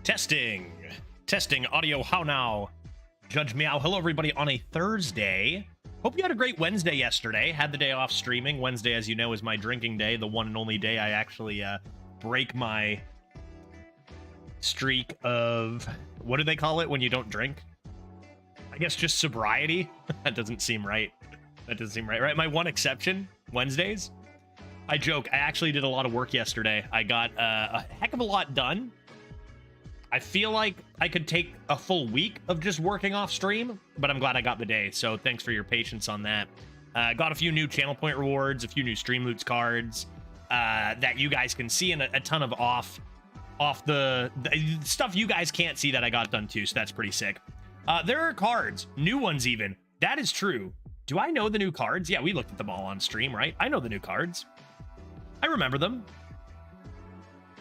Testing. Testing audio. How now? Judge Meow. Hello, everybody, on a Thursday. Hope you had a great Wednesday yesterday. Had the day off streaming. Wednesday, as you know, is my drinking day. The one and only day I actually break my streak of... What do they call it when you don't drink? I guess just sobriety. That doesn't seem right. That doesn't seem right. Right? My one exception, Wednesdays. I joke. I actually did a lot of work yesterday. I got a heck of a lot done. I feel like I could take a full week of just working off stream, but I'm glad I got the day, so thanks for your patience on that. Got a few new channel point rewards, a few new stream loots cards that you guys can see, and a ton of off the stuff you guys can't see that I got done too, so that's pretty sick. There are cards, new ones even. That is true. Do I know the new cards? Yeah, we looked at them all on stream, right? I know the new cards. I remember them.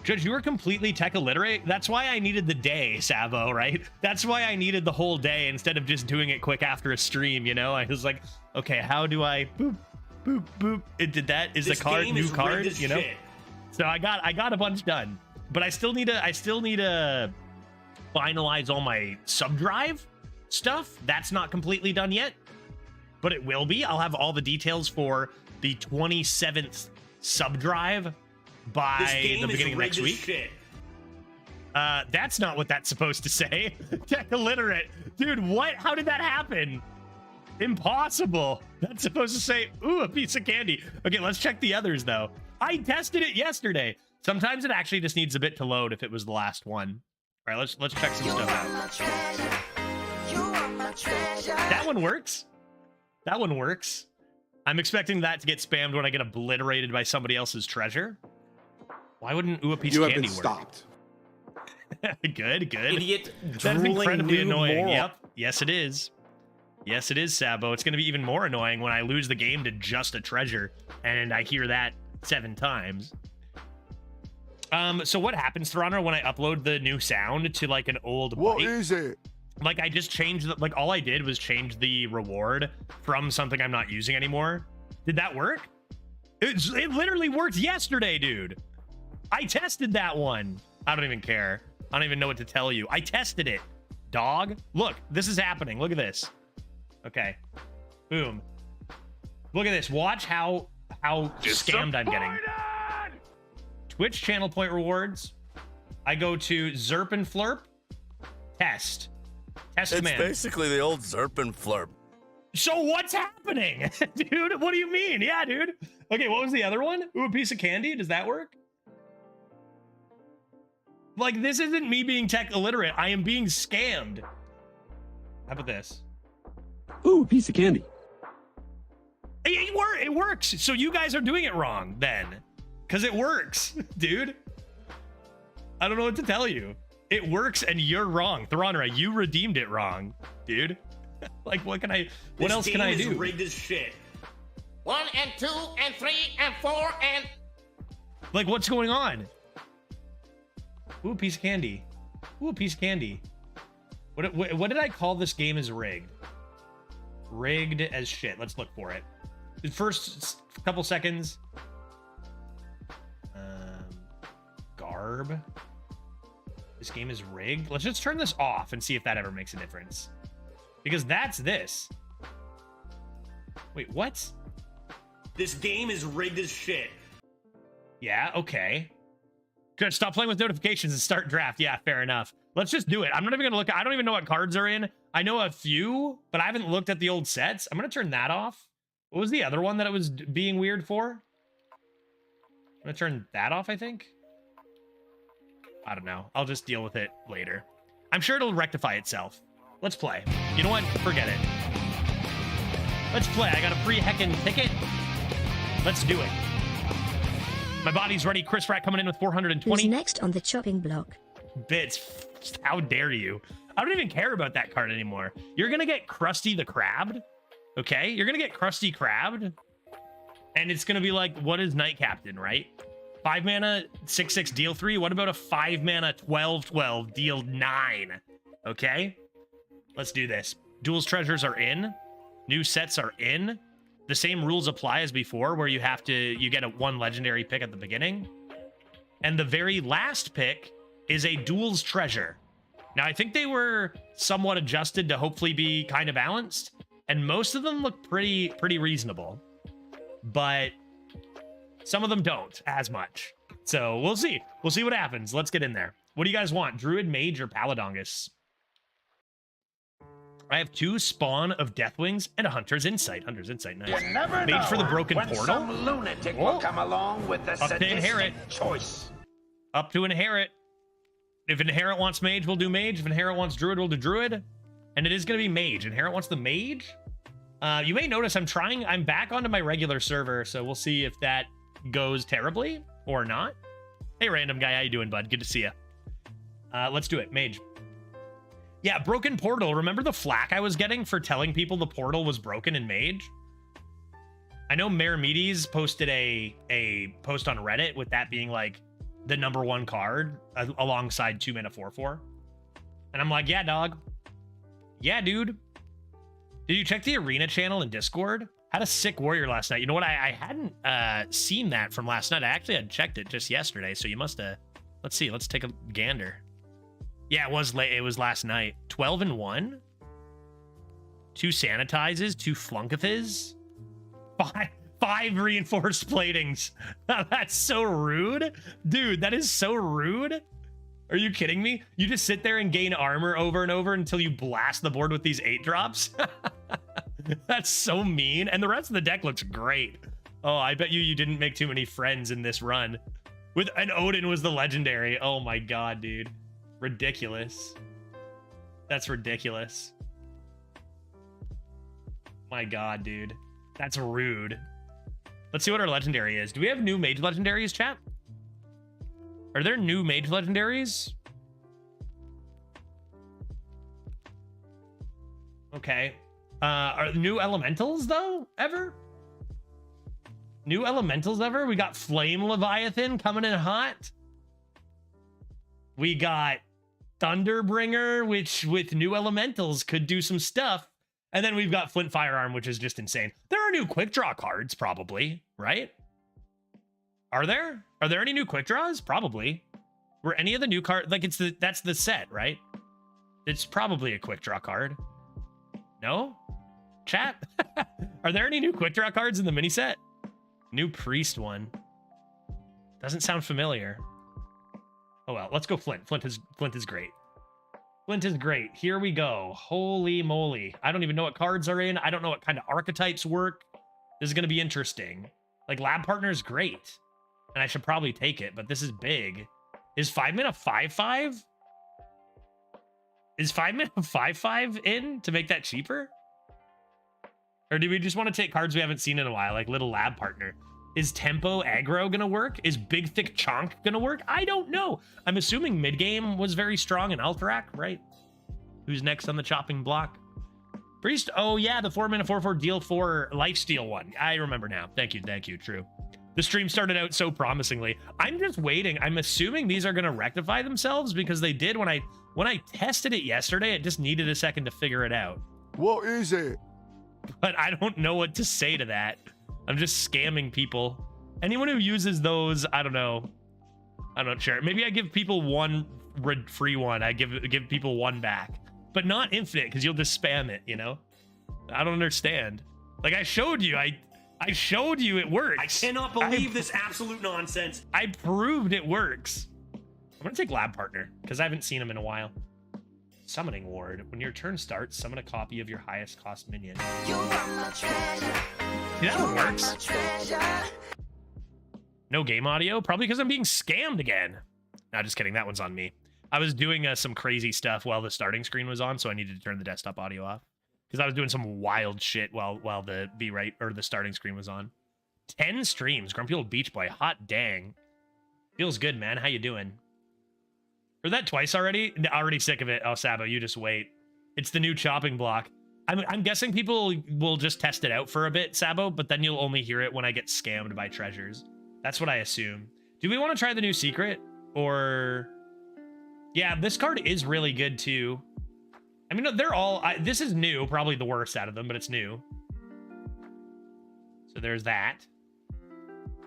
Judge, you were completely tech illiterate. That's why I needed the day, Savo, right? That's why I needed the whole day instead of just doing it quick after a stream, you know? I was like, okay, how do I boop, boop, boop? It did that. Is the card new card, you know? Shit. So I got a bunch done, but I still need to finalize all my subdrive stuff. That's not completely done yet, but it will be. I'll have all the details for the 27th subdrive by the beginning of next week. That's not what that's supposed to say. Tech illiterate. Dude, what? How did that happen? Impossible. That's supposed to say, ooh, a piece of candy. Okay, let's check the others, though. I tested it yesterday. Sometimes it actually just needs a bit to load if it was the last one. All right, let's check some stuff out. That one works. That one works. I'm expecting that to get spammed when I get obliterated by somebody else's treasure. Why wouldn't a piece of candy work? Stopped. Good. Idiot. That's incredibly annoying. Yep. Yes, it is. Yes, it is, Sabo. It's going to be even more annoying when I lose the game to just a treasure, and I hear that 7 times. So what happens, Thronor, when I upload the new sound to like an old What bite? is it? Like I just changed, like all I did was change the reward from something I'm not using anymore. Did that work? It literally worked yesterday, dude. I tested that one. I don't even care. I don't even know what to tell you. I tested it, dog. Look, this is happening. Look at this. Okay. Boom. Look at this. Watch how scammed I'm getting. Twitch channel point rewards. I go to Zerp and Flurp. Test command. It's basically the old Zerp and Flurp. So what's happening? Dude, what do you mean? Yeah, dude. Okay, what was the other one? Ooh, a piece of candy. Does that work? Like, this isn't me being tech illiterate. I am being scammed. How about this? Ooh, a piece of candy. It works. So you guys are doing it wrong then. Because it works, dude. I don't know what to tell you. It works and you're wrong. Thronra, you redeemed it wrong, dude. Like, what else can I do? This game is rigged as shit. 1 and 2 and 3 and 4 and... Like, what's going on? Ooh, a piece of candy. Ooh, a piece of candy. What did I call this game as rigged? Rigged as shit. Let's look for it. The first couple seconds. Garb. This game is rigged. Let's just turn this off and see if that ever makes a difference. Because that's this. Wait, what? This game is rigged as shit. Yeah, okay. Good, stop playing with notifications and start draft. Yeah, fair enough. Let's just do it. I'm not even gonna look. I don't even know what cards are in. I know a few, but I haven't looked at the old sets. I'm gonna turn that off. What was the other one that it was being weird for? I'm gonna turn that off, I think. I don't know. I'll just deal with it later. I'm sure it'll rectify itself. Let's play. You know what? Forget it. Let's play. I got a free heckin' ticket. Let's do it. My body's ready. Chris Rat coming in with 420. Who's next on the chopping block? Bits. How dare you? I don't even care about that card anymore. You're gonna get Krusty the Crabbed. Okay? You're gonna get Krusty Crabbed. And it's gonna be like, what is Night Captain, right? 5 mana, 6/6, deal 3. What about a 5 mana, 12/12, deal 9? Okay? Let's do this. Duels treasures are in. New sets are in. The same rules apply as before, where you get one legendary pick at the beginning. And the very last pick is a Duels treasure. Now, I think they were somewhat adjusted to hopefully be kind of balanced, and most of them look pretty reasonable, but some of them don't as much. So we'll see. We'll see what happens. Let's get in there. What do you guys want? Druid, Mage, or Paladongus? I have 2 Spawn of Deathwings and a Hunter's Insight. Hunter's Insight, nice. You never Mage know for the Broken when Portal. Some lunatic will come along with the Up to Inherit. choice. Up to Inherit. If Inherit wants Mage, we'll do Mage. If Inherit wants Druid, we'll do Druid. And it is going to be Mage. Inherit wants the Mage. You may notice I'm back onto my regular server, so we'll see if that goes terribly or not. Hey, random guy, how you doing, bud? Good to see you. Let's do it. Mage. Yeah, Broken Portal. Remember the flack I was getting for telling people the portal was broken in Mage? I know Meramides posted a post on Reddit with that being like the #1 card alongside 2-mana 4/4. And I'm like, yeah, dog. Yeah, dude. Did you check the Arena channel in Discord? Had a sick warrior last night. You know what? I hadn't seen that from last night. I actually had checked it just yesterday, so you must have. Let's see. Let's take a gander. Yeah, it was late. It was last night. 12-1. 2 sanitizes, 2 flunkeths, 5 reinforced platings. That's so rude. Dude, that is so rude. Are you kidding me? You just sit there and gain armor over and over until you blast the board with these 8 drops? That's so mean. And the rest of the deck looks great. Oh, I bet you didn't make too many friends in this run. And Odin was the legendary. Oh my god, dude. Ridiculous. That's ridiculous. My god, dude. That's rude. Let's see what our legendary is. Do we have new mage legendaries, chat? Are there new mage legendaries? Okay. Are new elementals, though, ever? New elementals ever? We got Flame Leviathan coming in hot. We got Thunderbringer, which with new elementals could do some stuff. And then we've got Flint Firearm, which is just insane. There are new quick draw cards, probably, right? Are there? Are there any new quick draws? Probably. Were any of the new cards, like that's the set, right? It's probably a quick draw card. No? Chat? Are there any new quick draw cards in the mini set? New priest one. Doesn't sound familiar. Oh well, let's go Flint. Flint is great. Flint is great. Here we go. Holy moly. I don't even know what cards are in. I don't know what kind of archetypes work. This is going to be interesting. Like, Lab Partner is great. And I should probably take it, but this is big. Is 5-mana 5/5? Is 5-mana 5/5 in to make that cheaper? Or do we just want to take cards we haven't seen in a while, like Little Lab Partner? Is Tempo Aggro gonna work? Is Big Thick Chonk gonna work? I don't know. I'm assuming mid-game was very strong in Alterac, right? Who's next on the chopping block? Priest, oh yeah, the 4-mana 4/4 deal 4 lifesteal one. I remember now. Thank you, true. The stream started out so promisingly. I'm just waiting. I'm assuming these are gonna rectify themselves because they did when I tested it yesterday. It just needed a second to figure it out. What is it? But I don't know what to say to that. I'm just scamming people. Anyone who uses those, I don't know. I'm not sure. Maybe I give people one free one. I give people one back, but not infinite because you'll just spam it. You know. I don't understand. Like I showed you. I showed you it works. I cannot believe this absolute nonsense. I proved it works. I'm gonna take Lab Partner because I haven't seen him in a while. Summoning Ward. When your turn starts, summon a copy of your highest cost minion. See, that one works. No game audio? Probably because I'm being scammed again. No, just kidding. That one's on me. I was doing some crazy stuff while the starting screen was on, so I needed to turn the desktop audio off. Because I was doing some wild shit while the the starting screen was on. 10 streams. Grumpy Old Beach Boy. Hot dang. Feels good, man. How you doing? Heard that twice already? Already sick of it. Oh, Sabo, you just wait. It's the new chopping block. I'm guessing people will just test it out for a bit, Sabo, but then you'll only hear it when I get scammed by treasures. That's what I assume. Do we want to try the new secret? Or... Yeah, this card is really good, too. I mean, they're all... this is new, probably the worst out of them, but it's new. So there's that.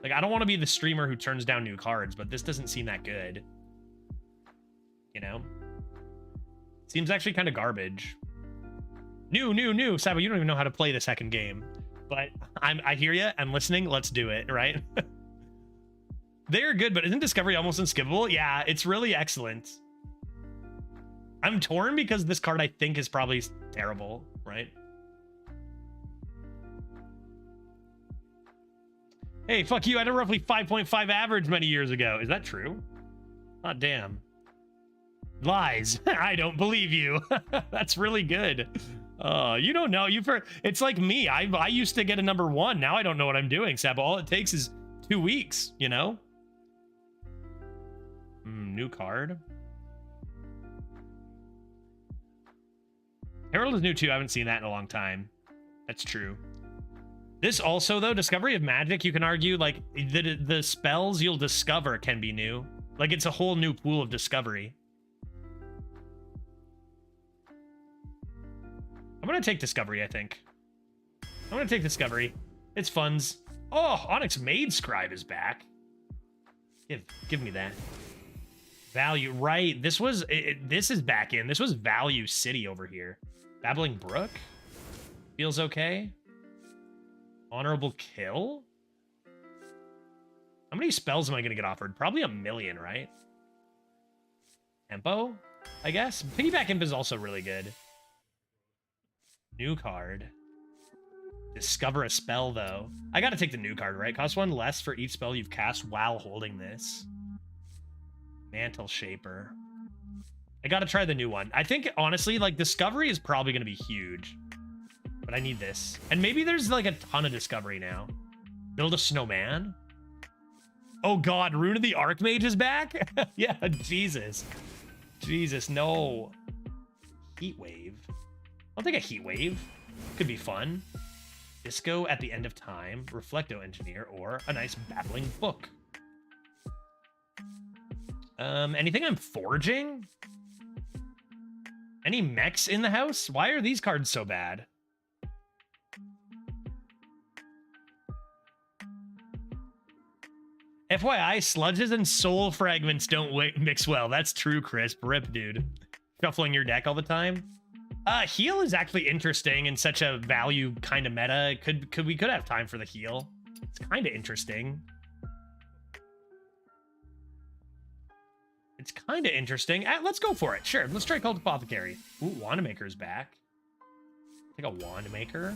Like, I don't want to be the streamer who turns down new cards, but this doesn't seem that good. Seems actually kind of garbage. New. Sabo, you don't even know how to play the second game. But I hear you. I'm listening. Let's do it, right? They're good, but isn't Discovery almost unskippable? Yeah, it's really excellent. I'm torn because this card I think is probably terrible, right? Hey, fuck you. I had a roughly 5.5 average many years ago. Is that true? Oh, damn. Lies. I don't believe you. That's really good. You don't know. You've heard. It's like me. I used to get a number 1. Now I don't know what I'm doing, Sab. All it takes is 2 weeks, you know? New card. Herald is new too. I haven't seen that in a long time. That's true. This also, though, Discovery of Magic, you can argue, like, the spells you'll discover can be new. Like, it's a whole new pool of discovery. I'm gonna take Discovery, I think. I'm gonna take Discovery. It's funds. Oh, Onyx Maid Scribe is back. Give me that. Value, right. This was, this is back in. This was Value City over here. Babbling Brook. Feels okay. Honorable Kill. How many spells am I gonna get offered? Probably 1 million, right? Tempo, I guess. Piggyback Imp is also really good. New card. Discover a spell, though. I gotta take the new card, right? Cost 1 less for each spell you've cast while holding this. Mantle Shaper. I gotta try the new one. I think, honestly, like, Discovery is probably gonna be huge. But I need this. And maybe there's, like, a ton of Discovery now. Build a snowman? Oh, God. Rune of the Archmage is back? Yeah, Jesus. Jesus, no. Heat Wave. I'll take a Heat Wave. Could be fun. Disco at the end of time. Reflecto Engineer. Or a nice Babbling Book. Anything I'm forging? Any mechs in the house? Why are these cards so bad? FYI, sludges and soul fragments don't mix well. That's true, Chris. Rip, dude. Shuffling your deck all the time. Heal is actually interesting in such a value kind of meta. We could have time for the heal. It's kind of interesting. It's kind of interesting. Let's go for it. Sure. Let's try Cult Apothecary. Ooh, Wandmaker's back. Take a Wandmaker.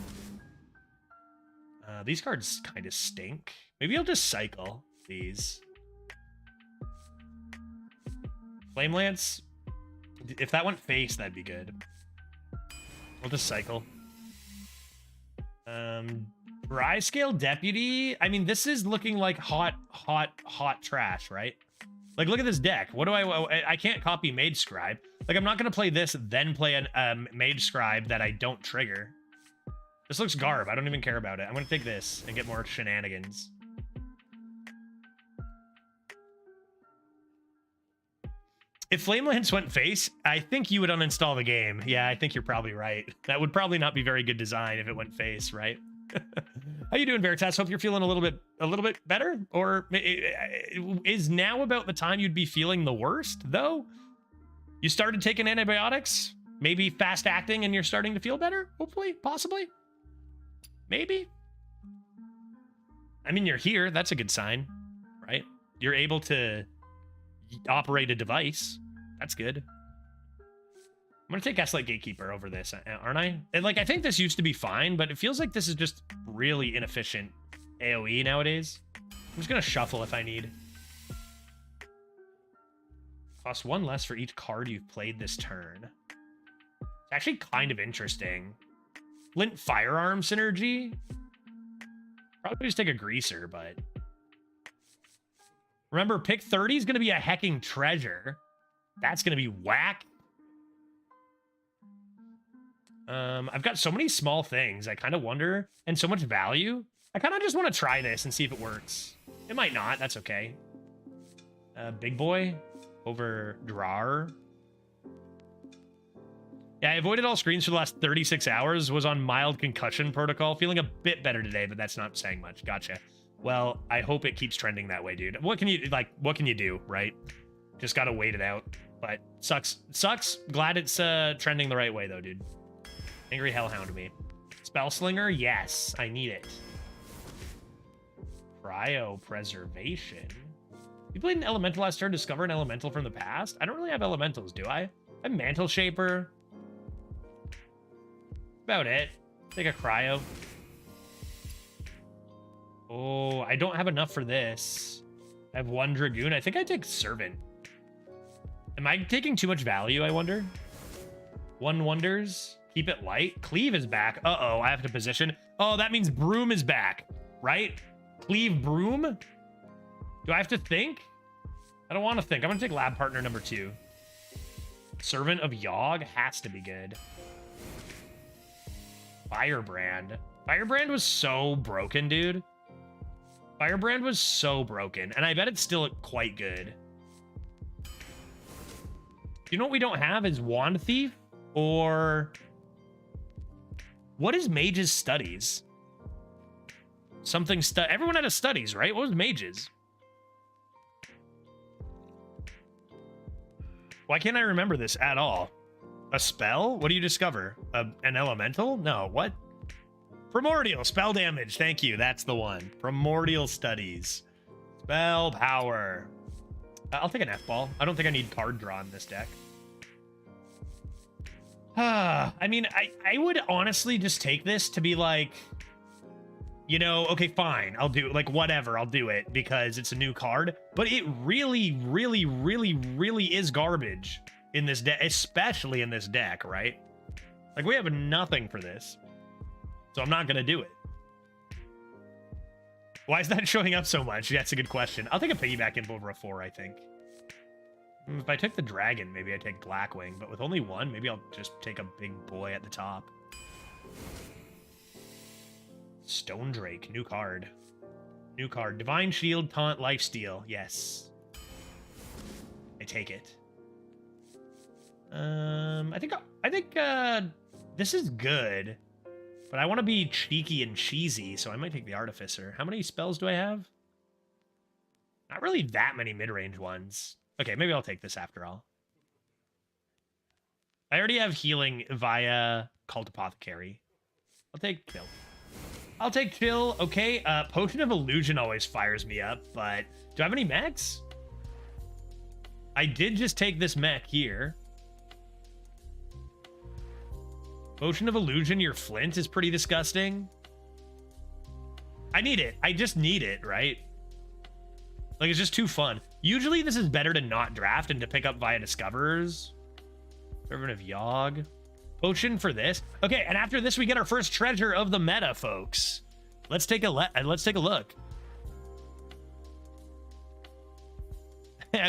These cards kind of stink. Maybe I'll just cycle these. Flame Lance. If that went face, that'd be good. I'll just cycle. Dry Scale Deputy. I mean, this is looking like hot trash, right? Like, look at this deck. What do I can't copy Mage Scribe. Like, I'm not going to play this, then play an Mage Scribe that I don't trigger. This looks garb. I don't even care about it. I'm going to take this and get more shenanigans. If Flame Lance went face, I think you would uninstall the game. Yeah, I think you're probably right. That would probably not be very good design if it went face, right? How you doing, Veritas? Hope you're feeling a little bit better. Or is now about the time you'd be feeling the worst, though? You started taking antibiotics, maybe fast acting, and you're starting to feel better. Hopefully, possibly, maybe. I mean, you're here. That's a good sign, right? You're able to operate a device. That's good. I'm gonna take Gaslight Gatekeeper over this, aren't I? And, like, I think this used to be fine, but it feels like this is just really inefficient AoE nowadays. I'm just gonna shuffle if I need. Cost 1 less for each card you've played this turn. It's actually kind of interesting. Flint Firearm synergy. Probably just take a Greaser, but remember, pick 30 is gonna be a Hecking Treasure. That's gonna be whack. I've got so many small things. I kind of wonder, and so much value. I kind of just want to try this and see if it works. It might not. That's okay. Big Boy over Drawer. Yeah, I avoided all screens for the last 36 hours. Was on mild concussion protocol. Feeling a bit better today, but that's not saying much. Gotcha. Well, I hope it keeps trending that way, dude. What can you do, right? Just gotta wait it out. But sucks. Glad it's trending the right way though, dude. Angry Hellhound me. Spellslinger, yes, I need it. Cryopreservation. You played an elemental last turn, discover an elemental from the past? I don't really have elementals, do I? I have Mantle Shaper. About it. Take a cryo. Oh, I don't have enough for this. I have 1 Dragoon. I think I take Servant. Am I taking too much value, I wonder? 1 Wonders. Keep it light. Cleave is back. Uh-oh, I have to position. Oh, that means Broom is back, right? Cleave Broom? Do I have to think? I don't want to think. I'm going to take Lab Partner number 2. Servant of Yogg has to be good. Firebrand. Firebrand was so broken, dude. Firebrand was so broken, and I bet it's still quite good. You know what we don't have is Wand Thief or... What is Mage's Studies? Something everyone had a Studies, right? What was Mage's? Why can't I remember this at all? A spell? What do you discover? An elemental? No, what? Primordial, spell damage. Thank you, that's the one. Primordial Studies. Spell power. I'll take an F-ball. I don't think I need card draw in this deck. I mean, I would honestly just take this to be like, you know, okay, fine. I'll do like whatever. I'll do it because it's a new card. But it really, really, really, really is garbage in this deck, especially in this deck, right? Like we have nothing for this. So I'm not going to do it. Why is that showing up so much? That's a good question. I'll take a piggyback imp over a 4, I think. If I took the dragon, maybe I take Blackwing, but with only 1, maybe I'll just take a big boy at the top. Stone Drake, new card. New card. Divine Shield, Taunt, Lifesteal. Yes. I take it. I think this is good. But I want to be cheeky and cheesy, so I might take the Artificer. How many spells do I have? Not really that many mid-range ones. Okay, maybe I'll take this after all. I already have healing via Cult Apothecary. I'll take Chill. I'll take Chill. Okay, Potion of Illusion always fires me up, but do I have any mechs? I did just take this mech here. Potion of Illusion, your Flint is pretty disgusting. I need it. I just need it, right? Like, it's just too fun. Usually this is better to not draft and to pick up via Discoverers. Servant of Yogg. Potion for this. Okay, and after this we get our first treasure of the meta, folks. Let's take a look.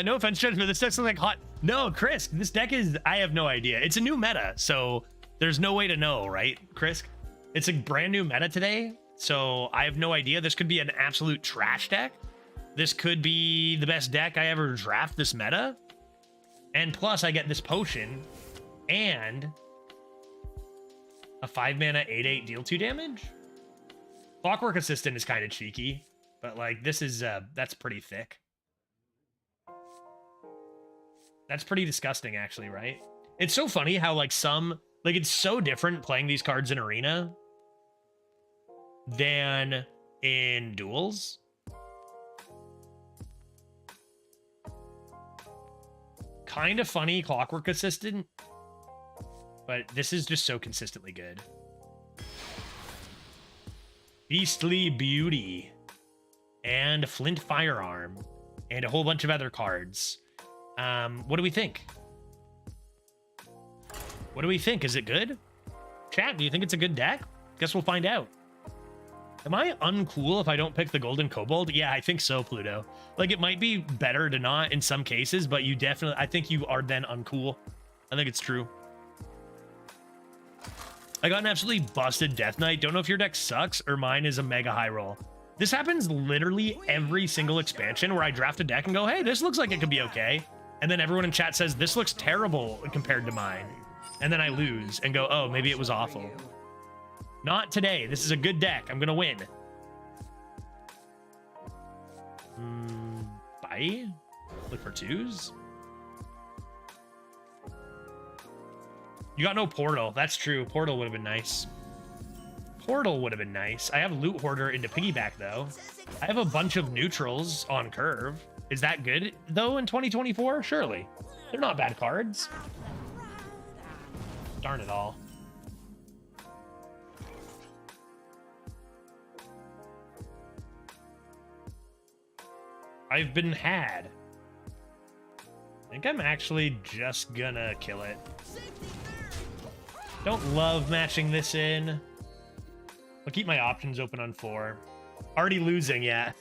No offense, Judge, but this deck's like hot. No, Chris, this deck is... I have no idea. It's a new meta, so there's no way to know, right, Chris? It's a brand new meta today, so I have no idea. This could be an absolute trash deck. This could be the best deck I ever draft this meta. And plus, I get this potion and a 5-mana 8/8 deal 2 damage. Clockwork Assistant is kind of cheeky, but like this is that's pretty thick. That's pretty disgusting, actually, right? It's so funny how like it's so different playing these cards in Arena than in Duels. Kind of funny, Clockwork Assistant, but this is just so consistently good. Beastly Beauty and Flint Firearm and a whole bunch of other cards. What do we think? What do we think? Is it good? Chat, do you think it's a good deck? Guess we'll find out. Am I uncool if I don't pick the Golden Kobold? Yeah, I think so, Pluto. Like, it might be better to not in some cases, but you definitely... I think you are then uncool. I think it's true. I got an absolutely busted Death Knight. Don't know if your deck sucks or mine is a mega high roll. This happens literally every single expansion where I draft a deck and go, hey, this looks like it could be okay. And then everyone in chat says, this looks terrible compared to mine. And then I lose and go, oh, maybe it was awful. Not today. This is a good deck. I'm gonna win. Buy? Look for 2s. You got no portal. That's true. Portal would have been nice. Portal would have been nice. I have Loot Hoarder into Piggyback, though. I have a bunch of neutrals on Curve. Is that good, though, in 2024? Surely. They're not bad cards. Darn it all. I've been had. I think I'm actually just gonna kill it. Don't love matching this in. I'll keep my options open on 4. Already losing, yeah.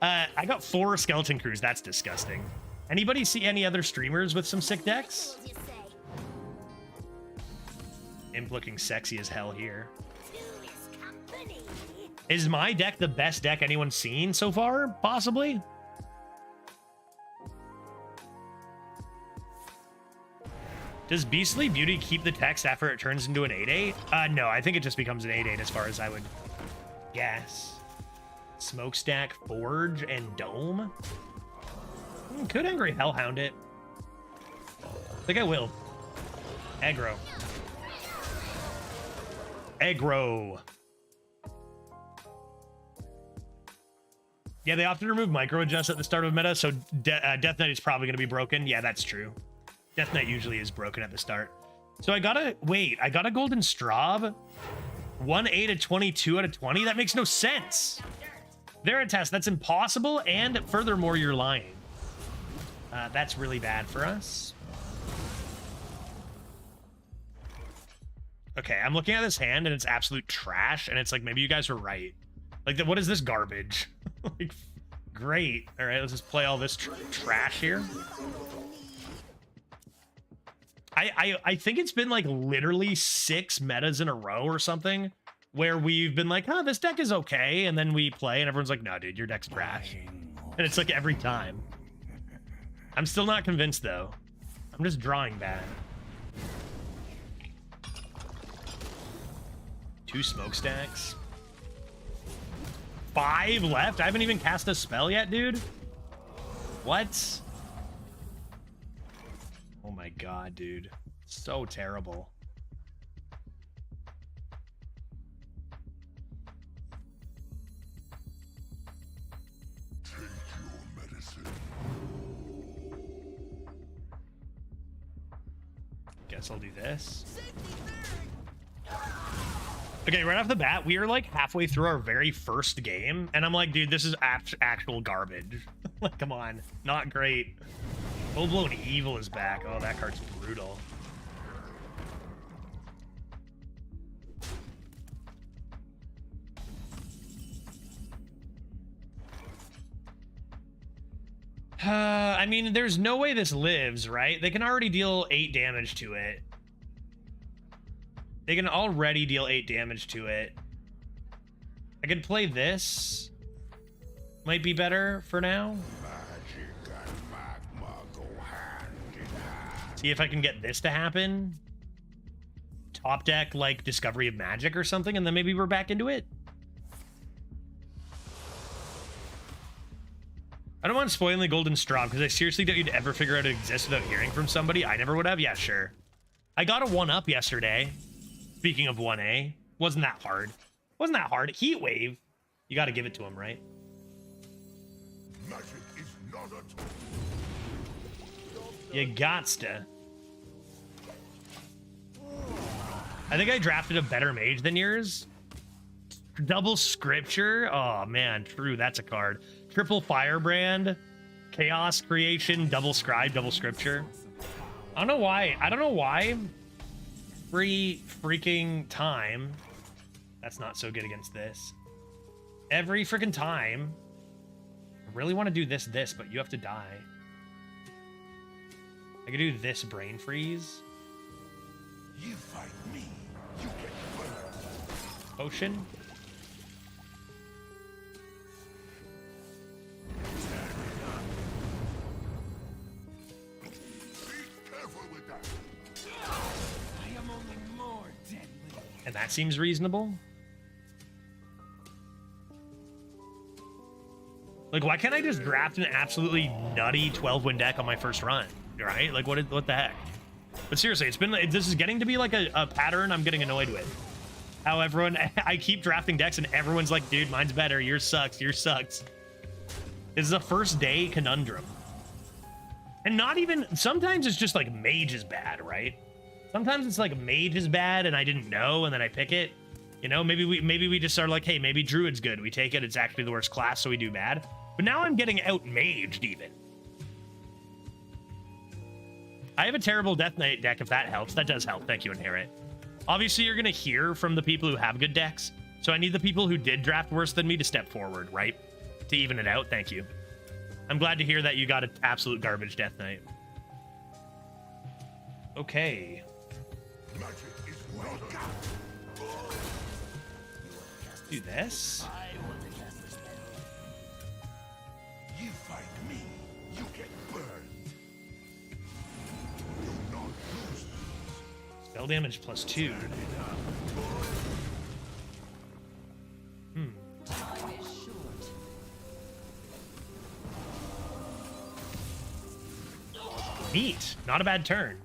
I got 4 Skeleton Crews. That's disgusting. Anybody see any other streamers with some sick decks? Imp looking sexy as hell here. Is my deck the best deck anyone's seen so far? Possibly? Does Beastly Beauty keep the text after it turns into an 8/8? No, I think it just becomes an 8/8 as far as I would guess. Smokestack, Forge, and Dome? Could Angry Hellhound it? I think I will. Aggro. Aggro. Yeah, they opted to remove micro adjust at the start of meta, so Death Knight is probably going to be broken. Yeah, that's true. Death Knight usually is broken at the start. So I got a Golden Straub. 1/8 of 22 out of 20? That makes no sense. Veritas, that's impossible, and furthermore, you're lying. That's really bad for us. Okay, I'm looking at this hand, and it's absolute trash, and it's like, maybe you guys were right. Like, what is this garbage? Like, great. All right, let's just play all this trash here. I think it's been like literally 6 metas in a row or something where we've been like, this deck is okay, and then we play and everyone's like, no, dude, your deck's trash. And it's like every time. I'm still not convinced though. I'm just drawing bad. 2 smokestacks. 5 left? I haven't even cast a spell yet, dude. What? Oh my god, dude. So terrible. Take your medicine. Guess I'll do this. Okay, right off the bat, we are like halfway through our very first game, and I'm like, dude, this is actual garbage. Like, come on. Not great. Full-blown Evil is back. Oh, that card's brutal. I mean, there's no way this lives, right? They can already deal 8 damage to it. They can already deal 8 damage to it. I could play this. Might be better for now. See if I can get this to happen. Top deck, like, Discovery of Magic or something, and then maybe we're back into it. I don't want spoiling the Golden Straw, because I seriously doubt you'd ever figure out it exists without hearing from somebody. I never would have. Yeah, sure. I got a 1-up yesterday. Speaking of 1A. Wasn't that hard. Wasn't that hard. Heat Wave. You got to give it to him, right? Magic is not a tool. You gots to. I think I drafted a better mage than yours. Double Scripture. Oh, man. True. That's a card. Triple Firebrand. Chaos Creation. Double Scribe. Double Scripture. I don't know why. I don't know why. Every freaking time. That's not so good against this. Every freaking time. I really want to do this, but you have to die. I could do this Brain Freeze. You fight me, you get burned. Potion. Be careful with that. I am only more deadly. And that seems reasonable. Like, why can't I just draft an absolutely nutty 12-win deck on my first run? Right? Like, what the heck? But seriously, this is getting to be like a pattern I'm getting annoyed with. How everyone, I keep drafting decks and everyone's like, dude, mine's better. Yours sucks. Yours sucks. This is a first day conundrum. And not even, sometimes it's just like mage is bad, right? Sometimes it's like mage is bad and I didn't know and then I pick it. You know, maybe we just are like, hey, maybe druid's good. We take it. It's actually the worst class, so we do bad. But now I'm getting out maged even. I have a terrible Death Knight deck if that helps. That does help. Thank you, Inherit. Obviously, you're going to hear from the people who have good decks. So I need the people who did draft worse than me to step forward, right? To even it out. Thank you. I'm glad to hear that you got an absolute garbage Death Knight. Okay. Magic is not Do this. You fight me, you get burned. Do not lose. Spell damage +2. Neat. Not a bad turn.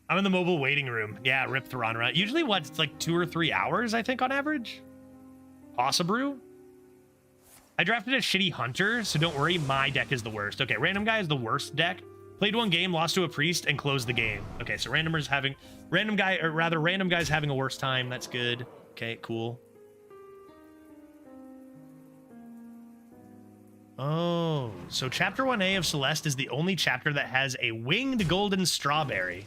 I'm in the mobile waiting room. Yeah, rip Theronra. Usually what? It's like 2 or 3 hours, I think, on average. Possibrew. I drafted a shitty hunter, so don't worry, my deck is the worst. Okay, random guy is the worst deck. Played one game, lost to a priest, and closed the game. Okay, so random guy's having a worse time. That's good. Okay, cool. Oh, so chapter 1A of Celeste is the only chapter that has a winged golden strawberry.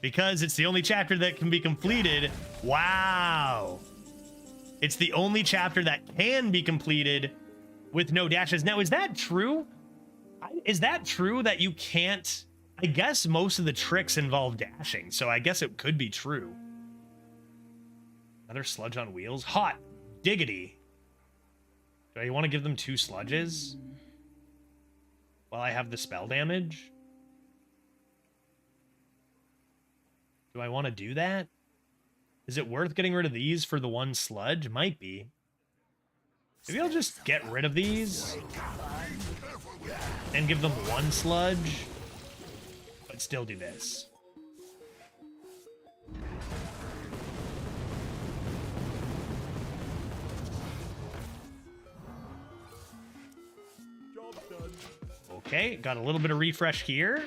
Because it's the only chapter that can be completed. Wow. It's the only chapter that can be completed with no dashes. Now, is that true? Is that true that you can't? I guess most of the tricks involve dashing, so I guess it could be true. Another sludge on wheels. Hot diggity. Do I want to give them 2 sludges while I have the spell damage? Do I want to do that? Is it worth getting rid of these for the 1 sludge? Might be. Maybe I'll just get rid of these and give them 1 sludge, but still do this. Okay, got a little bit of refresh here.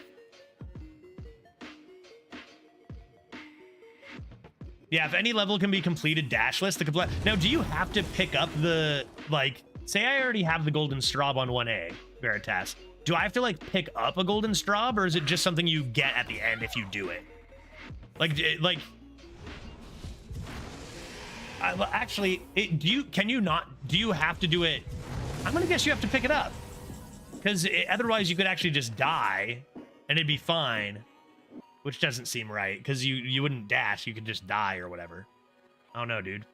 Yeah, if any level can be completed dashless, now do you have to pick up the, like, say I already have the golden straw on 1A, Veritas. Do I have to, like, pick up a golden straw, or is it just something you get at the end if you do it? Actually, do you have to do it? I'm gonna guess you have to pick it up. Because otherwise you could actually just die, and it'd be fine. Which doesn't seem right, because you wouldn't dash, you could just die or whatever. I don't know, dude.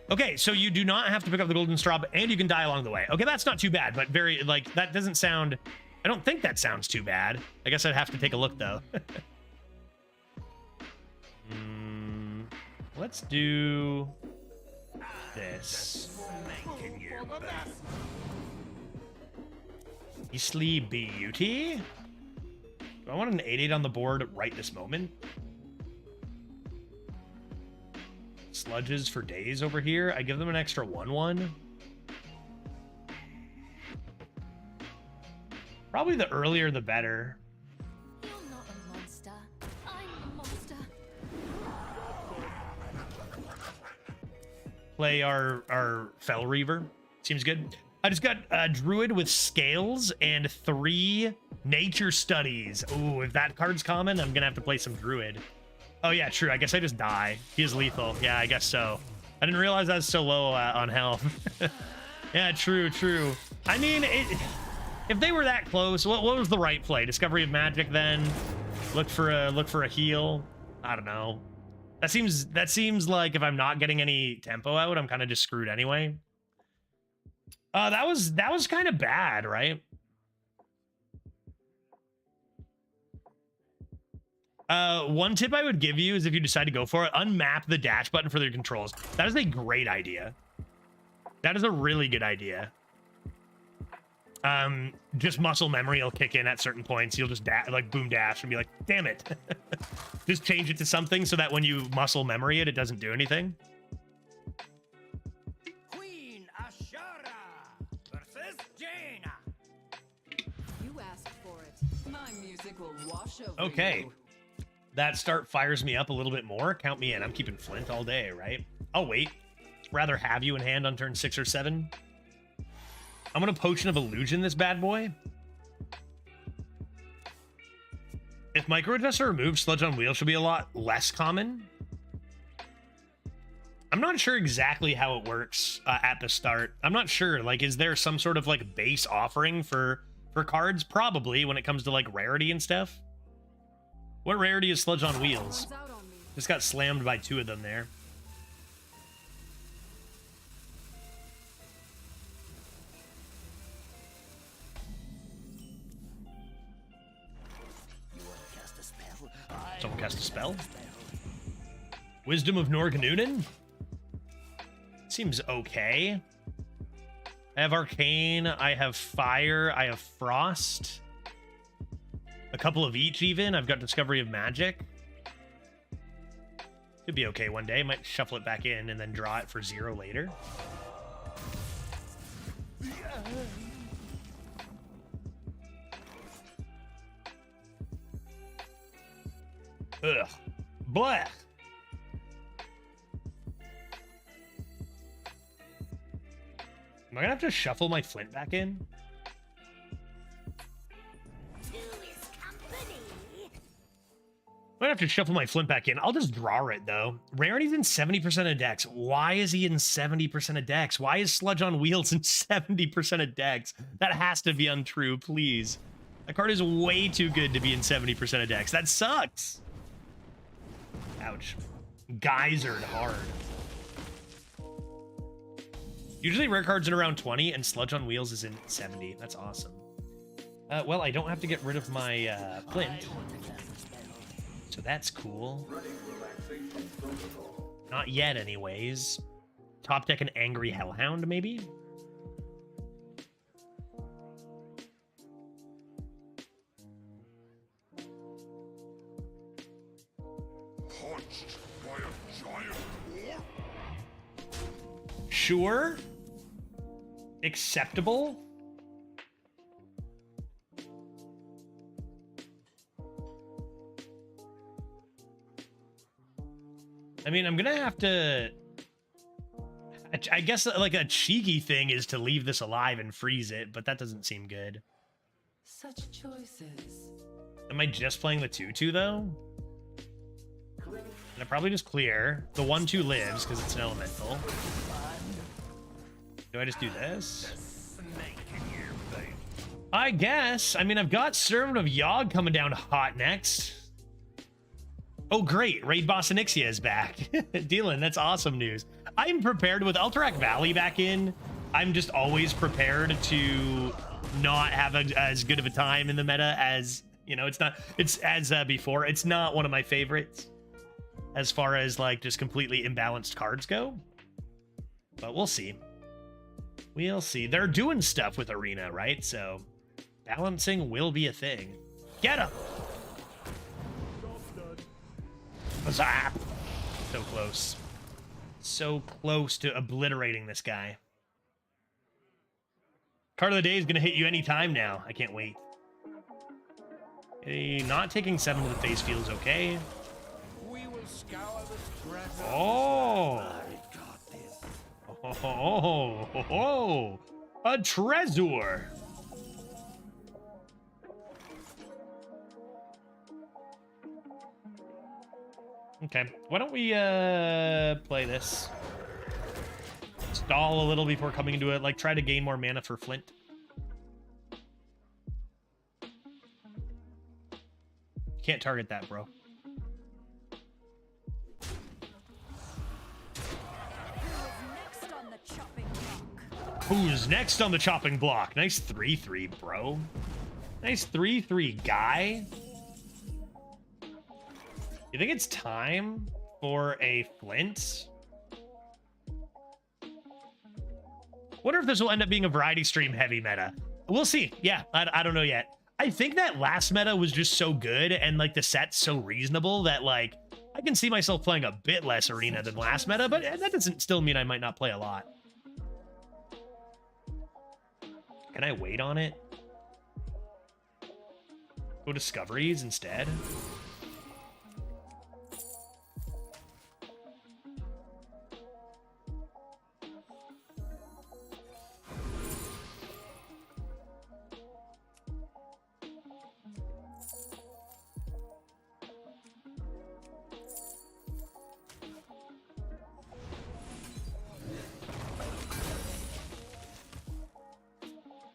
Okay, so you do not have to pick up the golden straw, and you can die along the way. Okay, that's not too bad, but very, like, that doesn't sound... I don't think that sounds too bad. I guess I'd have to take a look, though. Let's do this. Beastly Beauty? Do I want an 8/8 on the board right this moment? Sludges for days over here. I give them an extra 1/1. Probably the earlier the better. You're not a monster. I'm a monster. Play our Fell Reaver. Seems good. I just got a Druid with Scales and 3 Nature Studies. Ooh, if that card's common, I'm gonna have to play some Druid. Oh yeah, true. I guess I just die. He is lethal. Yeah, I guess so. I didn't realize I was so low on health. Yeah, true. I mean, if they were that close, what was the right play? Discovery of Magic then? Look for a heal? I don't know. That seems like if I'm not getting any tempo out, I'm kind of just screwed anyway. That was kind of bad, right? One tip I would give you is if you decide to go for it, unmap the dash button for their controls. That is a great idea. That is a really good idea. Just muscle memory will kick in at certain points. You'll just like boom dash and be like, damn it. Just change it to something so that when you muscle memory it, it doesn't do anything. Queen Ashara versus Jaina. You asked for it. My music will wash over Okay. you. That start fires me up a little bit more. Count me in. I'm keeping Flint all day, right? I'll wait. Rather have you in hand on turn 6 or 7. I'm gonna Potion of Illusion this bad boy. If Micro Adjuster removed, Sludge on Wheels should be a lot less common. I'm not sure exactly how it works at the start. I'm not sure. Like, is there some sort of like base offering for cards? Probably when it comes to like rarity and stuff. What rarity is Sludge on Wheels? One's out on me. Just got slammed by 2 of them there. Someone cast a spell. Wisdom of Norganunin? Seems okay. I have Arcane, I have Fire, I have Frost. A couple of each even. I've got Discovery of Magic. Could be okay one day. Might shuffle it back in and then draw it for 0 later. Ugh. Blech. Am I gonna have to shuffle my Flint back in? I'm gonna have to shuffle my Flint back in. I'll just draw it, though. Rarity's in 70% of decks. Why is he in 70% of decks? Why is Sludge on Wheels in 70% of decks? That has to be untrue, please. That card is way too good to be in 70% of decks. That sucks. Ouch. Geysered hard. Usually rare cards in around 20, and Sludge on Wheels is in 70. That's awesome. Well, I don't have to get rid of my Flint. So that's cool. Not yet, anyways. Top deck an Angry Hellhound, maybe? Punched by a giant boar? Sure. Acceptable. I mean, I'm gonna have to... I guess like a cheeky thing is to leave this alive and freeze it, but that doesn't seem good. Such choices. Am I just playing the 2/2 though? And I probably just clear. The 1/2 lives because it's an elemental. Do I just do this? I guess. I mean, I've got Servant of Yogg coming down hot next. Oh, great. Raid Boss Onyxia is back. Dylan, that's awesome news. I'm prepared with Alterac Valley back in. I'm just always prepared to not have as good of a time in the meta as, you know, it's as before. It's not one of my favorites as far as like just completely imbalanced cards go. But we'll see. We'll see. They're doing stuff with Arena, right? So balancing will be a thing. Get him! Zap! So close. So close to obliterating this guy. Card of the day is going to hit you anytime now. I can't wait. Not taking 7 to the face feels okay. We will scour the treasure. Oh! Oh! A treasure! Okay, why don't we play this? Stall a little before coming into it, like try to gain more mana for Flint. Can't target that, bro. Who's next on the chopping block? Nice 3-3, bro. Nice 3-3, guy. You think it's time for a Flint? Wonder if this will end up being a variety stream heavy meta. We'll see. Yeah, I don't know yet. I think that last meta was just so good and like the set's so reasonable that like I can see myself playing a bit less Arena than last meta, but that doesn't still mean I might not play a lot. Can I wait on it? Go discoveries instead?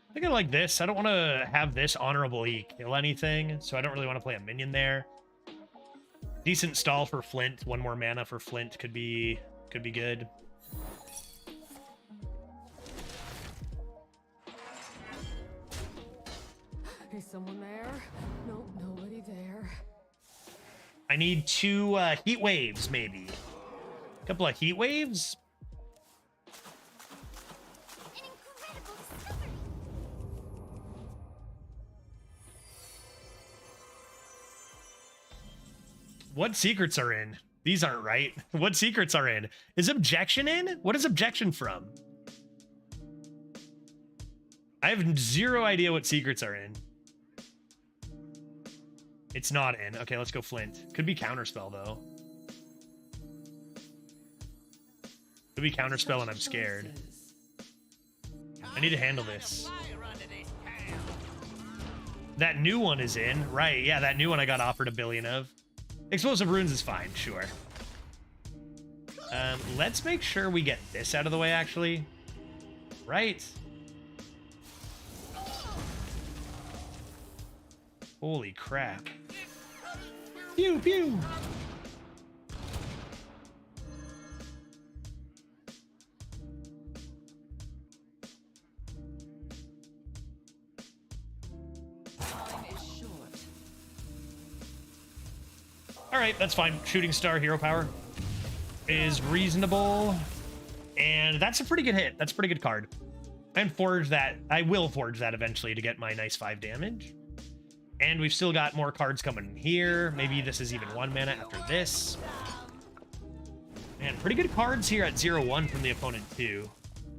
I think I like this. I don't want to have this honorably kill anything, so I don't really want to play a minion there. Decent stall for Flint. One more mana for Flint could be good. Is someone there? Nope, nobody there. I need 2 heat waves, maybe. A couple of heat waves. What secrets are in? These aren't right. What secrets are in? Is objection in? What is objection from? I have 0 idea what secrets are in. It's not in. Okay, let's go Flint. Could be counterspell though. Could be counterspell and I'm scared. I need to handle this. That new one is in. Right, yeah, that new one I got offered 1 billion of. Explosive runes is fine, sure. Let's make sure we get this out of the way, actually. Right. Holy crap. Pew, pew. All right, that's fine. Shooting star hero power is reasonable. And that's a pretty good hit. That's a pretty good card. And forge that. I will forge that eventually to get my nice 5 damage. And we've still got more cards coming here. Maybe this is even 1 mana after this. Man, pretty good cards here at 0-1 from the opponent too.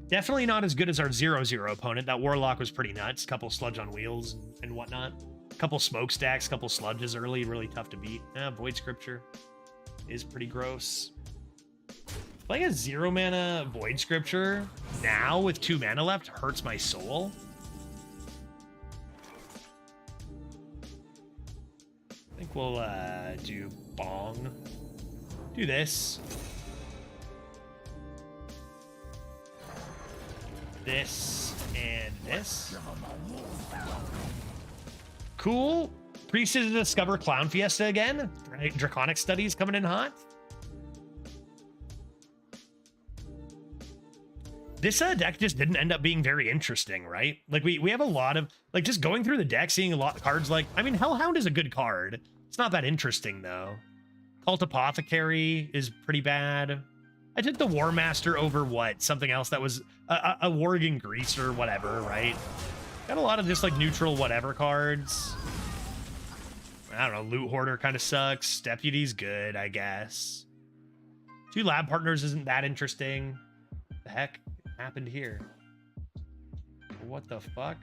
Definitely not as good as our 0-0 opponent. That Warlock was pretty nuts. Couple sludge on wheels and whatnot. Couple smokestacks, couple sludges early, really tough to beat. Void Scripture is pretty gross. Playing a 0 mana Void Scripture now with 2 mana left hurts my soul. I think we'll do Bong. Do this. This and this. Cool. Priest to discover Clown Fiesta again. Right? Draconic Studies coming in hot. This deck just didn't end up being very interesting, right? Like we have a lot of like just going through the deck, seeing a lot of cards like I mean Hellhound is a good card. It's not that interesting though. Cult Apothecary is pretty bad. I took the War Master over what? Something else that was a Worgen Greaser, whatever, right? Got a lot of just like neutral whatever cards. I don't know, Loot Hoarder kind of sucks. Deputy's good, I guess. 2 Lab Partners isn't that interesting. What the heck happened here? What the fuck?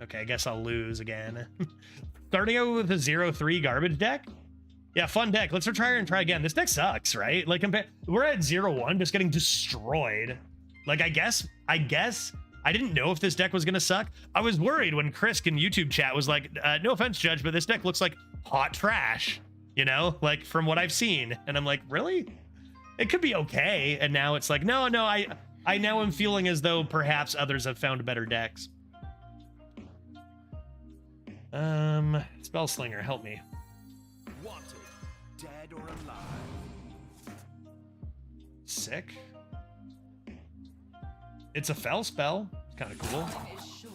Okay, I guess I'll lose again. Starting out with a 0-3 garbage deck? Yeah, fun deck. Let's try again. This deck sucks, right? Like we're at 0-1, just getting destroyed. Like I guess I didn't know if this deck was gonna suck. I was worried when Chris in YouTube chat was like, no offense, Judge, but this deck looks like hot trash, you know, like from what I've seen. And I'm like, really? It could be okay. And now it's like, no, I now am feeling as though perhaps others have found better decks. Spellslinger, help me. Wanted, dead or alive. Sick. It's a fell spell. It's kind of cool. Time is short.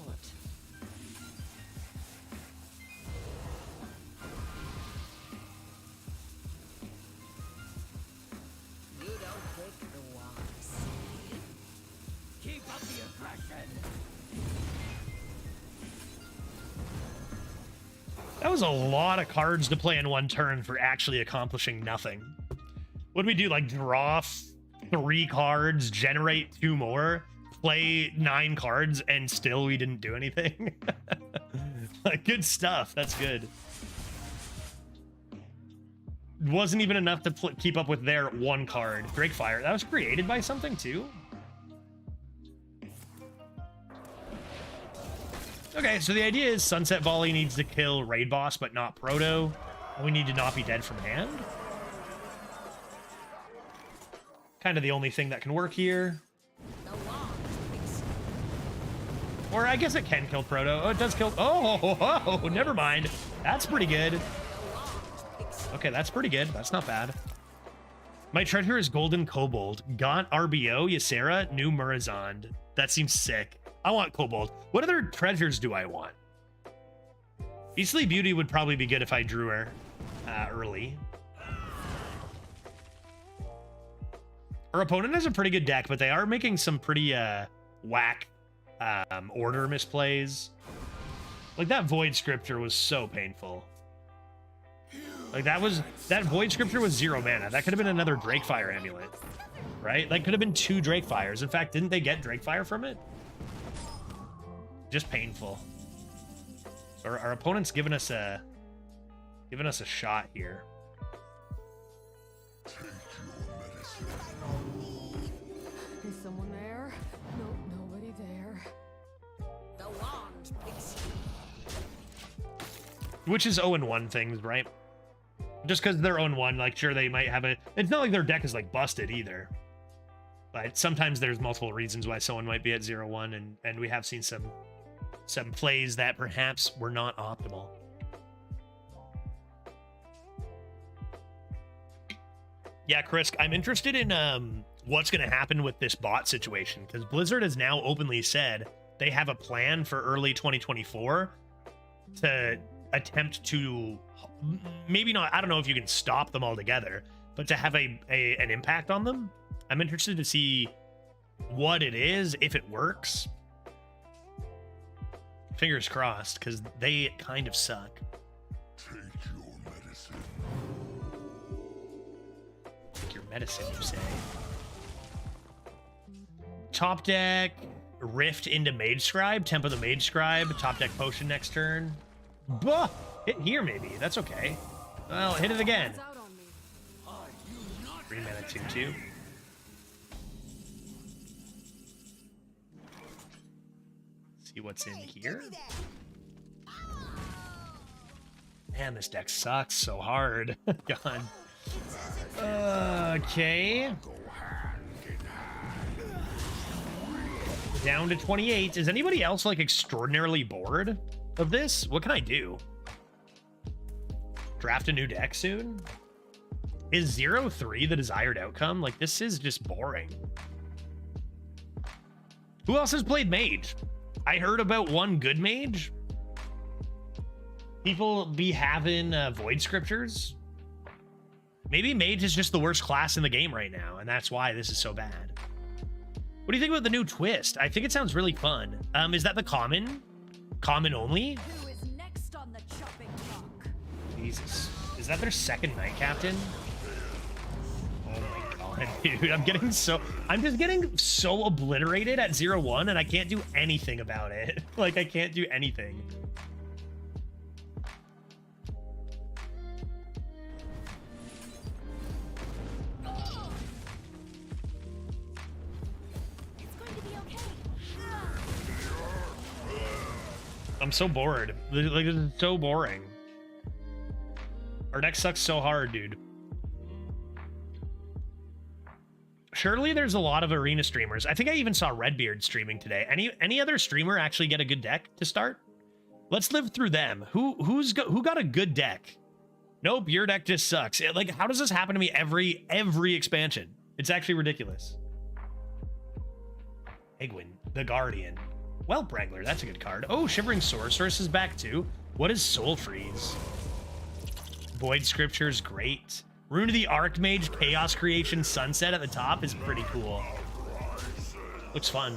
You don't take the walks. Keep of the aggression. That was a lot of cards to play in one turn for actually accomplishing nothing. What do we do? Like draw 3 cards, generate 2 more, play 9 cards, and still we didn't do anything? Like, good stuff. That's good. Wasn't even enough to keep up with their 1 card. Drakefire. That was created by something too? Okay, so the idea is Sunset Volley needs to kill Raid Boss, but not Proto. And we need to not be dead from hand. Kind of the only thing that can work here. Or I guess it can kill Proto. Oh, it does kill... Oh, never mind. That's pretty good. Okay, that's pretty good. That's not bad. My treasure is Golden Kobold. Gaunt RBO, Ysera, New Murazond. That seems sick. I want Kobold. What other treasures do I want? Beastly Beauty would probably be good if I drew her early. Our opponent has a pretty good deck, but they are making some pretty whack order misplays. Like that Void Scripture was so painful. Like that Void Scripture was 0 mana. That could have been another Drakefire amulet, right? That could have been 2 Drakefires. In fact, didn't they get Drakefire from it? Just painful. Our opponent's giving us a shot here. Is someone there? Nope, nobody there. The wand picks Which is 0-1 things, right? Just because they're 0-1, like, sure, they might have a... It's not like their deck is, like, busted either. But sometimes there's multiple reasons why someone might be at 0-1, and we have seen some plays that perhaps were not optimal. Yeah, Chris, I'm interested in what's going to happen with this bot situation, because Blizzard has now openly said they have a plan for early 2024 to attempt to, maybe not, I don't know if you can stop them altogether, but to have an impact on them. I'm interested to see what it is, if it works. Fingers crossed, because they kind of suck. Take your medicine. Take your medicine, you say. Top deck, Rift into Mage Scribe, Tempo the Mage Scribe, top deck Potion next turn. Bah! Hit here, maybe. That's okay. Well, hit it again. It's out on me. 3 mana 2/2. See what's in here. Man, this deck sucks so hard. God. Okay. Down to 28. Is anybody else like extraordinarily bored of this? What can I do? Draft a new deck soon? Is 0-3 the desired outcome? Like, this is just boring. Who else has played Mage? I heard about one good Mage. People be having Void Scriptures. Maybe Mage is just the worst class in the game right now, and that's why this is so bad. What do you think about the new twist? I think it sounds really fun. Is that the common? Common only? Who is next on the chopping block? Jesus. Is that their second Night Captain? Oh my god, dude. I'm just getting so obliterated at 0-1, and I can't do anything about it. Like, I can't do anything. I'm so bored. Like, this is so boring. Our deck sucks so hard, dude. Surely there's a lot of arena streamers. I think I even saw Redbeard streaming today. Any other streamer actually get a good deck to start? Let's live through them. Who got a good deck? Nope, your deck just sucks. Like, how does this happen to me every expansion? It's actually ridiculous. Egwin, the Guardian. Well, Brangler, that's a good card. Oh, Shivering Sorceress is back too. What is Soul Freeze? Void Scripture's great. Rune of the Archmage, Chaos Creation, Sunset at the top is pretty cool. Looks fun.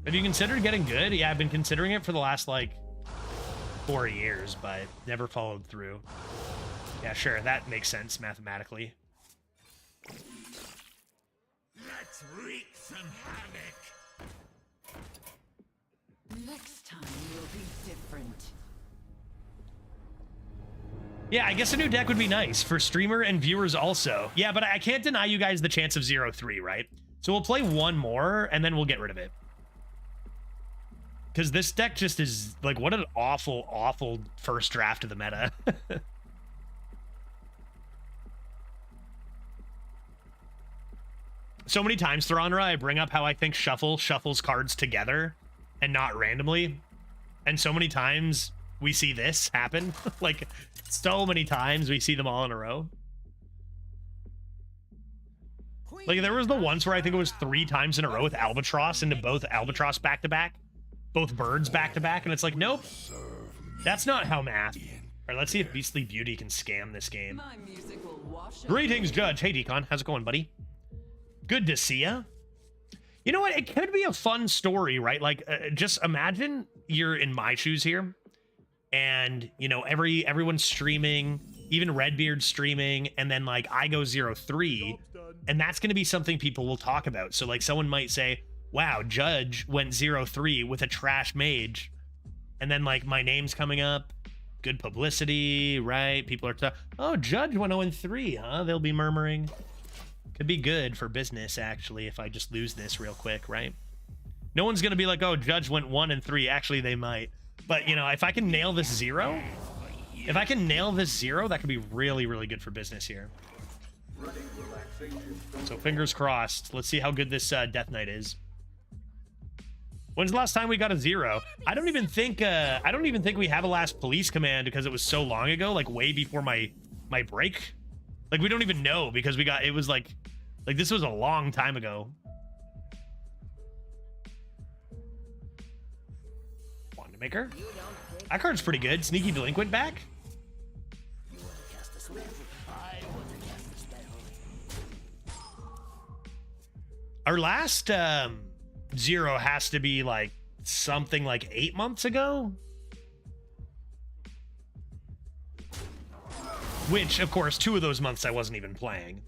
Have you considered getting good? Yeah, I've been considering it for the last, like, 4 years, but never followed through. Yeah, sure, that makes sense mathematically. Let's wreak some havoc. Next time will be different. Yeah, I guess a new deck would be nice for streamer and viewers also. Yeah, but I can't deny you guys the chance of 0-3, right? So we'll play one more, and then we'll get rid of it. Because this deck just is, like, what an awful, awful first draft of the meta. So many times, Thranra, I bring up how I think Shuffle shuffles cards together and not randomly. And so many times we see this happen. Like, so many times we see them all in a row. Like, there was the once where I think it was 3 times in a row with Albatross into both Albatross back-to-back. Both birds back-to-back. And it's like, nope. That's not how math... All right, let's see if Beastly Beauty can scam this game. My music will wash Greetings, Judge. Hey, Decon. How's it going, buddy? Good to see ya. You know what? It could be a fun story, right? Like, just imagine you're in my shoes here, and you know everyone's streaming, even Redbeard's streaming, and then like I go 0-3, and that's going to be something people will talk about. So like someone might say, "Wow, Judge went 0-3 with a trash mage," and then like my name's coming up. Good publicity, right? People are oh, Judge went 0-3, huh? They'll be murmuring. Could be good for business, actually, if I just lose this real quick, right? No one's going to be like, oh, Judge went 1-3. Actually, they might. But, you know, if I can nail this 0, that could be really, really good for business here. So fingers crossed. Let's see how good this Death Knight is. When's the last time we got a 0? I don't even think we have a last police command because it was so long ago, like way before my break. Like, we don't even know because it was like this was a long time ago. Wand Maker. That card's pretty good. Sneaky Delinquent back. Our last 0 has to be like something like 8 months ago. Which, of course, 2 of those months I wasn't even playing.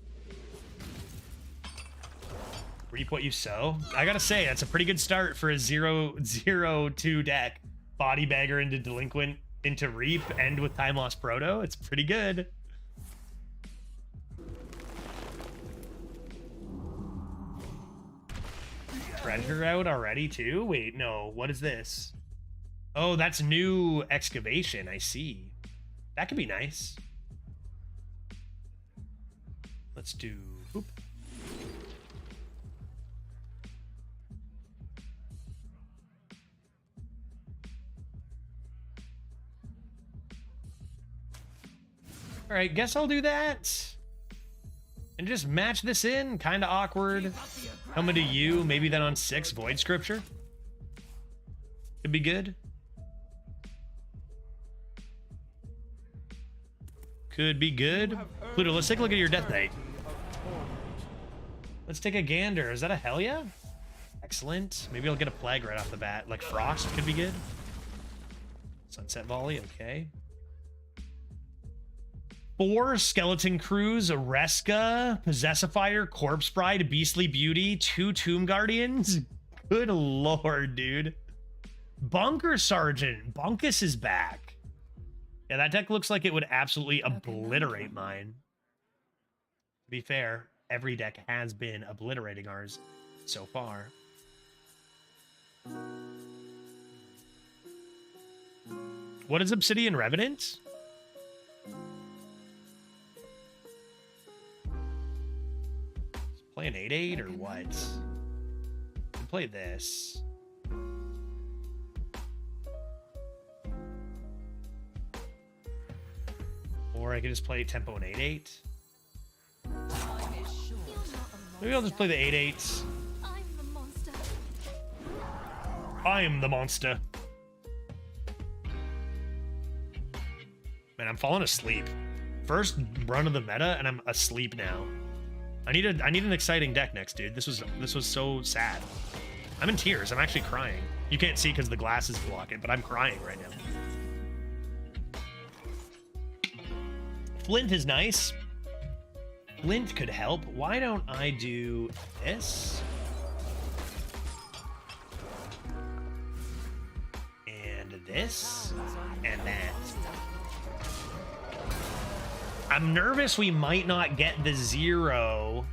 Reap what you sow. I gotta say, that's a pretty good start for a 0-0-2 deck. Body Bagger into Delinquent, into Reap, end with Time Lost Proto. It's pretty good. Predator out already, too? Wait, no. What is this? Oh, that's new Excavation. I see. That could be nice. Let's do... Oop. All right, guess I'll do that. And just match this in. Kind of awkward. Coming to you. Maybe then on 6, Void Scripture. Could be good. Could be good. Pluto, let's take a look at your Death Knight. Let's take a gander. Is that a hell yeah? Excellent. Maybe I'll get a Plague right off the bat. Like Frost could be good. Sunset Volley, okay. 4 Skeleton Crews, a Reska, Possessifier, Corpse Bride, Beastly Beauty, 2 Tomb Guardians. Good lord, dude. Bunker Sergeant. Bunkus is back. Yeah, that deck looks like it would absolutely obliterate mine. To be fair, every deck has been obliterating ours so far. What is Obsidian Revenant? Play an 8/8 or what? Play this. Or I could just play tempo and 8/8. Maybe I'll just play the 8/8s. I'm the monster. I am the monster. Man, I'm falling asleep. First run of the meta, and I'm asleep now. I need an exciting deck next, dude. This was so sad. I'm in tears. I'm actually crying. You can't see because the glasses block it, but I'm crying right now. Flint is nice. Flint could help. Why don't I do this? And this. And that. I'm nervous we might not get the 0.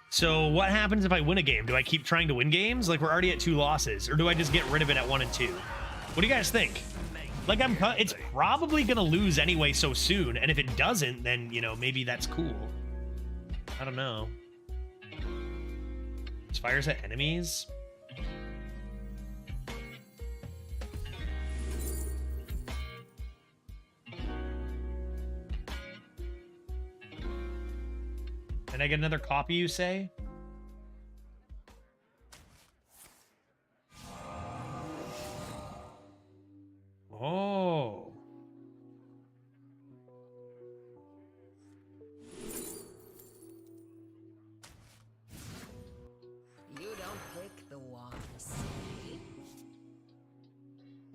So what happens if I win a game? Do I keep trying to win games? Like, we're already at 2 losses. Or do I just get rid of it at 1 and 2? What do you guys think? Like, it's probably gonna lose anyway so soon, and if it doesn't, then, you know, maybe that's cool. I don't know. It fires at enemies. Can I get another copy, you say? Oh. You don't pick the ones.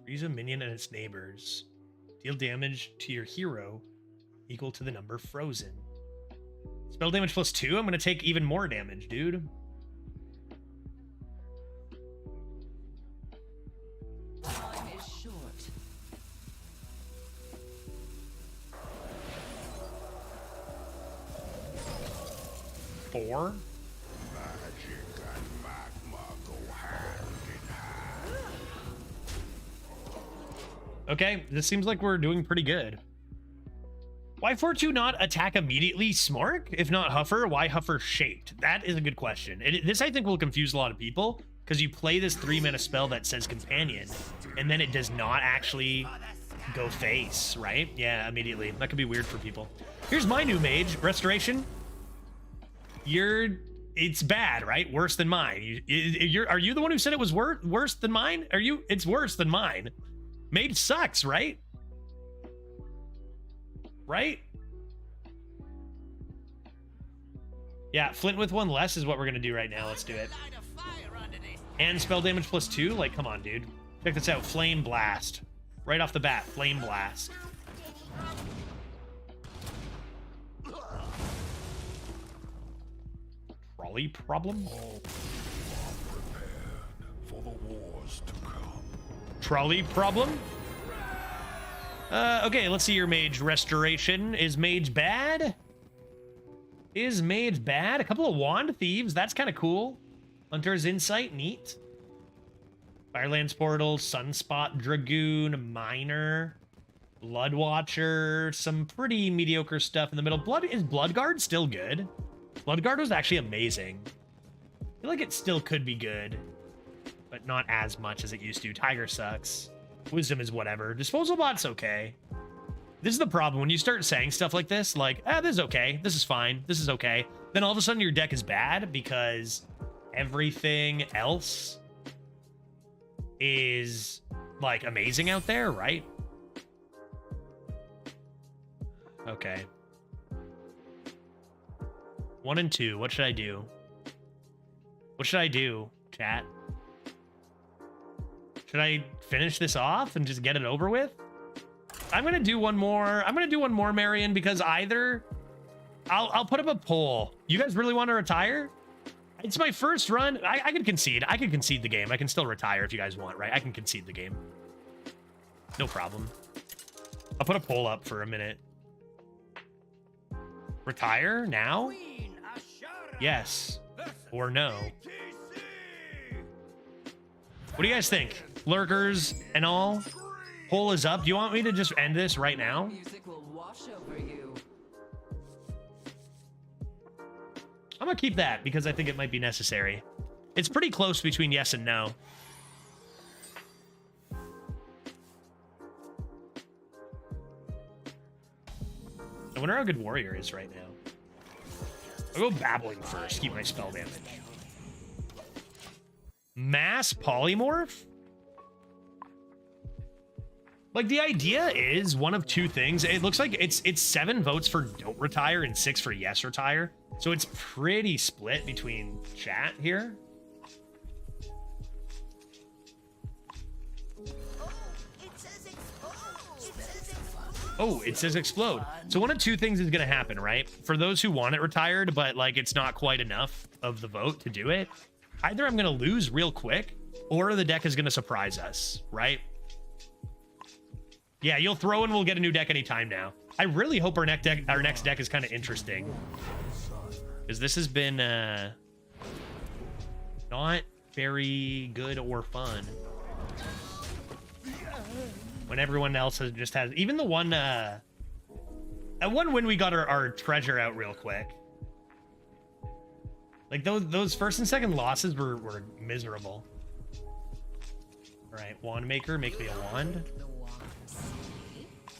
Freeze a minion and its neighbors. Deal damage to your hero equal to the number frozen. Spell damage +2? I'm gonna take even more damage, dude. Time is short. Four? Magic and magma go hand in hand. Okay, this seems like we're doing pretty good. Why 4-2 not attack immediately Smark? If not Huffer, why Huffer shaped? That is a good question. This, I think, will confuse a lot of people, because you play this 3-mana spell that says Companion, and then it does not actually go face, right? Yeah, immediately. That could be weird for people. Here's my new mage, Restoration. It's bad, right? Worse than mine. Are you the one who said it was worse than mine? It's worse than mine. Mage sucks, right? Right? Yeah, Flint with 1 less is what we're gonna do right now. Let's do it. And spell damage +2? Like, come on, dude. Check this out. Flame Blast. Right off the bat, Flame Blast. Trolley problem? For the wars to come. Trolley problem? Okay, let's see your mage restoration. Is mage bad? Is mage bad? A couple of wand thieves. That's kind of cool. Hunter's Insight. Neat. Firelands Portal. Sunspot Dragoon. Miner. Bloodwatcher. Some pretty mediocre stuff in the middle. Is Bloodguard still good? Bloodguard was actually amazing. I feel like it still could be good, but not as much as it used to. Tiger sucks. Wisdom is whatever. Disposal Bot's okay. This is the problem. When you start saying stuff like this, like, this is okay. This is fine. This is okay. Then all of a sudden your deck is bad because everything else is, like, amazing out there, right? Okay. 1 and 2. What should I do? What should I do, chat? Should I finish this off and just get it over with? I'm gonna do one more. I'm gonna do one more, Marion, because either I'll put up a poll. You guys really want to retire? It's my first run. I can concede. I can concede the game. I can still retire if you guys want, right? I can concede the game. No problem. I'll put a poll up for a minute. Retire now? Yes or no? What do you guys think? Lurkers and all? Poll is up. Do you want me to just end this right now? Music will wash over you. I'm gonna keep that because I think it might be necessary. It's pretty close between yes and no. I wonder how good Warrior is right now. I'll go Babbling first, keep my spell damage. Mass Polymorph? Like, the idea is one of two things. It looks like it's 7 votes for don't retire and 6 for yes retire. So it's pretty split between chat here. Oh, it says explode. So one of two things is going to happen, right? For those who want it retired, but like it's not quite enough of the vote to do it. Either I'm going to lose real quick or the deck is going to surprise us, right? Yeah, you'll throw and we'll get a new deck anytime now. I really hope our next deck is kind of interesting. Because this has been not very good or fun. When everyone else has just has even the one that one when we got our treasure out real quick. Like those first and second losses were miserable. All right, wand maker, make me a wand.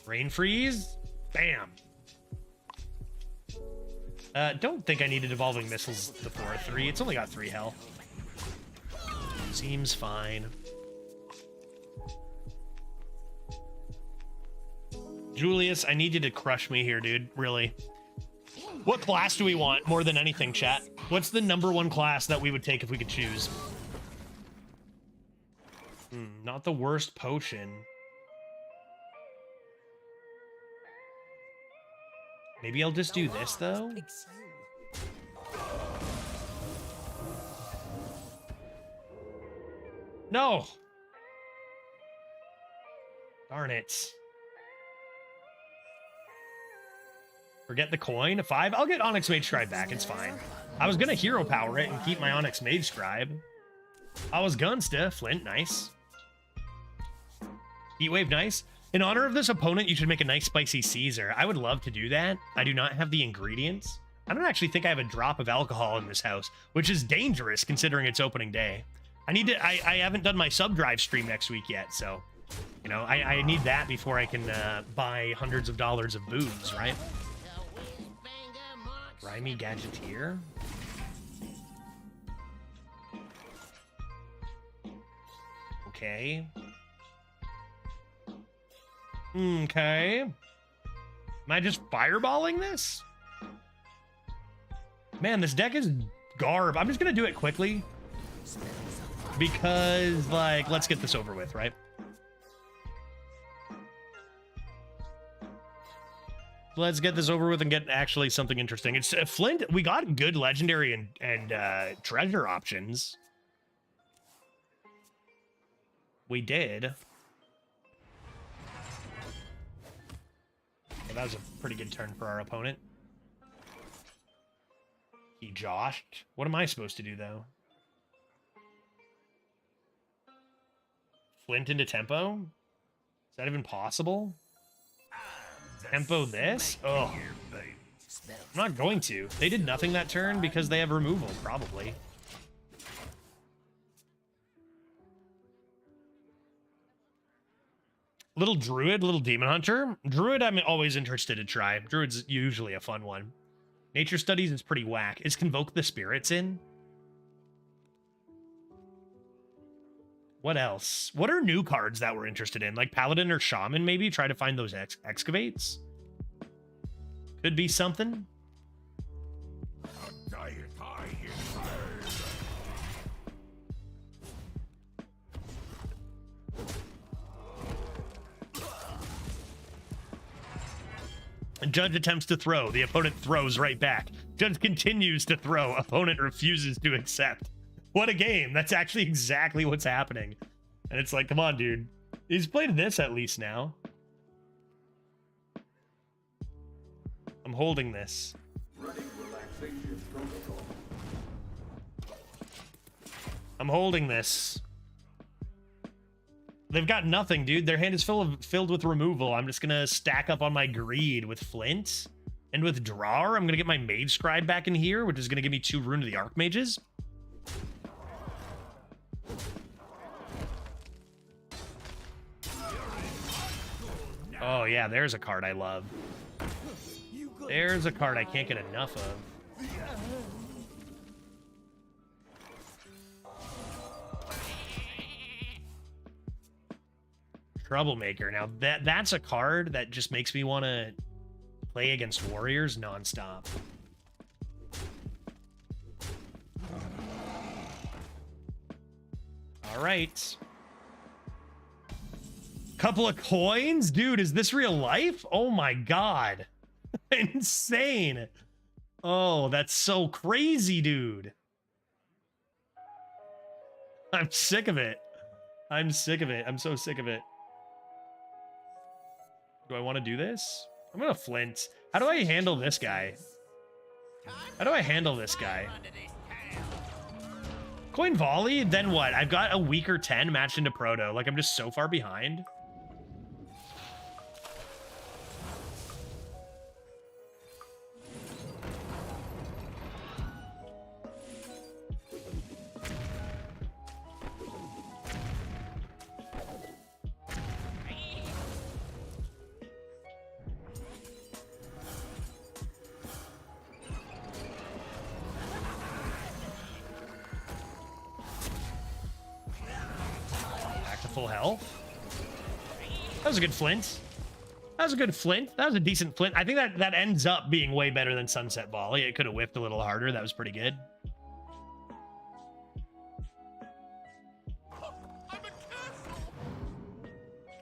Rain freeze, bam. Don't think I needed evolving missiles before 3. It's only got 3 health. Seems fine. Julius, I need you to crush me here, dude. Really. What class do we want more than anything, chat? What's the #1 class that we would take if we could choose? Not the worst potion. Maybe I'll just do this, though. No! Darn it. Forget the coin. A 5? I'll get Onyx Mage Scribe back. It's fine. I was gonna hero power it and keep my Onyx Mage Scribe. I was gunsta. Flint, nice. Heatwave, nice. In honor of this opponent, you should make a nice spicy Caesar. I would love to do that. I do not have the ingredients. I don't actually think I have a drop of alcohol in this house, which is dangerous considering it's opening day. I haven't done my sub-drive stream next week yet, so, you know, I need that before I can buy hundreds of dollars of booze, right? Grimy Gadgeteer. Okay. Okay. Am I just fireballing this? Man, this deck is garb. I'm just gonna do it quickly. Because, like, let's get this over with, right? Let's get this over with and get actually something interesting. It's Flint. We got good legendary and treasure options. We did. Well, that was a pretty good turn for our opponent. He joshed. What am I supposed to do, though? Flint into tempo? Is that even possible? Tempo this? Oh. I'm not going to. They did nothing that turn because they have removal, probably. Little Druid, little Demon Hunter. Druid I'm always interested to try. Druid's usually a fun one. Nature Studies is pretty whack. Is Convoke the Spirits in? What else? What are new cards that we're interested in? Like Paladin or Shaman, maybe? Try to find those excavates? Could be something. Judge attempts to throw. The opponent throws right back. Judge continues to throw. Opponent refuses to accept. What a game. That's actually exactly what's happening. And it's like, come on, dude. He's played this at least now. I'm holding this. I'm holding this. They've got nothing, dude. Their hand is filled with removal. I'm just gonna stack up on my greed with Flint and with Drawer. I'm gonna get my Mage Scribe back in here, which is gonna give me 2 Rune to the Archmages. Oh yeah, there's a card I love. There's a card I can't get enough of. Troublemaker. Now that's a card that just makes me want to play against warriors nonstop. All right. Couple of coins? Dude, is this real life? Oh my god. Insane. Oh, that's so crazy, dude. I'm sick of it. I'm sick of it. I'm so sick of it. Do I want to do this? I'm gonna flint. How do I handle this guy? How do I handle this guy? Coin volley? Then what? I've got a weaker 10 matched into proto. Like, I'm just so far behind. Full health. That was a good flint. That was a good flint. That was a decent flint. I think that ends up being way better than Sunset Volley. It could have whiffed a little harder. That was pretty good.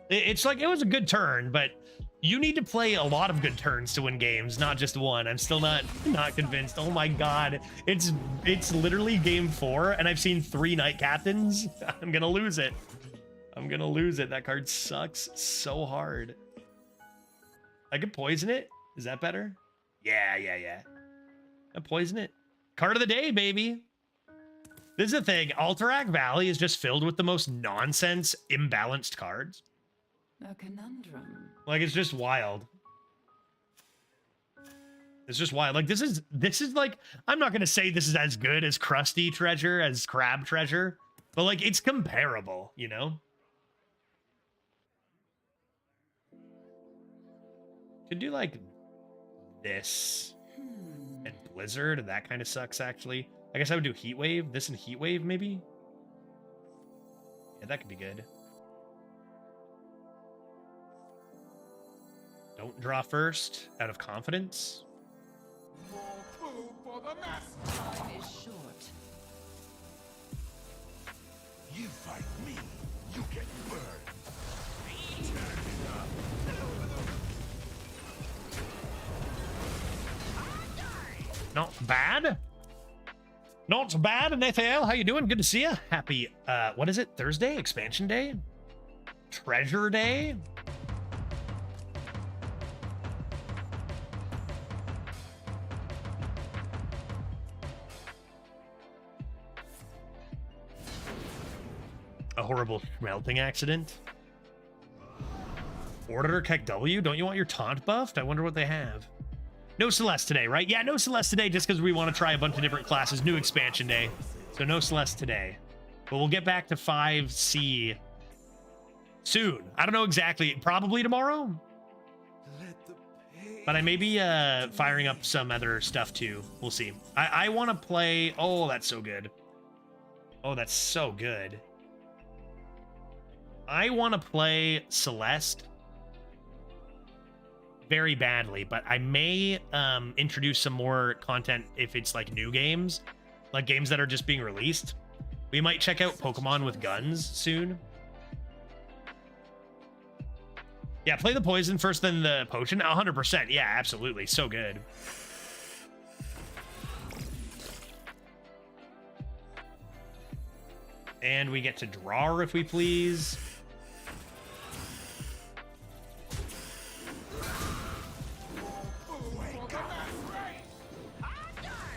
It's like, it was a good turn, but you need to play a lot of good turns to win games, not just one. I'm still not convinced. Oh my god. It's literally game 4, and I've seen 3 Knight Captains. I'm gonna lose it. I'm gonna lose it. That card sucks so hard. I could poison it. Is that better? Yeah. I poison it. Card of the day, baby. This is the thing. Alterac Valley is just filled with the most nonsense, imbalanced cards. A conundrum. Like, it's just wild. It's just wild. Like, this is like, I'm not gonna say this is as good as Krusty Treasure, as Crab Treasure, but like, it's comparable, you know? Could do like this and Blizzard. That kind of sucks, actually. I guess I would do Heat Wave. This and Heat Wave, maybe? Yeah, that could be good. Don't draw first, out of confidence. Time is short. You fight me, you get burned. Not bad. Not bad, Nathael. How you doing? Good to see you. Happy, what is it? Thursday? Expansion Day? Treasure Day? A horrible melting accident. Order Keck W? Don't you want your taunt buffed? I wonder what they have. No Celeste today, right? Yeah, no Celeste today just because we want to try a bunch of different classes. New expansion day. So no Celeste today. But we'll get back to 5C soon. I don't know exactly. Probably tomorrow. But I may be firing up some other stuff too. We'll see. I want to play... Oh, that's so good. Oh, that's so good. I want to play Celeste very badly, but I may introduce some more content if it's like new games, like games that are just being released. We might check out Pokemon with guns soon. Yeah, play the poison first, then the potion. 100%. Yeah, absolutely. So good. And we get to draw if we please.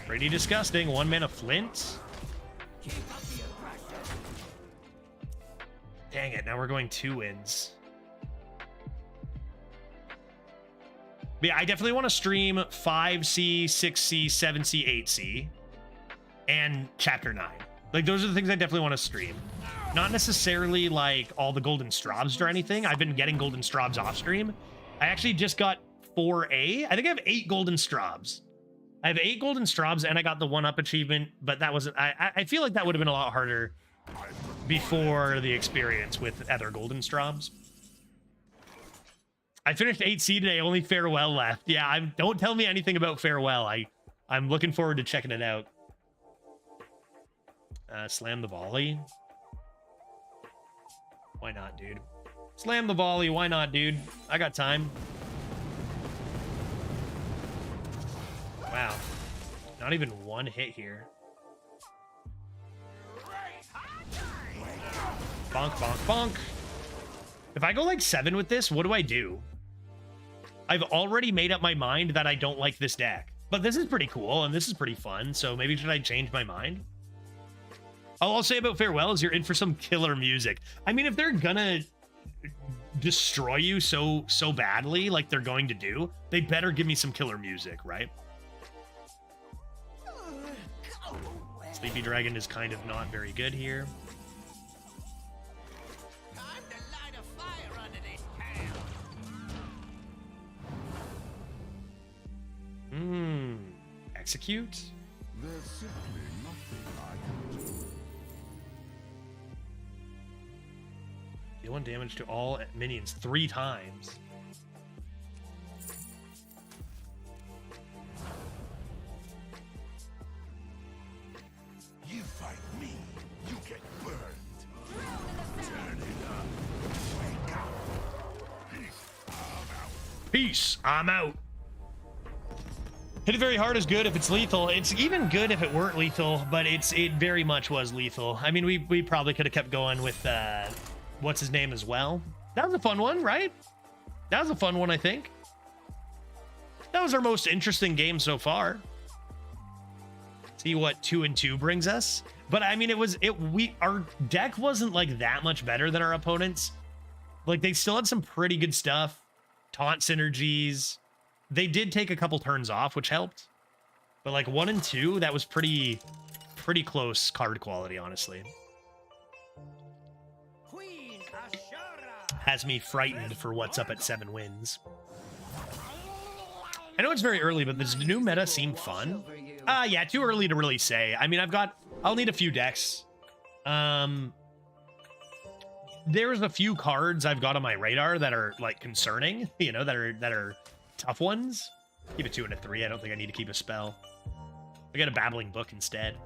Pretty disgusting. 1 mana flint. Dang it, now we're going 2 wins. But yeah, I definitely want to stream 5C, 6C, 7C, 8C, and Chapter 9. Like, those are the things I definitely want to stream. Not necessarily, like, all the Golden Straubs or anything. I've been getting Golden Straubs off stream. I actually just got 4A. I think I have 8 Golden Straubs. I have 8 Golden Straubs, and I got the 1-up achievement, but that wasn't... I feel like that would have been a lot harder before the experience with other Golden Straubs. I finished 8C today, only Farewell left. Yeah, don't tell me anything about Farewell. I'm looking forward to checking it out. Slam the volley. Why not, dude? Slam the volley. Why not, dude? I got time. Wow. Not even one hit here. Bonk, bonk, bonk. If I go like 7 with this, what do I do? I've already made up my mind that I don't like this deck. But this is pretty cool, and this is pretty fun, so maybe should I change my mind? All I'll say about Farewell is you're in for some killer music. I mean, if they're gonna destroy you so badly, like they're going to do, they better give me some killer music, right? Sleepy Dragon is kind of not very good here. Time to light a fire under this town. Execute? There's simply nothing I can do. Deal 1 damage to all minions 3 times. You fight me, you get burned. Turn it up. Wake up. Peace, I'm out. Hit it very hard is good if it's lethal. It's even good if it weren't lethal, but it very much was lethal. I mean, we probably could have kept going with what's his name as well. That was a fun one, right? That was a fun one, I think. That was our most interesting game so far. See what 2 and 2 brings us. But I mean, our deck wasn't like that much better than our opponents. Like they still had some pretty good stuff. Taunt synergies. They did take a couple turns off, which helped. But like 1 and 2, that was pretty close card quality, honestly. Queen Ashara. Has me frightened for what's up at 7 wins. I know it's very early, but does the new meta seem fun? Yeah, too early to really say. I mean, I'll need a few decks. There's a few cards I've got on my radar that are like concerning, you know, that are tough ones. Keep a 2 and a 3. I don't think I need to keep a spell. I got a babbling book instead.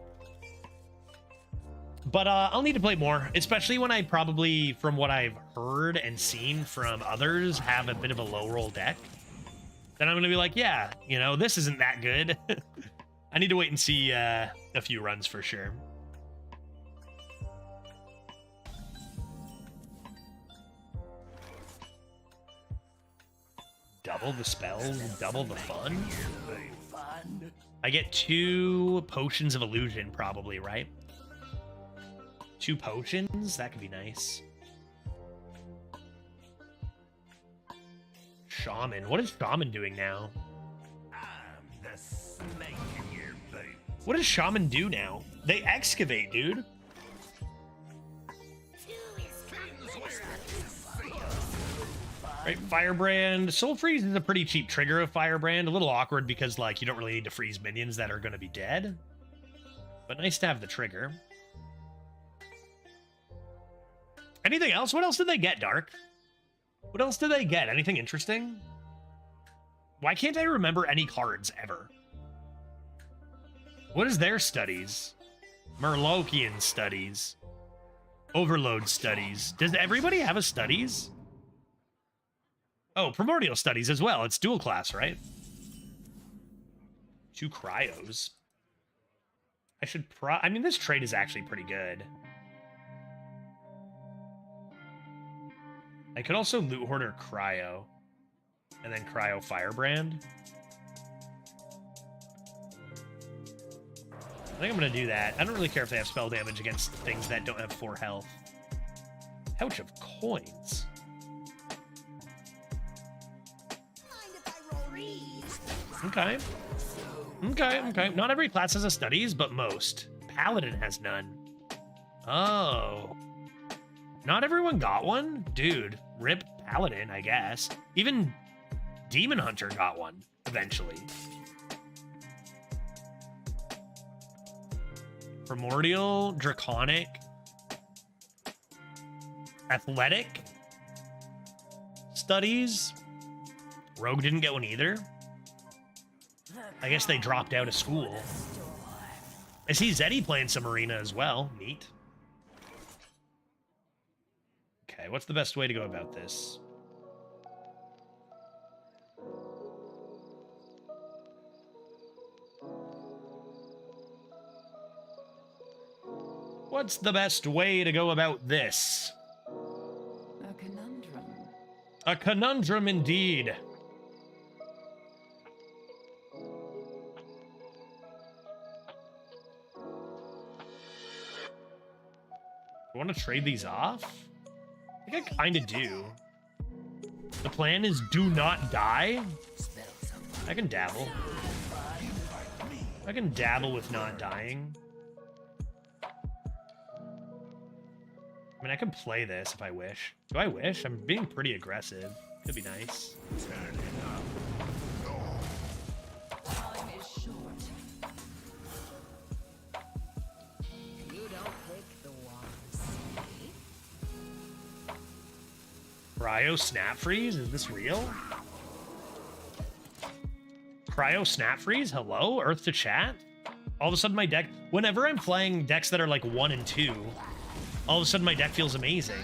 But I'll need to play more, especially when I probably, from what I've heard and seen from others, have a bit of a low roll deck. Then I'm going to be like, yeah, you know, this isn't that good. I need to wait and see a few runs for sure. Double the spells, double the fun. I get 2 potions of illusion, probably, right? 2 potions? That could be nice. Shaman. What is Shaman doing now? I'm the snake in your boot. What does Shaman do now? They excavate, dude. Right, Firebrand. Soul Freeze is a pretty cheap trigger of Firebrand. A little awkward because, like, you don't really need to freeze minions that are going to be dead. But nice to have the trigger. Anything else? What else did they get, Dark? What else did they get? Anything interesting? Why can't I remember any cards ever? What is their studies? Murlokian studies. Overload studies. Does everybody have a studies? Oh, primordial studies as well. It's dual class, right? 2 cryos. I mean, this trade is actually pretty good. I could also loot hoarder cryo. And then cryo firebrand. I think I'm going to do that. I don't really care if they have spell damage against things that don't have 4 health. Pouch of coins. Okay. Okay. Not every class has a studies, but most. Paladin has none. Oh. Not everyone got one? Dude, rip Paladin, I guess. Even Demon Hunter got one, eventually. Primordial, Draconic, Athletic, Studies. Rogue didn't get one either. I guess they dropped out of school. I see Zeddy playing some Arena as well. Neat. Okay, what's the best way to go about this? What's the best way to go about this? A conundrum. A conundrum indeed. I want to trade these off? I think I kind of do. The plan is do not die. I can dabble. I can dabble with not dying. I mean, I can play this if I wish. Do I wish? I'm being pretty aggressive. Could be nice. Time is short. You don't pick the ones. Cryo snap freeze? Is this real? Cryo snap freeze? Hello? Earth to chat? All of a sudden my deck... Whenever I'm playing decks that are like 1 and 2, all of a sudden my deck feels amazing.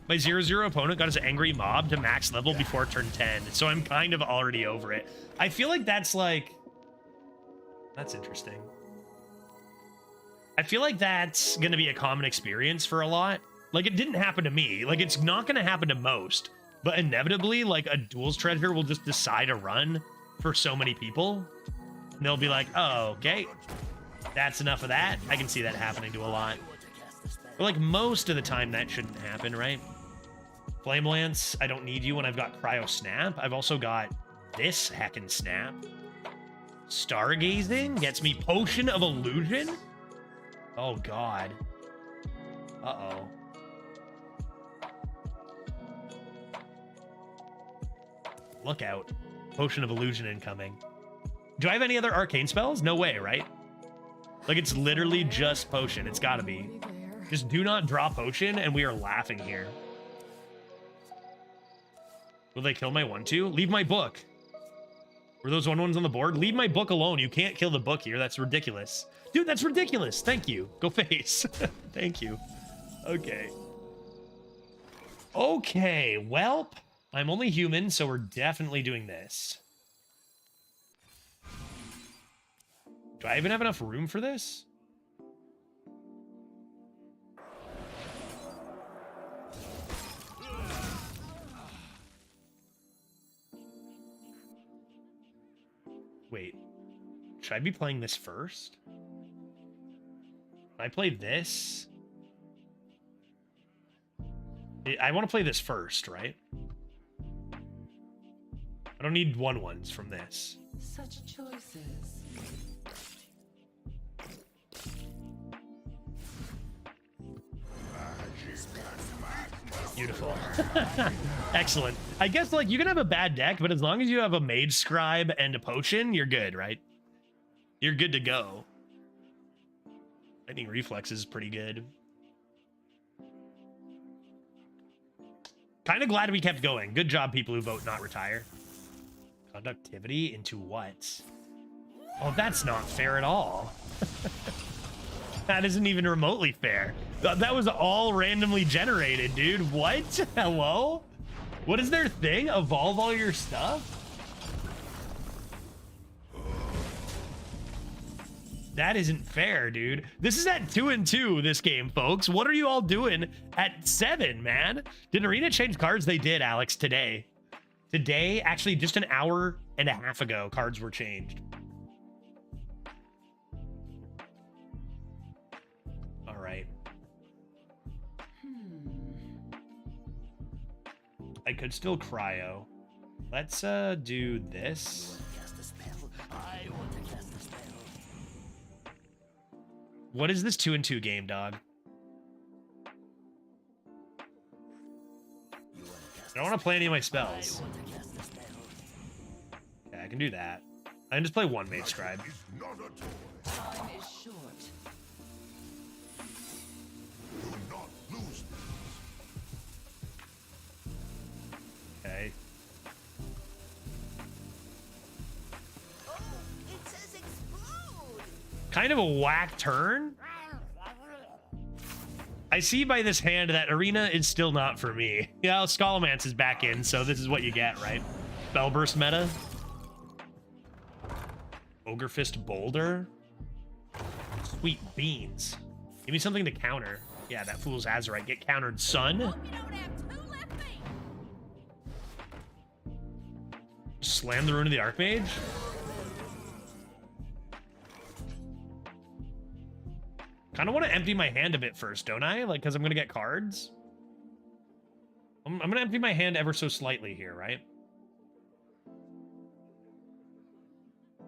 My 0/0 opponent got his angry mob to max level before turn 10, so I'm kind of already over it. I feel like that's like... That's interesting. I feel like that's going to be a common experience for a lot. Like, it didn't happen to me. Like, it's not going to happen to most. But inevitably, like, a Duels treasure will just decide to run for so many people. And they'll be like, oh, okay. That's enough of that. I can see that happening to a lot. But, like, most of the time, that shouldn't happen, right? Flame Lance, I don't need you when I've got Cryo Snap. I've also got this heckin' Snap. Stargazing gets me Potion of Illusion? Oh, God. Uh-oh. Look out. Potion of Illusion incoming. Do I have any other arcane spells? No way, right? Like, it's literally just Potion. It's gotta be. Just do not draw Potion, and we are laughing here. Will they kill my 1/2? Leave my book. Were those 1/1s on the board? Leave my book alone. You can't kill the book here. That's ridiculous. Dude, that's ridiculous. Thank you. Go face. Thank you. Okay. Okay, welp. I'm only human, so we're definitely doing this. Do I even have enough room for this? Wait. Should I be playing this first? I play this. I want to play this first, right? I don't need 1/1s from this. Such choices. Beautiful. Excellent. I guess, like, you can have a bad deck, but as long as you have a Mage Scribe and a Potion, you're good, right? You're good to go. Lightning Reflex is pretty good. Kind of glad we kept going. Good job, people who vote not retire. Conductivity into what? Oh, that's not fair at all. That isn't even remotely fair. That was all randomly generated, dude. What? Hello? What is their thing? Evolve all your stuff? That isn't fair, dude. This is at 2 and 2, this game, folks. What are you all doing at 7, man? Did Arena change cards? They did, Alex, today. Today, actually, just an hour and a half ago, cards were changed. All right. I could still cryo. Let's do this. What is this 2 and 2 game, dog? I don't want to play any of my spells. Yeah, I can do that. I can just play 1 Mage Scribe. Time is short. Okay. It says explode. Kind of a whack turn. I see by this hand that Arena is still not for me. Yeah, Scholomance is back in, so this is what you get, right? Spellburst meta. Ogre Fist Boulder. Sweet beans. Give me something to counter. Yeah, that fool's Azurite. Get countered, son. Slam the Rune of the Archmage. Kind of want to empty my hand a bit first, don't I? Like, because I'm going to get cards. I'm going to empty my hand ever so slightly here, right?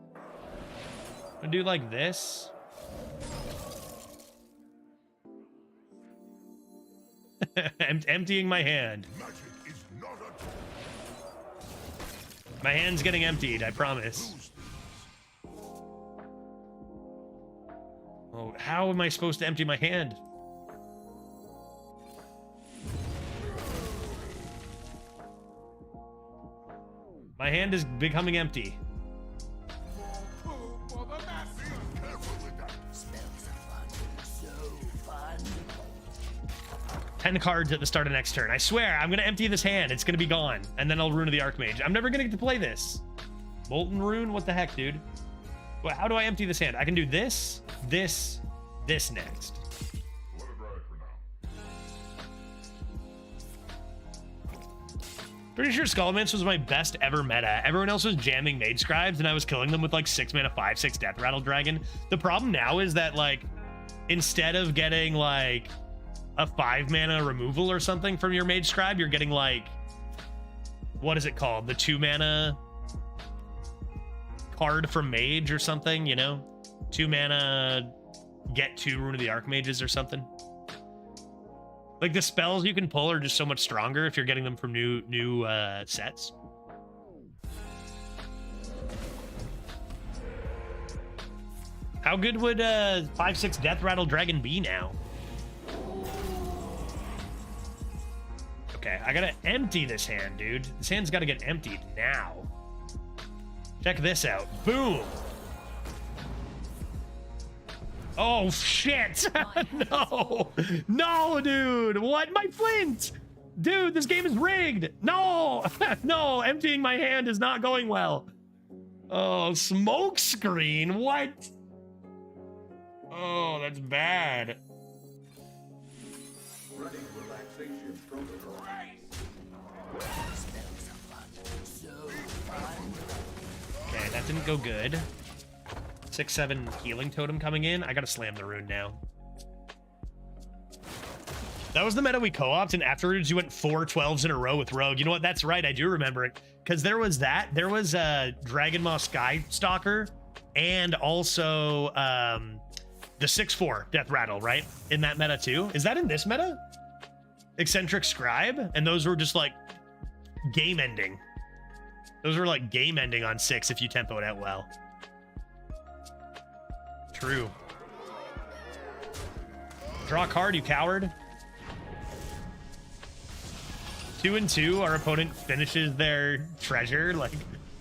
I'm going to do like this. Emptying my hand. My hand's getting emptied, I promise. Oh, how am I supposed to empty my hand? My hand is becoming empty. 10 cards at the start of next turn. I swear, I'm gonna empty this hand. It's gonna be gone. And then I'll Rune of the Archmage. I'm never gonna get to play this. Molten Rune? What the heck, dude? Well, how do I empty this hand? I can do this, this next. Pretty sure Scholomance was my best ever meta. Everyone else was jamming Mage Scribes, and I was killing them with like 6 mana 5/6 Death Rattle Dragon. The problem now is that like, instead of getting like a 5 mana removal or something from your Mage Scribe, you're getting like, what is it called? The 2 mana card from Mage or something, you know? 2 mana, get 2 Rune of the Archmages or something. Like the spells you can pull are just so much stronger if you're getting them from new sets. How good would 5/6 Death Rattle Dragon be now? Okay, I gotta empty this hand, dude. This hand's gotta get emptied now. Check this out. Boom! Oh, shit! No! No, dude! What? My flint! Dude, this game is rigged! No! No, emptying my hand is not going well. Oh, smoke screen? What? Oh, that's bad. Okay, that didn't go good. 6/7 healing totem coming in. I gotta slam the rune now. That was the meta we co-opted, and afterwards you went 4 12s in a row with Rogue. You know what? That's right. I do remember it. Because there was that. There was Dragon Maw Sky Stalker and also the 6/4 Death Rattle, right? In that meta too. Is that in this meta? Eccentric Scribe? And those were just like game ending. Those were like game ending on 6 if you tempo it out well. True. Draw a card, you coward. 2 and 2, our opponent finishes their treasure. Like,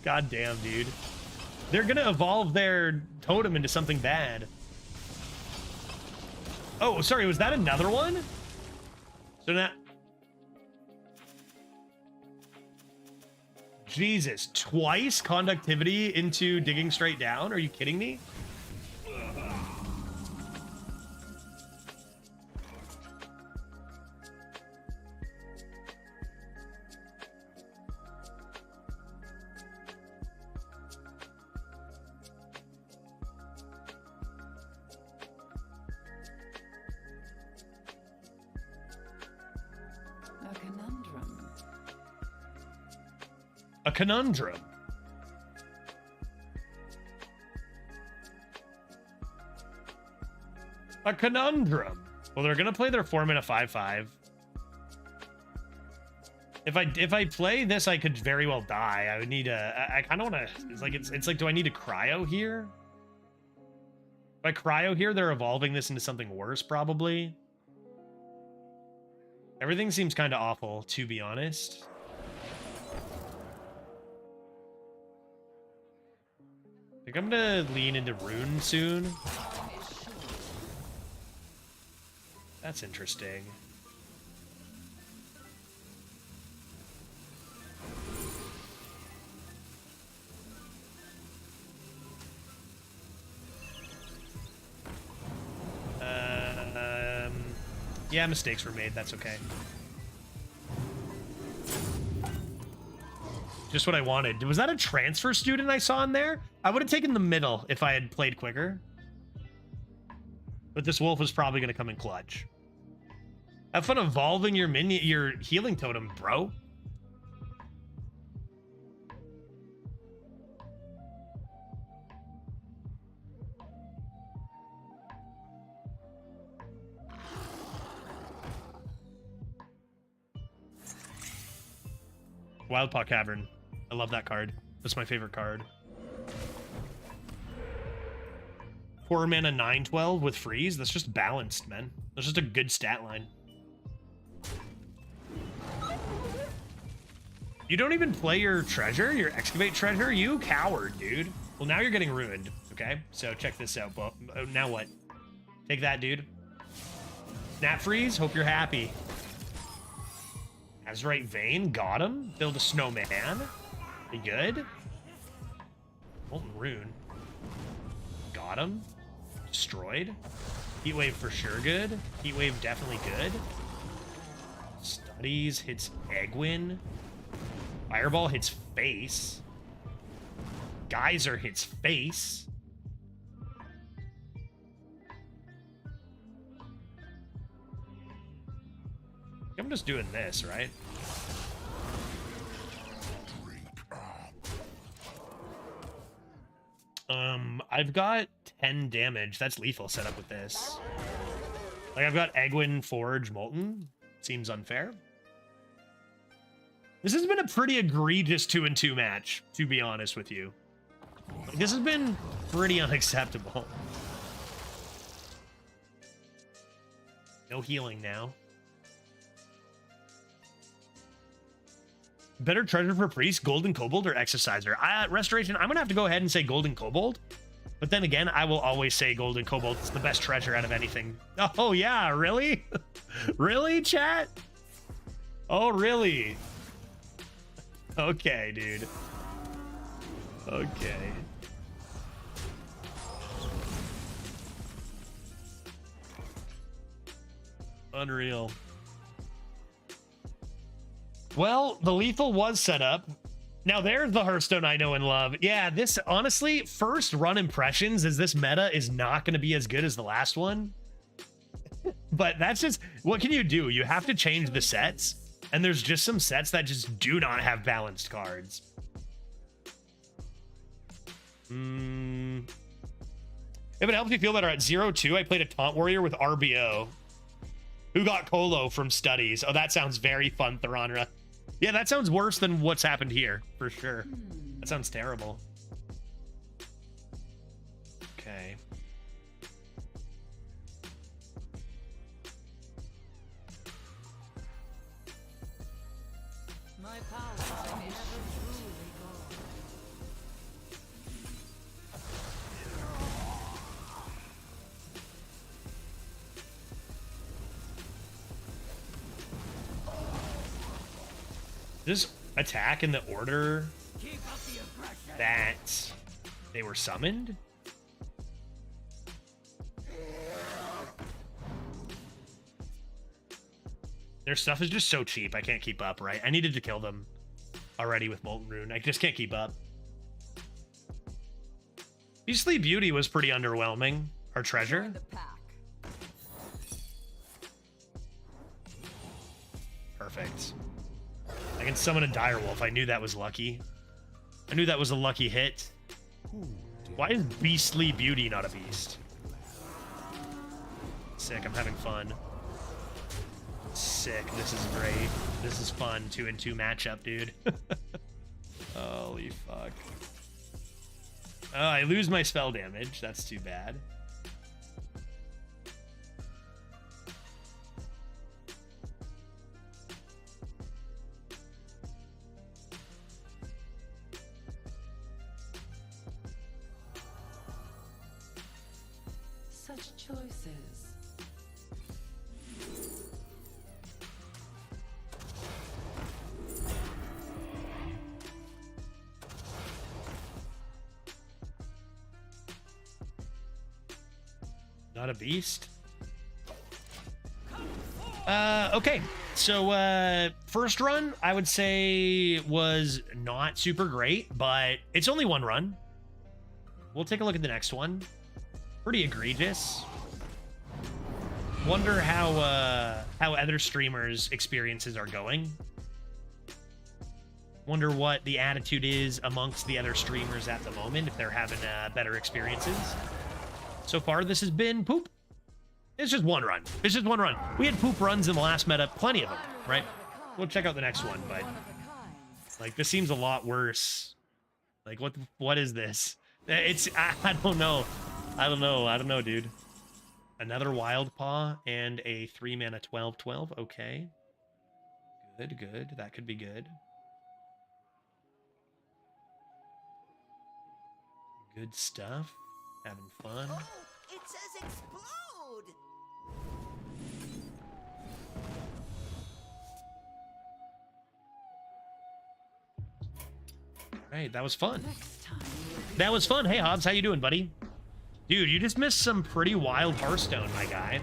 goddamn, dude. They're gonna evolve their totem into something bad. Oh, sorry, was that another one? So now... Jesus, twice conductivity into digging straight down? Are you kidding me? A conundrum. A conundrum. Well, they're gonna play their 4 mana 5/5. If I play this, I could very well die. I would need a. I kind of want to. It's like, do I need a cryo here? If I cryo here, they're evolving this into something worse, probably. Everything seems kind of awful, to be honest. I think I'm gonna lean into Rune soon. That's interesting. Yeah, mistakes were made. That's okay. Just what I wanted. Was that a transfer student I saw in there? I would have taken the middle if I had played quicker. But this wolf is probably going to come in clutch. Have fun evolving your your healing totem, bro. Wildpaw Cavern. I love that card. That's my favorite card. 4 mana 9/12 with freeze. That's just balanced, man. That's just a good stat line. You don't even play your treasure, your excavate treasure? You coward, dude. Well, now you're getting ruined, okay? So check this out. Now what? Take that, dude. Snap freeze. Hope you're happy. Azurite Vein, got him. Build a snowman. Be good. Molten Rune. Got him. Destroyed. Heatwave for sure good. Heatwave definitely good. Studies hits Egwin. Fireball hits face. Geyser hits face. I'm just doing this, right? I've got 10 damage. That's lethal setup with this. Like, I've got Egwin, Forge, Molten. Seems unfair. This has been a pretty egregious 2-2 match, to be honest with you. Like, this has been pretty unacceptable. No healing now. Better treasure for priest, golden kobold, or exerciser? Restoration, I'm gonna have to go ahead and say golden kobold. But then again, I will always say golden kobold. It's the best treasure out of anything. Oh yeah, really? Really, chat? Oh, really? Okay, dude. Okay. Unreal. Well, the lethal was set up. Now there's the Hearthstone I know and love. Yeah, this, honestly, first run impressions is this meta is not going to be as good as the last one. But that's just, what can you do? You have to change the sets. And there's just some sets that just do not have balanced cards. If it helps you feel better, at 0-2, I played a Taunt Warrior with RBO. Who got Colo from studies. Oh, that sounds very fun, Theronra. Yeah, that sounds worse than what's happened here, for sure. That sounds terrible. Okay. My power may never truly go. Just attack in the order Keep up the aggression. that they were summoned? Their stuff is just so cheap. I can't keep up, right? I needed to kill them already with Molten Rune. I just can't keep up. Beastly Beauty was pretty underwhelming. Our treasure. Join the pack. Perfect. I can summon a Direwolf. I knew that was lucky. I knew that was a lucky hit. Why is Beastly Beauty not a beast? Sick. I'm having fun. Sick. This is great. This is fun. 2-2 matchup, dude. Holy fuck. Oh, I lose my spell damage. That's too bad. Such choices. Not a beast. Okay, so first run I would say was not super great, but it's only one run. We'll take a look at the next one. Pretty egregious. Wonder how other streamers' experiences are going. Wonder what the attitude is amongst the other streamers at the moment, if they're having better experiences. So far, this has been poop. It's just one run. It's just one run. We had poop runs in the last meta, plenty of them, right? We'll check out the next one, but like this seems a lot worse. Like what is this? It's I don't know. I don't know, dude. Another Wild Paw and a 3-mana 12/12. Okay. Good. That could be good. Good stuff. Having fun. Oh, it says explode. Right, that was fun. That was fun. Hey, Hobbs, how you doing, buddy? Dude, you just missed some pretty wild Hearthstone, my guy.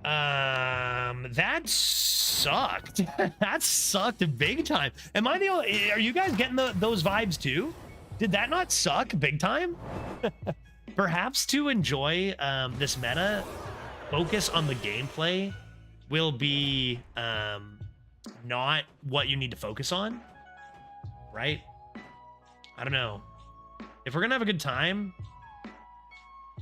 That sucked. That sucked big time. Am I the only... Are you guys getting those vibes too? Did that not suck big time? Perhaps to enjoy this meta, focus on the gameplay will be not what you need to focus on, right? I don't know. If we're gonna have a good time,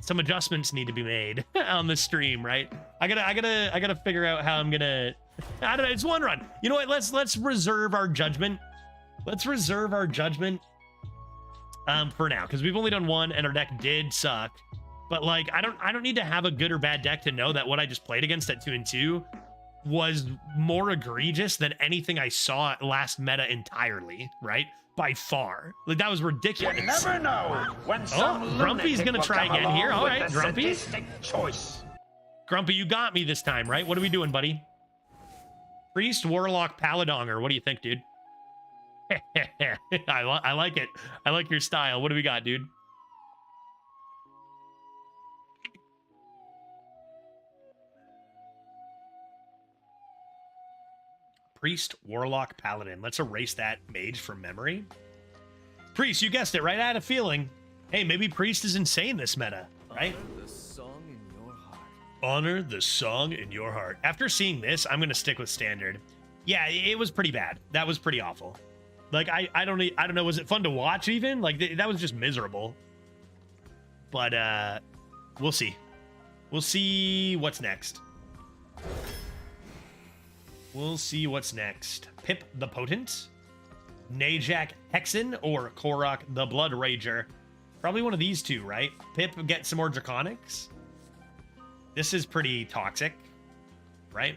some adjustments need to be made on the stream, right? I gotta figure out how I'm gonna. I don't know. It's one run. You know what? Let's reserve our judgment. Let's reserve our judgment for now, because we've only done one, and our deck did suck. But like, I don't need to have a good or bad deck to know that what I just played against at 2 and 2 was more egregious than anything I saw last meta entirely, right? By far. Like, that was ridiculous. You never know when some Grumpy's lunatic gonna will try come again here. along All with right, a Grumpy. sadistic choice. Grumpy, you got me this time, right? What are we doing, buddy? Priest, Warlock, Paladonger. What do you think, dude? I like it. I like your style. What do we got, dude? Priest, Warlock, Paladin. Let's erase that mage from memory. Priest, you guessed it, right? I had a feeling. Hey, maybe Priest is insane this meta, right? Honor the song in your heart. Honor the song in your heart. After seeing this, I'm gonna stick with standard. Yeah, it was pretty bad. That was pretty awful. Like, I don't know. Was it fun to watch even? Like, that was just miserable. But we'll see. We'll see what's next. We'll see what's next. Pip the Potent, Najak Hexen, or Korok the Blood Rager. Probably one of these two, right? Pip get some more Draconics. This is pretty toxic, right?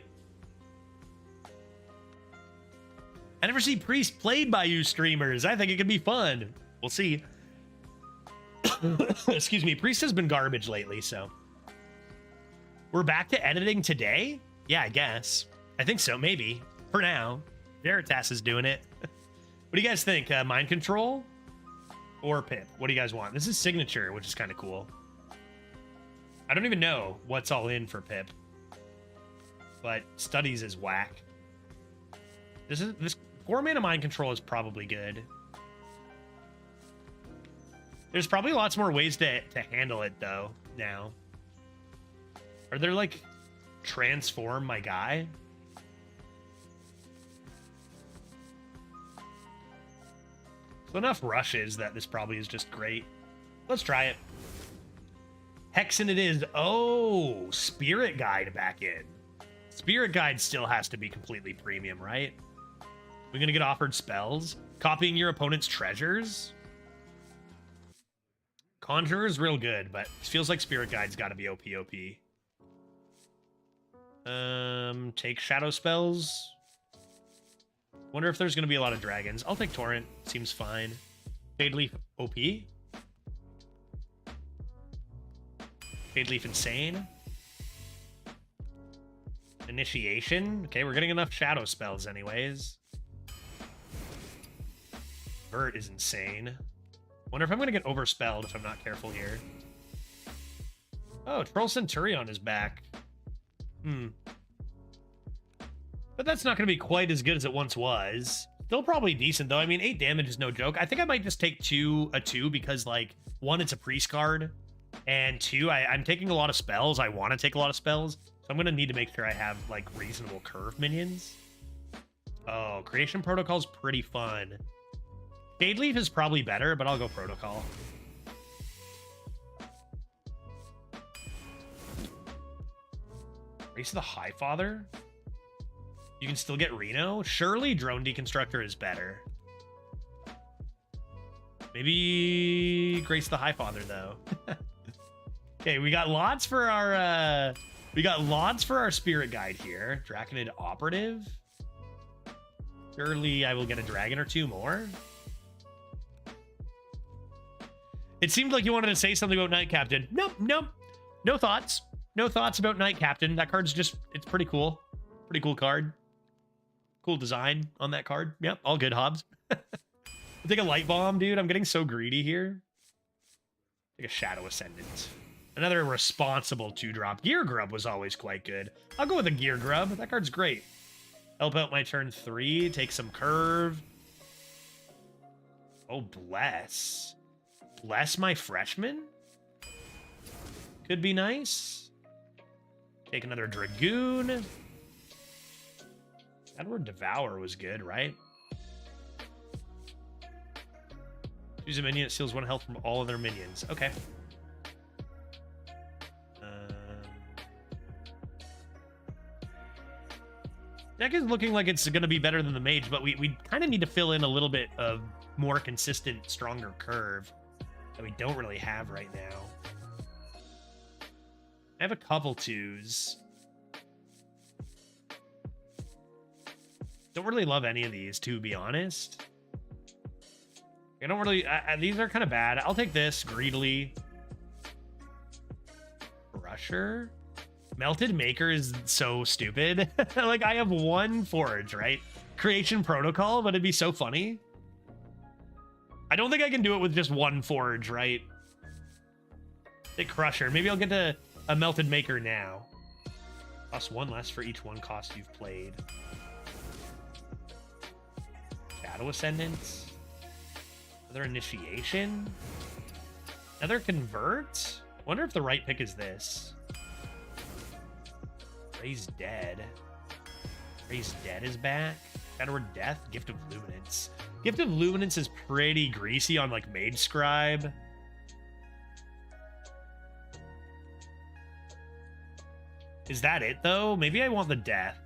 I never see Priest played by you streamers. I think it could be fun. We'll see. Excuse me. Priest has been garbage lately, so. We're back to editing today? Yeah, I guess. I think so, maybe. For now. Veritas is doing it. What do you guys think? Mind Control or Pip? What do you guys want? This is Signature, which is kind of cool. I don't even know what's all in for Pip. But Studies is whack. This 4-mana Mind Control is probably good. There's probably lots more ways to handle it, though, now. Are there, like, transform my guy? So enough rushes that this probably is just great. Let's try it. Hexen it is. Oh, Spirit Guide back in. Spirit Guide still has to be completely premium, right? We're going to get offered spells. Copying your opponent's treasures. Conjurer is real good, but it feels like Spirit Guide's got to be OP. Take shadow spells. Wonder if there's going to be a lot of dragons. I'll take Torrent. Seems fine. Fade Leaf OP. Fade Leaf Insane. Initiation. Okay, we're getting enough shadow spells anyways. Vert is insane. Wonder if I'm going to get overspelled if I'm not careful here. Oh, Troll Centurion is back. But that's not going to be quite as good as it once was. Still probably decent, though. I mean, 8 damage is no joke. I think I might just take a 2 because, like, 1, it's a priest card. And 2, I'm taking a lot of spells. I want to take a lot of spells. So I'm going to need to make sure I have, like, reasonable curve minions. Oh, Creation Protocol's pretty fun. Shade Leaf is probably better, but I'll go Protocol. Race of the High Father? You can still get Reno? Surely Drone Deconstructor is better. Maybe Grace the High Father, though. Okay, we got lots for our spirit guide here. Draconid Operative. Surely I will get a dragon or 2 more. It seemed like you wanted to say something about Night Captain. Nope. No thoughts. No thoughts about Night Captain. That card's just, it's pretty cool. Pretty cool card. Cool design on that card. Yep, all good, Hobbs. I'll take a Light Bomb, dude. I'm getting so greedy here. Take a Shadow Ascendant. Another responsible 2-drop. Gear Grub was always quite good. I'll go with a Gear Grub. That card's great. Help out my turn 3. Take some curve. Oh, Bless. Bless my freshman? Could be nice. Take another Dragoon. Edward Devour was good, right? Choose a minion that steals 1 health from all of their minions. Okay. Deck is looking like it's going to be better than the mage, but we kind of need to fill in a little bit of more consistent, stronger curve that we don't really have right now. I have a couple 2s. Don't really love any of these, to be honest. I don't really... these are kind of bad. I'll take this greedily. Crusher? Melted Maker is so stupid. Like, I have 1 forge, right? Creation Protocol, but it'd be so funny. I don't think I can do it with just 1 forge, right? Take Crusher. Maybe I'll get to a Melted Maker now. Cost 1 less for each 1 cost you've played. Shadow Ascendant. Another Initiation. Another Convert. Wonder if the right pick is this. Raise Dead. Raise Dead is back. Edward Death. Gift of Luminance. Gift of Luminance is pretty greasy on, like, Mage Scribe. Is that it, though? Maybe I want the Death.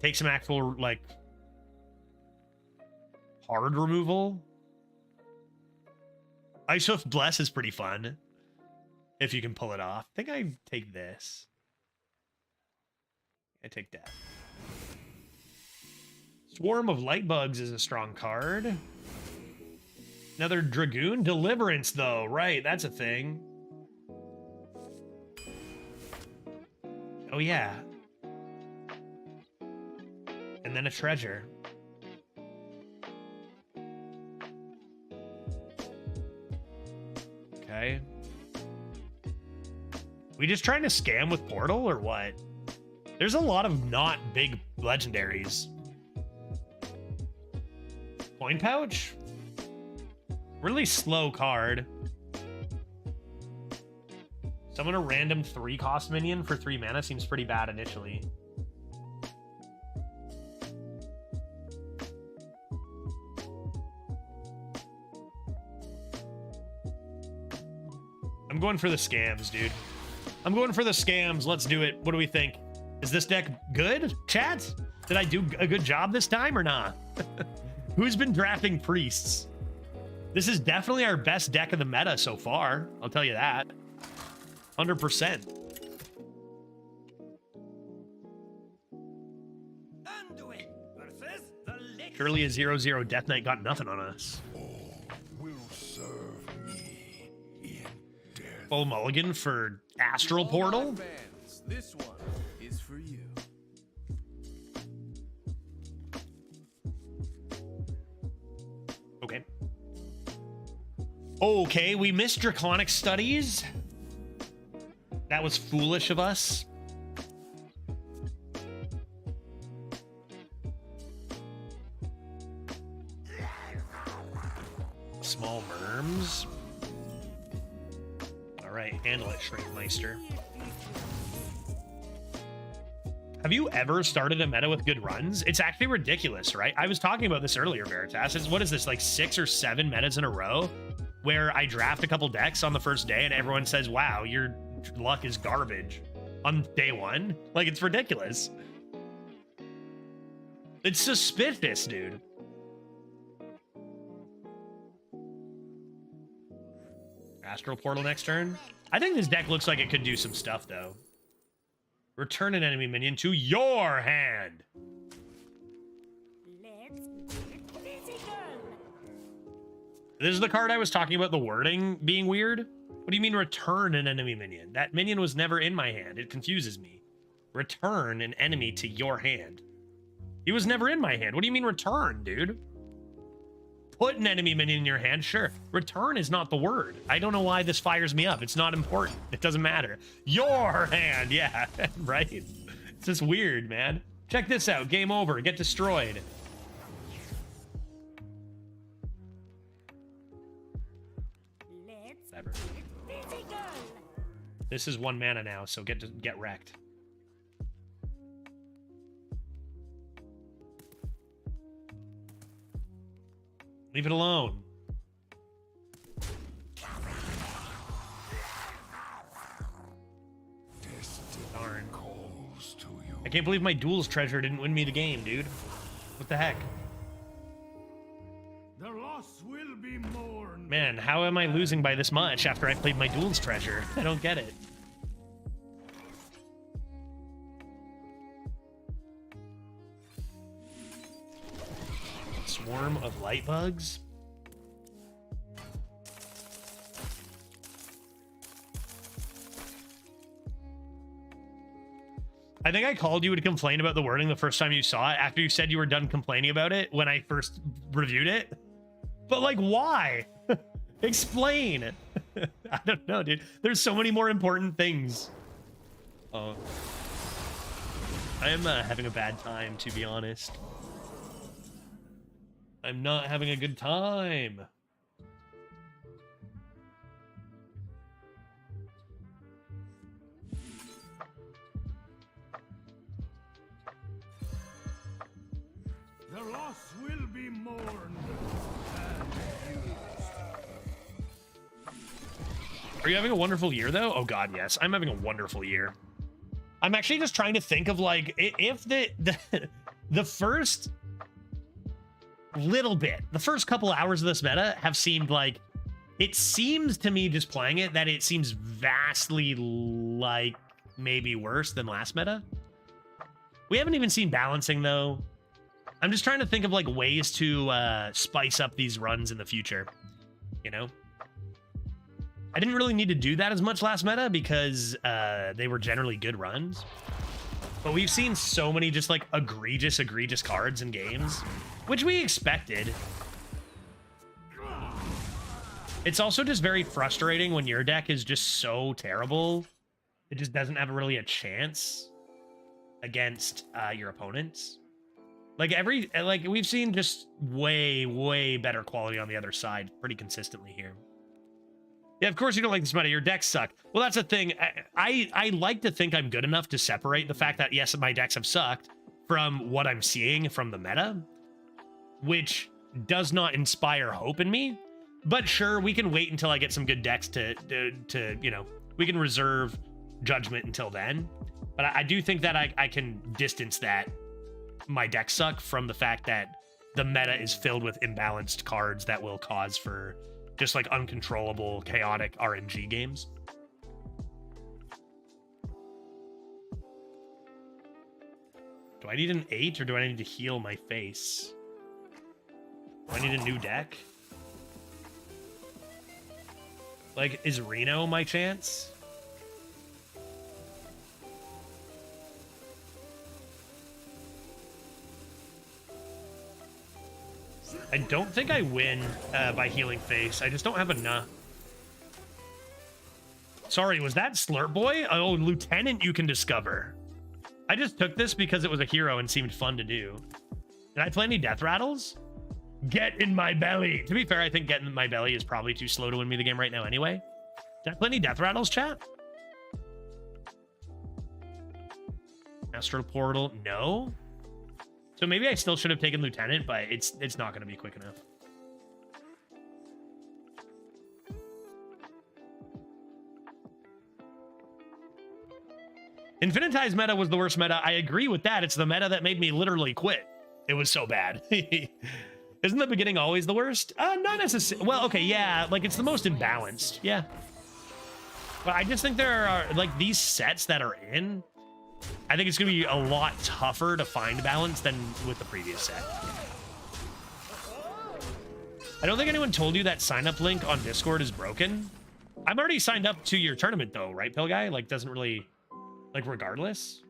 Take some actual, like, hard removal. Ice Hoof Bless is pretty fun. If you can pull it off. I think I take this. I take Death. Swarm of Lightbugs is a strong card. Another Dragoon. Deliverance, though. Right, that's a thing. Oh, yeah. And then a treasure. Okay. We just trying to scam with Portal or what? There's a lot of not big legendaries. Coin Pouch? Really slow card. Summon a random 3-cost minion for 3 mana seems pretty bad initially. I'm going for the scams, dude. I'm going for the scams. Let's do it. What do we think? Is this deck good, chat? Did I do a good job this time or not? Who's been drafting priests? This is definitely our best deck of the meta so far. I'll tell you that. 100%. Surely a 0/0 Death Knight got nothing on us. Full mulligan for Astral Portal. This one is for you. Okay. Okay, we missed Draconic Studies. That was foolish of us. Small Merms. All right, handle it, Shrinkmeister. Have you ever started a meta with good runs? It's actually ridiculous, right? I was talking about this earlier, Veritas. What is this, like 6 or 7 metas in a row where I draft a couple decks on the first day and everyone says, wow, your luck is garbage on day 1? Like, it's ridiculous. It's suspicious, dude. Astral Portal next turn. I think this deck looks like it could do some stuff, though. Return an enemy minion to your hand. Let's get physical. This is the card I was talking about, the wording being weird. What do you mean return an enemy minion? That minion was never in my hand. It confuses me. Return an enemy to your hand. He was never in my hand. What do you mean return, dude? Put an enemy minion in your hand, sure. Return is not the word. I don't know why this fires me up. It's not important. It doesn't matter. Your hand, yeah, right? It's just weird, man. Check this out. Game over. Get destroyed. Let's Never. get physical. This is 1 mana now, so get wrecked. Leave it alone. Darn. I can't believe my Duels treasure didn't win me the game, dude. What the heck? The loss will be mourned. Man, how am I losing by this much after I played my Duels treasure? I don't get it. Swarm of light bugs. I think I called you to complain about the wording the first time you saw it after you said you were done complaining about it when I first reviewed it. But like, why? Explain. I don't know, dude. There's so many more important things. Oh, I'm having a bad time, to be honest. I'm not having a good time. The loss will be mourned and used. Are you having a wonderful year, though? Oh, God, yes. I'm having a wonderful year. I'm actually just trying to think of, like, if the first little bit, the first couple hours of this meta have seemed like, it seems to me just playing it that it seems vastly like maybe worse than last meta. We haven't even seen balancing, though. I'm just trying to think of like ways to spice up these runs in the future, you know? I didn't really need to do that as much last meta because they were generally good runs. But we've seen so many just like egregious cards in games, which we expected. It's also just very frustrating when your deck is just so terrible. It just doesn't have really a chance against your opponents. Like we've seen just way better quality on the other side pretty consistently here. Yeah, of course you don't like this meta. Your decks suck. Well, that's the thing. I like to think I'm good enough to separate the fact that, yes, my decks have sucked from what I'm seeing from the meta, which does not inspire hope in me. But sure, we can wait until I get some good decks to you know, we can reserve judgment until then. But I do think that I can distance that my decks suck from the fact that the meta is filled with imbalanced cards that will cause for just like uncontrollable, chaotic RNG games. Do I need an 8 or do I need to heal my face? Do I need a new deck? Like, is Reno my chance? I don't think I win by healing face. I just don't have enough. Sorry, was that Slurp Boy? Oh, Lieutenant you can discover. I just took this because it was a hero and seemed fun to do. Did I play any death rattles? Get in my belly. To be fair, I think getting in my belly is probably too slow to win me the game right now anyway. Did I play any death rattles, chat? Astral Portal, no. So maybe I still should have taken Lieutenant, but it's not going to be quick enough. Infinitize meta was the worst meta. I agree with that. It's the meta that made me literally quit. It was so bad. Isn't the beginning always the worst? Not necessarily. Well, okay, yeah. Like, it's the most imbalanced. Yeah. But I just think there are, like, these sets that are in, I think it's going to be a lot tougher to find balance than with the previous set. I don't think anyone told you that sign-up link on Discord is broken. I'm already signed up to your tournament, though, right, Pill Guy? Like, doesn't really... Like, regardless?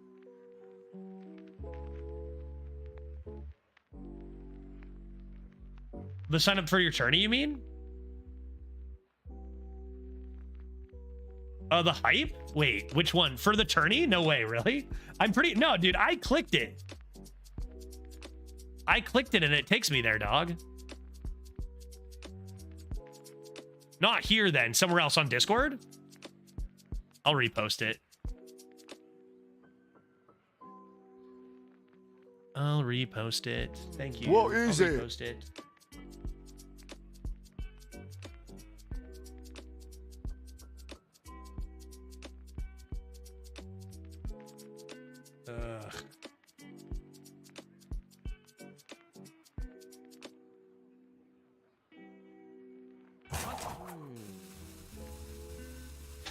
The sign up for your tourney, you mean? The hype? Wait, which one? For the tourney? No way, really? No, dude, I clicked it. I clicked it and it takes me there, dog. Not here, then. Somewhere else on Discord? I'll repost it. I'll repost it. Thank you. What is I'll it? Repost it. Ugh.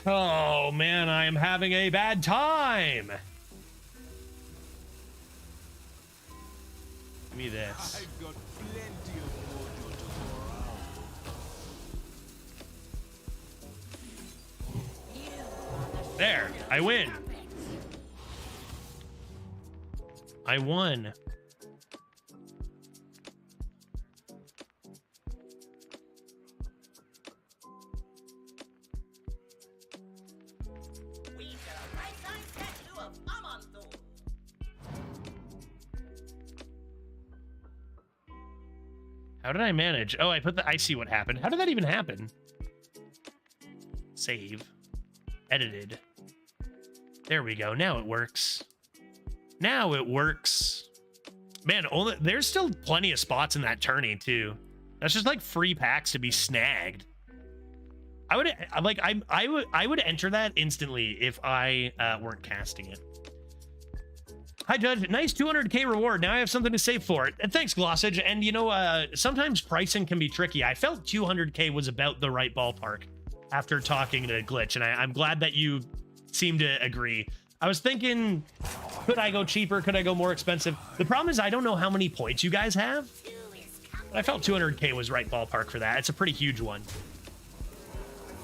Oh man, I am having a bad time. Give me this. I've got plenty of mojo to throw around. There, I win. I won. How did I manage? Oh, I see what happened. How did that even happen? Save. Edited. There we go. Now it works. Now it works. Man, there's still plenty of spots in that tourney too. That's just like free packs to be snagged. I would enter that instantly if I weren't casting it. Hi, Judge. Nice 200k reward. Now I have something to save for it. And thanks, Glossage. And, you know, sometimes pricing can be tricky. I felt 200k was about the right ballpark after talking to Glitch, and I'm glad that you seem to agree. I was thinking, could I go cheaper? Could I go more expensive? The problem is I don't know how many points you guys have. But I felt 200k was right ballpark for that. It's a pretty huge one.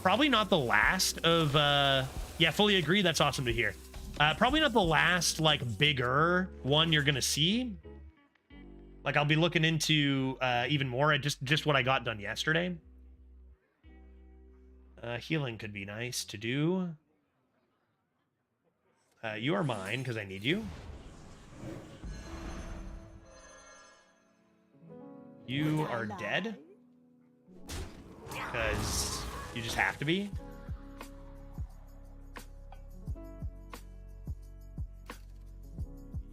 Probably not the last of... yeah, fully agree. That's awesome to hear. Probably not the last, like, bigger one you're gonna see. Like, I'll be looking into even more at just what I got done yesterday. Healing could be nice to do. You are mine, because I need you. You are dead. Because you just have to be.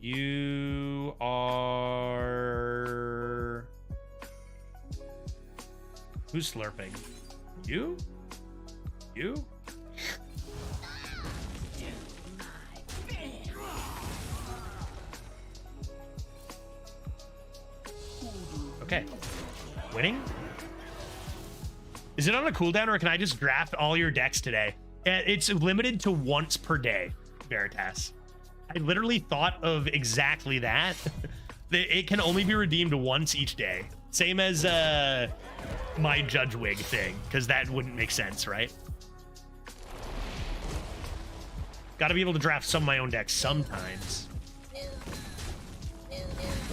You are... Who's slurping? You? You? Okay. Winning? Is it on a cooldown, or can I just draft all your decks today? It's limited to once per day, Veritas. I literally thought of exactly that. It can only be redeemed once each day. Same as my Judge Wig thing, because that wouldn't make sense, right? Got to be able to draft some of my own decks sometimes.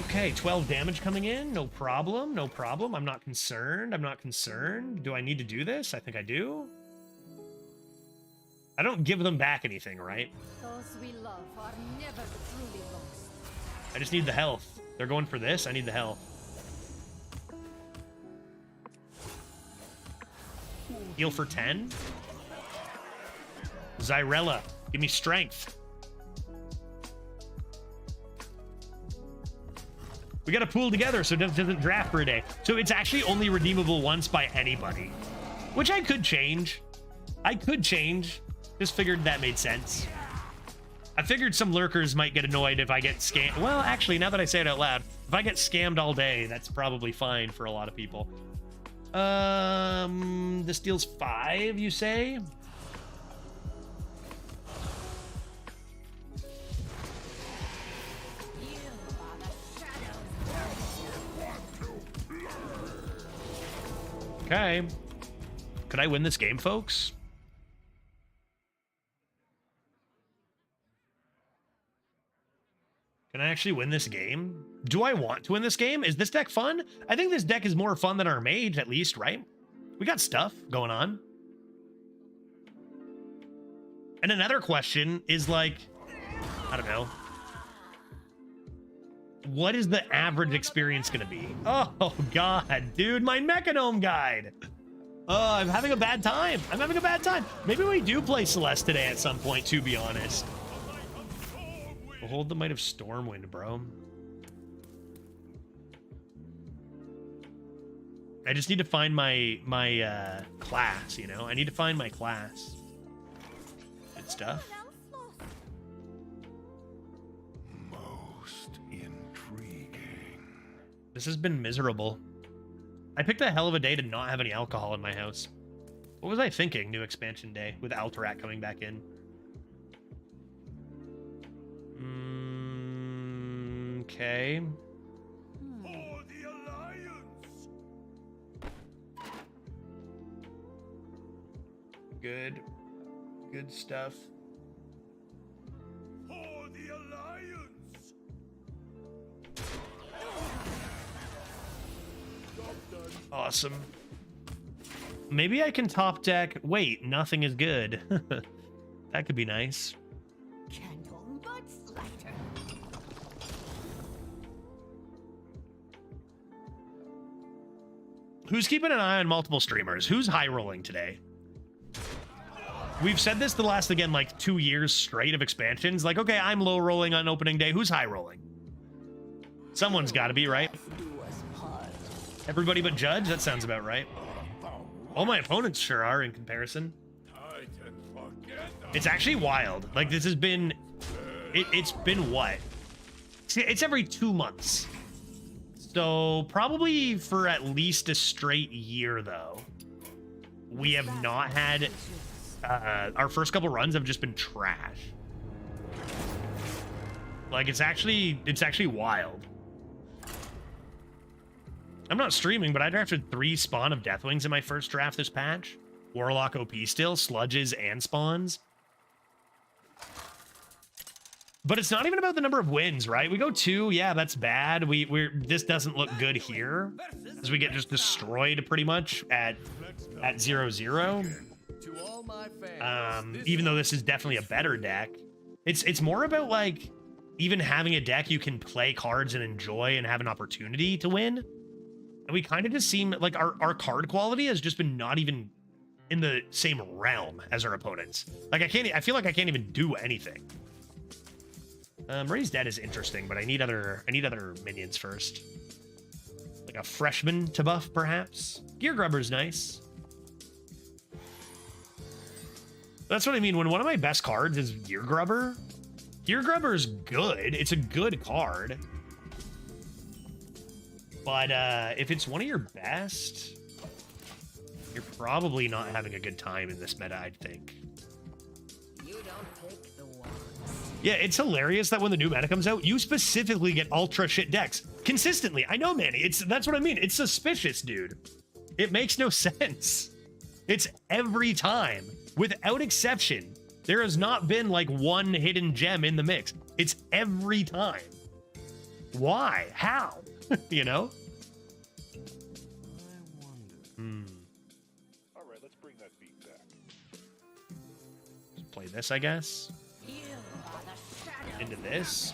Okay, 12 damage coming in. No problem, no problem. I'm not concerned. I'm not concerned. Do I need to do this? I think I do. I don't give them back anything, right? Those we love are never truly lost. I just need the health. They're going for this. I need the health. Heal for 10. Zyrella, give me strength. We got to pool together so it doesn't draft for a day. So it's actually only redeemable once by anybody, which I could change. Just figured that made sense. I figured some lurkers might get annoyed if I get scammed. Well, actually, now that I say it out loud, if I get scammed all day, that's probably fine for a lot of people. This deals 5, you say? Okay. Could I win this game, folks? Can I actually win this game? Do I want to win this game? Is this deck fun? I think this deck is more fun than our mage, at least, right? We got stuff going on. And another question is like, I don't know. What is the average experience going to be? Oh, God, dude, my Mechanome guide. I'm having a bad time. Maybe we do play Celeste today at some point, to be honest. Behold the might of Stormwind, bro. I just need to find my class, you know? I need to find my class. Good stuff. Most intriguing. This has been miserable. I picked a hell of a day to not have any alcohol in my house. What was I thinking, new expansion day, with Alterac coming back in? Okay. For the Alliance. Good stuff. For the Alliance. Awesome. Maybe I can top deck. Wait, nothing is good. That could be nice. Candle mudslider. Who's keeping an eye on multiple streamers? Who's high rolling today? We've said this the last, again, like 2 years straight of expansions. Like, okay, I'm low rolling on opening day. Who's high rolling? Someone's got to be, right? Everybody but Judge? That sounds about right. All my opponents sure are in comparison. It's actually wild. Like, this has been... It's been what? See, it's every 2 months. So probably for at least a straight year, though, we have not had... our first couple runs have just been trash. Like, it's actually wild. I'm not streaming, but I drafted 3 Spawn of Deathwings in my first draft this patch. Warlock OP still, Sludges, and Spawns. But it's not even about the number of wins, right? We go 2, yeah, that's bad. This doesn't look good here, as we get just destroyed pretty much at 0-0. Even though this is definitely a better deck, it's more about like even having a deck you can play cards and enjoy and have an opportunity to win. And we kind of just seem like our card quality has just been not even in the same realm as our opponents. Like I feel like I can't even do anything. Raise Dead is interesting, but I need other minions first. Like a freshman to buff, perhaps. Gear Grubber's nice. That's what I mean. When one of my best cards is Gear Grubber, Gear Grubber's good. It's a good card. But if it's one of your best, you're probably not having a good time in this meta, I'd think. You don't pick the ones. Yeah, it's hilarious that when the new meta comes out, you specifically get ultra shit decks. Consistently. I know, Manny. That's what I mean. It's suspicious, dude. It makes no sense. It's every time. Without exception. There has not been like one hidden gem in the mix. It's every time. Why? How? You know? I wonder. All right, let's bring that beat back. play this, I guess. Into this.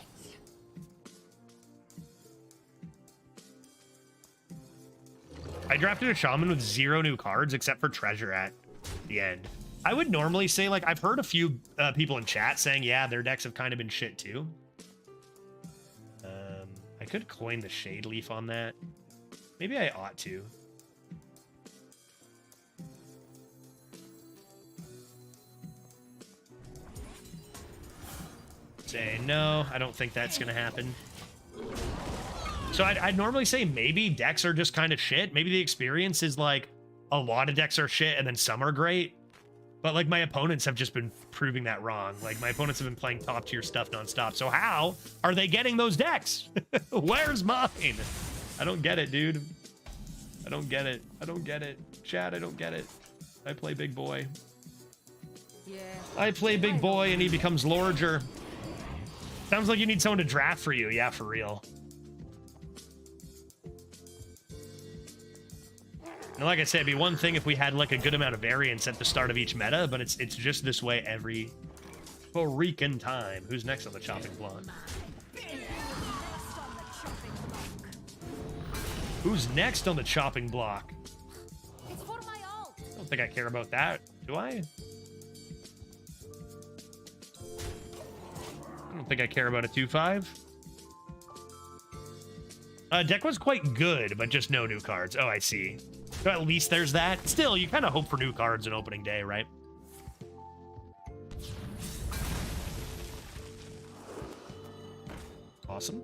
I drafted a shaman with 0 new cards except for treasure at the end. I would normally say, like, I've heard a few people in chat saying, yeah, their decks have kind of been shit too. I could coin the Shade Leaf on that. Maybe I ought to. Say no, I don't think that's gonna happen. So I'd normally say maybe decks are just kind of shit. Maybe the experience is like a lot of decks are shit and then some are great. But like my opponents have just been proving that wrong. Like my opponents have been playing top tier stuff nonstop. So how are they getting those decks? Where's mine? I don't get it, dude. I don't get it. I don't get it. Chad, I don't get it. I play big boy. Yeah. I play big boy and he becomes larger. Sounds like you need someone to draft for you. Yeah, for real. And like I said, it'd be one thing if we had like a good amount of variance at the start of each meta, but it's just this way every freaking time. Who's next on the chopping block? Who's next on the chopping block? It's for my own. I don't think I care about that, do I? I don't think I care about a 2-5. Deck was quite good, but just no new cards. Oh, I see. So at least there's that. Still, you kind of hope for new cards in opening day, right? Awesome.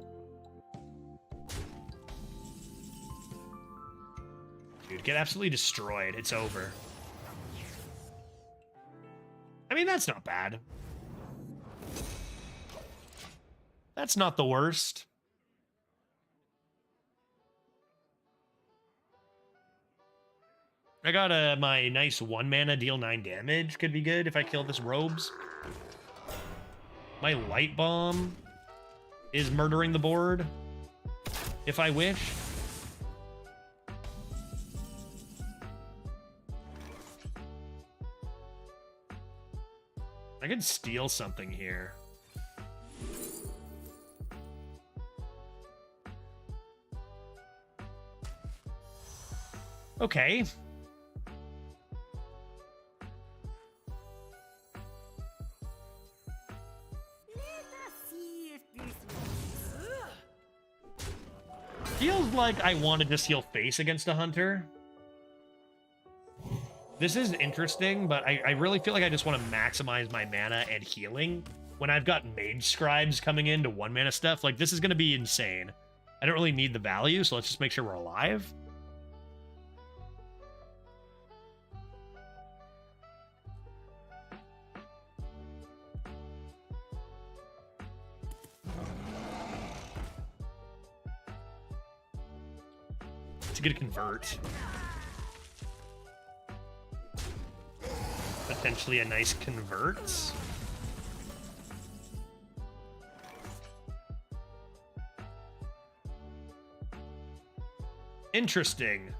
Dude, get absolutely destroyed. It's over. I mean, that's not bad. That's not the worst. I got my nice 1 mana, deal 9 damage. Could be good if I kill this Robes. My Light Bomb is murdering the board, if I wish. I could steal something here. Okay. Feels like I wanted to steal face against a hunter. This is interesting, but I really feel like I just want to maximize my mana and healing when I've got mage scribes coming in to 1 mana stuff. Like, this is going to be insane. I don't really need the value, so let's just make sure we're alive. To get a convert. Potentially a nice convert. Interesting.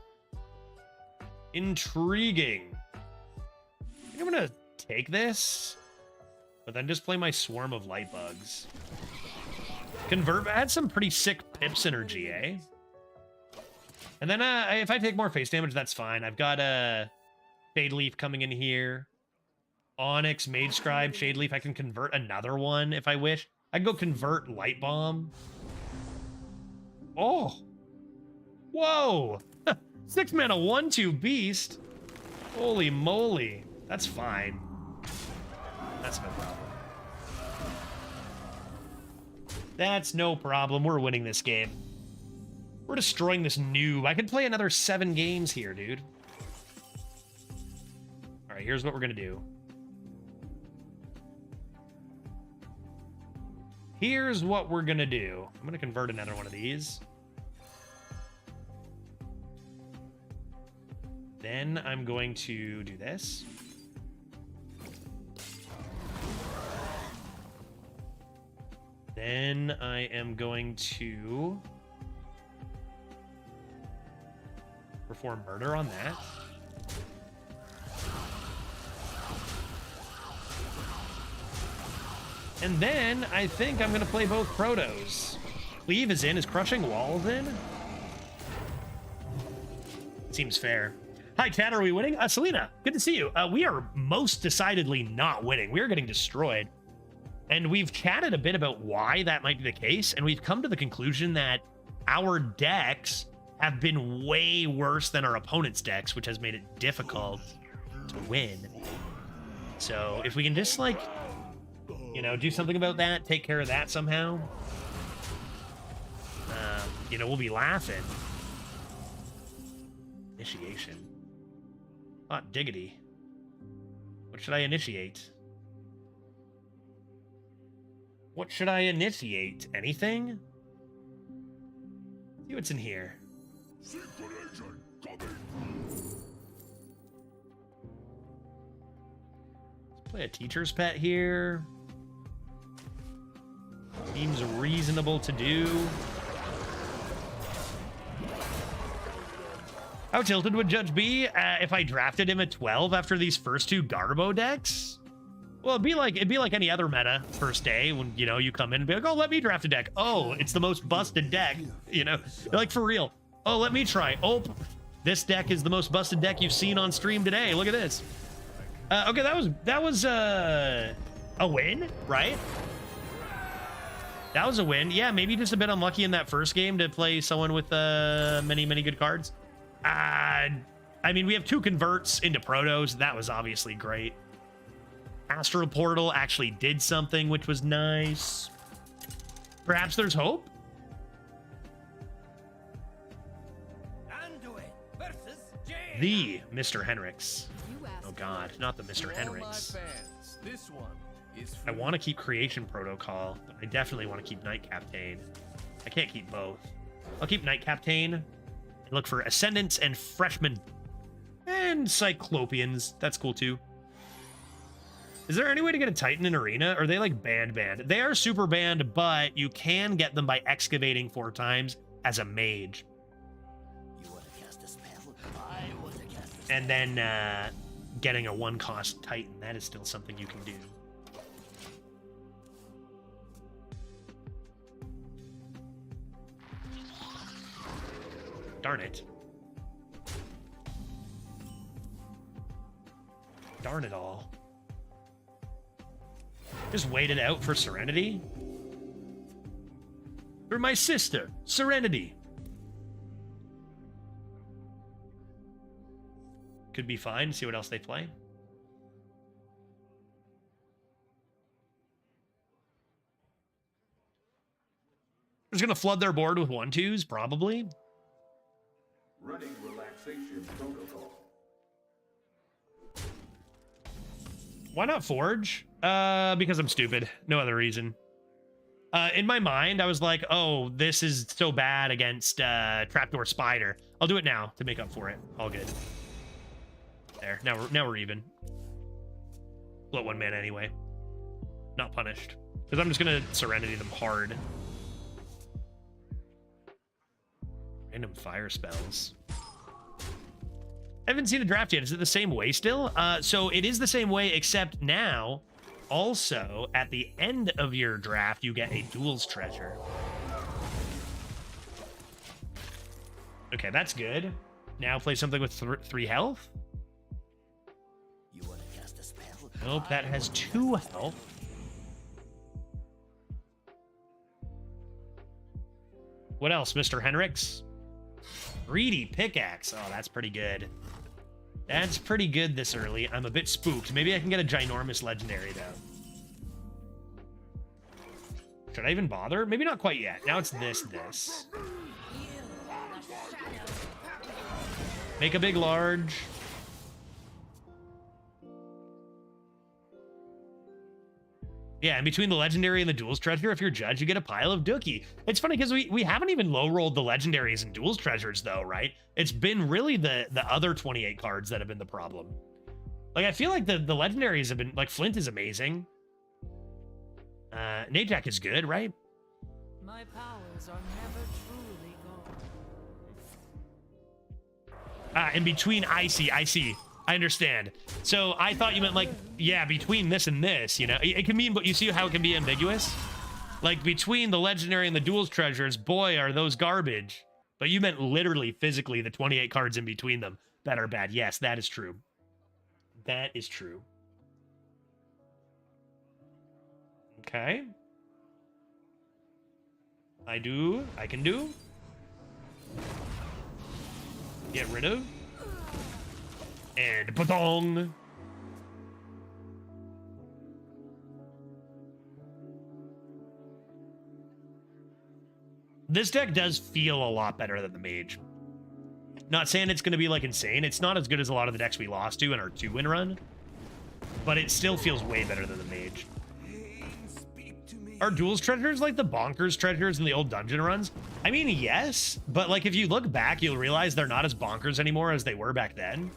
Intriguing. I think I'm gonna take this, but then just play my Swarm of Light Bugs. Convert had some pretty sick pip synergy, eh? And then if I take more face damage, that's fine. I've got a Shade Leaf coming in here. Onyx, Mage Scribe, Shade Leaf. I can convert another one if I wish. I can go convert Light Bomb. Oh. Whoa. 6 mana, 1/2 beast. Holy moly. That's fine. That's no problem. That's no problem. We're winning this game. We're destroying this noob. I could play another 7 games here, dude. All right, here's what we're going to do. Here's what we're going to do. I'm going to convert another one of these. Then I'm going to do this. Then I am going to perform murder on that. And then I think I'm gonna play both Protos. Cleave is in. Is Crushing Walls in? Seems fair. Hi, Chad. Are we winning? Selena, good to see you. We are most decidedly not winning. We are getting destroyed. And we've chatted a bit about why that might be the case, and we've come to the conclusion that our decks have been way worse than our opponent's decks, which has made it difficult to win. So if we can just, like, you know, do something about that, take care of that somehow, you know, we'll be laughing. Initiation. Hot diggity. What should I initiate? What should I initiate? Anything? See what's in here. Let's play a teacher's pet here. Seems reasonable to do. How tilted would Judge be if I drafted him at 12 after these first two Garbo decks? Well, it'd be like any other meta first day when, you know, you come in and be like, oh, let me draft a deck. Oh, it's the most busted deck, you know, like for real. Oh, let me try. Oh, this deck is the most busted deck you've seen on stream today. Look at this. Okay, that was a win, right? That was a win. Yeah, maybe just a bit unlucky in that first game to play someone with many good cards. I mean, we have 2 converts into Protos. That was obviously great. Astral Portal actually did something, which was nice. Perhaps there's hope? Anduin versus Jane. The Mr. Henricks. You asked Oh god, not the Mr. To all my Henricks. fans, this one is I for want to keep Creation Protocol, but I definitely want to keep Night Captain. I can't keep both. I'll keep Night Captain and look for Ascendants and Freshmen. And Cyclopeans. That's cool too. Is there any way to get a Titan in Arena? Or are they like banned? They are super banned, but you can get them by excavating 4 times as a mage. You want to cast a spell? I want to cast a spell. And then getting a 1-cost Titan. That is still something you can do. Darn it. Darn it all. Just wait it out for Serenity? For my sister, Serenity. Could be fine. See what else they play. Just gonna flood their board with 1/2s, probably. Running relaxation protocol. Why not Forge? Because I'm stupid. No other reason. In my mind, I was like, oh, this is so bad against Trapdoor Spider. I'll do it now to make up for it. All good. There. Now we're even. Float 1 mana anyway. Not punished. Because I'm just going to Serenity them hard. Random fire spells. I haven't seen a draft yet. Is it the same way still? So it is the same way, except now, also, at the end of your draft, you get a Duels treasure. Okay, that's good. Now play something with 3 health. You want to cast a spell? Nope, that has 2 health. What else, Mr. Henricks? Greedy Pickaxe. Oh, that's pretty good. That's pretty good this early. I'm a bit spooked. Maybe I can get a ginormous legendary, though. Should I even bother? Maybe not quite yet. Now it's this. Make a big large. Yeah, and between the legendary and the Duels treasure, if you're Judge, you get a pile of Dookie. It's funny because we haven't even low-rolled the legendaries and Duels treasures, though, right? It's been really the other 28 cards that have been the problem. Like, I feel like the legendaries have been... Like, Flint is amazing. Najak is good, right? My powers are never truly gone. In between, I see. I understand. So I thought you meant like, yeah, between this and this, you know, it can mean, but you see how it can be ambiguous? Like between the legendary and the duels treasures, boy, are those garbage. But you meant literally, physically, the 28 cards in between them that are bad. Yes, that is true. That is true. Okay. I can do. Get rid of. And ba-dong. This deck does feel a lot better than the mage. Not saying it's going to be like insane. It's not as good as a lot of the decks we lost to in our 2-win run. But it still feels way better than the mage. Are duels treasures like the bonkers treasures in the old dungeon runs? I mean, yes. But like if you look back, you'll realize they're not as bonkers anymore as they were back then.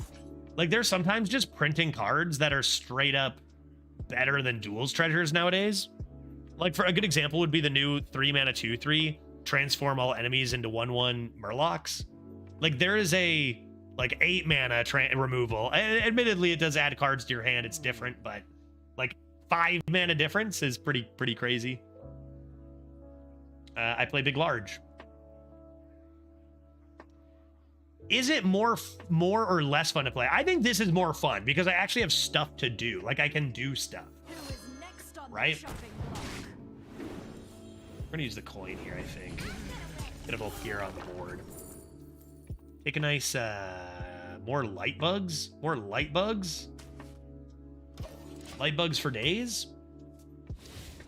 Like they're sometimes just printing cards that are straight up better than duels treasures nowadays. Like for a good example would be the new 3-mana 2/3 transform all enemies into 1/1 Murlocs. Like there is a like 8-mana removal. Admittedly, it does add cards to your hand. It's different, but like 5-mana difference is pretty crazy. I play big large. Is it more or less fun to play? I think this is more fun because I actually have stuff to do. Like I can do stuff. Right? We're gonna use the coin here, I think. Get a both gear on the board. Take a nice more light bugs. More light bugs. Light bugs for days.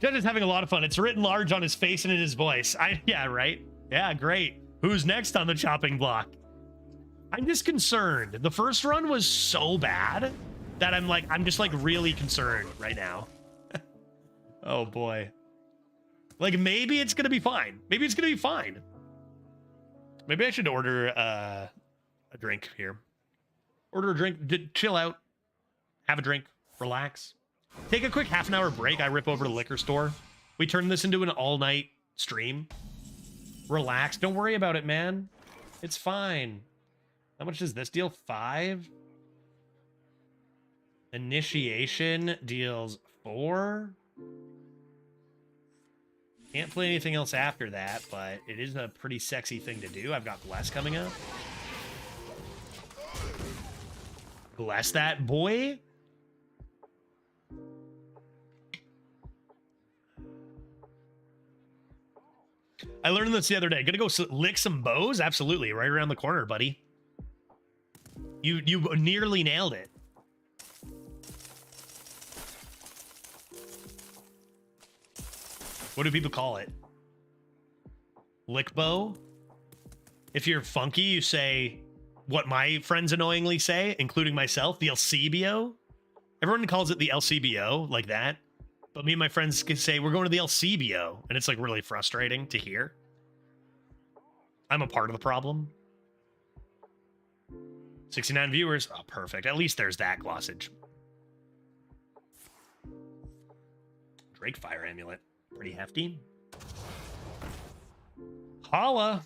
Judge is having a lot of fun. It's written large on his face and in his voice. Yeah, right? Yeah, great. Who's next on the chopping block? I'm just concerned. The first run was so bad that I'm just like really concerned right now. Oh boy. Like maybe it's gonna be fine. Maybe it's gonna be fine. Maybe I should order a drink here. Order a drink. Chill out. Have a drink. Relax. Take a quick half-an-hour break. I rip over to the liquor store. We turn this into an all-night stream. Relax. Don't worry about it, man. It's fine. How much does this deal? 5. Initiation deals 4. Can't play anything else after that, but it is a pretty sexy thing to do. I've got Bless coming up. Bless that boy. I learned this the other day. Gonna go lick some bows? Absolutely. Right around the corner, buddy. You nearly nailed it. What do people call it? Lick bow? If you're funky, you say what my friends annoyingly say, including myself, the LCBO. Everyone calls it the LCBO, like that. But me and my friends can say, we're going to the LCBO. And it's like really frustrating to hear. I'm a part of the problem. 69 viewers. Oh, perfect. At least there's that glossage. Drake Fire Amulet. Pretty hefty. Holla.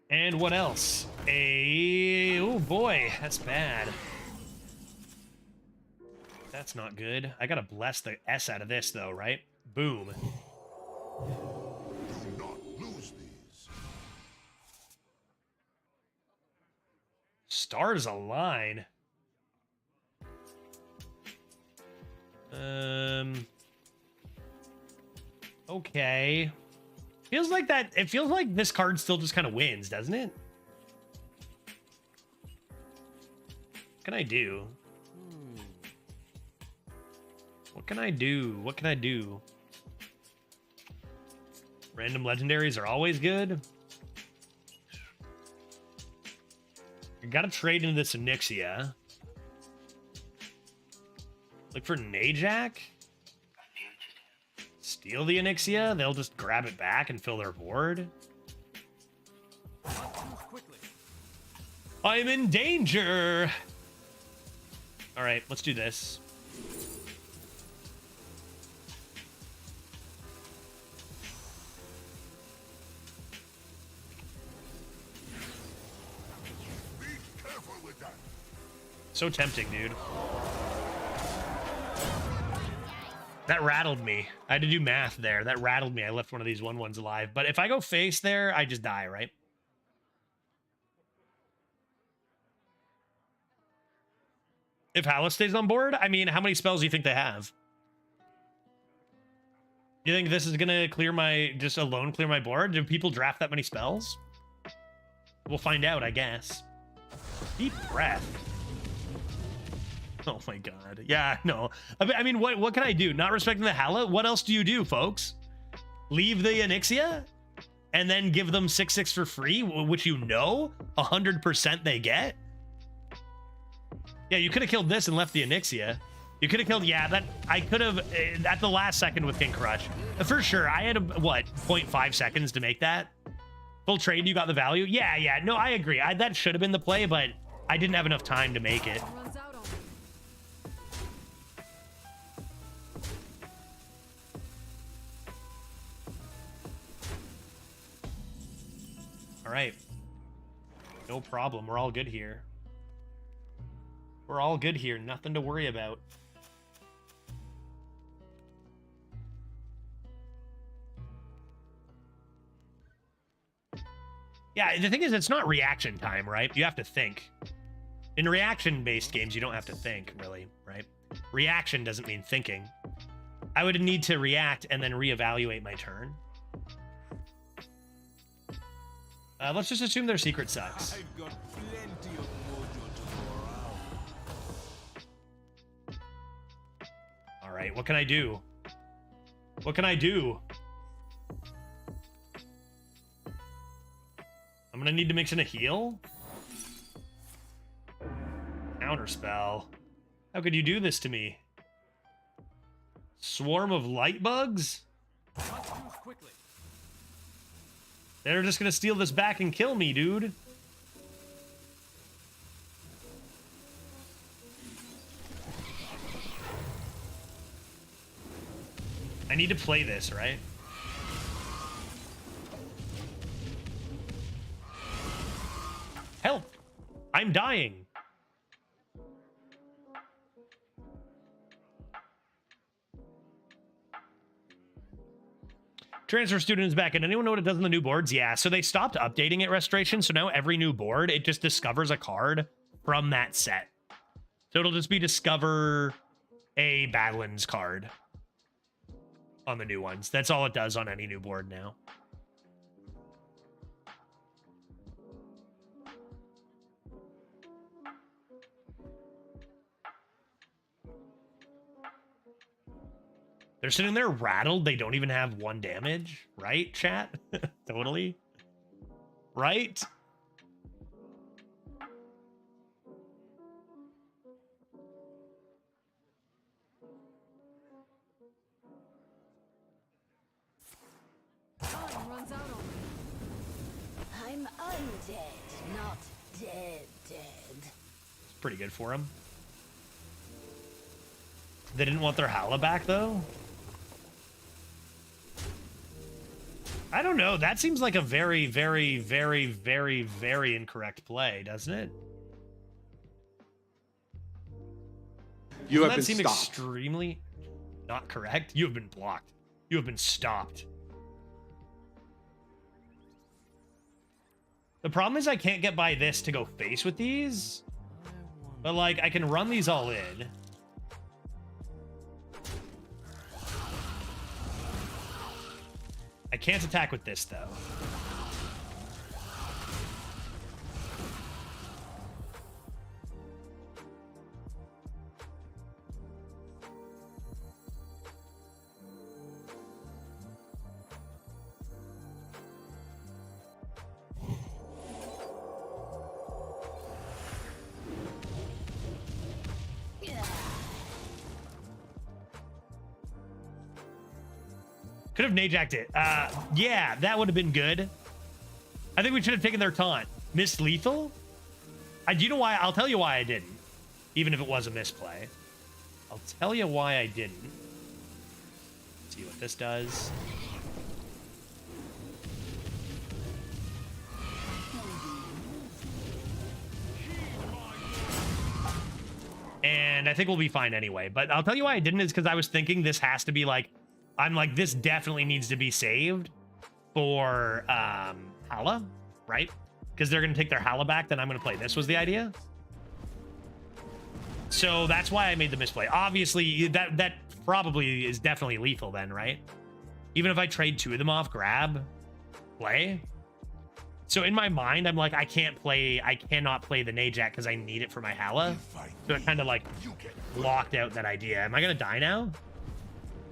And what else? Oh boy, that's bad. That's not good. I gotta bless the S out of this though, right? Boom. Do not lose these. Stars align. Okay. Feels like that. It feels like this card still just kind of wins, doesn't it? What can I do? What can I do? What can I do? Random legendaries are always good. I gotta trade into this Onyxia. Look for Najak. Steal the Onyxia. They'll just grab it back and fill their board. I'm in danger. All right, let's do this. So tempting, dude. That rattled me. I had to do math there. That rattled me. I left one of these 1/1s alive. But if I go face there, I just die, right? If Hala stays on board, I mean, how many spells do you think they have? You think this is gonna clear my, just alone clear my board? Do people draft that many spells? We'll find out, I guess. Deep breath. Oh my god. Yeah, no. I mean, what can I do? Not respecting the Hala? What else do you do, folks? Leave the Onyxia? And then give them 6/6 for free, which you know 100% they get? Yeah, you could have killed this and left the Onyxia. You could have killed, yeah, that I could have at the last second with King Crush. For sure, I had, what, 0.5 seconds to make that? Full trade, you got the value? Yeah, no, I agree. That should have been the play, but I didn't have enough time to make it. Runs out on me. All right. No problem. We're all good here. We're all good here. Nothing to worry about. Yeah, the thing is, it's not reaction time, right? You have to think. In reaction-based games, you don't have to think, really, right? Reaction doesn't mean thinking. I would need to react and then reevaluate my turn. Let's just assume their secret sucks. I've got plenty of mojo to go around. All right, what can I do? What can I do? I'm gonna need to mix in a heal. Counterspell. How could you do this to me? Swarm of light bugs? Must choose quickly. They're just gonna steal this back and kill me, dude. I need to play this, right? Help! I'm dying. Transfer student is back. And anyone know what it does on the new boards? Yeah, so they stopped updating it, Restoration. So now every new board, it just discovers a card from that set. So it'll just be discover a Badlands card on the new ones. That's all it does on any new board now. They're sitting there rattled. They don't even have 1 damage, right, chat? Totally. Right? Time runs out on me. I'm undead, not dead. It's pretty good for them. They didn't want their Hala back, though? I don't know. That seems like a very, very, very, very, very incorrect play, doesn't it? You have Doesn't been that seem stopped. extremely not correct? You have been blocked. You have been stopped. The problem is I can't get by this to go face with these. But, like, I can run these all in. I can't attack with this, though. Could have Najacked it. Yeah, that would have been good. I think we should have taken their taunt. Miss Lethal? Do you know why? I'll tell you why I didn't. Even if it was a misplay. I'll tell you why I didn't. Let's see what this does. And I think we'll be fine anyway. But I'll tell you why I didn't is because I was thinking this has to be like, I'm like, this definitely needs to be saved for Hala, right? Because they're going to take their Hala back, then I'm going to play this was the idea. So that's why I made the misplay. Obviously, that probably is definitely lethal then, right? Even if I trade 2 of them off, grab, play. So in my mind, I'm like, I cannot play the Najak because I need it for my Hala. So it kind of like blocked out that idea. Am I going to die now?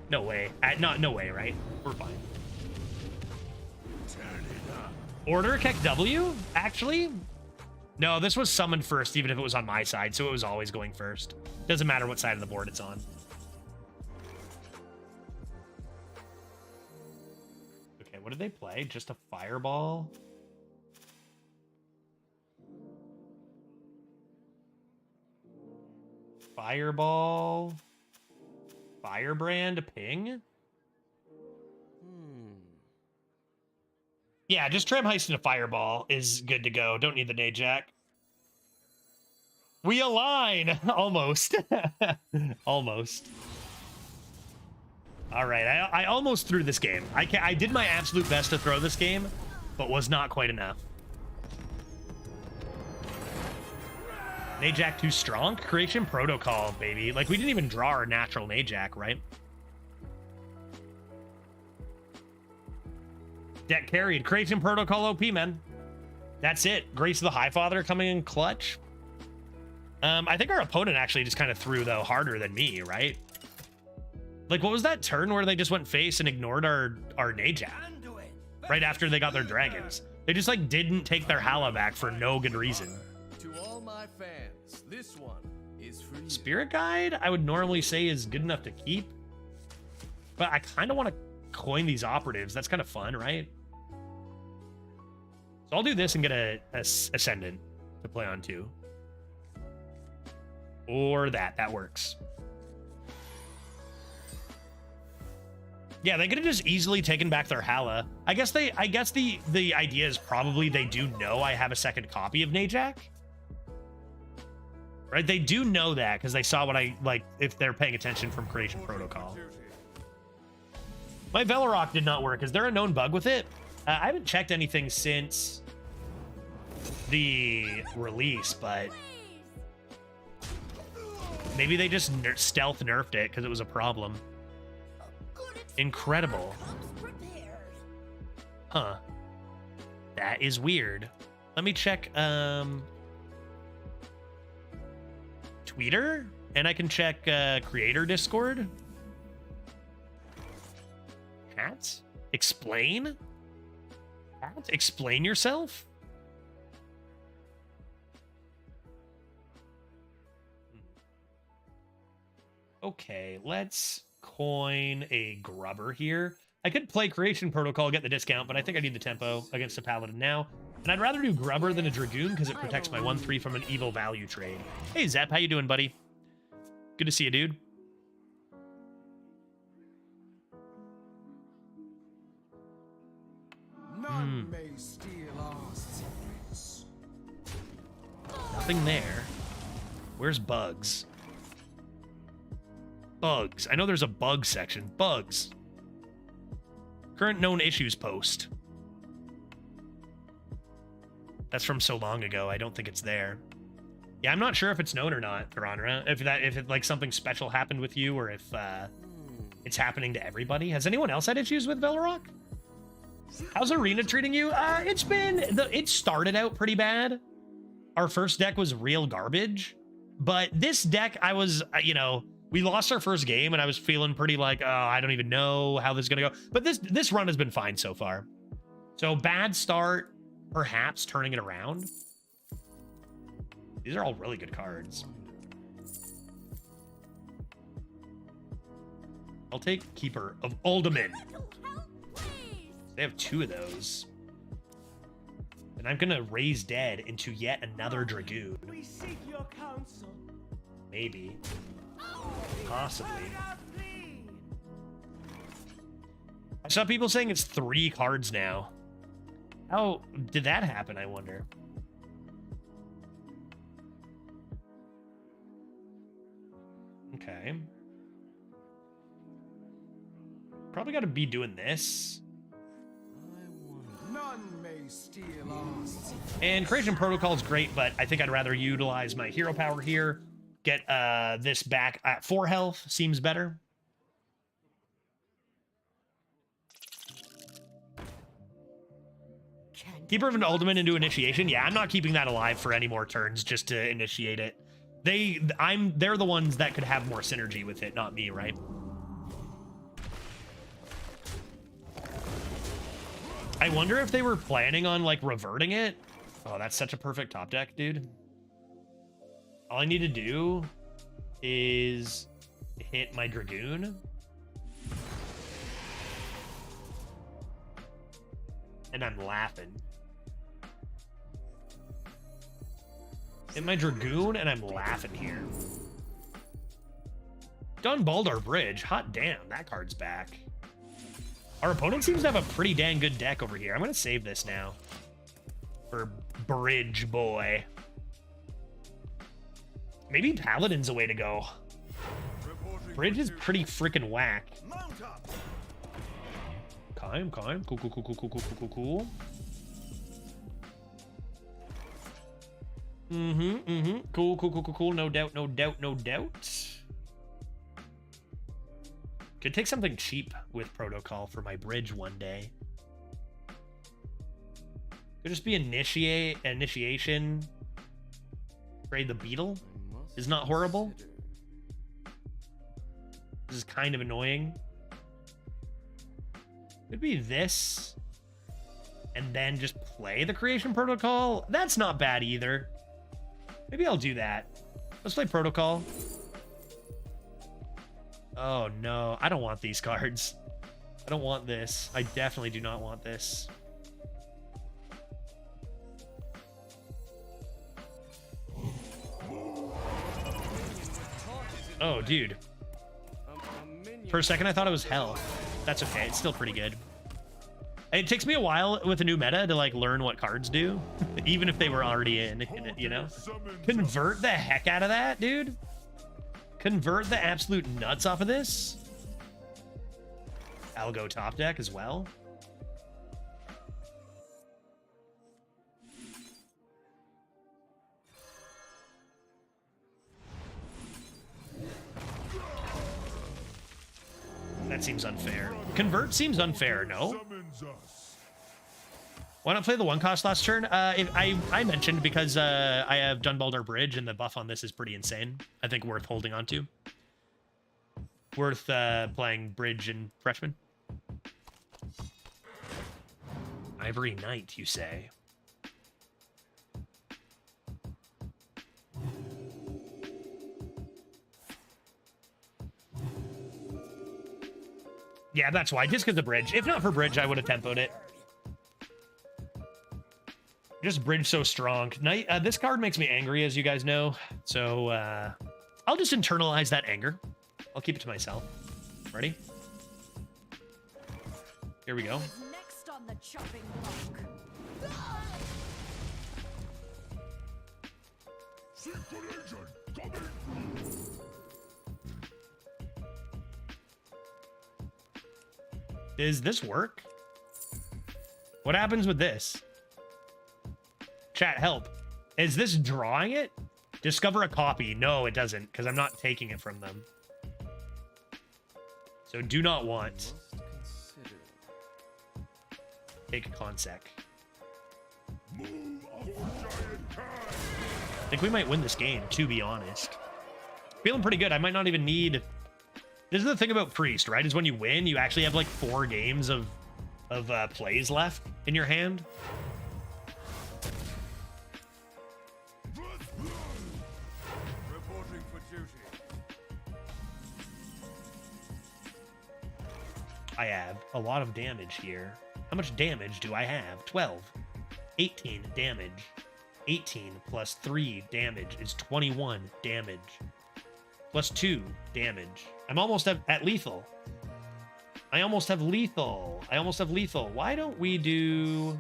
No way. No way, right? We're fine. Order Keck W? Actually? No, this was summoned first, even if it was on my side, so it was always going first. Doesn't matter what side of the board it's on. Okay, what did they play? Just a fireball? Fireball? Firebrand? A ping? Yeah, just Tram Heist and a Fireball is good to go. Don't need the Najak. We align! Almost. Almost. All right, I almost threw this game. I did my absolute best to throw this game, but was not quite enough. Najak too strong? Creation Protocol, baby. Like, we didn't even draw our natural Najak, right? Deck carried. Creation Protocol OP, man. That's it. Grace of the Highfather coming in clutch. I think our opponent actually just kind of threw, though, harder than me, right? Like, what was that turn where they just went face and ignored our Najak? Right after they got their dragons. They just, like, didn't take their Hala back for no good reason. To all my fans, this one is for you. Spirit Guide, I would normally say is good enough to keep. But I kind of want to coin these operatives. That's kind of fun, right? So I'll do this and get a Ascendant to play on too. Or that works. Yeah, they could have just easily taken back their Hala. I guess the idea is probably they do know I have a second copy of Najak. Right? They do know that because they saw what I like if they're paying attention from Creation Protocol. My Velorock did not work. Is there a known bug with it? I haven't checked anything since the release, but maybe they just stealth nerfed it because it was a problem. Incredible. Huh. That is weird. Let me check Tweeter, and I can check Creator Discord. Hat? Explain? Hat? Explain yourself? Okay, let's coin a grubber here. I could play Creation Protocol, get the discount, but I think I need the tempo against a Paladin now. And I'd rather do grubber than a Dragoon because it protects my 1/3 from an evil value trade. Hey, Zep, how you doing, buddy? Good to see you, dude. None may steal our secrets. Nothing there. Where's bugs? Bugs. I know there's a bug section. Bugs. Current known issues post. That's from so long ago. I don't think it's there. Yeah, I'm not sure if it's known or not, Piranha. If it like something special happened with you, or if it's happening to everybody. Has anyone else had issues with Velorock? How's Arena treating you? It started out pretty bad. Our first deck was real garbage, but this deck, I was, we lost our first game and I was feeling pretty like, oh, I don't even know how this is gonna go. But this run has been fine so far. So bad start, perhaps turning it around. These are all really good cards. I'll take Keeper of Uldaman. They have 2 of those. And I'm gonna raise dead into yet another Dragoon. We seek your counsel. Maybe. Possibly. I saw people saying it's 3 cards now. How did that happen, I wonder? Okay. Probably got to be doing this. None may steal us. And Creation Protocol is great, but I think I'd rather utilize my hero power here. Get this back at 4 health. Seems better. Keeper of an Ultimate into Initiation. Yeah, I'm not keeping that alive for any more turns just to initiate it. They're the ones that could have more synergy with it, not me, right? I wonder if they were planning on, like, reverting it. Oh, that's such a perfect top deck, dude. All I need to do is hit my Dragoon. And I'm laughing. Hit my Dragoon, and I'm laughing here. Dunbaldar Bridge. Hot damn, that card's back. Our opponent seems to have a pretty dang good deck over here. I'm going to save this now. For Bridge Boy. Maybe Paladin's a way to go. Bridge is pretty freaking whack. Cool. Cool. No doubt. Could take something cheap with Protocol for my Bridge one day. Could just be initiation. Trade the Beetle is not horrible. This is kind of annoying. Could be this. And then just play the Creation Protocol. That's not bad either. Maybe I'll do that. Let's play Protocol. Oh no, I don't want these cards. I don't want this. I definitely do not want this. Oh, dude. For a second, I thought it was hell. That's okay. It's still pretty good. It takes me a while with a new meta to, like, learn what cards do, even if they were already in it, you know? Convert the heck out of that, dude. Convert the absolute nuts off of this. I'll go top deck as well. That seems unfair. Convert seems unfair, no? Why not play the 1-cost last turn? I mentioned because I have Dunbaldar Bridge and the buff on this is pretty insane. I think worth holding on to. Worth playing Bridge and Freshman. Ivory Knight, you say? Yeah, that's why. Just because of Bridge. If not for Bridge, I would have tempoed it. Just Bridge so strong. Knight, this card makes me angry, as you guys know. So I'll just internalize that anger. I'll keep it to myself. Ready? Here we go. Next on the chopping block. Does this work? What happens with this? Chat, help. Is this drawing it? Discover a copy. No, it doesn't, because I'm not taking it from them. So do not want. Take a consec. I think we might win this game, to be honest. Feeling pretty good. I might not even need... This is the thing about Priest, right? Is when you win, you actually have like 4 games of plays left in your hand. Reporting for duty. I have a lot of damage here. How much damage do I have? 12. 18 damage. 18 plus 3 damage is 21 damage. Plus 2 damage. I'm almost at lethal. I almost have lethal. Why don't we do...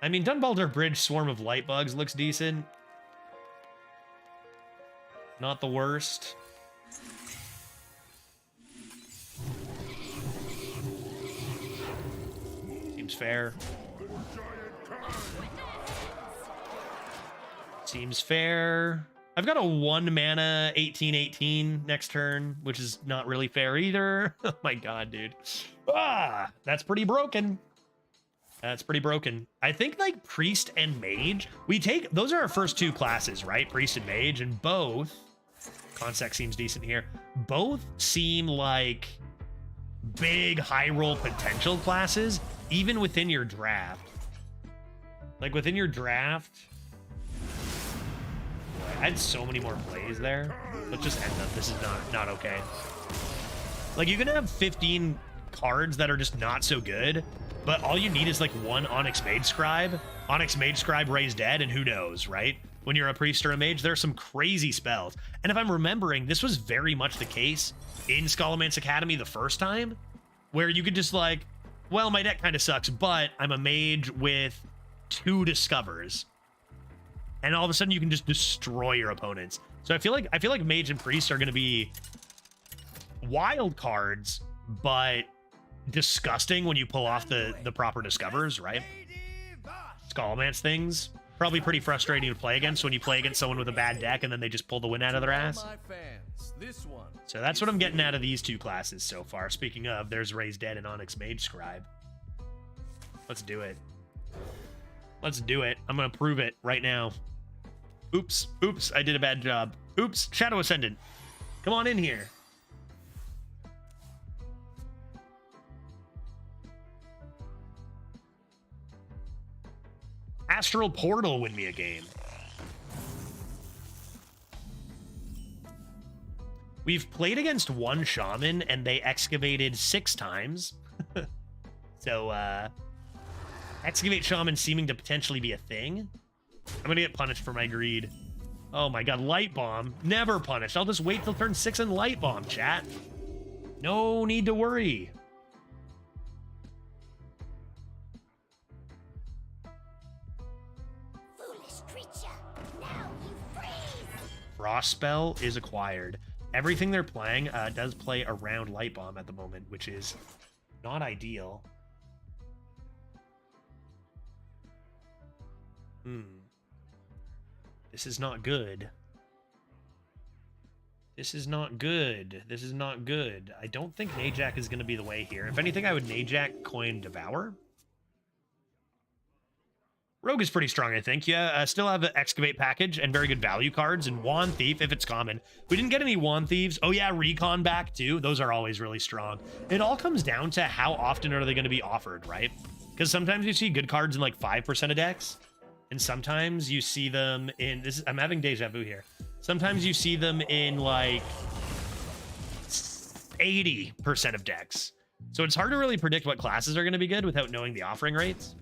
I mean, Dunbaldar Bridge Swarm of Light Bugs looks decent. Not the worst. Seems fair. Seems fair. I've got a 1 mana 18/18 next turn, which is not really fair either. Oh my god, dude. Ah, that's pretty broken. That's pretty broken. I think like Priest and Mage, those are our first two classes, right? Priest and Mage, and both, Consec seems decent here. Both seem like big high roll potential classes, even within your draft. Like within your draft, I had so many more plays there. Let's just end up. This is not okay. Like you can have 15 cards that are just not so good, but all you need is like one Onyx Mage Scribe. Onyx Mage Scribe Raise Dead, and who knows, right? When you're a priest or a mage, there are some crazy spells. And if I'm remembering, this was very much the case in Scholomance Academy the first time, where you could just like, well, my deck kind of sucks, but I'm a mage with 2 Discovers. And all of a sudden you can just destroy your opponents. So I feel like Mage and Priest are going to be wild cards, but disgusting when you pull off the proper Discovers, right? Scholomance things, probably pretty frustrating to play against when you play against someone with a bad deck and then they just pull the win out of their ass. So that's what I'm getting out of these two classes so far. Speaking of, there's Raise Dead and Onyx Mage Scribe. Let's do it. Let's do it. I'm going to prove it right now. Oops. Oops. I did a bad job. Oops. Shadow Ascendant. Come on in here. Astral Portal win me a game. We've played against one Shaman and they excavated 6 times. So, Excavate Shaman seeming to potentially be a thing. I'm gonna get punished for my greed. Oh my god, Light Bomb. Never punished. I'll just wait till turn 6 and Light Bomb, chat. No need to worry. Foolish creature, now you freeze. Frost Spell is acquired. Everything they're playing does play around Light Bomb at the moment, which is not ideal. This is not good. This is not good. This is not good. I don't think Najak is going to be the way here. If anything, I would Najak coin Devour. Rogue is pretty strong, I think. Yeah, still have an Excavate package and very good value cards. And Wand Thief, if it's common. We didn't get any Wand Thieves. Oh yeah, Recon back too. Those are always really strong. It all comes down to how often are they going to be offered, right? Because sometimes you see good cards in like 5% of decks. And sometimes you see them in... I'm having deja vu here. Sometimes you see them in like 80% of decks. So it's hard to really predict what classes are going to be good without knowing the offering rates.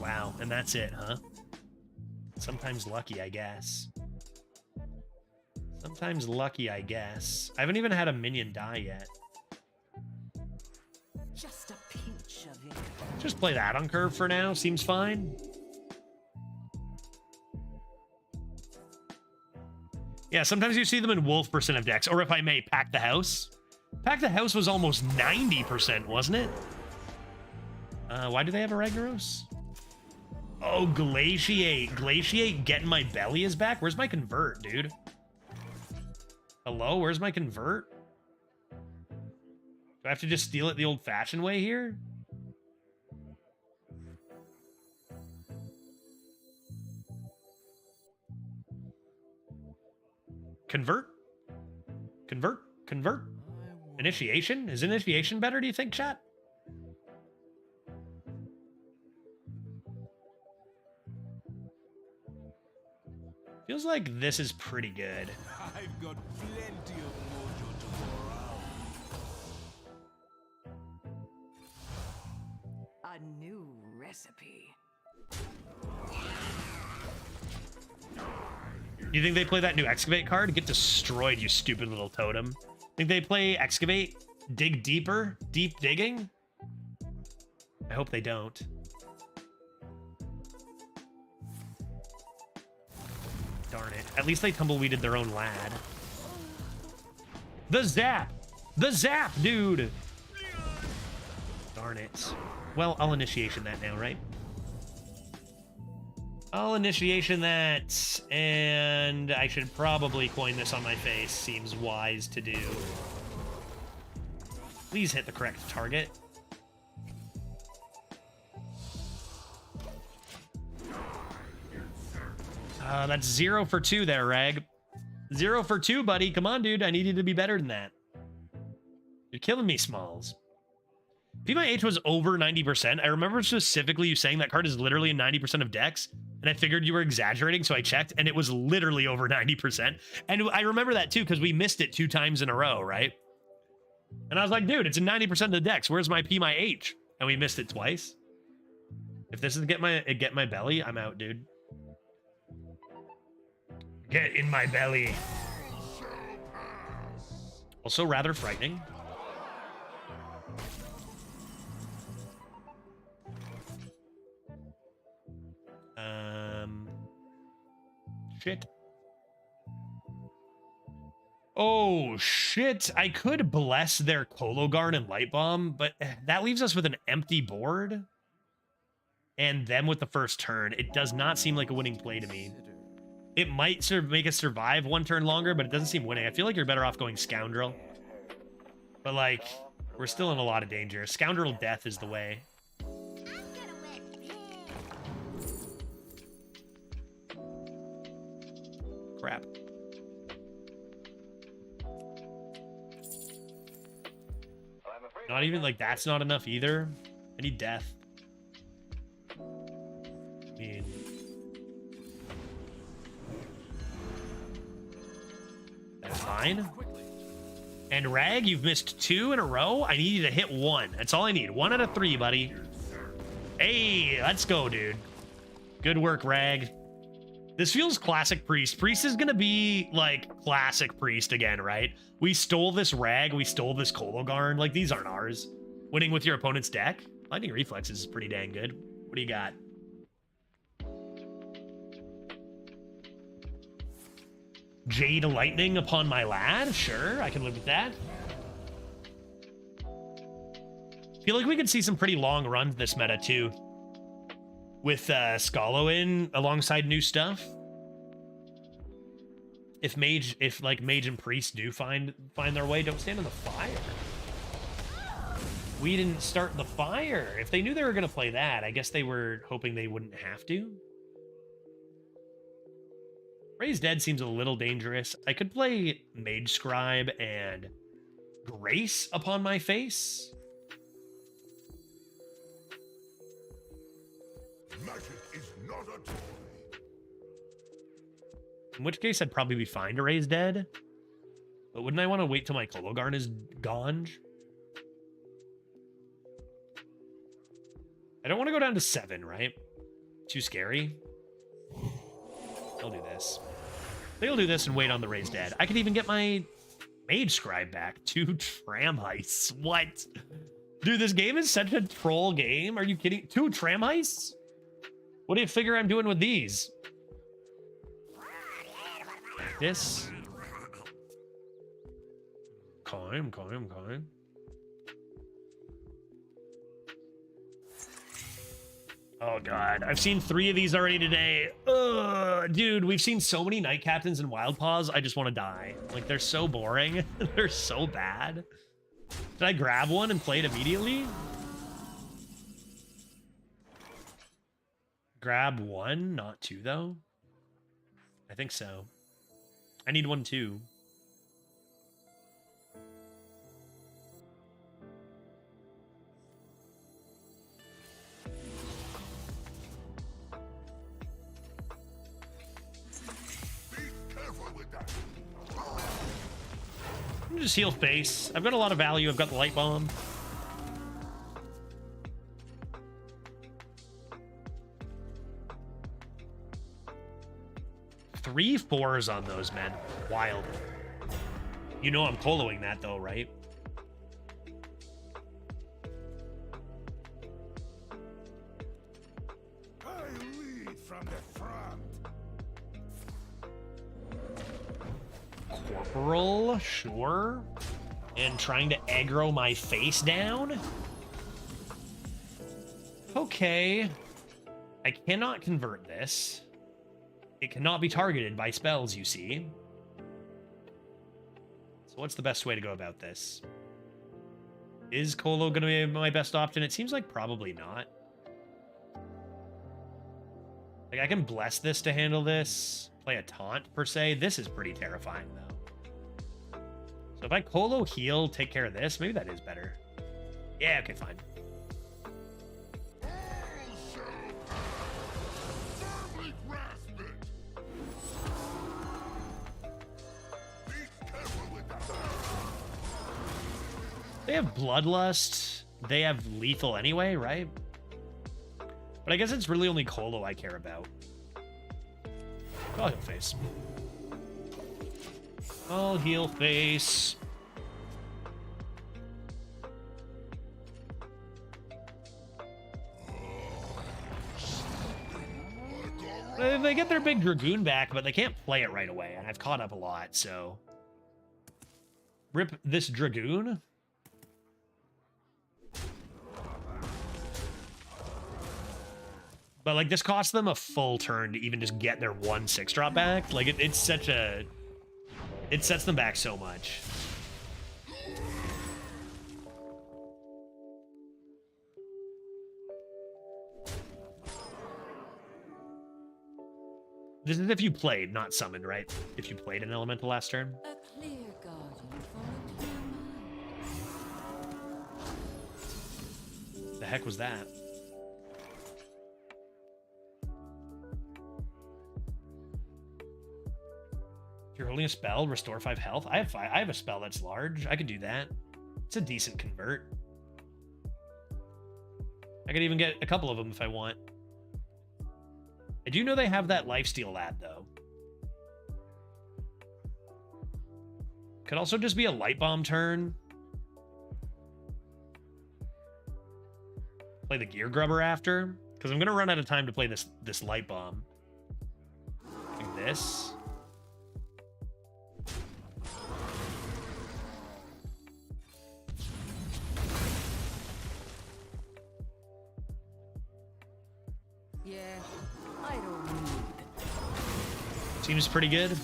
Wow, and that's it, huh? Sometimes lucky, I guess. Sometimes lucky, I guess. I haven't even had a minion die yet. Just a pinch of it. Just play that on curve for now. Seems fine. Yeah, sometimes you see them in wolf % of decks. Or if I may, Pack the House. Pack the House was almost 90%, wasn't it? Why do they have a Ragnaros? Oh, Glaciate. Glaciate getting my belly is back. Where's my convert, dude? Hello? Where's my convert? Do I have to just steal it the old-fashioned way here? Convert? Convert? Convert? Initiation? Is initiation better, do you think, chat? Feels like this is pretty good. I've got plenty of mojo to go around. A new recipe. You think they play that new Excavate card? Get destroyed, you stupid little totem. Think they play Excavate? Dig deeper? Deep digging? I hope they don't. Darn it. At least they tumbleweeded their own lad. The zap! The zap, dude! Darn it. Well, I'll initiation that now, right? I'll initiation that, and I should probably coin this on my face. Seems wise to do. Please hit the correct target. That's 0 for 2 there, Rag. 0 for 2, buddy. Come on, dude. I need you to be better than that. You're killing me, Smalls. PMIH was over 90%. I remember specifically you saying that card is literally in 90% of decks, and I figured you were exaggerating, so I checked, and it was literally over 90%. And I remember that, too, because we missed it 2 times in a row, right? And I was like, dude, it's in 90% of the decks. Where's my PMIH? And we missed it twice. If this is get my belly, I'm out, dude. Get in my belly. Also rather frightening. Shit. Oh, shit. I could bless their Colo Guard and Light Bomb, but that leaves us with an empty board. And them with the first turn. It does not seem like a winning play to me. It might sort of make us survive 1 turn longer, but it doesn't seem winning. I feel like you're better off going Scoundrel. But, like, we're still in a lot of danger. Scoundrel death is the way. Crap. Not even, like, that's not enough either. I need death. I mean... That's fine. And Rag, you've missed 2 in a row. I need you to hit 1. That's all I need. 1 out of 3, buddy. Hey, let's go, dude. Good work, Rag. This feels classic Priest. Priest is going to be, like, classic Priest again, right? We stole this Rag. We stole this Kologarn. Like, these aren't ours. Winning with your opponent's deck? Lightning Reflexes is pretty dang good. What do you got? Jade Lightning upon my lad? Sure, I can live with that. Feel like we could see some pretty long runs this meta, too. With Scalo in alongside new stuff. If Mage and Priest do find their way, don't stand in the fire. We didn't start the fire. If they knew they were going to play that, I guess they were hoping they wouldn't have to. Raise Dead seems a little dangerous. I could play Mage Scribe and Grace upon my face. Magic is not a toy. In which case, I'd probably be fine to Raise Dead. But wouldn't I want to wait till my Kologarn is gone? I don't want to go down to 7, right? Too scary. I'll do this. They'll do this and wait on the Raise Dead. I could even get my Mage Scribe back. 2 Tram Heists. What? Dude, this game is such a troll game. Are you kidding? 2 Tram Heists? What do you figure I'm doing with these? This. Calm. Oh, God. I've seen 3 of these already today. Ugh, dude, we've seen so many Night Captains and Wild Paws. I just want to die. Like, they're so boring. They're so bad. Did I grab one and play it immediately? Grab 1, not 2, though? I think so. I need 1, too. Just heal face. I've got a lot of value. I've got the Light Bomb. Three 4s on those, men. Wild. You know I'm coloing that, though, right? I lead from the front. Corporal, sure. And trying to aggro my face down. Okay. I cannot convert this. It cannot be targeted by spells, you see. So what's the best way to go about this? Is Colo going to be my best option? It seems like probably not. Like, I can bless this to handle this. Play a taunt, per se. This is pretty terrifying, though. So if I Colo heal, take care of this, maybe that is better. Yeah, okay, fine. They have Bloodlust. They have Lethal anyway, right? But I guess it's really only Colo I care about. I'll heal face. I'll heal face. They get their big Dragoon back, but they can't play it right away, and I've caught up a lot, so... Rip this Dragoon. But, like, this costs them a full turn to even just get their 1/6 drop back. Like, it's such a... It sets them back so much. This is if you played, not summoned, right? If you played an elemental last turn. A clear guardian for a clear mind. The heck was that? If you're holding a spell, restore 5 health. I have a spell that's large. I could do that. It's a decent convert. I could even get a couple of them if I want. I do know they have that lifesteal ad, though. Could also just be a light bomb turn. Play the gear grubber after, because I'm gonna run out of time to play this light bomb. Like this. Yeah, I don't need it. Seems pretty good. In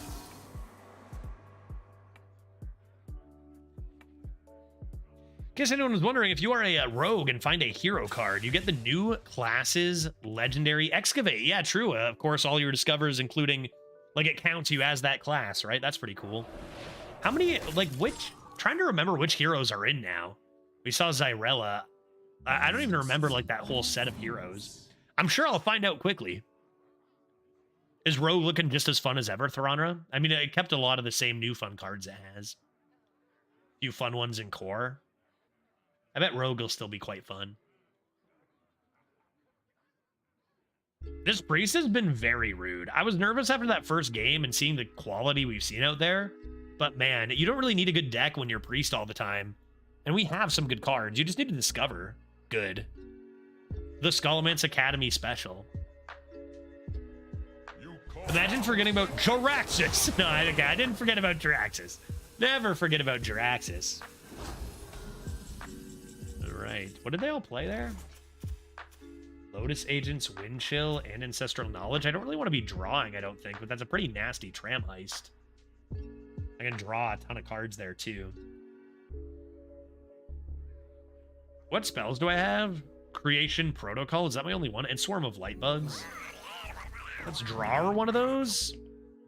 case anyone was wondering, if you are a rogue and find a hero card, you get the new class's legendary excavate. Yeah, true. Of course, all your discovers, including, like, it counts you as that class, right? That's pretty cool. How many, like, trying to remember which heroes are in now. We saw Zyrella. I don't even remember, like, that whole set of heroes. I'm sure I'll find out quickly. Is Rogue looking just as fun as ever, Tharanra? I mean, it kept a lot of the same new fun cards it has. A few fun ones in core. I bet Rogue will still be quite fun. This Priest has been very rude. I was nervous after that first game and seeing the quality we've seen out there. But man, you don't really need a good deck when you're Priest all the time. And we have some good cards. You just need to discover good. The Skullman's Academy special. Imagine forgetting about Jaraxxus. No, I didn't forget about Jaraxxus. Never forget about Jaraxxus. All right. What did they all play there? Lotus Agents, Wind Chill, and Ancestral Knowledge. I don't really want to be drawing, I don't think, but that's a pretty nasty Tram Heist. I can draw a ton of cards there, too. What spells do I have? Creation Protocol, is that my only one? And Swarm of Lightbugs. Let's draw one of those.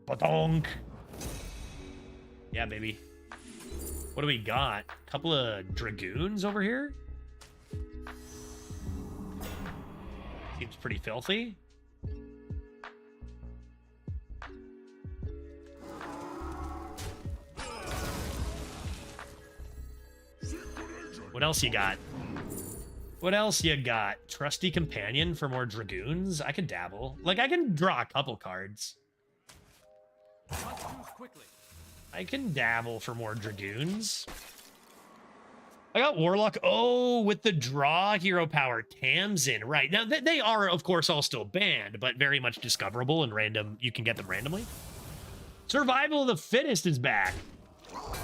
Badonk. Yeah, baby. What do we got? A couple of Dragoons over here? Seems pretty filthy. What else you got? What else you got? Trusty Companion for more Dragoons? I could dabble. Like, I can draw a couple cards. I can dabble for more Dragoons. I got Warlock. Oh, with the draw hero power, Tamsin. Right. Now, they are, of course, all still banned, but very much discoverable and random. You can get them randomly. Survival of the Fittest is back.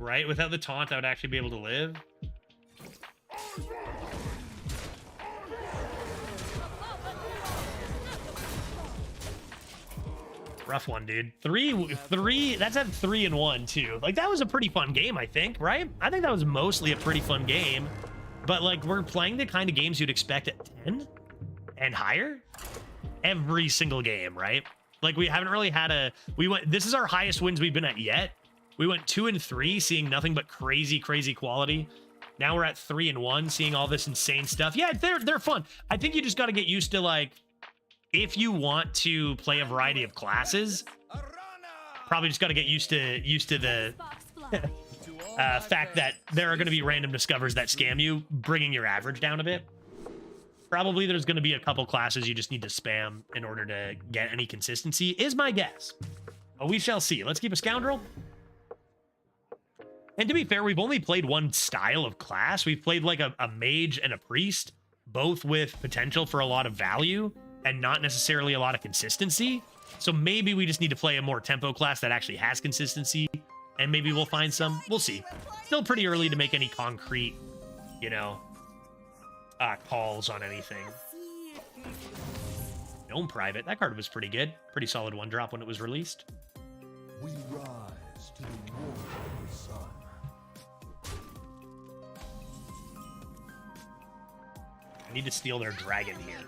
Right? Without the taunt, I would actually be able to live. Rough one, dude. Three. That's at 3-1 too. Like that was a pretty fun game, I think. Right? I think that was mostly a pretty fun game. But like we're playing the kind of games you'd expect at 10 and higher every single game, right? Like we haven't really had a. This is our highest wins we've been at yet. We went 2 and 3, seeing nothing but crazy quality. Now we're at 3 and 1, seeing all this insane stuff. Yeah, they're fun. I think you just got to get used to like. If you want to play a variety of classes, probably just got to get used to the fact that there are going to be random discovers that scam you, bringing your average down a bit. Probably there's going to be a couple classes you just need to spam in order to get any consistency, is my guess. But we shall see. Let's keep a scoundrel. And to be fair, we've only played one style of class. We've played like a mage and a priest, both with potential for a lot of value and not necessarily a lot of consistency. So maybe we just need to play a more tempo class that actually has consistency, and maybe we'll find some. We'll see. Still pretty early to make any concrete, you know, calls on anything. Gnome Private. That card was pretty good. Pretty solid 1-drop when it was released. We rise to the war of the sun. I need to steal their dragon here.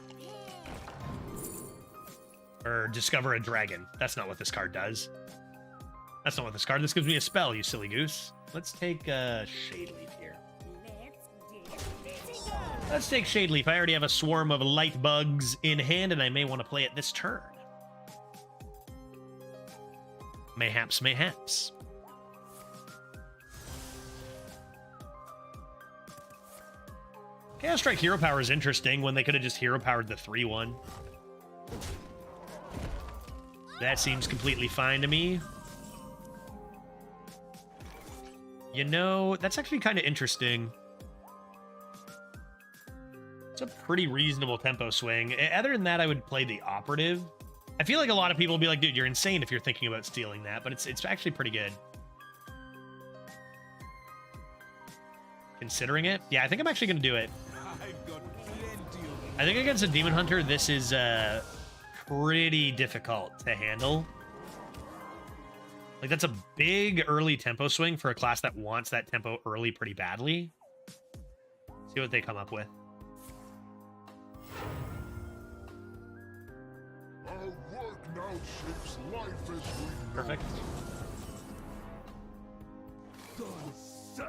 Or discover a dragon. That's not what this card does. That's not what this card. This gives me a spell, you silly goose. Let's take Shade Leaf here. Let's take Shade Leaf. I already have a swarm of light bugs in hand, and I may want to play it this turn. Mayhaps. Chaos Strike Hero Power is interesting when they could have just Hero Powered the 3-1. That seems completely fine to me. You know, that's actually kind of interesting. It's a pretty reasonable tempo swing. Other than that, I would play the Operative. I feel like a lot of people will be like, dude, you're insane if you're thinking about stealing that, but it's actually pretty good. Considering it? Yeah, I think I'm actually going to do it. I think against a Demon Hunter, this is pretty difficult to handle. Like, that's a big early tempo swing for a class that wants that tempo early pretty badly. See what they come up with. Our work now shapes life as we know. Perfect.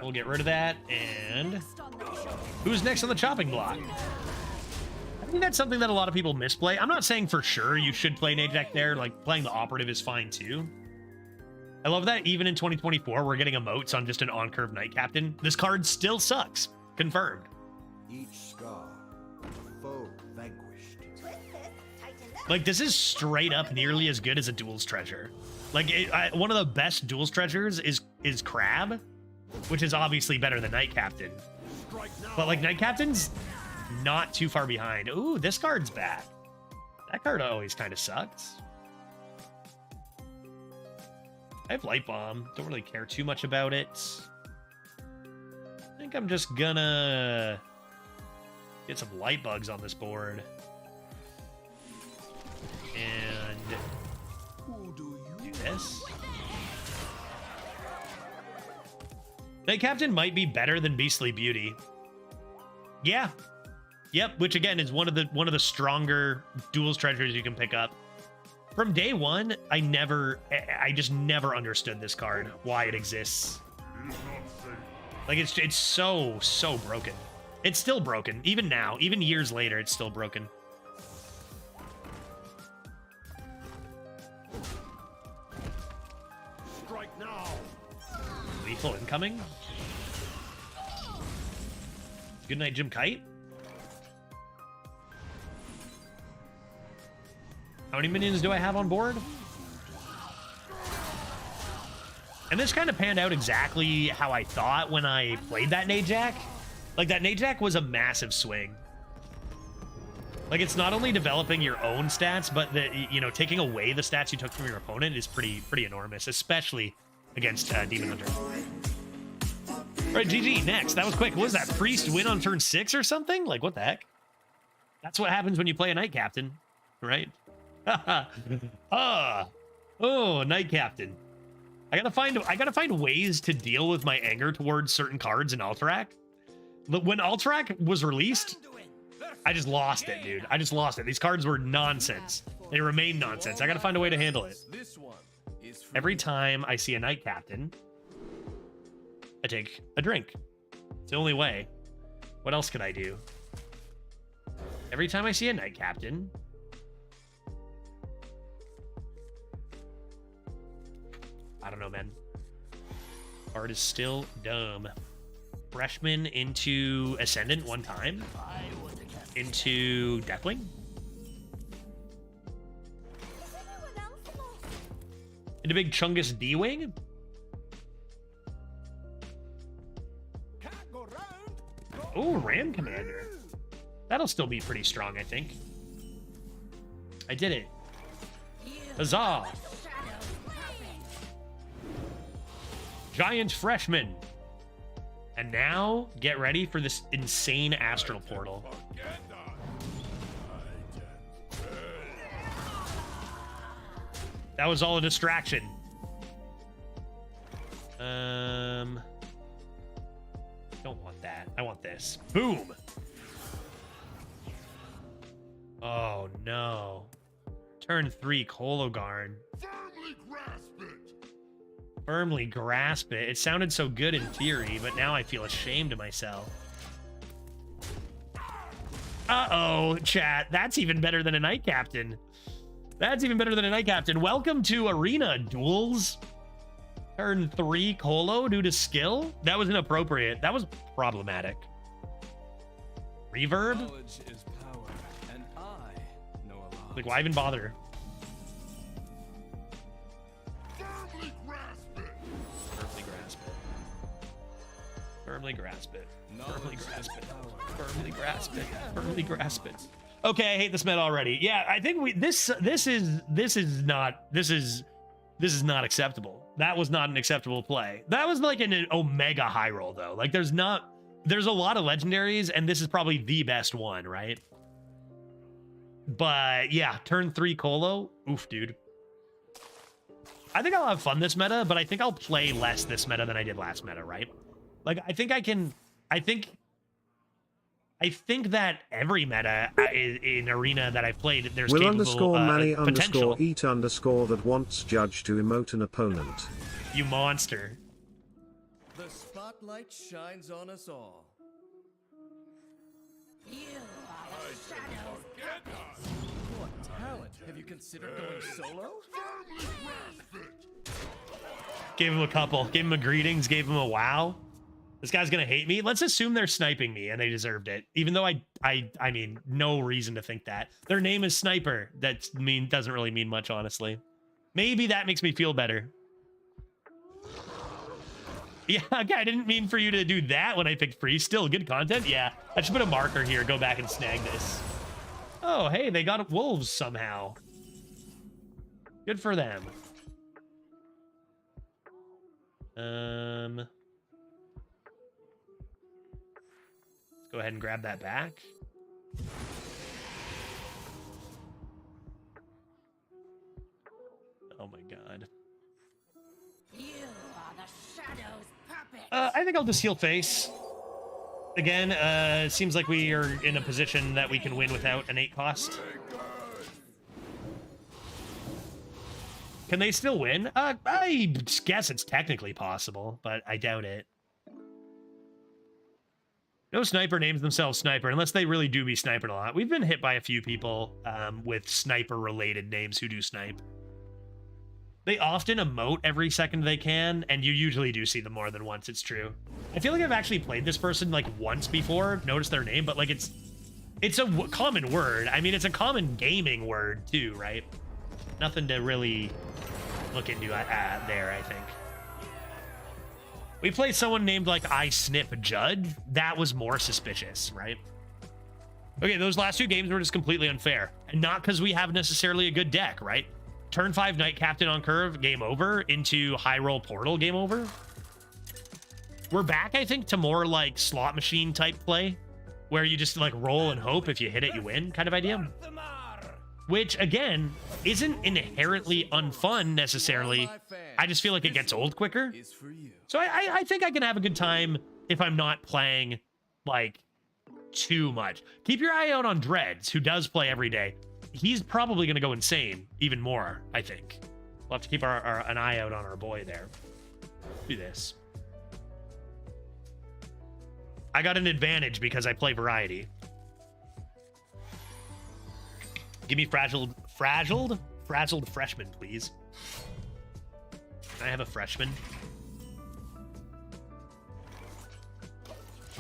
We'll get rid of that, and who's next on the chopping block? I think that's something that a lot of people misplay. I'm not saying for sure you should play Najak there. Like, playing the Operative is fine too. I love that even in 2024, we're getting emotes on just an on-curve Knight Captain. This card still sucks. Confirmed. Each scar, a foe vanquished. Like, this is straight up nearly as good as a Duels treasure. Like, one of the best Duels treasures is Crab, which is obviously better than Knight Captain. But, like, Knight Captain's not too far behind. Ooh, this card's bad. That card always kind of sucks. I have Light Bomb. Don't really care too much about it. I think I'm just gonna get some light bugs on this board. And do this. Knight Captain might be better than Beastly Beauty. Yeah. Yep, which again is one of the stronger Duels treasures you can pick up. From day one, I just never understood this card, why it exists. Like, it's so broken. It's still broken, even now, even years later, it's still broken. Strike now. Lethal incoming. Good night, Jim Kite. How many minions do I have on board? And this kind of panned out exactly how I thought when I played that Najak. Like, that Najak was a massive swing. Like, it's not only developing your own stats, but taking away the stats you took from your opponent is pretty enormous, especially against Demon Hunter. Right, GG, next. That was quick. What was that? Priest win on turn 6 or something? Like, what the heck? That's what happens when you play a Knight Captain, right? Oh, Knight Captain. I gotta find ways to deal with my anger towards certain cards in Alterac. When Alterac was released, I just lost it, dude. I just lost it. These cards were nonsense. They remain nonsense. I gotta find a way to handle it. Every time I see a Knight Captain, I take a drink. It's the only way. What else could I do? Every time I see a Knight Captain, I don't know, man. Art is still dumb. Freshman into Ascendant one time. Into Deathwing. Into Big Chungus D-Wing. Oh, Ram Commander. That'll still be pretty strong, I think. I did it. Huzzah. Giant Freshman. And now, get ready for this insane Astral Portal. That was all a distraction. Don't want that. I want this. Boom. Oh, no. Turn 3, Kologarn. Firmly grasp it. Firmly grasp it. It sounded so good in theory, but now I feel ashamed of myself. Uh-oh, chat. That's even better than a Knight Captain. That's even better than a Knight Captain. Welcome to Arena, Duels. Turn 3, Colo due to skill? That was inappropriate. That was problematic. Reverb? Knowledge is power, and I know a lot. Like, why even bother? Firmly grasp it. Firmly grasp it. Firmly grasp it. Firmly grasp it. Firmly grasp it. Firmly grasp it. Okay, I hate this meta already. Yeah, I think this is not acceptable. That was not an acceptable play. That was like an Omega high roll though. Like there's a lot of legendaries and this is probably the best one, right? But yeah, turn 3 Colo. Oof, dude. I think I'll have fun this meta, but I think I'll play less this meta than I did last meta, right? Like I think that every meta in Arena that I've played, there's Will capable _Manny potential. _eat_ that wants Judge to emote an opponent. You monster. The spotlight shines on us all. What talent? Have you considered going solo? Firmly grasp it. Gave him a couple. Gave him a greetings. Gave him a wow. This guy's gonna hate me. Let's assume they're sniping me and they deserved it. Even though I mean, no reason to think that. Their name is Sniper. That doesn't really mean much, honestly. Maybe that makes me feel better. Yeah, okay, I didn't mean for you to do that when I picked free. Still good content. Yeah, I should put a marker here. Go back and snag this. Oh, hey, they got wolves somehow. Good for them. Let's go ahead and grab that back. Oh my god. You are the Shadow's puppet. I think I'll just heal face. Again, it seems like we are in a position that we can win without an 8 cost. Can they still win? I guess it's technically possible, but I doubt it. No sniper names themselves Sniper, unless they really do be sniping a lot. We've been hit by a few people with sniper-related names who do snipe. They often emote every second they can, and you usually do see them more than once, it's true. I feel like I've actually played this person like once before, noticed their name, but like it's a common word. I mean, it's a common gaming word too, right? Nothing to really look into there, I think. We played someone named like I Snip Judd. That was more suspicious, right? Okay, those last 2 games were just completely unfair. And not because we have necessarily a good deck, right? Turn 5 Knight Captain on curve, game over. Into high roll portal, game over. We're back, I think, to more like slot machine type play, where you just like roll and hope if you hit it, you win kind of idea. Which, again, isn't inherently unfun necessarily. I just feel like it gets old quicker. So I think I can have a good time if I'm not playing, like, too much. Keep your eye out on Dreads, who does play every day. He's probably going to go insane even more, I think. We'll have to keep an eye out on our boy there. Do this. I got an advantage because I play Variety. Give me frazzled freshman, please. Can I have a freshman?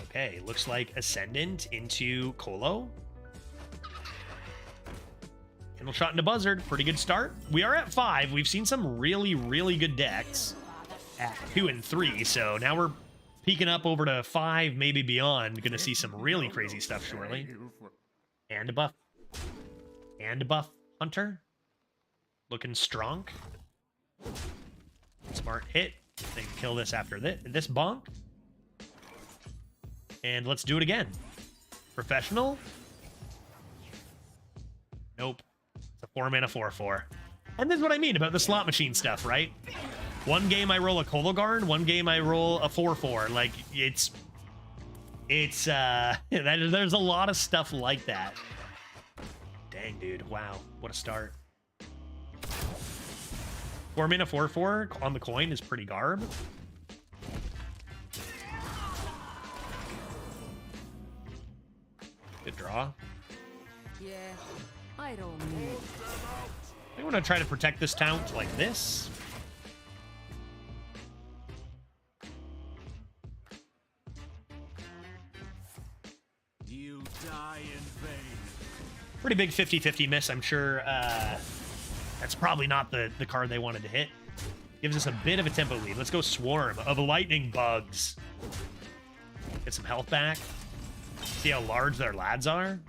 Okay, looks like Ascendant into Colo. Candle Shot into Buzzard, pretty good start. We are at 5. We've seen some really, really good decks at 2 and 3, so now we're peeking up over to 5, maybe beyond. Gonna see some really crazy stuff shortly. And a buff. And a buff Hunter. Looking strong. Smart hit. They can kill this after this bonk. And let's do it again. Professional. Nope. It's a 4-mana 4/4. And this is what I mean about the slot machine stuff, right? One game I roll a Cologarn, one game I roll a 4/4. Like, it's there's a lot of stuff like that. Dang, dude. Wow. What a start. 4-mana 4/4 on the coin is pretty garb. Good draw. Yeah, I don't know. I want to try to protect this Taunt like this. You die in vain. Pretty big 50-50 miss. I'm sure that's probably not the card they wanted to hit. Gives us a bit of a tempo lead. Let's go Swarm of Lightning Bugs. Get some health back. See how large their lads are.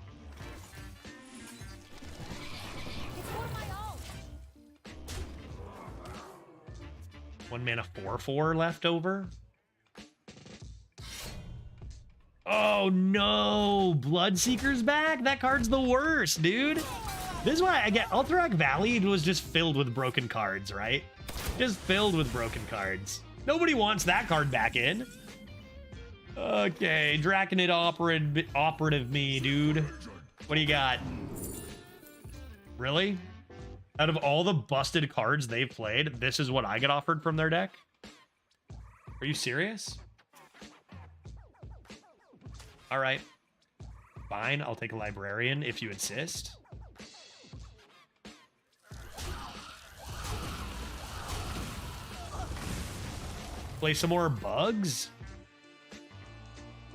One mana 4/4 left over. Oh no! Bloodseeker's back? That card's the worst, dude. This is why I get Alterac Valley was just filled with broken cards, right? Just filled with broken cards. Nobody wants that card back in. Okay, Draconid operative me, dude. What do you got? Really? Out of all the busted cards they've played, this is what I get offered from their deck? Are you serious? All right. Fine, I'll take a Librarian if you insist. Play some more bugs?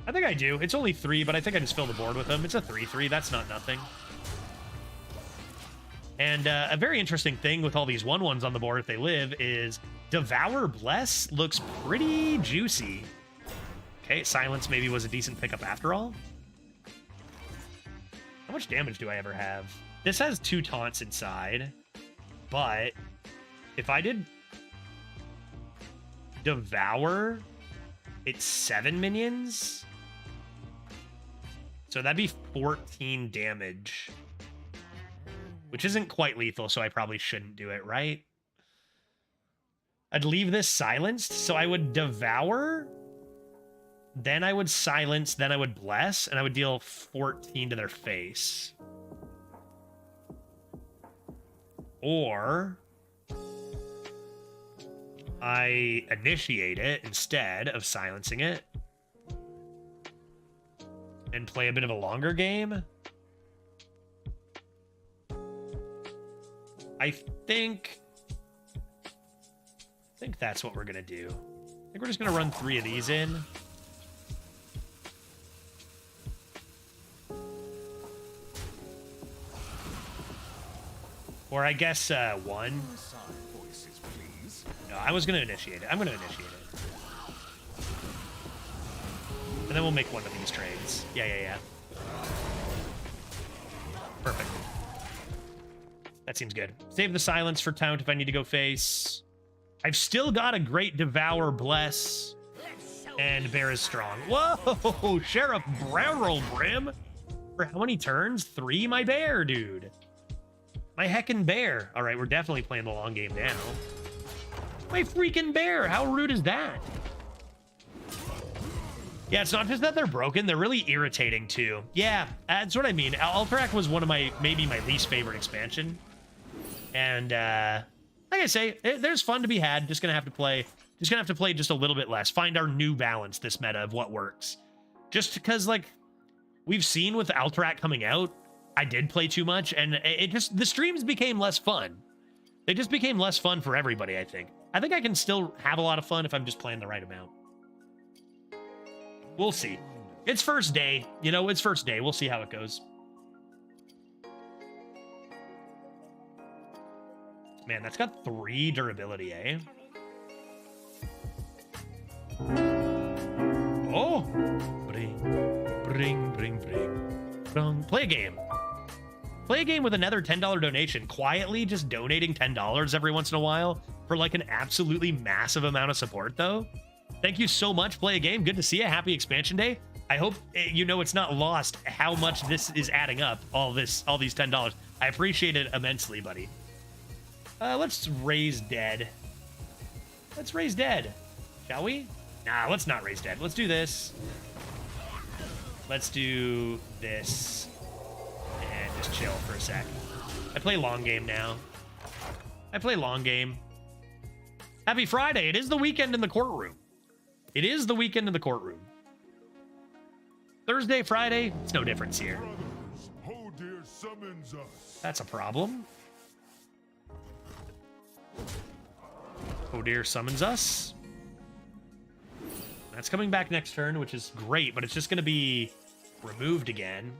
I think I do. It's only 3, but I think I just fill the board with them. It's a 3/3. That's not nothing. And a very interesting thing with all these 1/1s on the board, if they live, is Devour Bless looks pretty juicy. Okay, Silence maybe was a decent pickup after all. How much damage do I ever have? This has 2 taunts inside, but if I did Devour, it's 7 minions. So that'd be 14 damage, which isn't quite lethal, so I probably shouldn't do it, right? I'd leave this silenced, so I would Devour, then I would Silence, then I would Bless, and I would deal 14 to their face. Or I initiate it instead of silencing it and play a bit of a longer game. I think that's what we're gonna do. I think we're just gonna run 3 of these in. Or I guess 1. No, I was gonna initiate it. I'm gonna initiate it. And then we'll make one of these trades. Yeah. Perfect. That seems good. Save the Silence for Taunt if I need to go face. I've still got a great Devour Bless And bear is strong. Whoa, Sheriff Brown Roll Brim. For how many turns? 3, my bear, dude. My heckin' bear. All right, we're definitely playing the long game now. My freaking bear. How rude is that? Yeah, it's not just that they're broken. They're really irritating, too. Yeah, that's what I mean. Alterac was one of maybe my least favorite expansion. And, like I say, there's fun to be had. Just gonna have to play just a little bit less. Find our new balance, this meta, of what works. Just because, like, we've seen with Alterac coming out, I did play too much, and the streams became less fun. They just became less fun for everybody, I think. I think I can still have a lot of fun if I'm just playing the right amount. We'll see. It's first day. You know, it's first day. We'll see how it goes. Man, that's got 3 durability, eh? Oh! Bring. Play a game. Play a game with another $10 donation. Quietly just donating $10 every once in a while for like an absolutely massive amount of support, though. Thank you so much. Play a game. Good to see you. Happy expansion day. I hope you know it's not lost how much this is adding up. All these $10. I appreciate it immensely, buddy. Let's raise dead. Let's raise dead. Shall we? Nah, let's not raise dead. Let's do this. Let's do this. And just chill for a sec. I play long game now. I play long game. Happy Friday. It is the weekend in the courtroom. It is the weekend in the courtroom. Thursday, Friday, it's no difference here. Oh dear summons us. That's a problem. Oh dear summons us. That's coming back next turn, which is great, but it's just going to be removed again.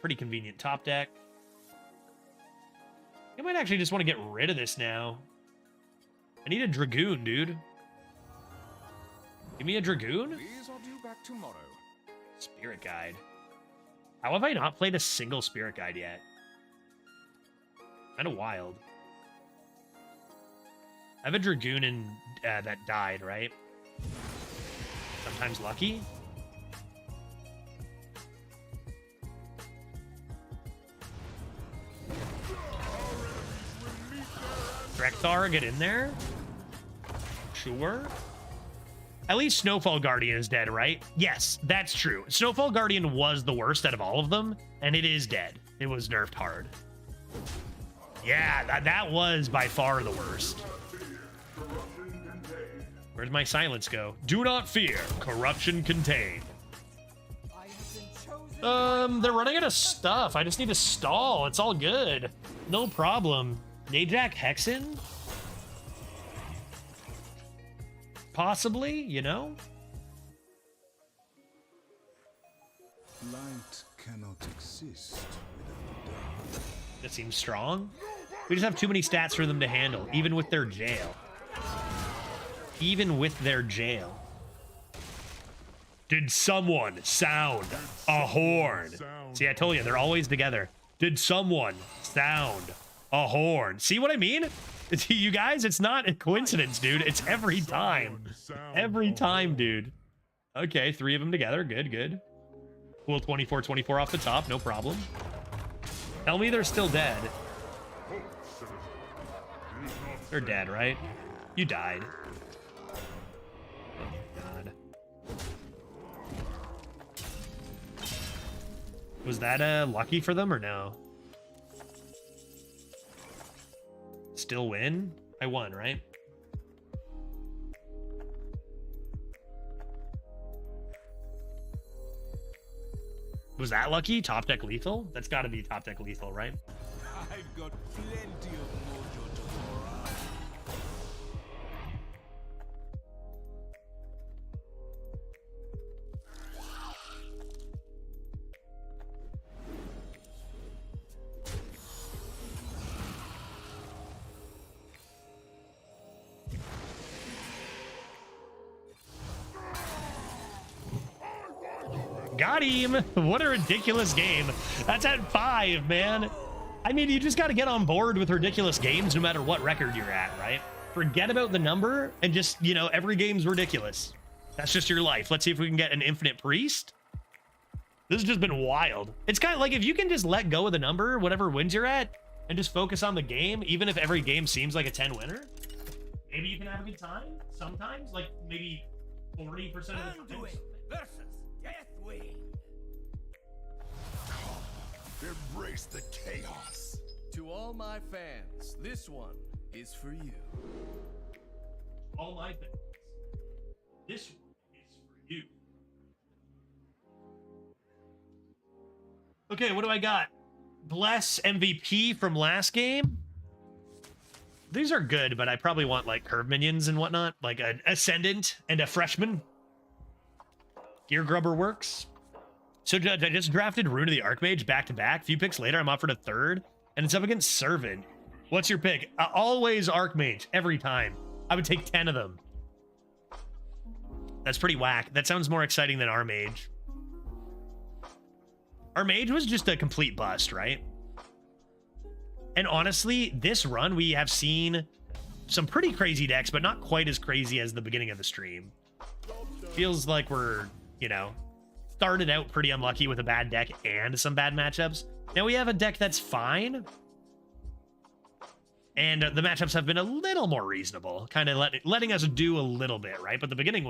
Pretty convenient top deck. I might actually just want to get rid of this now. I need a Dragoon, dude. Give me a Dragoon? Please, I'll due back tomorrow. Spirit Guide. How have I not played a single Spirit Guide yet? Kind of wild. I have a Dragoon in, that died, right? Sometimes lucky. Drekthar, get in there. Sure. At least Snowfall Guardian is dead, right? Yes, that's true. Snowfall Guardian was the worst out of all of them, and it is dead. It was nerfed hard. Yeah, that was by far the worst. Where'd my silence go? Do not fear. Corruption contained. They're running out of stuff. I just need to stall. It's all good. No problem. Najak Hexen? Possibly, you know? Light cannot exist without dark. That seems strong. We just have too many stats for them to handle, even with their jail. Even with their jail. Did someone sound a horn? See, I told you, they're always together. Did someone sound a horn? See what I mean? You guys, it's not a coincidence, dude. It's every time. Every time, dude. Okay, 3 of them together. Good, good. Cool, 24-24 off the top. No problem. Tell me they're still dead. They're dead, right? You died. Oh, God. Was that lucky for them or no? Still win? I won, right? Was that lucky? Top deck lethal? That's got to be top deck lethal, right? I've got plenty of mojo to pour out. Got him! What a ridiculous game. That's at 5, man. I mean, you just got to get on board with ridiculous games no matter what record you're at, right? Forget about the number and just, you know, every game's ridiculous. That's just your life. Let's see if we can get an infinite priest. This has just been wild. It's kind of like if you can just let go of the number, whatever wins you're at, and just focus on the game, even if every game seems like a 10 winner, maybe you can have a good time sometimes, like maybe 40% of the time. Conduit versus Deathwing. Embrace the chaos. To all my fans, this one is for you. All my things. This one is for you. Okay, what do I got? Bless MVP from last game. These are good, but I probably want like curve minions and whatnot, like an ascendant and a freshman. Gear grubber works. So Judge, I just drafted Rune of the Archmage back to back. A few picks later, I'm offered a third, and it's up against Servant. What's your pick? Always Archmage, every time. I would take 10 of them. That's pretty whack. That sounds more exciting than our mage. Our mage was just a complete bust, right? And honestly, this run, we have seen some pretty crazy decks, but not quite as crazy as the beginning of the stream. Feels like we're, you know, started out pretty unlucky with a bad deck and some bad matchups. Now we have a deck that's fine. And the matchups have been a little more reasonable, kind of letting us do a little bit, right? But the beginning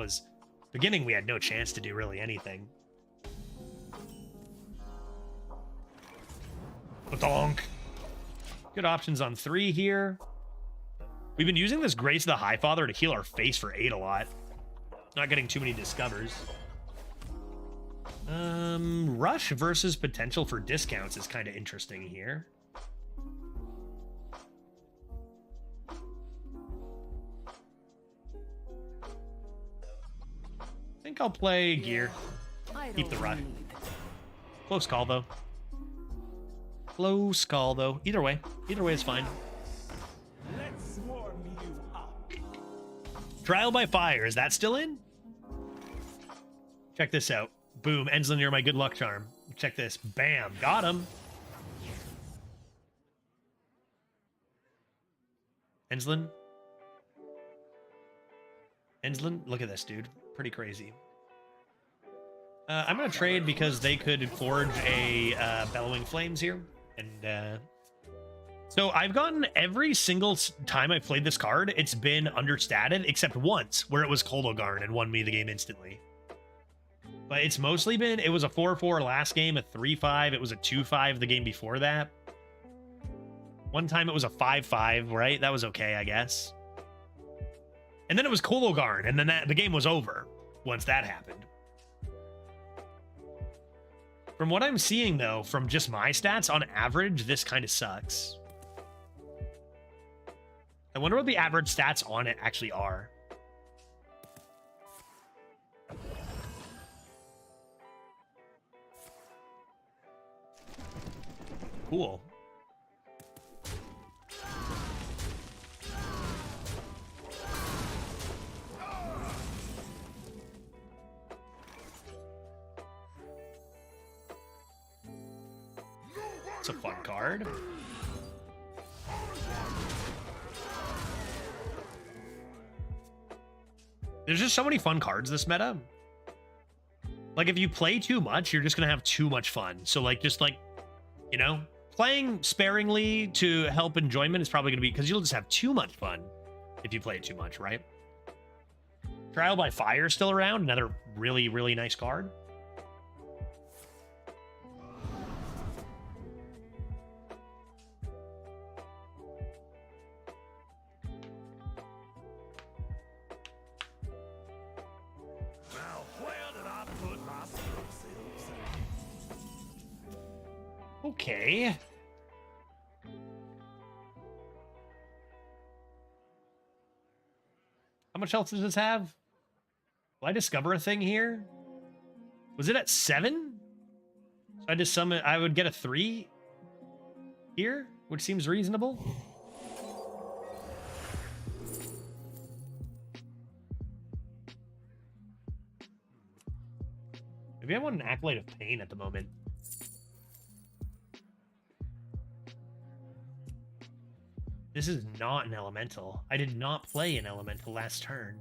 we had no chance to do really anything. Donk. Good options on 3 here. We've been using this Grace of the Highfather to heal our face for 8 a lot. Not getting too many discovers. Rush versus potential for discounts is kind of interesting here. I think I'll play gear. Keep the rush. Close call though. Close call though. Either way is fine. Let's warm you up. Trial by fire, is that still in? Check this out. Boom, Enslin, you're my good luck charm. Check this. Bam, got him. Enslin, look at this, dude. Pretty crazy. I'm gonna trade because they could forge a Bellowing Flames here. And so I've gotten every single time I've played this card, it's been understated, except once, where it was Koldogarn and won me the game instantly. But it's mostly been, it was a 4-4 last game, a 3-5, it was a 2-5 the game before that. One time it was a 5-5, right? That was okay, I guess. And then it was Koldogarn, and then the game was over once that happened. From what I'm seeing, though, from just my stats, on average, this kind of sucks. I wonder what the average stats on it actually are. Cool. It's a fun card. There's just so many fun cards this meta. Like, if you play too much, you're just gonna have too much fun. So, like, just like, you know, playing sparingly to help enjoyment is probably gonna be, because you'll just have too much fun if you play it too much, right? Trial by Fire still around, another really, really nice card. Okay. How much health does this have? Will I discover a thing here? Was it at 7? So I just summon, I would get a 3 here, which seems reasonable. Maybe I want an Acolyte of Pain at the moment. This is not an elemental. I did not play an elemental last turn.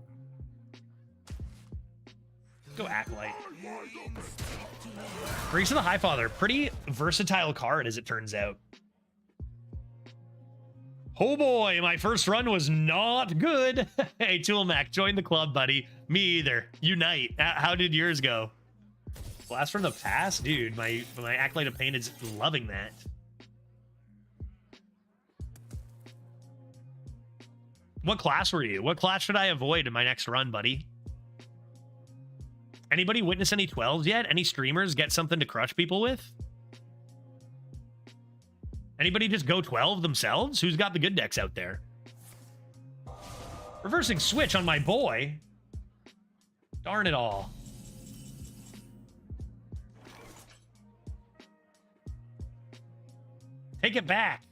Go Acolyte. Grease of the Highfather. Pretty versatile card, as it turns out. Oh boy, my first run was not good. Hey, Toolmac, join the club, buddy. Me either. Unite. How did yours go? Blast from the past? Dude, my Acolyte of Pain is loving that. What class were you? What class should I avoid in my next run, buddy? Anybody witness any 12s yet? Any streamers get something to crush people with? Anybody just go 12 themselves? Who's got the good decks out there? Reversing switch on my boy. Darn it all. Take it back.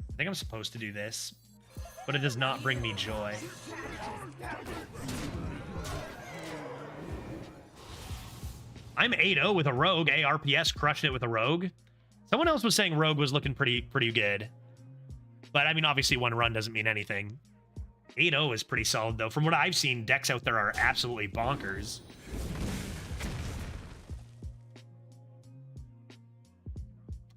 I think I'm supposed to do this, but it does not bring me joy. I'm 8-0 with a Rogue. ARPS crushed it with a Rogue. Someone else was saying Rogue was looking pretty good. But, I mean, obviously one run doesn't mean anything. 8-0 is pretty solid, though. From what I've seen, decks out there are absolutely bonkers.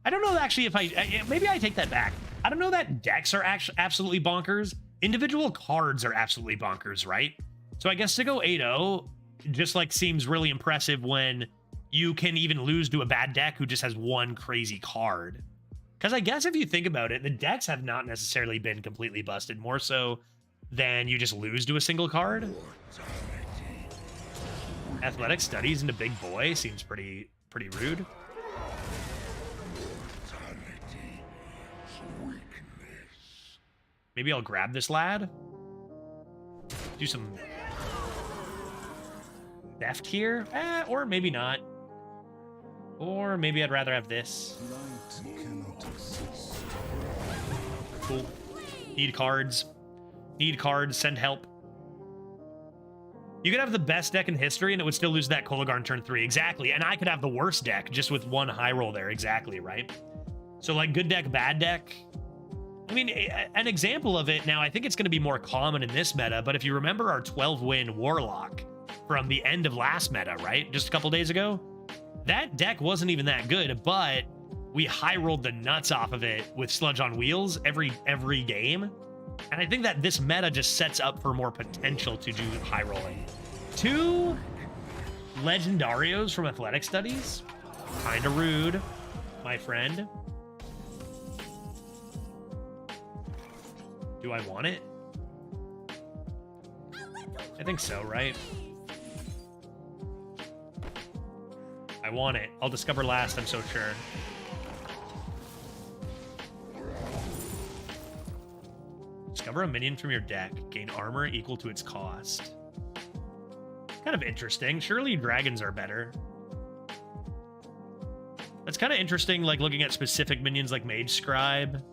I don't know, actually, if maybe I take that back. I don't know that decks are actually absolutely bonkers. Individual cards are absolutely bonkers, right? So I guess to go 8-0 just, like, seems really impressive when you can even lose to a bad deck who just has one crazy card. Because I guess if you think about it, the decks have not necessarily been completely busted, more so than you just lose to a single card. Athletic studies into big boy seems pretty rude. Maybe I'll grab this lad. Do some theft here. Or maybe not. Or maybe I'd rather have this. Cool. Need cards. Need cards. Send help. You could have the best deck in history and it would still lose that Kolagarn turn 3. Exactly. And I could have the worst deck just with one high roll there. Exactly, right? So, like, good deck, bad deck. I mean, an example of it now, I think it's going to be more common in this meta, but if you remember our 12-win Warlock from the end of last meta, right? Just a couple days ago, that deck wasn't even that good, but we high-rolled the nuts off of it with Sludge on Wheels every game. And I think that this meta just sets up for more potential to do high-rolling. 2 Legendarios from Athletic Studies? Kinda rude, my friend. Do I want it? I think so, right? I want it. I'll discover last, I'm so sure. Discover a minion from your deck. Gain armor equal to its cost. Kind of interesting. Surely dragons are better. That's kind of interesting, like looking at specific minions like Mage Scribe.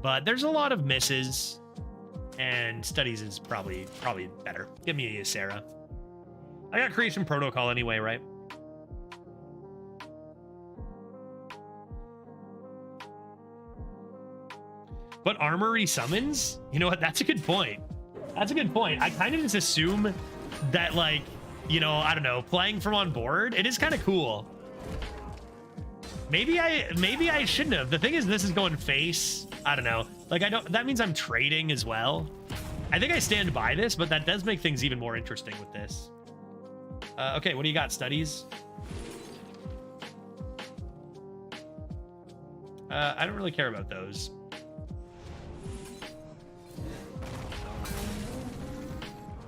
But there's a lot of misses, and studies is probably better. Give me a Sarah. I got Creation Protocol anyway, right? But armory summons? You know what? That's a good point. That's a good point. I kind of just assume that, like, you know, I don't know, playing from on board, it is kind of cool. Maybe I shouldn't have. The thing is, this is going face. I don't know. Like, that means I'm trading as well. I think I stand by this, but that does make things even more interesting with this. Okay, what do you got? Studies? I don't really care about those.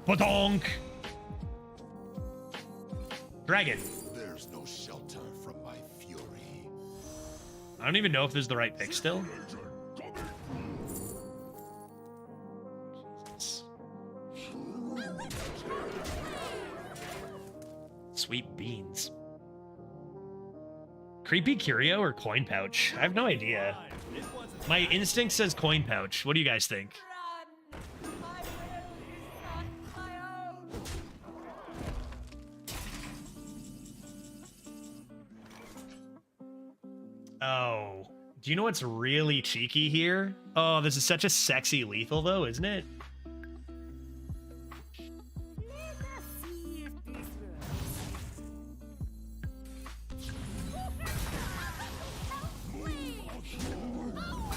Badonk! Dragon. There's no shelter from my fury. I don't even know if this is the right pick still. Jesus. Sweet beans. Creepy Curio or Coin Pouch? I have no idea. My instinct says Coin Pouch. What do you guys think? Oh, Do you know what's really cheeky here? Oh, this is such a sexy lethal, though, isn't it?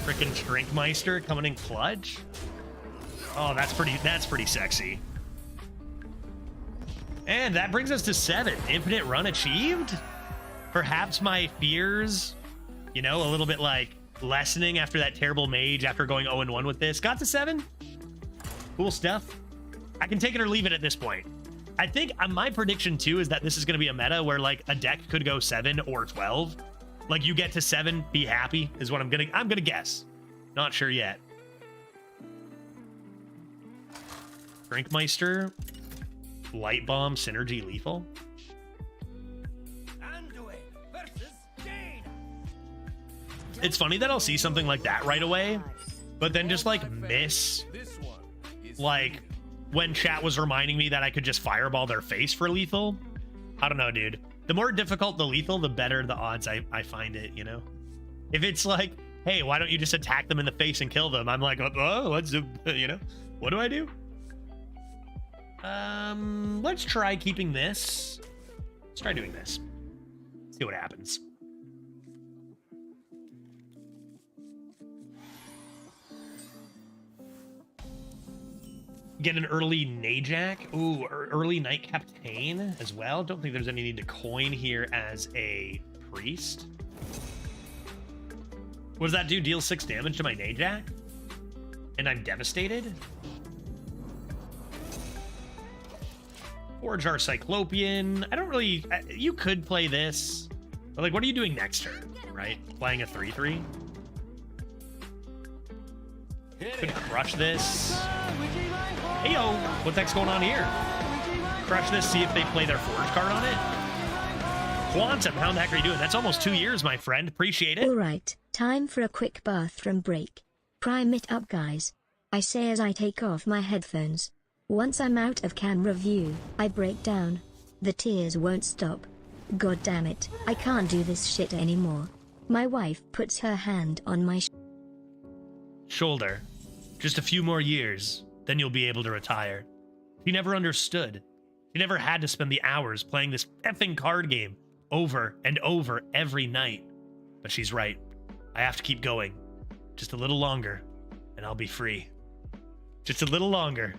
Frickin' Shrinkmeister coming in clutch. Oh, that's pretty sexy. And that brings us to 7. Infinite run achieved? Perhaps my fears, you know, a little bit like lessening after that terrible mage after going 0-1 with this. Got to 7. Cool stuff. I can take it or leave it at this point. I think my prediction too is that this is going to be a meta where like a deck could go 7 or 12. Like you get to 7, be happy is what I'm gonna guess. Not sure yet. Shrinkmeister, Light Bomb, Synergy, Lethal. It's funny that I'll see something like that right away, but then just like miss, like when chat was reminding me that I could just fireball their face for lethal. I don't know, dude. The more difficult the lethal, the better the odds I find it, you know? If it's like, hey, why don't you just attack them in the face and kill them? I'm like, oh, what's the, you know? What do I do? Let's try keeping this. Let's try doing this. See what happens. Get an early Najak. Ooh, early Night Captain as well. Don't think there's any need to coin here as a priest. What does that do? Deal 6 damage to my Najak? And I'm devastated? Forge our Cyclopean. I don't really... You could play this. But like, what are you doing next turn, right? Playing a 3-3? Could crush this. Heyo, what the heck's going on here? Crush this, see if they play their Forge card on it. Quantum, how the heck are you doing? That's almost 2 years, my friend. Appreciate it. All right, time for a quick bathroom break. Prime it up, guys. I say as I take off my headphones. Once I'm out of camera view, I break down. The tears won't stop. God damn it, I can't do this shit anymore. My wife puts her hand on my shoulder. Just a few more years, then you'll be able to retire. She never understood. She never had to spend the hours playing this effing card game over and over every night. But she's right. I have to keep going. Just a little longer, and I'll be free. Just a little longer,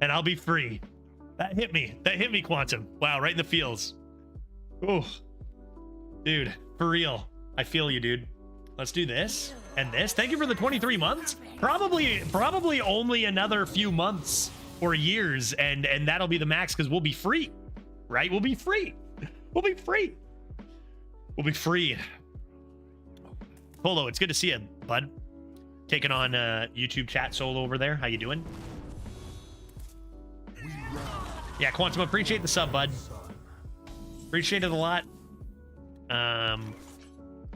and I'll be free. That hit me. That hit me, Quantum. Wow, right in the feels. Oh, dude, for real. I feel you, dude. Let's do this and this. Thank you for the 23 months. Probably only another few months or years, and that'll be the max because we'll be free, right? We'll be free. We'll be free. We'll be free. Polo, it's good to see you, bud. Taking on YouTube chat solo over there. How you doing? Yeah, Quantum, appreciate the sub, bud. Appreciate it a lot.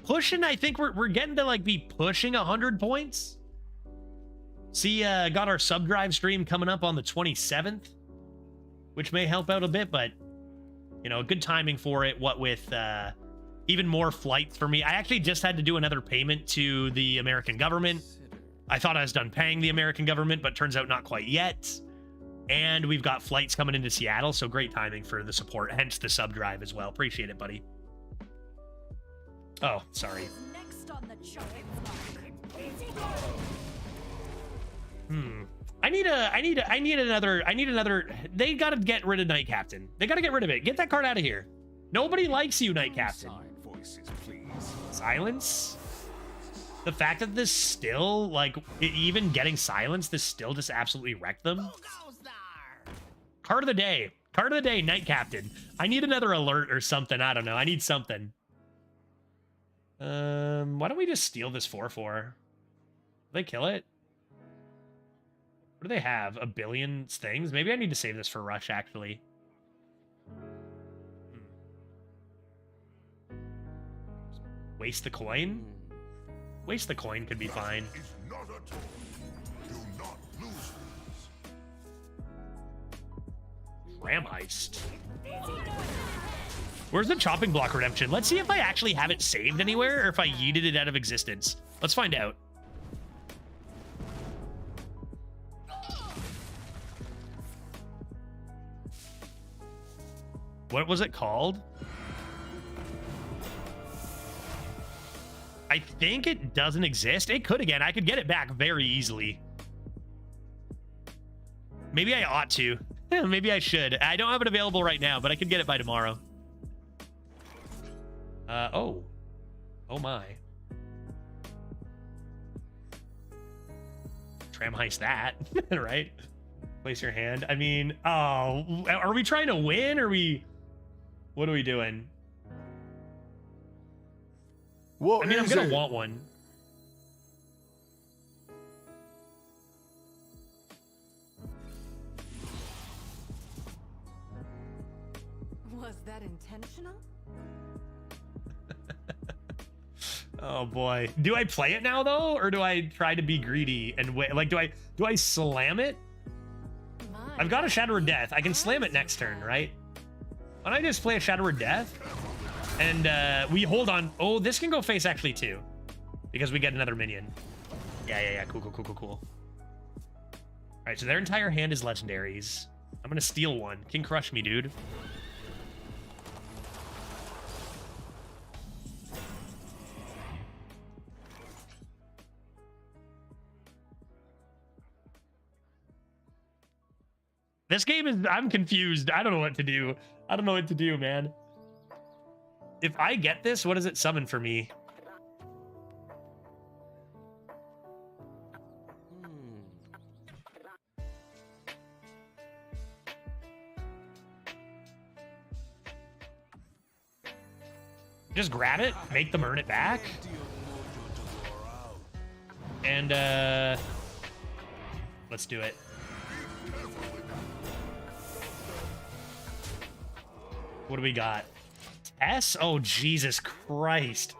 Pushing, I think we're getting to like be pushing 100 points. See, got our sub drive stream coming up on the 27th, which may help out a bit, but you know, good timing for it. What with even more flights for me. I actually just had to do another payment to the American government. I thought I was done paying the American government, but turns out not quite yet. And we've got flights coming into Seattle, so great timing for the support, hence the sub drive as well. Appreciate it, buddy. Oh, sorry. Next on the chopping I need another. They gotta get rid of Night Captain. They gotta get rid of it. Get that card out of here. Nobody likes you, Night Captain. Silence? The fact that this still, like, even getting silence, this still just absolutely wrecked them. Card of the day. Card of the day, Night Captain. I need another alert or something. I don't know. I need something. Why don't we just steal this 4/4? Will they kill it? What do they have? A billion things? Maybe I need to save this for Rush, actually. Waste the coin? Waste the coin could be fine. Ram Heist. Where's the chopping block redemption? Let's see if I actually have it saved anywhere or if I yeeted it out of existence. Let's find out. What was it called? I think it doesn't exist. It could again. I could get it back very easily. Maybe I ought to. Maybe I should. I don't have it available right now, but I could get it by tomorrow. Oh. Oh my. Tram heist that, right? Place your hand. I mean, oh, are we trying to win? Or are we... What are we doing? What I mean, I'm gonna want one. Was that intentional? Oh boy. Do I play it now though, or do I try to be greedy and wait? Like, do I slam it? I've got a Shadow of Death. I can slam it next turn, right? Why don't I just play a Shadow of Death? And we hold on. Oh, this can go face actually too, because we get another minion. Yeah. Cool. All right, so their entire hand is legendaries. I'm gonna steal one. King Crush me, dude. This game is, I'm confused. I don't know what to do. I don't know what to do, man. If I get this, what does it summon for me? Just grab it, make them earn it back. And let's do it. What do we got? S? Oh, Jesus Christ.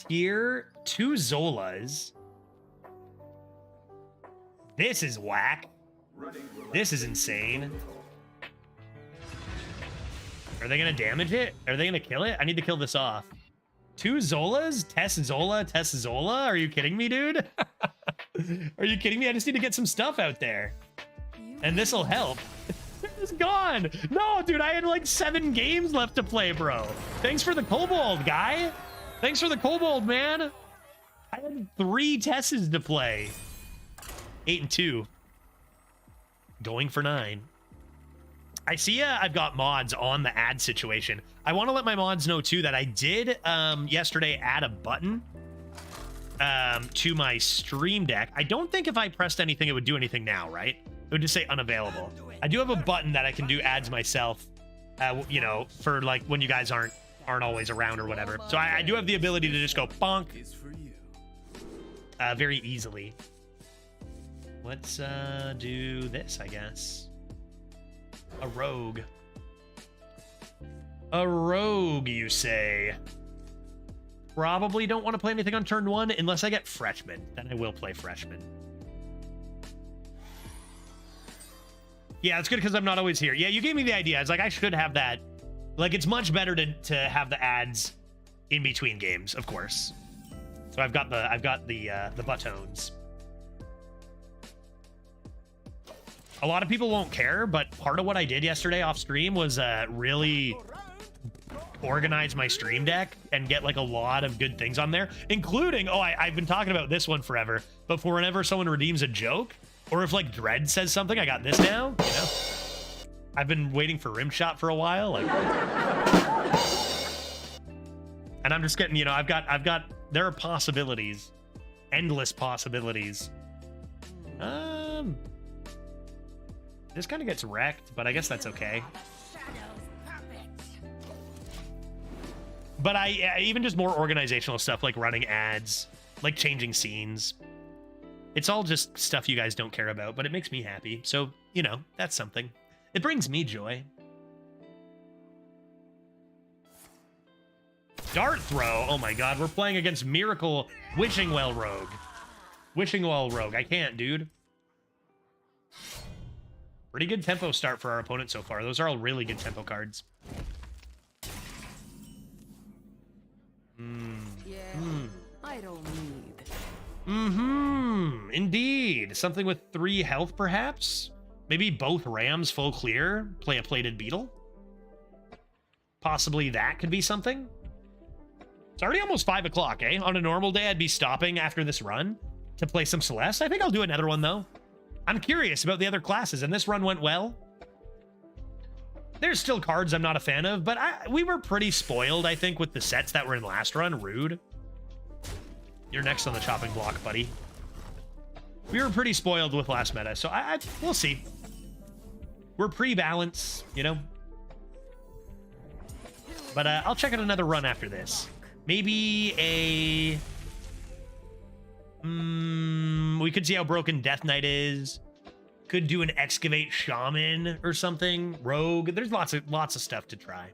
Tier 2 Zolas. This is whack. This is insane. Are they going to damage it? Are they going to kill it? I need to kill this off. 2 Zolas? Tess Zola? Are you kidding me, dude? Are you kidding me? I just need to get some stuff out there. And this will help. It's gone. No, dude, I had like 7 games left to play, bro. Thanks for the kobold, guy. Thanks for the kobold, man. I had 3 Tesses to play. 8 and 2. Going for 9. I see I've got mods on the ad situation. I want to let my mods know too that I did yesterday add a button to my stream deck. I don't think if I pressed anything it would do anything now, right? It would just say unavailable. I do have a button that I can do ads myself, you know, for like when you guys aren't always around or whatever. So I do have the ability to just go bonk very easily. Let's do this, I guess. A rogue. A rogue, you say? Probably don't want to play anything on turn 1 unless I get Freshman. Then I will play Freshman. Yeah, it's good because I'm not always here. Yeah, you gave me the idea. It's like I should have that. Like, it's much better to have the ads in between games, of course. So I've got the buttons. A lot of people won't care, but part of what I did yesterday off stream was really organize my stream deck and get like a lot of good things on there, including, I've been talking about this one forever, but for whenever someone redeems a joke, or if like Dread says something, I got this now, you know? I've been waiting for Rimshot for a while, like, and I'm just getting, you know, I've got, there are possibilities, endless possibilities. This kind of gets wrecked, but I guess that's okay. But even just more organizational stuff like running ads, like changing scenes. It's all just stuff you guys don't care about, but it makes me happy. So, you know, that's something. It brings me joy. Dart throw. Oh my god, we're playing against Miracle Wishing Well Rogue. Wishing Well Rogue. I can't, dude. Pretty good tempo start for our opponent so far. Those are all really good tempo cards. Mm-hmm. Indeed. Something with 3 health, perhaps? Maybe both rams full clear, play a plated beetle? Possibly that could be something? It's already almost 5 o'clock, eh? On a normal day, I'd be stopping after this run to play some Celeste. I think I'll do another one, though. I'm curious about the other classes, and this run went well. There's still cards I'm not a fan of, but we were pretty spoiled, I think, with the sets that were in last run. Rude. You're next on the chopping block, buddy. We were pretty spoiled with last meta, so we'll see. We're pre-balance, you know? But I'll check out another run after this. Maybe a... we could see how broken Death Knight is. Could do an Excavate Shaman or something. Rogue. There's lots of stuff to try.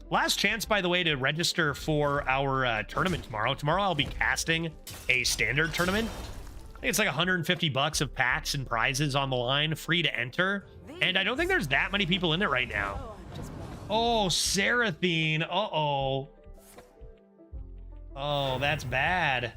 Last chance, by the way, to register for our tournament tomorrow. Tomorrow I'll be casting a standard tournament. I think it's like 150 bucks of packs and prizes on the line, free to enter. And I don't think there's that many people in it right now. Oh, Seraphine. Uh-oh. Oh, that's bad.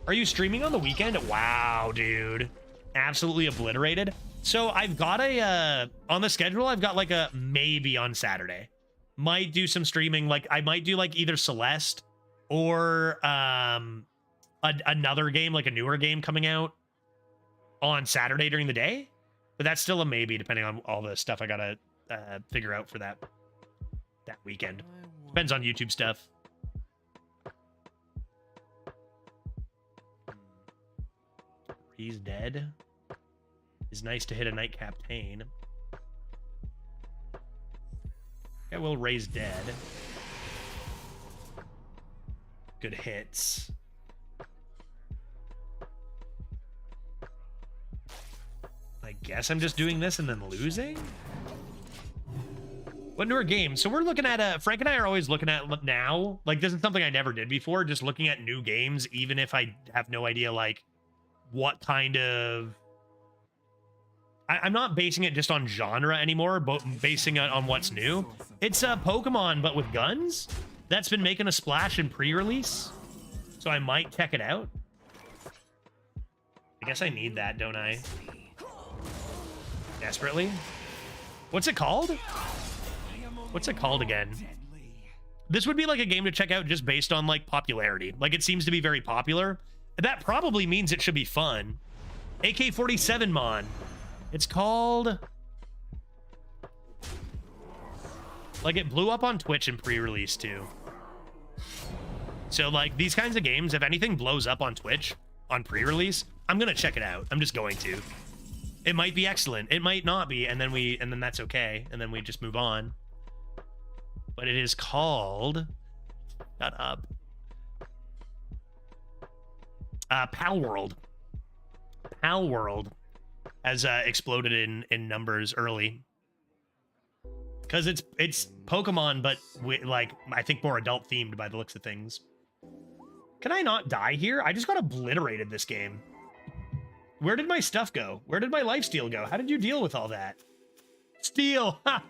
Are you streaming on the weekend? Wow, dude. Absolutely obliterated. So I've got on the schedule, I've got like a maybe on Saturday. Might do some streaming. Like I might do like either Celeste or another game, like a newer game coming out on Saturday during the day. But that's still a maybe, depending on all the stuff I gotta figure out for that weekend. Depends on YouTube stuff. He's dead. It's nice to hit a Nightcap Pain. Yeah, we'll raise dead. Good hits. I guess I'm just doing this and then losing? What newer game? So we're looking at, Frank and I are always looking at now. Like, this is something I never did before, just looking at new games, even if I have no idea, like, what kind of... I'm not basing it just on genre anymore, but basing it on what's new. It's Pokemon, but with guns. That's been making a splash in pre-release. So I might check it out. I guess I need that, don't I? Desperately. What's it called? What's it called again? This would be like a game to check out just based on like popularity. Like it seems to be very popular. That probably means it should be fun. AK-47 Mon. It's called... Like it blew up on Twitch in pre-release too. So like these kinds of games, if anything blows up on Twitch on pre-release, I'm gonna check it out. I'm just going to. It might be excellent. It might not be, and then that's okay. And then we just move on. But it is called... Shut up. Pal World. Pal World has exploded in numbers early. Because it's Pokemon, but like, I think more adult themed by the looks of things. Can I not die here? I just got obliterated this game. Where did my stuff go? Where did my lifesteal go? How did you deal with all that? Steal! Ha!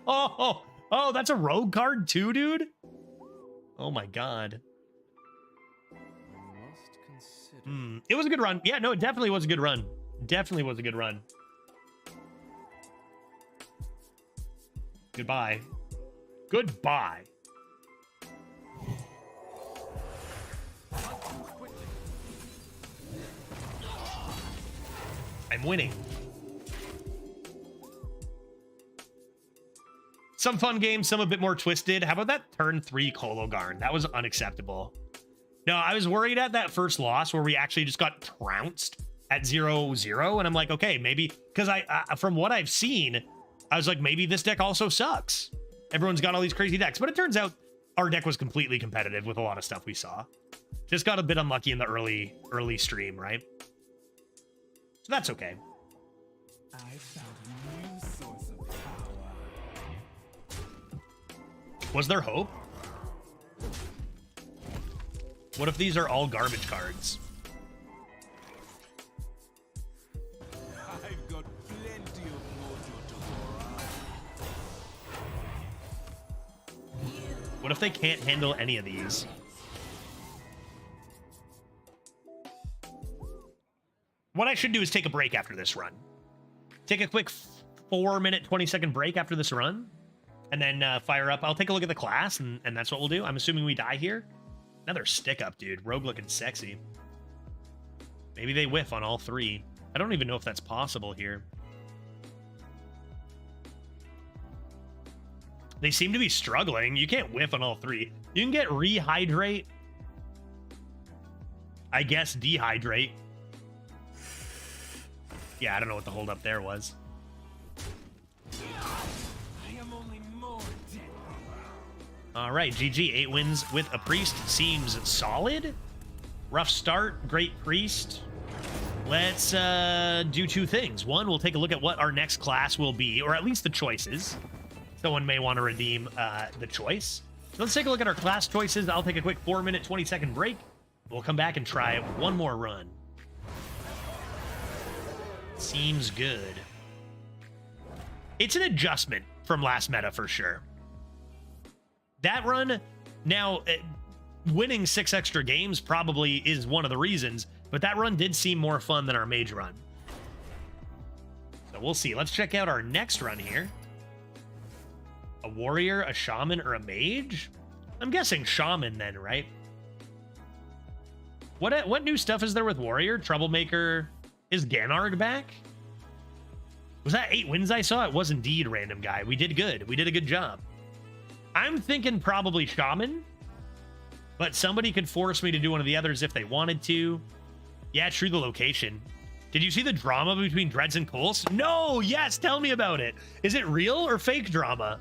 Oh, that's a rogue card too, dude? Oh my god. It was a good run. Yeah, no, it definitely was a good run. Definitely was a good run. Goodbye. Goodbye. I'm winning. Some fun games, some a bit more twisted. How about that turn 3 Kologarn? That was unacceptable. No, I was worried at that first loss where we actually just got trounced at 0-0, and I'm like, okay, maybe, because I from what I've seen, I was like, maybe this deck also sucks. Everyone's got all these crazy decks, but it turns out our deck was completely competitive with a lot of stuff we saw. Just got a bit unlucky in the early stream, right? So that's okay. I found a new source of power. Was there hope? What if these are all garbage cards? I've got plenty of mojo What if they can't handle any of these? What I should do is take a break after this run. Take a quick 4-minute, 20-second break after this run, and then fire up. I'll take a look at the class, and that's what we'll do. I'm assuming we die here. Another stick up, dude. Rogue looking sexy. Maybe they whiff on all 3. I don't even know if that's possible here. They seem to be struggling. You can't whiff on all 3. You can get rehydrate. I guess dehydrate. Yeah, I don't know what the holdup there was. I am only more dead. All right, GG. 8 wins with a priest seems solid. Rough start, great priest. Let's do 2 things. One, we'll take a look at what our next class will be, or at least the choices. Someone may want to redeem the choice. So let's take a look at our class choices. I'll take a quick 4-minute, 20-second break. We'll come back and try one more run. Seems good. It's an adjustment from last meta for sure. That run, now, winning 6 extra games probably is one of the reasons, but that run did seem more fun than our mage run. So we'll see. Let's check out our next run here. A warrior, a shaman, or a mage? I'm guessing shaman then, right? What new stuff is there with warrior? Troublemaker. Is Ganarg back? Was that 8 wins I saw? It was indeed, random guy. We did good. We did a good job. I'm thinking probably shaman, but somebody could force me to do one of the others if they wanted to. Yeah, true, the location. Did you see the drama between Dreads and Coles? No! Yes, tell me about it. Is it real or fake drama?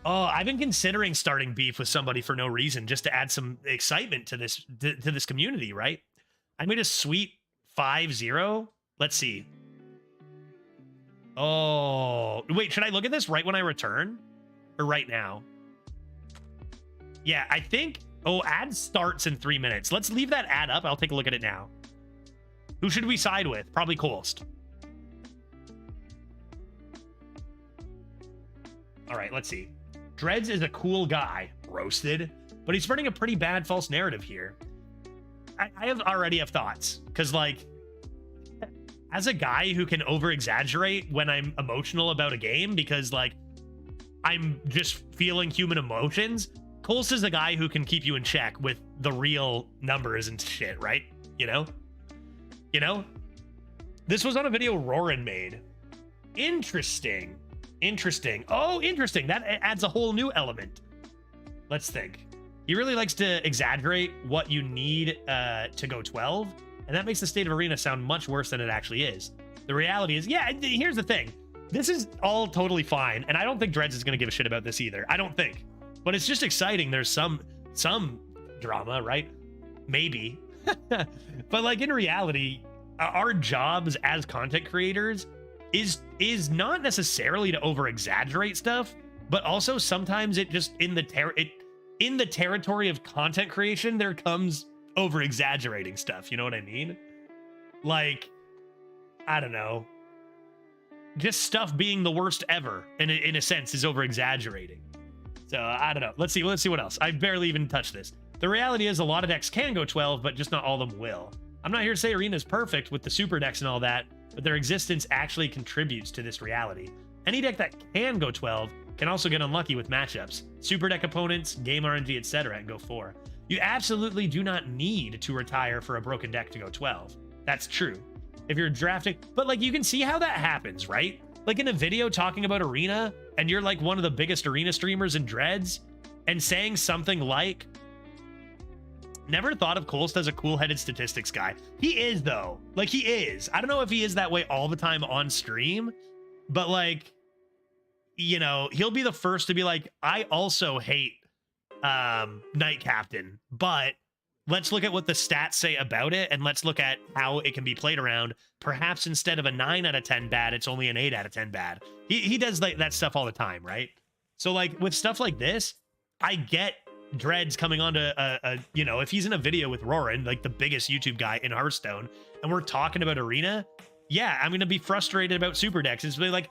Oh, I've been considering starting beef with somebody for no reason, just to add some excitement to this community, right? I made a sweet 5-0. Let's see. Oh, wait, should I look at this right when I return? Or right now? Yeah, I think... Oh, ad starts in 3 minutes. Let's leave that ad up. I'll take a look at it now. Who should we side with? Probably Kolst. All right, let's see. Dreads is a cool guy. Roasted. But he's spreading a pretty bad false narrative here. I already have thoughts. Because, like, as a guy who can over-exaggerate when I'm emotional about a game, because, like, I'm just feeling human emotions, Kolst is a guy who can keep you in check with the real numbers and shit, right? You know? You know? This was on a video Roran made. Interesting. Interesting. Oh, interesting. That adds a whole new element. Let's think. He really likes to exaggerate what you need to go 12, and that makes the state of Arena sound much worse than it actually is. The reality is, yeah, here's the thing. This is all totally fine, and I don't think Dreads is going to give a shit about this either. I don't think. But it's just exciting. There's some drama, right? Maybe. But, like, in reality, our jobs as content creators is not necessarily to over-exaggerate stuff, but also sometimes it just, in the territory of content creation, there comes over-exaggerating stuff. You know what I mean? Like, I don't know. Just stuff being the worst ever, in a sense, is over-exaggerating. So, I don't know. Let's see what else. I barely even touched this. The reality is a lot of decks can go 12, but just not all of them will. I'm not here to say Arena's perfect with the super decks and all that, but their existence actually contributes to this reality. Any deck that can go 12 can also get unlucky with matchups, super deck opponents, game RNG, etc., and go 4. You absolutely do not need to retire for a broken deck to go 12. That's true. If you're drafting, but like you can see how that happens, right? Like in a video talking about Arena, and you're like one of the biggest Arena streamers in Dreads, and saying something like, never thought of Kolst as a cool-headed statistics guy. He is, though. Like, he is. I don't know if he is that way all the time on stream, but, like, you know, he'll be the first to be like, I also hate Knight Captain, but let's look at what the stats say about it, and let's look at how it can be played around. Perhaps instead of a 9 out of 10 bad, it's only an 8 out of 10 bad. He does like that stuff all the time, right? So, like, with stuff like this, I get Dreads coming on to you know, if he's in a video with Roran, like the biggest YouTube guy in Hearthstone, and we're talking about Arena, yeah, I'm gonna be frustrated about super decks. It's really like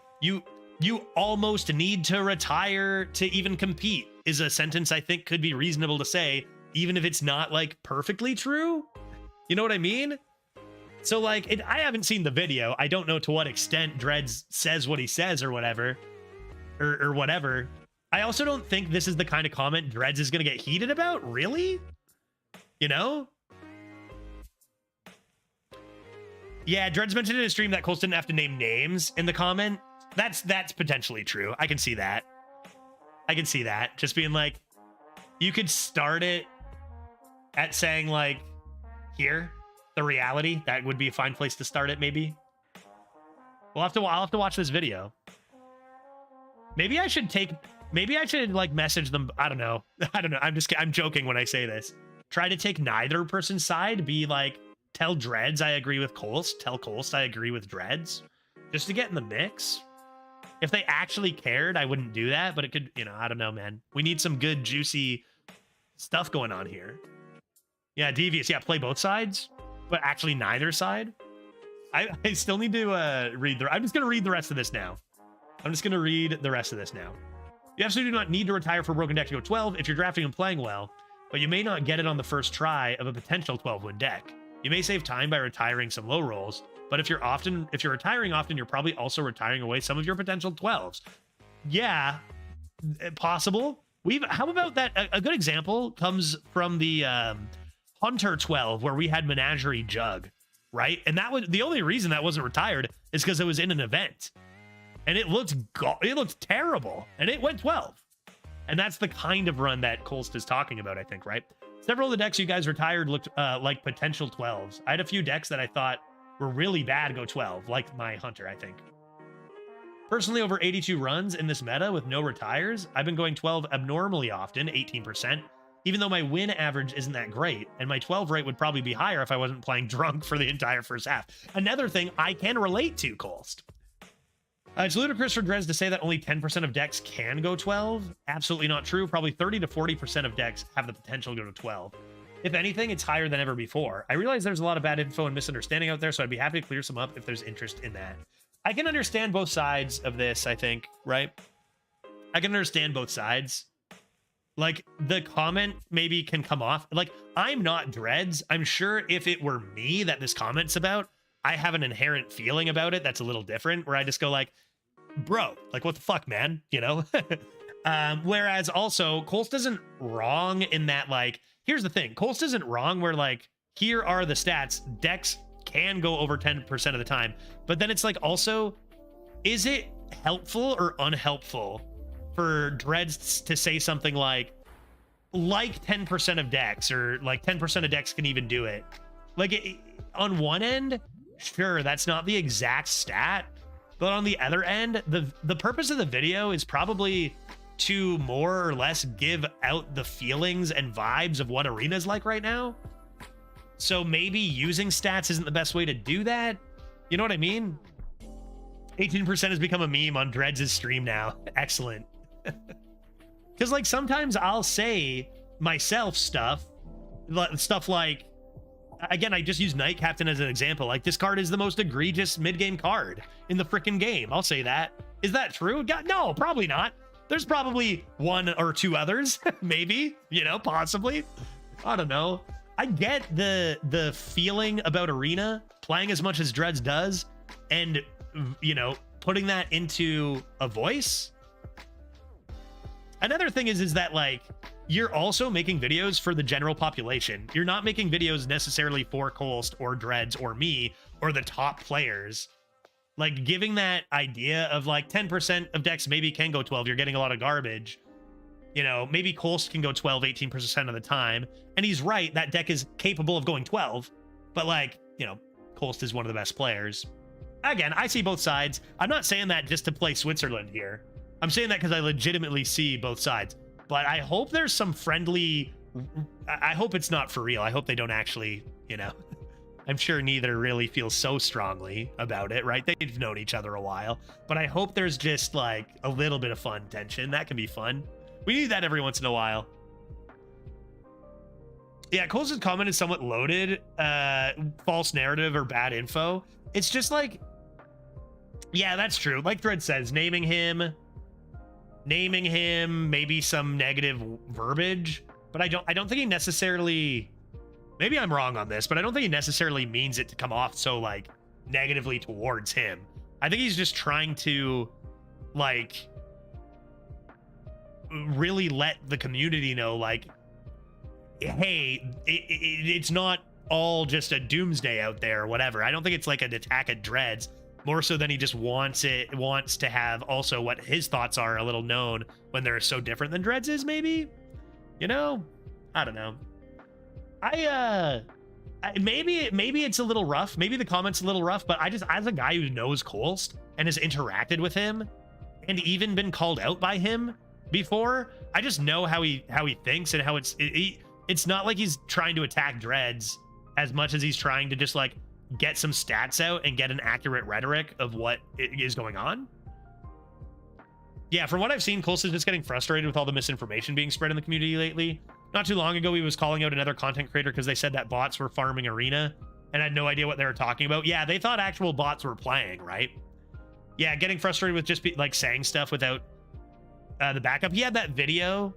You almost need to retire to even compete is a sentence I think could be reasonable to say, even if it's not like perfectly true. You know what I mean? So like, I haven't seen the video. I don't know to what extent Dreads says what he says or whatever, or whatever. I also don't think this is the kind of comment Dreads is going to get heated about. Really? You know? Yeah, Dreads mentioned in a stream that Coles didn't have to name names in the comment. That's potentially true. I can see that. I can see that. Just being like, you could start it at saying like, here, the reality. That would be a fine place to start it, maybe. I'll have to watch this video. Maybe I should like message them. I don't know. I'm joking when I say this. Try to take neither person's side. Be like, tell Dreads I agree with Coles. Tell Coles I agree with Dreads. Just to get in the mix. If they actually cared, I wouldn't do that. But it could, you know, I don't know, man. We need some good, juicy stuff going on here. Yeah, devious. Yeah, play both sides. But actually neither side. I still need to read I'm just going to read the rest of this now. You absolutely do not need to retire for broken deck to go 12 if you're drafting and playing well, but you may not get it on the first try of a potential 12-win deck. You may save time by retiring some low rolls, but if you're retiring often, you're probably also retiring away some of your potential 12s. Yeah, possible. How about that? A good example comes from the Hunter 12, where we had Menagerie Jug, right? And that was the only reason that wasn't retired is because it was in an event. And it looked terrible, and it went 12. And that's the kind of run that Colst is talking about, I think, right? Several of the decks you guys retired looked like potential 12s. I had a few decks that I thought were really bad go 12, like my Hunter, I think. Personally, over 82 runs in this meta with no retires, I've been going 12 abnormally often, 18%, even though my win average isn't that great, and my 12 rate would probably be higher if I wasn't playing drunk for the entire first half. Another thing I can relate to, Colst. It's ludicrous for Dreads to say that only 10% of decks can go 12. Absolutely not true. Probably 30 to 40% of decks have the potential to go to 12. If anything, it's higher than ever before. I realize there's a lot of bad info and misunderstanding out there, so I'd be happy to clear some up if there's interest in that. I can understand both sides of this, I think, right? I can understand both sides. Like, the comment maybe can come off. Like, I'm not Dreads. I'm sure if it were me that this comment's about, I have an inherent feeling about it that's a little different, where I just go like, bro, like, what the fuck, man? You know? Whereas also, Colst isn't wrong in that, like, here's the thing. Colst isn't wrong where, like, here are the stats. Decks can go over 10% of the time. But then it's like, also, is it helpful or unhelpful for Dreads to say something like 10% of decks, or like 10% of decks can even do it? Like, on one end, sure, that's not the exact stat, but on the other end, the purpose of the video is probably to more or less give out the feelings and vibes of what Arena's like right now. So maybe using stats isn't the best way to do that. You know what I mean? 18% has become a meme on Dreads' stream now. Excellent. Because like sometimes I'll say myself stuff like, again, I just use Night Captain as an example. Like, this card is the most egregious mid-game card in the freaking game. I'll say that. Is that true? God, no, probably not. There's probably one or two others, maybe, you know, possibly. I don't know. I get the feeling about Arena, playing as much as Dreads does, and, you know, putting that into a voice. Another thing is that, like, you're also making videos for the general population. You're not making videos necessarily for Colst or Dreads or me or the top players. Like, giving that idea of like 10% of decks maybe can go 12. You're getting a lot of garbage. You know, maybe Colst can go 12, 18% of the time. And he's right. That deck is capable of going 12. But like, you know, Colst is one of the best players. Again, I see both sides. I'm not saying that just to play Switzerland here. I'm saying that because I legitimately see both sides. But I hope there's some friendly... I hope it's not for real. I hope they don't actually, you know... I'm sure neither really feels so strongly about it, right? They've known each other a while. But I hope there's just, like, a little bit of fun tension. That can be fun. We need that every once in a while. Yeah, Colst's comment is somewhat loaded. False narrative or bad info. It's just like... Yeah, that's true. Like Thread says, naming him, maybe some negative verbiage, but I don't think he necessarily, maybe I'm wrong on this, but I don't think he necessarily means it to come off so like negatively towards him. I think he's just trying to like really let the community know, like, hey, it's not all just a doomsday out there or whatever. I don't think it's like an attack at Dreads, more so than he just wants to have also what his thoughts are a little known when they're so different than Dreads is, maybe, you know. I don't know. Maybe it's a little rough, maybe the comment's a little rough, but I just, as a guy who knows Kolst and has interacted with him and even been called out by him before, I just know how he thinks and how it's not like he's trying to attack Dreads as much as he's trying to just like get some stats out and get an accurate rhetoric of what is going on. Yeah, from what I've seen, Kolst is just getting frustrated with all the misinformation being spread in the community lately. Not too long ago, he was calling out another content creator because they said that bots were farming Arena and had no idea what they were talking about. Yeah, they thought actual bots were playing, right? Yeah, getting frustrated with just like saying stuff without the backup. He had that video.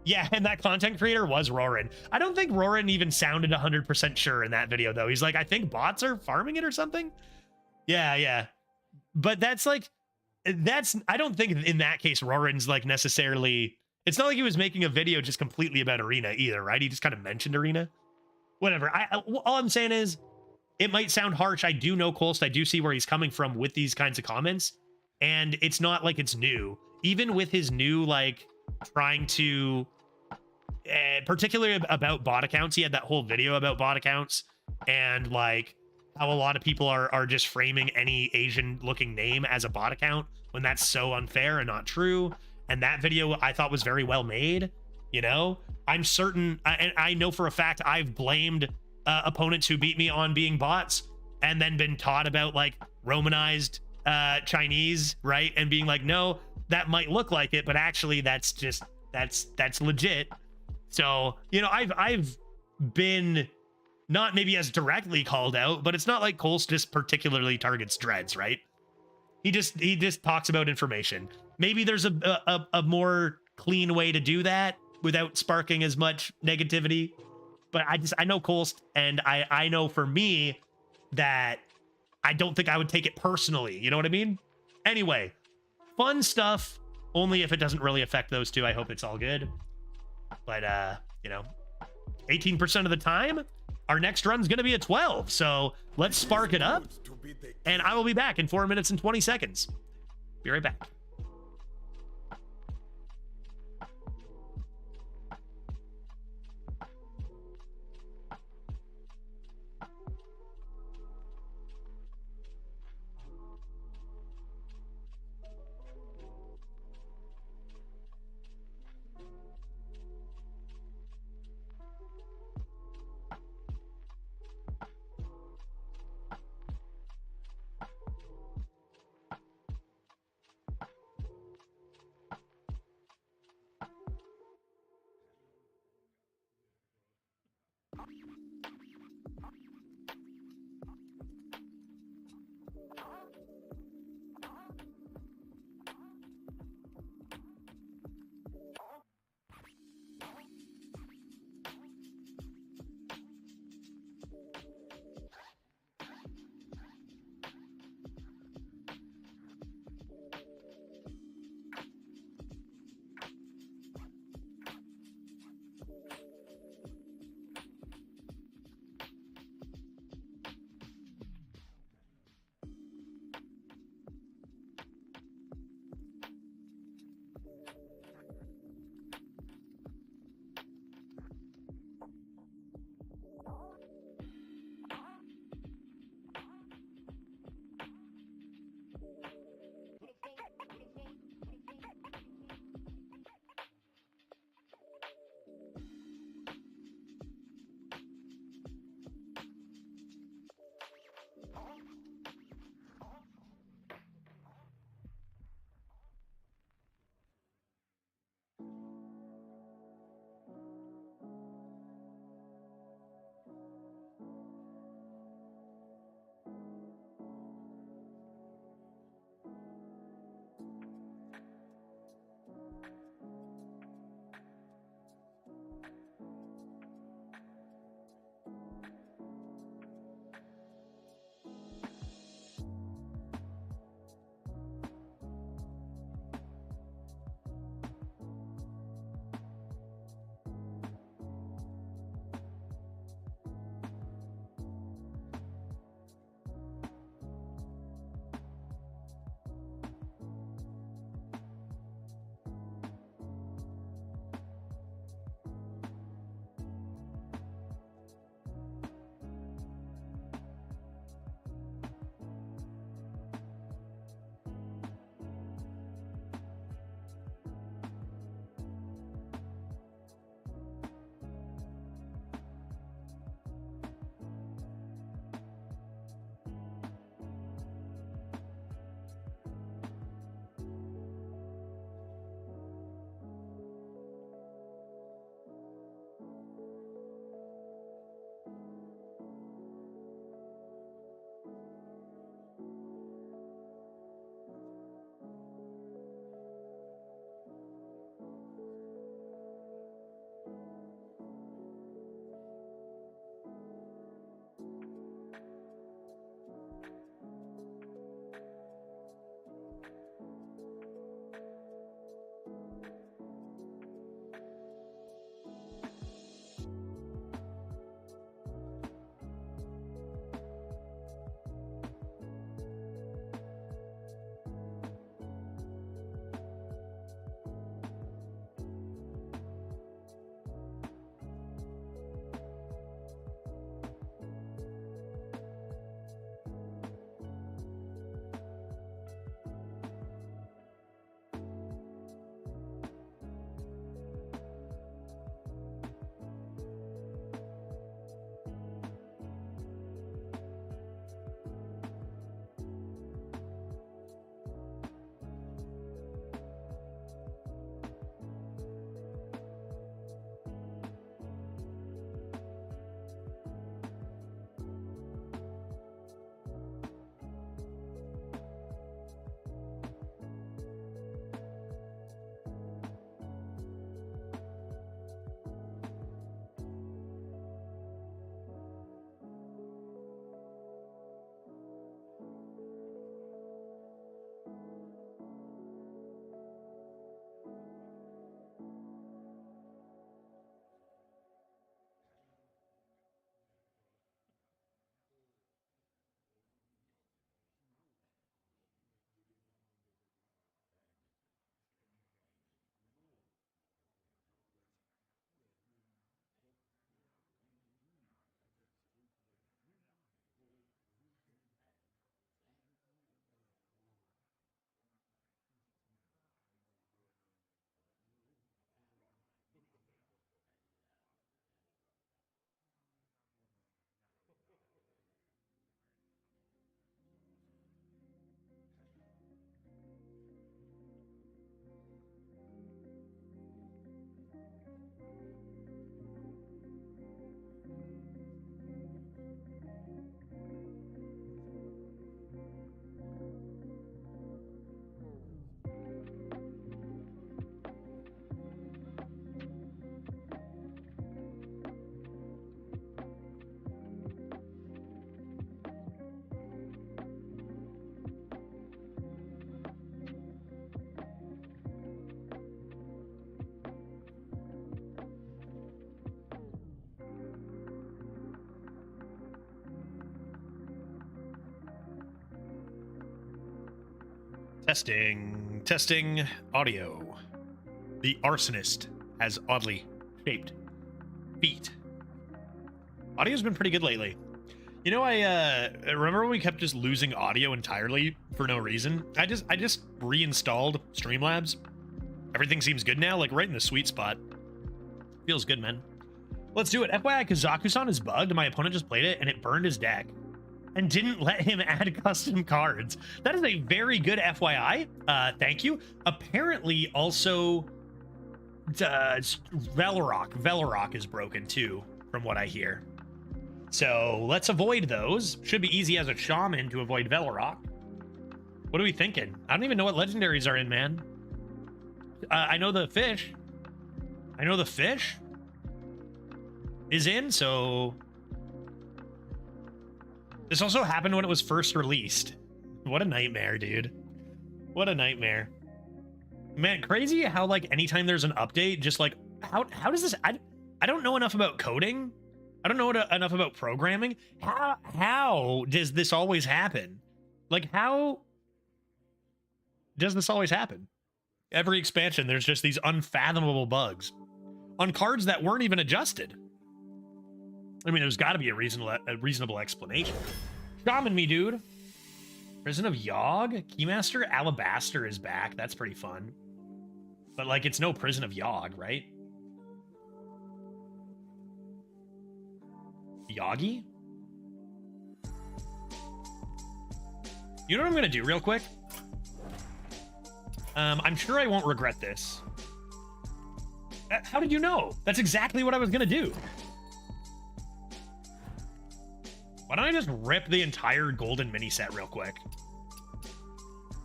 Yeah, and that content creator was Roran. I don't think Roran even sounded 100% sure in that video, though. He's like, I think bots are farming it or something. Yeah. But that's like, I don't think in that case, Roran's like necessarily, it's not like he was making a video just completely about Arena either, right? He just kind of mentioned Arena. Whatever. All I'm saying is, it might sound harsh. I do know Kolst. I do see where he's coming from with these kinds of comments. And it's not like it's new. Even with his new, like, trying to, particularly about bot accounts, he had that whole video about bot accounts and, like, how a lot of people are just framing any Asian-looking name as a bot account when that's so unfair and not true. And that video I thought was very well made, you know? I'm certain, and I know for a fact I've blamed opponents who beat me on being bots and then been taught about like Romanized Chinese, right? And being like, no, that might look like it, but actually that's legit. So, you know, I've been not maybe as directly called out, but it's not like Kolst just particularly targets Dreads, right? He just talks about information. Maybe there's a more clean way to do that without sparking as much negativity. But I know Kolst, and I know for me that I don't think I would take it personally. You know what I mean? Anyway, fun stuff, only if it doesn't really affect those two. I hope it's all good. But, you know, 18% of the time, our next run's going to be a 12. So let's spark it up, and I will be back in 4 minutes and 20 seconds. Be right back. Testing. Testing audio. The arsonist has oddly shaped feet. Audio's been pretty good lately. You know, I remember when we kept just losing audio entirely for no reason. I just reinstalled Streamlabs. Everything seems good now, like right in the sweet spot. Feels good, man. Let's do it. FYI, Kazaku-san is bugged. My opponent just played it and it burned his deck and didn't let him add custom cards. That is a very good FYI. Thank you. Apparently, also, Velorock is broken too, from what I hear. So let's avoid those. Should be easy as a shaman to avoid Velorock. What are we thinking? I don't even know what legendaries are in, man. I know the fish. I know the fish is in, so... This also happened when it was first released. What a nightmare, dude. What a nightmare. Man, crazy how, like, anytime there's an update, just, like, how does this... I don't know enough about coding. I don't know enough about programming. How does this always happen? Like, how does this always happen? Every expansion, there's just these unfathomable bugs on cards that weren't even adjusted. I mean, there's got to be a reasonable explanation. Shaman me, dude. Prison of Yogg? Keymaster Alabaster is back. That's pretty fun. But, like, it's no Prison of Yogg, right? Yoggy? You know what I'm going to do real quick? I'm sure I won't regret this. How did you know? That's exactly what I was going to do. Why don't I just rip the entire golden mini set real quick?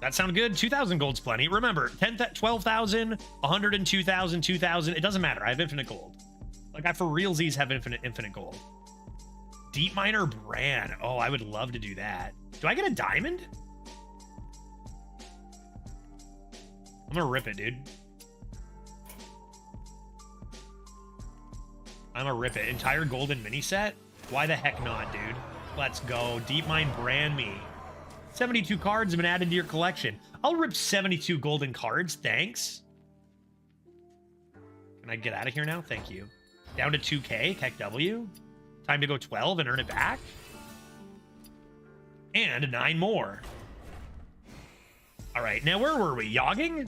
That sound good? 2,000 gold's plenty. Remember, 12,000, 102,000, 2,000. It doesn't matter. I have infinite gold. Like, I for realsies have infinite gold. Deep Miner Bran. Oh, I would love to do that. Do I get a diamond? I'm gonna rip it, dude. I'm gonna rip it. Entire golden mini set? Why the heck not, dude? Let's go. Deep Mine Brand me. 72 cards have been added to your collection. I'll rip 72 golden cards. Thanks. Can I get out of here now? Thank you. Down to 2K. Keck W. Time to go 12 and earn it back. And 9 more. All right. Now, where were we? Yogging?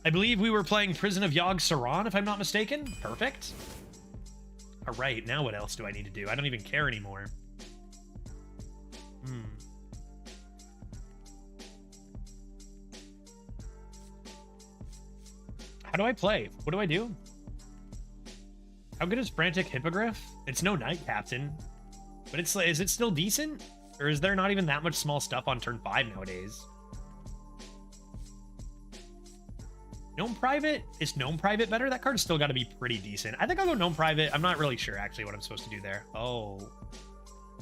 I believe we were playing Prison of Yogg Saron, if I'm not mistaken. Perfect. All right. Now what else do I need to do? I don't even care anymore. How do I play? What do I do? How good is Frantic Hippogriff? It's no Night Captain, but is it still decent? Or is there not even that much small stuff on turn 5 nowadays? Gnome Private? Is Gnome Private better? That card's still got to be pretty decent. I think I'll go Gnome Private. I'm not really sure actually what I'm supposed to do there. Oh.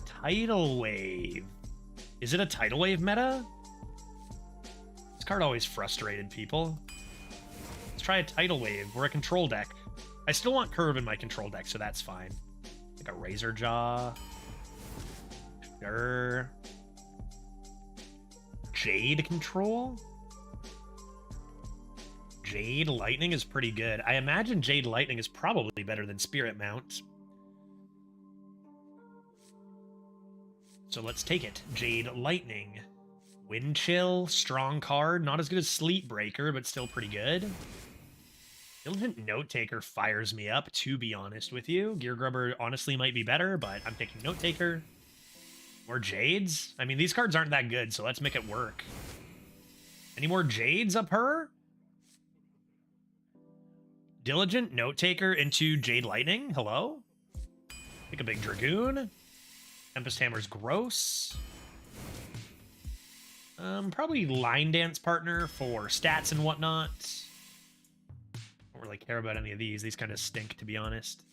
Tidal Wave. Is it a Tidal Wave meta? This card always frustrated people. Let's try a Tidal Wave. We're a control deck. I still want Curve in my control deck, so that's fine. Like a Razor Jaw. Sure. Jade control? Jade Lightning is pretty good. I imagine Jade Lightning is probably better than Spirit Mount. So let's take it. Jade Lightning. Wind Chill, strong card. Not as good as Sleep Breaker, but still pretty good. Diligent Note Taker fires me up, to be honest with you. Gear Grubber honestly might be better, but I'm taking Note Taker. More Jades? I mean, these cards aren't that good, so let's make it work. Any more Jades up her? Diligent Note Taker into Jade Lightning? Hello? Take a big Dragoon. Tempest Hammer's gross. Probably Line Dance Partner for stats and whatnot. Don't really care about any of these. These kind of stink, to be honest.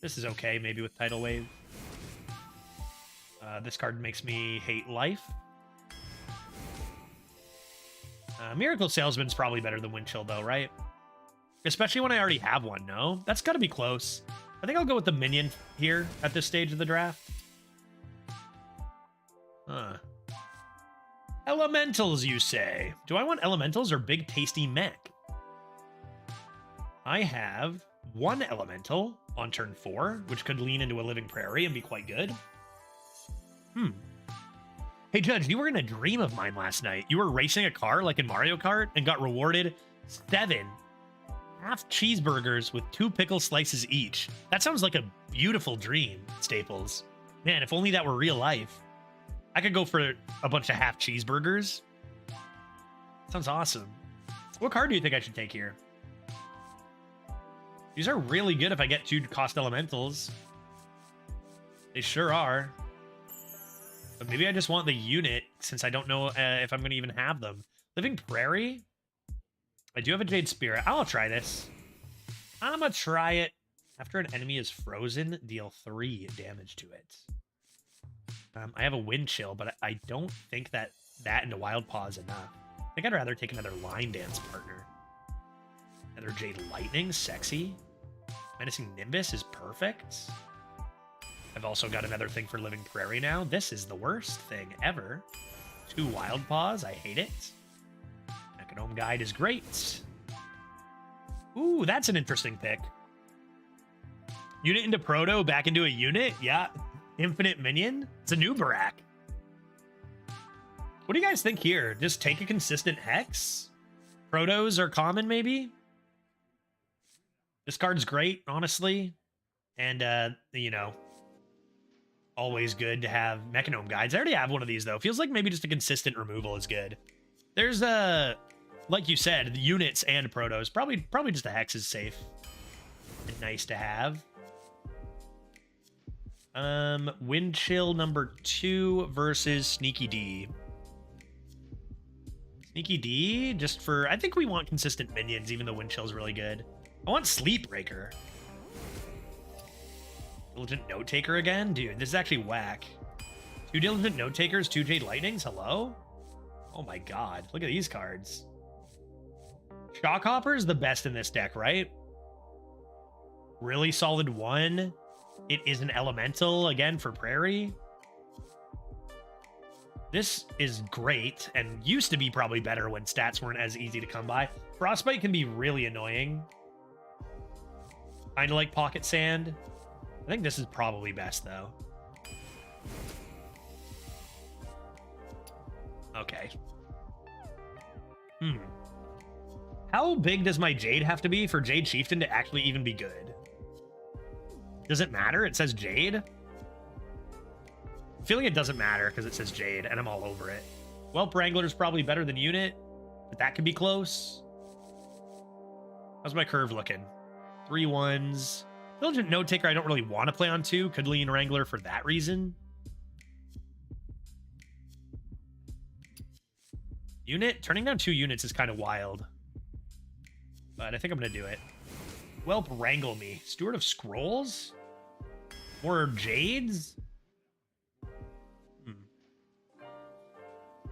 This is okay, maybe with Tidal Wave. This card makes me hate life. Miracle Salesman's probably better than Wind Chill, though, right? Especially when I already have one, no? That's got to be close. I think I'll go with the Minion here at this stage of the draft. Huh. Elementals, you say? Do I want elementals or big tasty mech? I have one elemental on turn 4, which could lean into a living prairie and be quite good. Hey, Judge, you were in a dream of mine last night. You were racing a car like in Mario Kart and got rewarded 7 half cheeseburgers with 2 pickle slices each. That sounds like a beautiful dream, Staples. Man, if only that were real life. I could go for a bunch of half cheeseburgers. Sounds awesome. What card do you think I should take here? These are really good if I get 2 cost elementals. They sure are. But maybe I just want the unit since I don't know if I'm going to even have them. Living Prairie? I do have a Jade Spirit. I'll try this. I'm going to try it. After an enemy is frozen, deal 3 damage to it. I have a Wind Chill, but I don't think that into Wild Paw is enough. I think I'd rather take another Line Dance partner. Another Jade Lightning, sexy. Menacing Nimbus is perfect. I've also got another thing for Living Prairie now. This is the worst thing ever. 2 Wild Paws, I hate it. Econome Guide is great. Ooh, that's an interesting pick. Unit into Proto, back into a unit? Yeah. Infinite Minion? It's a new Barak. What do you guys think here? Just take a consistent Hex? Protos are common, maybe? This card's great, honestly. And, you know, always good to have Mechanome Guides. I already have one of these, though. Feels like maybe just a consistent removal is good. There's, like you said, the units and Protos. Probably just a Hex is safe and nice to have. Wind Chill number 2 versus Sneaky D. Sneaky D, just for... I think we want consistent minions, even though Wind Chill's really good. I want Sleep Breaker. Diligent Note Taker again? Dude, this is actually whack. 2 Diligent Note Takers, 2 Jade Lightnings? Hello? Oh my god. Look at these cards. Shockhopper's the best in this deck, right? Really solid 1. It is an elemental, again, for Prairie. This is great, and used to be probably better when stats weren't as easy to come by. Frostbite can be really annoying. Kinda like Pocket Sand. I think this is probably best, though. Okay. How big does my Jade have to be for Jade Chieftain to actually even be good? Does it matter? It says Jade? I'm feeling it doesn't matter because it says Jade, and I'm all over it. Whelp Wrangler's probably better than Unit, but that could be close. How's my curve looking? 3 1s. Diligent Note Taker I don't really want to play on 2. Could lean Wrangler for that reason. Unit? Turning down 2 units is kind of wild. But I think I'm going to do it. Whelp Wrangle me. Steward of Scrolls? More Jades?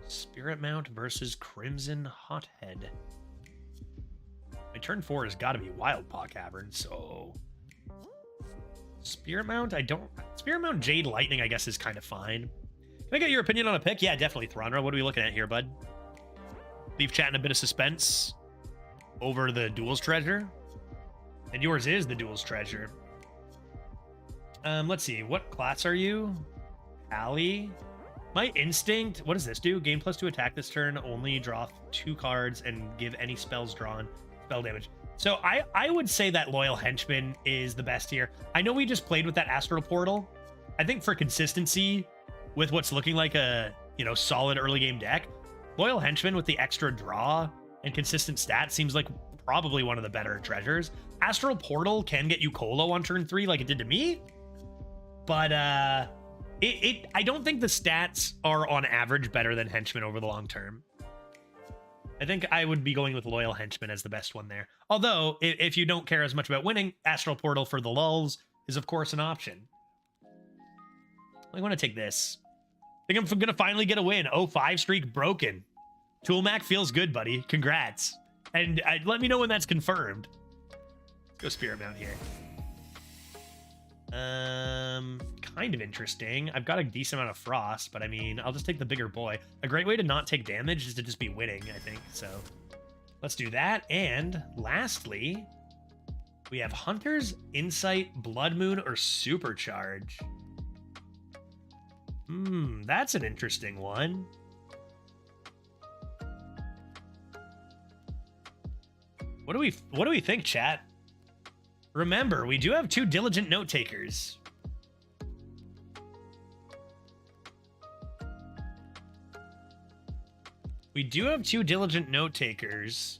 Spirit Mount versus Crimson Hothead. My turn 4 has got to be Wild Paw Cavern, so... Spirit Mount? Spirit Mount Jade Lightning, I guess, is kind of fine. Can I get your opinion on a pick? Yeah, definitely, Thronra. What are we looking at here, bud? Leave chat in a bit of suspense over the Duels treasure. And yours is the Duels treasure. Let's see. What class are you? Allie? My Instinct. What does this do? Gain +2 attack this turn. Only draw 2 cards and give any spells drawn spell damage. So I would say that Loyal Henchman is the best here. I know we just played with that Astral Portal. I think for consistency with what's looking like a, you know, solid early game deck, Loyal Henchman with the extra draw and consistent stats seems like probably one of the better treasures. Astral Portal can get you Colo on turn 3 like it did to me, but I don't think the stats are on average better than Henchman over the long term. I think I would be going with Loyal Henchman as the best one there. Although, if you don't care as much about winning, Astral Portal for the lulls is of course an option. I want to take this. I think I'm going to finally get a win. 0-5 streak broken. Toolmac feels good, buddy. Congrats. And let me know when that's confirmed. Let's go Spirit Mount here. Kind kind of interesting. I've got a decent amount of frost, but I mean, I'll just take the bigger boy. A great way to not take damage is to just be winning, I think. So let's do that. And lastly, we have Hunter's Insight, Blood Moon, or Supercharge. That's an interesting one. What do we think, chat? Remember, we do have 2 diligent note takers. We do have 2 diligent note takers.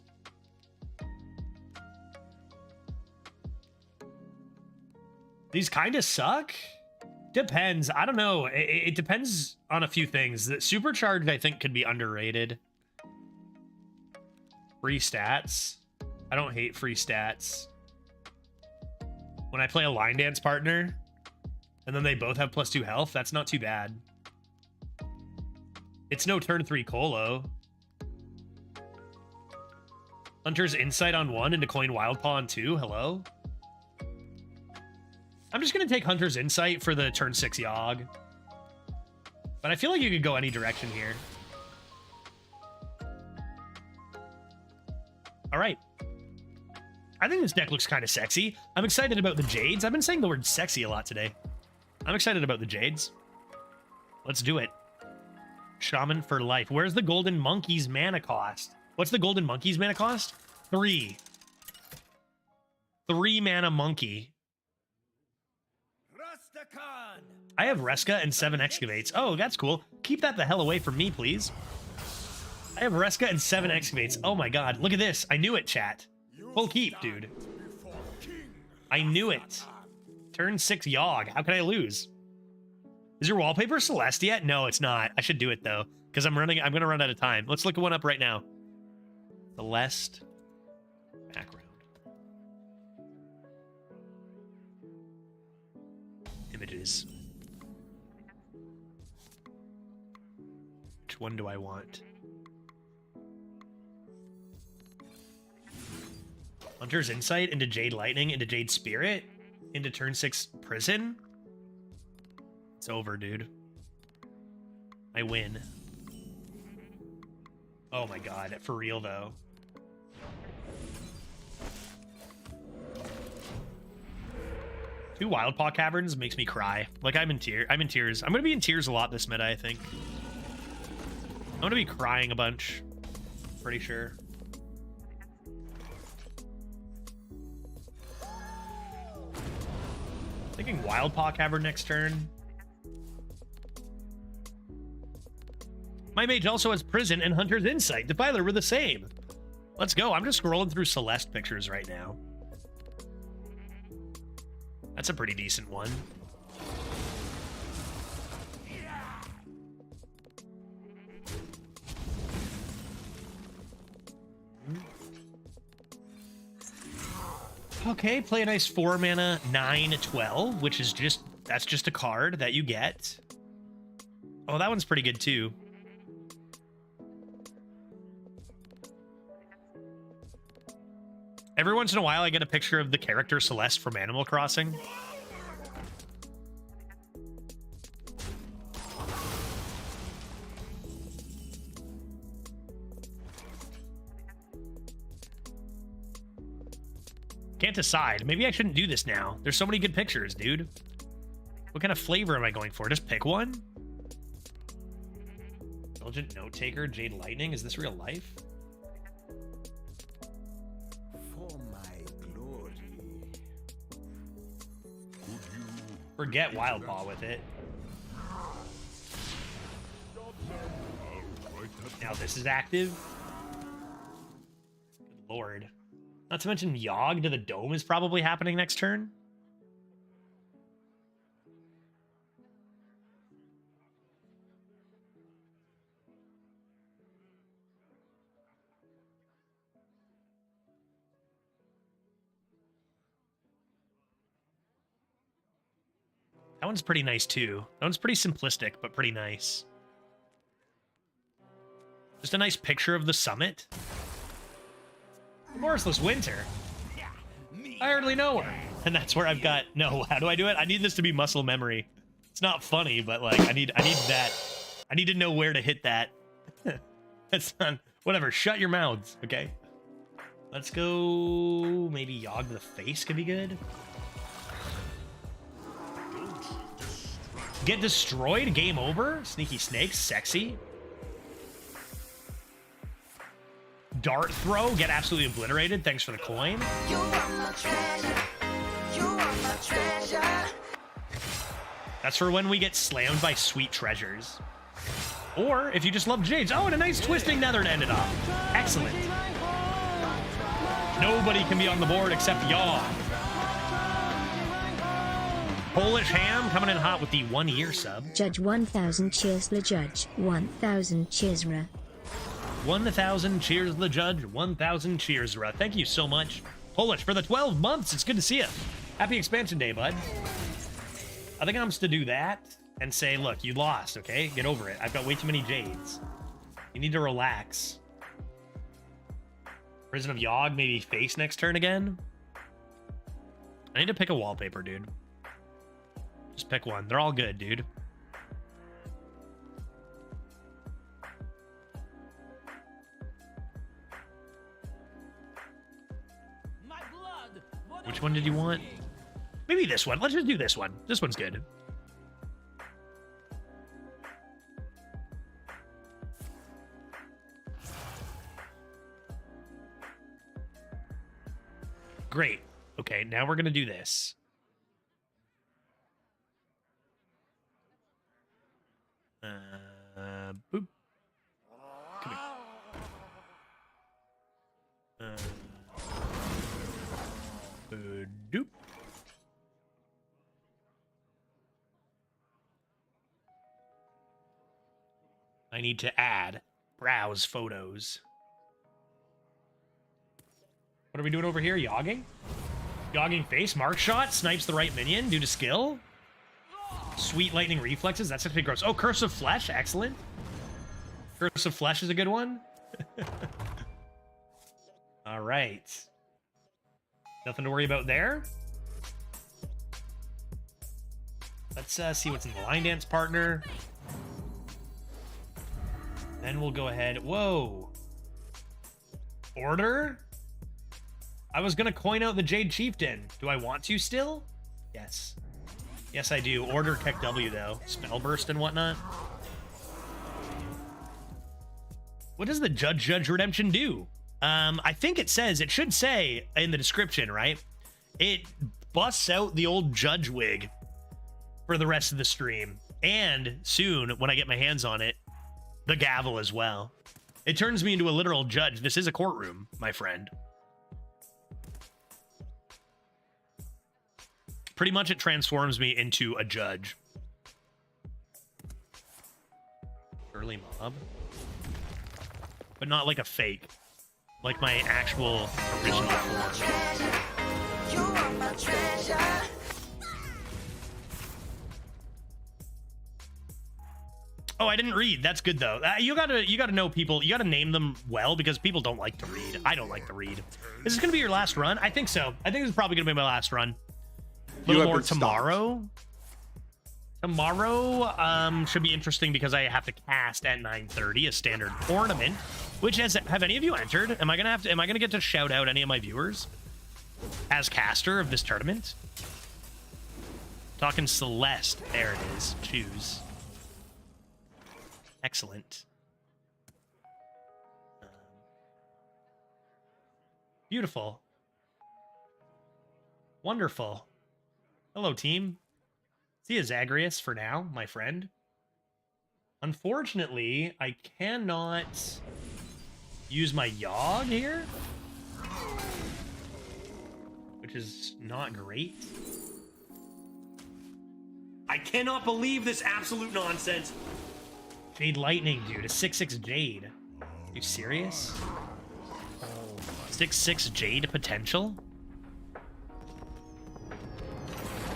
These kind of suck. Depends. I don't know. It depends on a few things. The Supercharged, I think, could be underrated. Free stats. I don't hate free stats. When I play a line dance partner, and then they both have +2 health, that's not too bad. It's no turn 3 Colo. Hunter's Insight on 1 and Decoin Wildpaw on 2. Hello? I'm just going to take Hunter's Insight for the turn 6 Yogg. But I feel like you could go any direction here. All right. I think this deck looks kind of sexy. I'm excited about the Jades. I've been saying the word sexy a lot today. I'm excited about the Jades. Let's do it. Shaman for life. Where's the Golden Monkey's mana cost? What's the Golden Monkey's mana cost? 3. 3 mana monkey. I have Reska and 7 excavates. Oh, that's cool. Keep that the hell away from me, please. I have Reska and 7 excavates. Oh my god. Look at this. I knew it, chat. Full keep, dude. I knew it. Turn 6 Yogg. How can I lose? Is your wallpaper Celeste yet? No, it's not. I should do it though, because I'm gonna run out of time. Let's look one up right now. Celeste background. Images. Which one do I want? Hunter's Insight into Jade Lightning into Jade Spirit into turn 6 Prison. It's over, dude. I win. Oh my god, for real though. Two Wildpaw Caverns makes me cry. Like I'm in tears. I'm gonna be in tears a lot this meta, I think. I'm gonna be crying a bunch. Pretty sure. Thinking Wildpaw Cavern next turn. My mage also has Prison and Hunter's Insight. Defiler, we're the same. Let's go. I'm just scrolling through Celeste pictures right now. That's a pretty decent one. Okay, play a nice 4 mana 9/12, which is that's just a card that you get. Oh, that one's pretty good too. Every once in a while I get a picture of the character Celeste from Animal Crossing. Can't decide. Maybe I shouldn't do this now. There's so many good pictures, dude. What kind of flavor am I going for? Just pick one? Diligent Note Taker, Jade Lightning. Is this real life? For my glory. Forget Wildpaw with it. Now this is active. Good lord. Not to mention Yogg to the Dome is probably happening next turn. That one's pretty nice too. That one's pretty simplistic, but pretty nice. Just a nice picture of the summit. Remorseless Winter. I hardly know her. And that's where I've got... No, how do I do it? I need this to be muscle memory. It's not funny, but like I need that. I need to know where to hit that. That's not whatever. Shut your mouths, okay? Let's go. Maybe Yogg to the face could be good. Get destroyed. Game over. Sneaky snakes. Sexy. Dart throw. Get absolutely obliterated. Thanks for the coin. You are my treasure. You are my treasure. That's for when we get slammed by sweet treasures. Or if you just love jades. Oh, and a nice twisting nether to end it off. Excellent. Nobody can be on the board except Yogg. Polish Ham coming in hot with the 1-year sub. Judge 1000 cheers the judge. 1000 cheers ra. 1,000 cheers the judge. 1,000 cheers ra. Thank you so much, Polish, for the 12 months. It's good to see you. Happy expansion day, bud. I think I'm supposed to do that and say, look, you lost, okay? Get over it. I've got way too many jades. You need to relax. Prison of Yogg, maybe face next turn again. I need to pick a wallpaper, dude. Just pick one. They're all good, dude. My blood. Which one did you want? Maybe this one. Let's just do this one. This one's good. Great. Okay, now we're going to do this. Boop. Come here. Doop. I need to add browse photos. What are we doing over here? Yogging? Yogging face, mark shot, snipes the right minion due to skill. Sweet lightning reflexes, that's actually gross. Oh, Curse of Flesh, excellent. Curse of Flesh is a good one. All right. Nothing to worry about there. Let's see what's in the line dance partner. Then we'll go ahead. Whoa. Order? I was going to coin out the Jade Chieftain. Do I want to still? Yes. Yes, I do. Order Tech W, though. Spell Burst and whatnot. What does the Judge Redemption do? I think it should say in the description, right? It busts out the old Judge wig for the rest of the stream. And soon, when I get my hands on it, the gavel as well. It turns me into a literal judge. This is a courtroom, my friend. Pretty much it transforms me into a judge. Early mob. But not like a fake. Like my actual original form. You are my treasure. Oh, I didn't read. That's good though. You gotta know people. You gotta name them well because people don't like to read. I don't like to read. Is this gonna be your last run? I think so. I think this is probably gonna be my last run. A little more tomorrow. Tomorrow should be interesting because I have to cast at 9:30 a standard tournament. Which have any of you entered? Am I gonna get to shout out any of my viewers as caster of this tournament? Talking Celeste. There it is. Choose. Excellent. Beautiful. Wonderful. Hello, team. See you, Zagreus, for now, my friend. Unfortunately, I cannot use my Yogg here, which is not great. I cannot believe this absolute nonsense. Jade Lightning, dude. A 6/6 Jade. You serious? 6/6 Jade potential?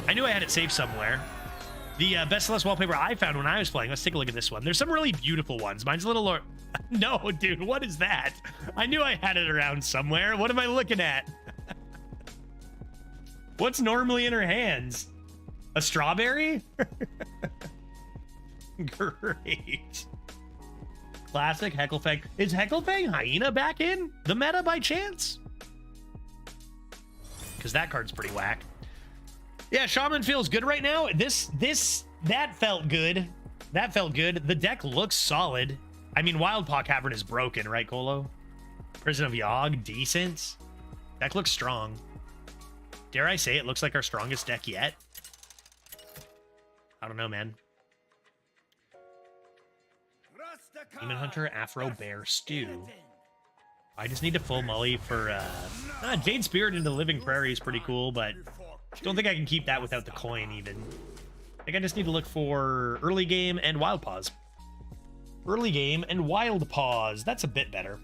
I knew I had it saved somewhere. The best Celeste wallpaper I found when I was playing. Let's take a look at this one. There's some really beautiful ones. Mine's a little... No, dude. What is that? I knew I had it around somewhere. What am I looking at? What's normally in her hands? A strawberry? Great. Classic Hecklefang. Is Hecklefang Hyena back in the meta by chance? Because that card's pretty whack. Yeah, Shaman feels good right now. That felt good. That felt good. The deck looks solid. I mean, Wildpaw Cavern is broken, right, Colo? Prison of Yogg, decent. Deck looks strong. Dare I say it looks like our strongest deck yet? I don't know, man. Demon Hunter, Afro Bear, Stew. I just need to full Mully for Jade Spirit into Living Prairie is pretty cool, but don't think I can keep that without the coin even. I think I just need to look for Early Game and Wild Paws. Early Game and Wild Paws. That's a bit better.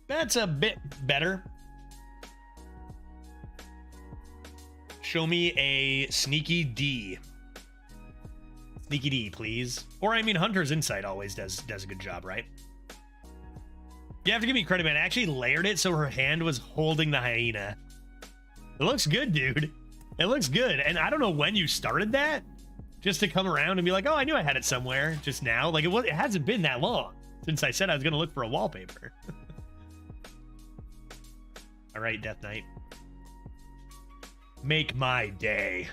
That's a bit better. Show me a Sneaky D. Sneaky D, please. Or, I mean, Hunter's Insight always does a good job, right? You have to give me credit, man. I actually layered it so her hand was holding the hyena. It looks good, dude. It looks good. And I don't know when you started that. Just to come around and be like, oh, I knew I had it somewhere just now. Like, it hasn't been that long since I said I was going to look for a wallpaper. All right, Death Knight. Make my day.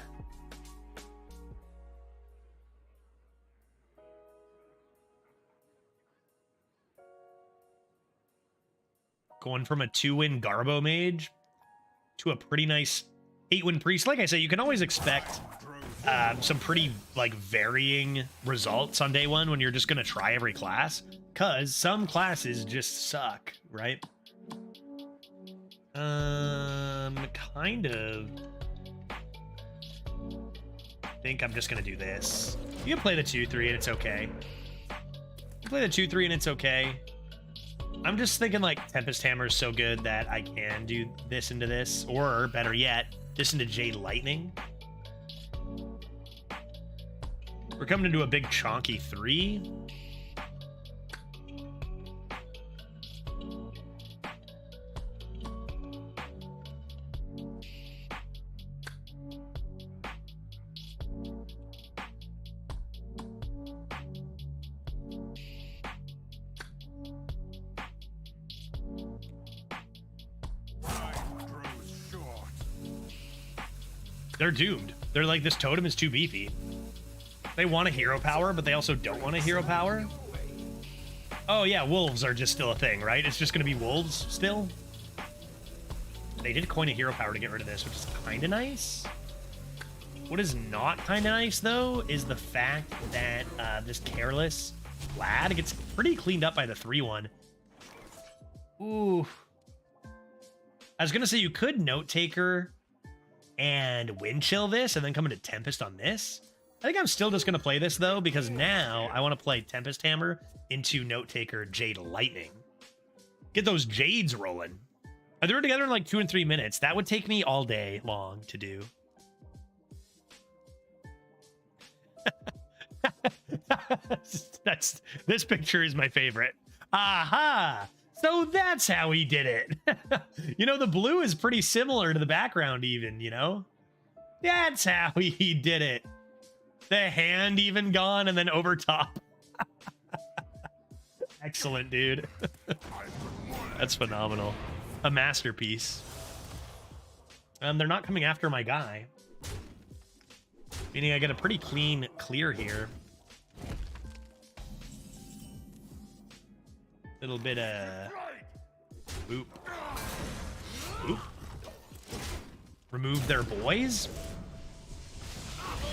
Going from a 2-win Garbo Mage to a pretty nice 8-win Priest. Like I say, you can always expect some pretty like varying results on day one when you're just going to try every class, because some classes just suck, right? Kind of. I think I'm just going to do this. You can play the 2-3 and it's okay. You play the 2-3 and it's okay. I'm just thinking like Tempest Hammer is so good that I can do this into this, or better yet, this into Jade Lightning. We're coming into a big chonky 3. They're doomed. They're like, this totem is too beefy. They want a hero power, but they also don't want a hero power. Oh yeah, wolves are just still a thing, right? It's just gonna be wolves still. They did coin a hero power to get rid of this, which is kind of nice. What is not kind of nice, though, is the fact that this Careless Lad gets pretty cleaned up by the 3-1. Ooh. I was gonna say you could Note Taker and Wind Chill this and then come into Tempest on this. I think I'm still just going to play this, though, because now I want to play Tempest Hammer into Note Taker Jade Lightning. Get those Jades rolling. I threw it together in like 2 and 3 minutes. That would take me all day long to do. This picture is my favorite. Aha! So that's how he did it. You know, the blue is pretty similar to the background even, you know? That's how he did it. The hand even gone and then over top. Excellent, dude. That's phenomenal. A masterpiece. They're not coming after my guy. Meaning I get a pretty clean clear here. Little bit of boop. Boop. Remove their boys.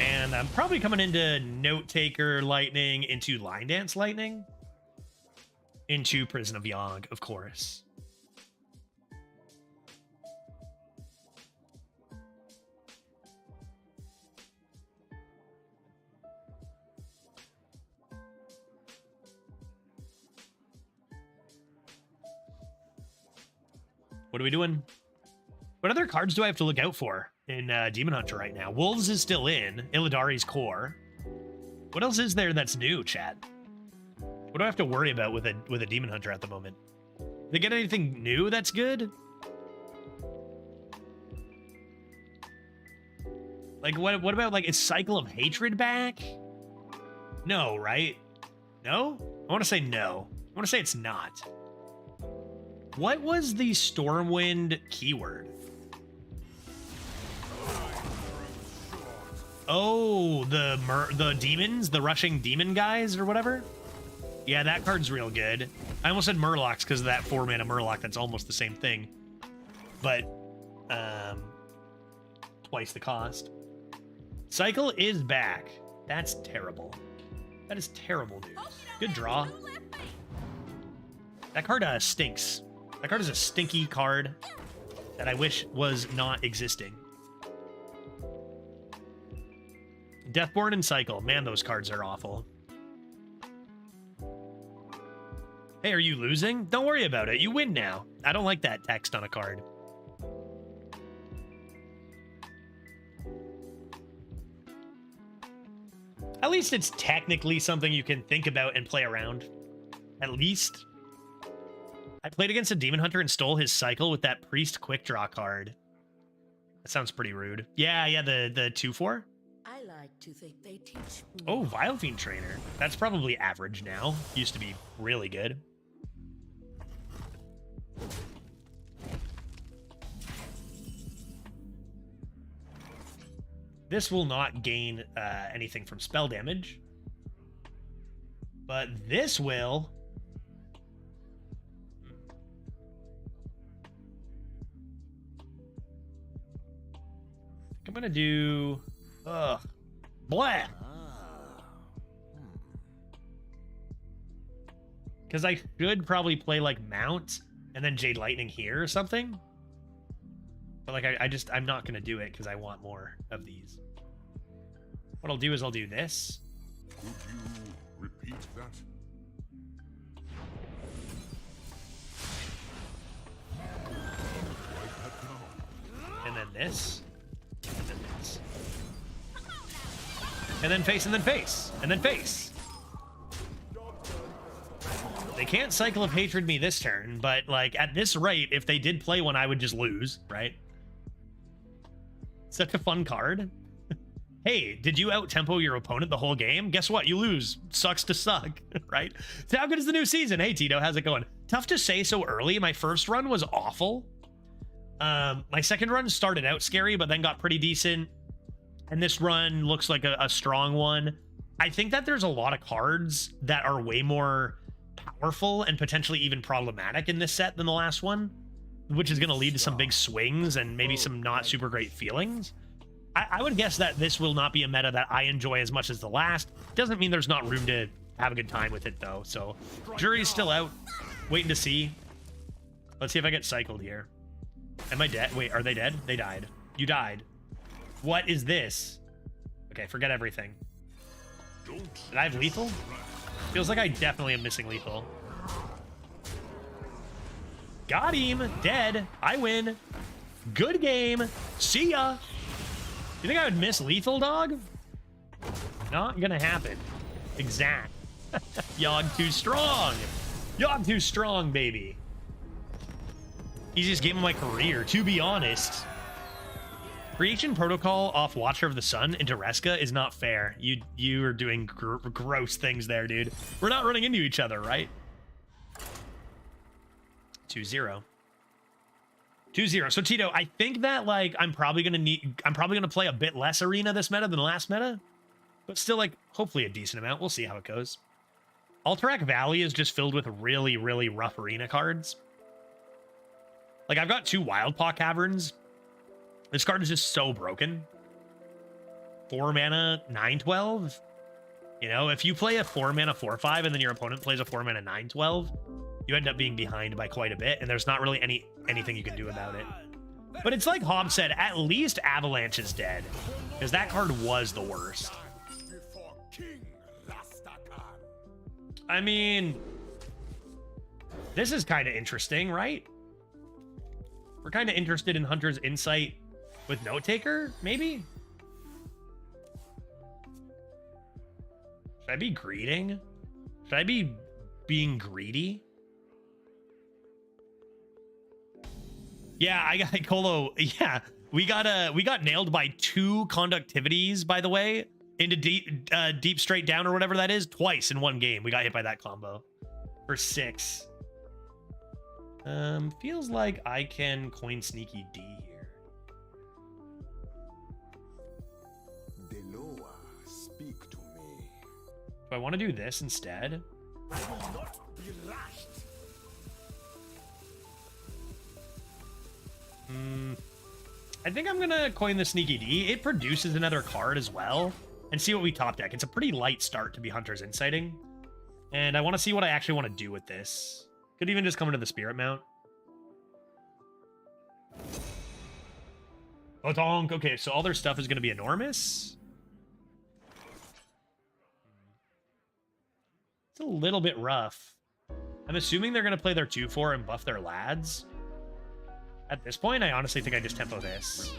And I'm probably coming into Note Taker Lightning, into Line Dance Lightning, into Prison of Yogg, of course. What are we doing? What other cards do I have to look out for in Demon Hunter right now? Wolves is still in. Illidari's Core. What else is there that's new, chat? What do I have to worry about with a Demon Hunter at the moment? Did they get anything new that's good? Like, what about, like, is Cycle of Hatred back? No, right? No? I want to say no. I want to say it's not. What was the Stormwind keyword? Oh, the demons, the rushing demon guys or whatever? Yeah, that card's real good. I almost said Murlocs because of that 4-mana Murloc. That's almost the same thing. But, twice the cost. Cycle is back. That's terrible. That is terrible news. Good draw. That card stinks. That card is a stinky card that I wish was not existing. Deathborn and Cycle. Man, those cards are awful. Hey, are you losing? Don't worry about it. You win now. I don't like that text on a card. At least it's technically something you can think about and play around. At least. I played against a Demon Hunter and stole his Cycle with that Priest Quick Draw card. That sounds pretty rude. Yeah, the 2/4. I like to think they teach me. Oh, Vile Fiend Trainer. That's probably average now. Used to be really good. This will not gain anything from spell damage. But this will. I'm going to do... blah! Because I should probably play, like, Mount and then Jade Lightning here or something. But, like, I'm not going to do it because I want more of these. What I'll do is I'll do this. Could you repeat that? And then this. And then this. And then face, and then face. And then face. They can't Cycle of Hatred me this turn, but, like, at this rate, if they did play one, I would just lose, right? Such a fun card. Hey, did you out-tempo your opponent the whole game? Guess what? You lose. Sucks to suck, right? So how good is the new season? Hey, Tito, how's it going? Tough to say so early. My first run was awful. My second run started out scary, but then got pretty decent. And this run looks like a strong one. I think that there's a lot of cards that are way more powerful and potentially even problematic in this set than the last one, which is going to lead to some big swings and maybe some not super great feelings. I would guess that this will not be a meta that I enjoy as much as the last. Doesn't mean there's not room to have a good time with it, though. So, jury's still out. Waiting to see. Let's see if I get cycled here. Am I dead? Wait, are they dead? They died. You died. What is this? Okay, forget everything. Did I have lethal? Feels like I definitely am missing lethal. Got him. Dead. I win. Good game. See ya. You think I would miss lethal, dog? Not gonna happen. Exact. Yogg too strong. Yogg too strong, baby. Easiest game of my career, to be honest. Creation Protocol off Watcher of the Sun into Reska is not fair. You are doing gross things there, dude. We're not running into each other, right? 2-0. 2-0. So Tito, I think that like I'm probably gonna play a bit less arena this meta than the last meta, but still like hopefully a decent amount. We'll see how it goes. Alterac Valley is just filled with really, really rough arena cards. Like I've got 2 Wildpaw Caverns. This card is just so broken. 4 mana 9/12. You know, if you play a 4 mana 4/5 and then your opponent plays a 4 mana 9/12, you end up being behind by quite a bit, and there's not really anything you can do about it. But it's like Hob said, at least Avalanche is dead, because that card was the worst. I mean, this is kind of interesting, right? We're kind of interested in Hunter's Insight with Note Taker, maybe? Should I be greeting? Should I be being greedy? Yeah, I got Colo. Yeah, we got nailed by 2 conductivities, by the way. into deep straight down or whatever that is twice in one game. We got hit by that combo for 6. Feels like I can coin sneaky D here. Deloa, speak to me. Do I want to do this instead? I will not be rushed. I think I'm gonna coin the sneaky D. It produces another card as well, and see what we top deck. It's a pretty light start to be Hunter's Inciting, and I want to see what I actually want to do with this. Could even just come into the Spirit Mount. Oh, donk. Okay, so all their stuff is going to be enormous. It's a little bit rough. I'm assuming they're going to play their 2/4 and buff their lads. At this point, I honestly think I just tempo this.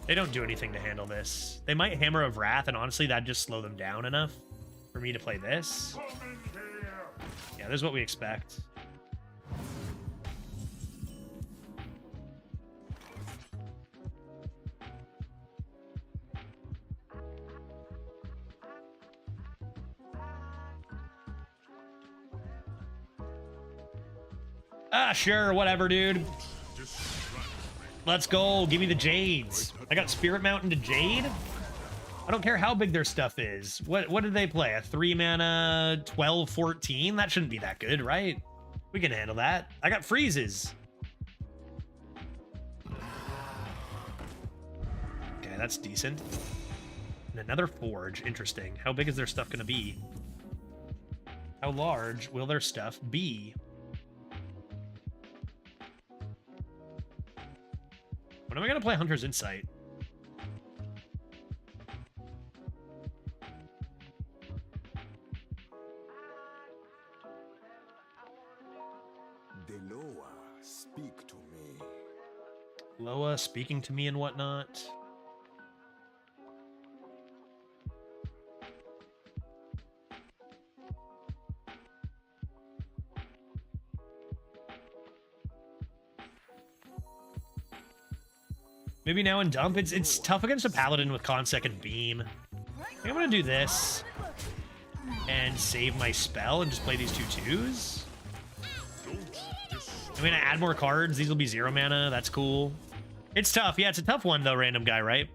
They don't do anything to handle this. They might Hammer of Wrath, and honestly, that'd just slow them down enough for me to play this. Yeah, this is what we expect. Ah, sure, whatever, dude. Let's go. Give me the Jades. I got Spirit Mountain to Jade. I don't care how big their stuff is. What did they play? A 3-mana 12/14? That shouldn't be that good, right? We can handle that. I got freezes. Okay, that's decent. And another Forge. Interesting. How big is their stuff going to be? How large will their stuff be? When am I going to play Hunter's Insight? Deloa, speak to me. Loa speaking to me and whatnot. Maybe now and dump. It's tough against a paladin with Consec and Beam. I think I'm gonna do this and save my spell and just play these 2/2s. I'm gonna add more cards. These will be 0 mana. That's cool. It's tough. Yeah, it's a tough one though, random guy, right?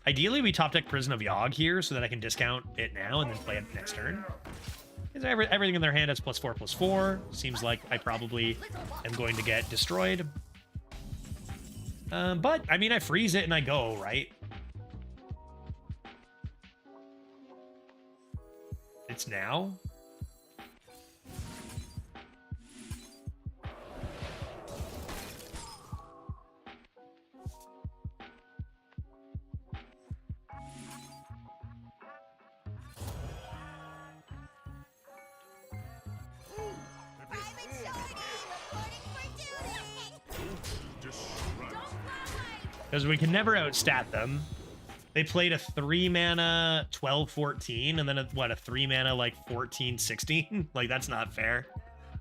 Ideally, we top deck Prison of Yogg here so that I can discount it now and then play it next turn. Because everything in their hand has +4/+4. Seems like I probably am going to get destroyed. But, I mean, I freeze it and I go, right? It's now. Because we can never outstat them. They played a 3-mana 12/14 and then a 3-mana like 14/16. Like, that's not fair.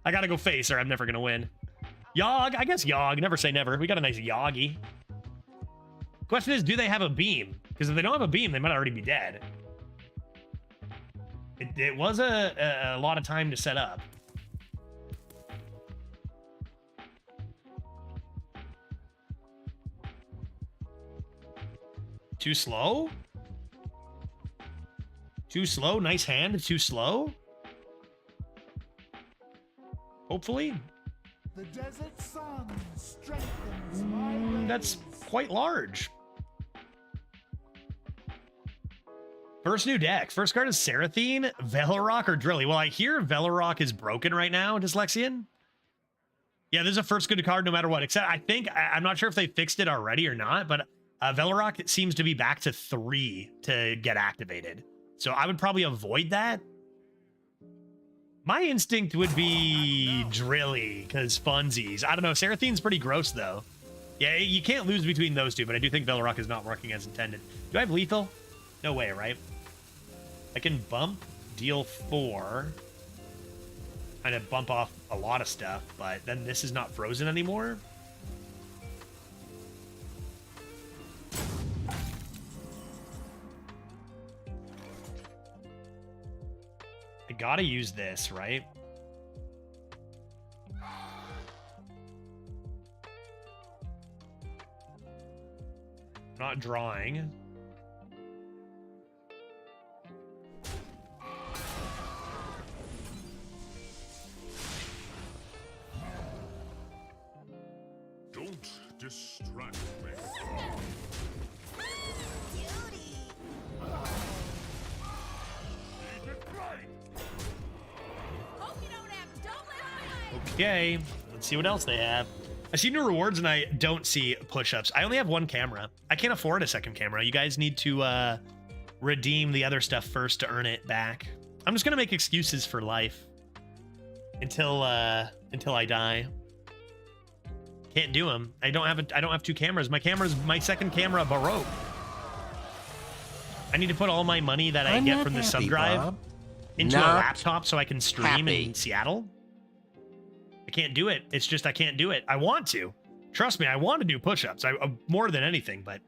I gotta go face or I'm never gonna win. Yogg, I guess Yogg. Never say never. We got a nice Yoggy. Question is, do they have a beam? Because if they don't have a beam, they might already be dead. It was a lot of time to set up. Too slow? Too slow? Nice hand. Too slow? Hopefully. The desert sun strengthens my That's quite large. First new deck. First card is Seraphine, Velorok, or Drilly. Well, I hear Velorok is broken right now, Dyslexian. Yeah, this is a first good card no matter what. Except I'm not sure if they fixed it already or not, but Velorok seems to be back to 3 to get activated. So I would probably avoid that. My instinct would be Drilly, because funsies. I don't know. Seraphine's pretty gross, though. Yeah, you can't lose between those two, but I do think Velorok is not working as intended. Do I have lethal? No way, right? I can bump, deal 4. Kind of bump off a lot of stuff, but then this is not frozen anymore. gotta use this, right? Not drawing. Don't distract me. Okay, let's see what else they have. I see new rewards and I don't see push-ups. I only have one camera. I can't afford a second camera. You guys need to redeem the other stuff first to earn it back. I'm just gonna make excuses for life until I die. Can't do them. I don't have two cameras. My second camera broke. I need to put all my money that I get from the sub drive into a laptop so I can stream in Seattle. I can't do it. It's just I can't do it. I want to. Trust me, I want to do push-ups. I more than anything, but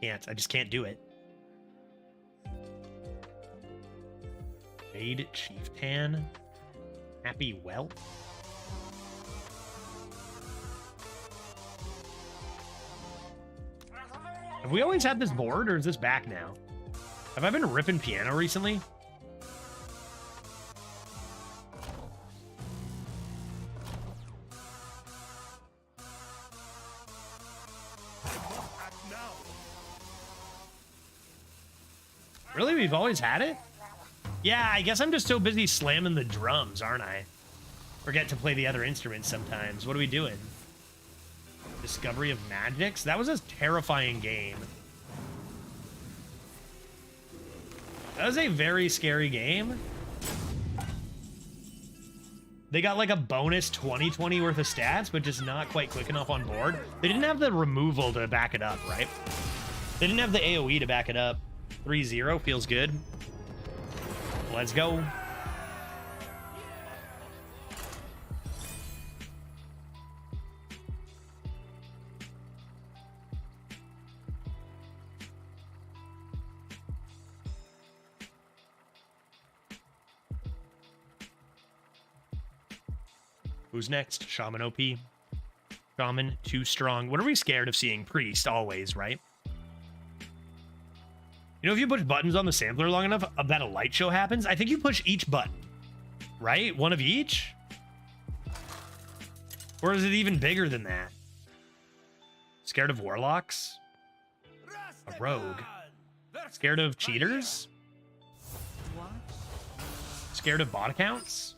can't. I just can't do it. Jade Chieftain. Happy Wealth. Have we always had this board, or is this back now? Have I been ripping piano recently? Really? We've always had it? Yeah, I guess I'm just so busy slamming the drums, aren't I? Forget to play the other instruments sometimes. What are we doing? Discovery of Magics? That was a terrifying game. That was a very scary game. They got like a bonus 2020 worth of stats, but just not quite quick enough on board. They didn't have the removal to back it up, right? They didn't have the AoE to back it up. 3-0 feels good. Let's go. Who's next? Shaman OP. Shaman, too strong. What are we scared of seeing? Priest, always, right? You know, if you push buttons on the sampler long enough, that a light show happens. I think you push each button, right? One of each? Or is it even bigger than that? Scared of warlocks? A rogue? Scared of cheaters? Scared of bot accounts?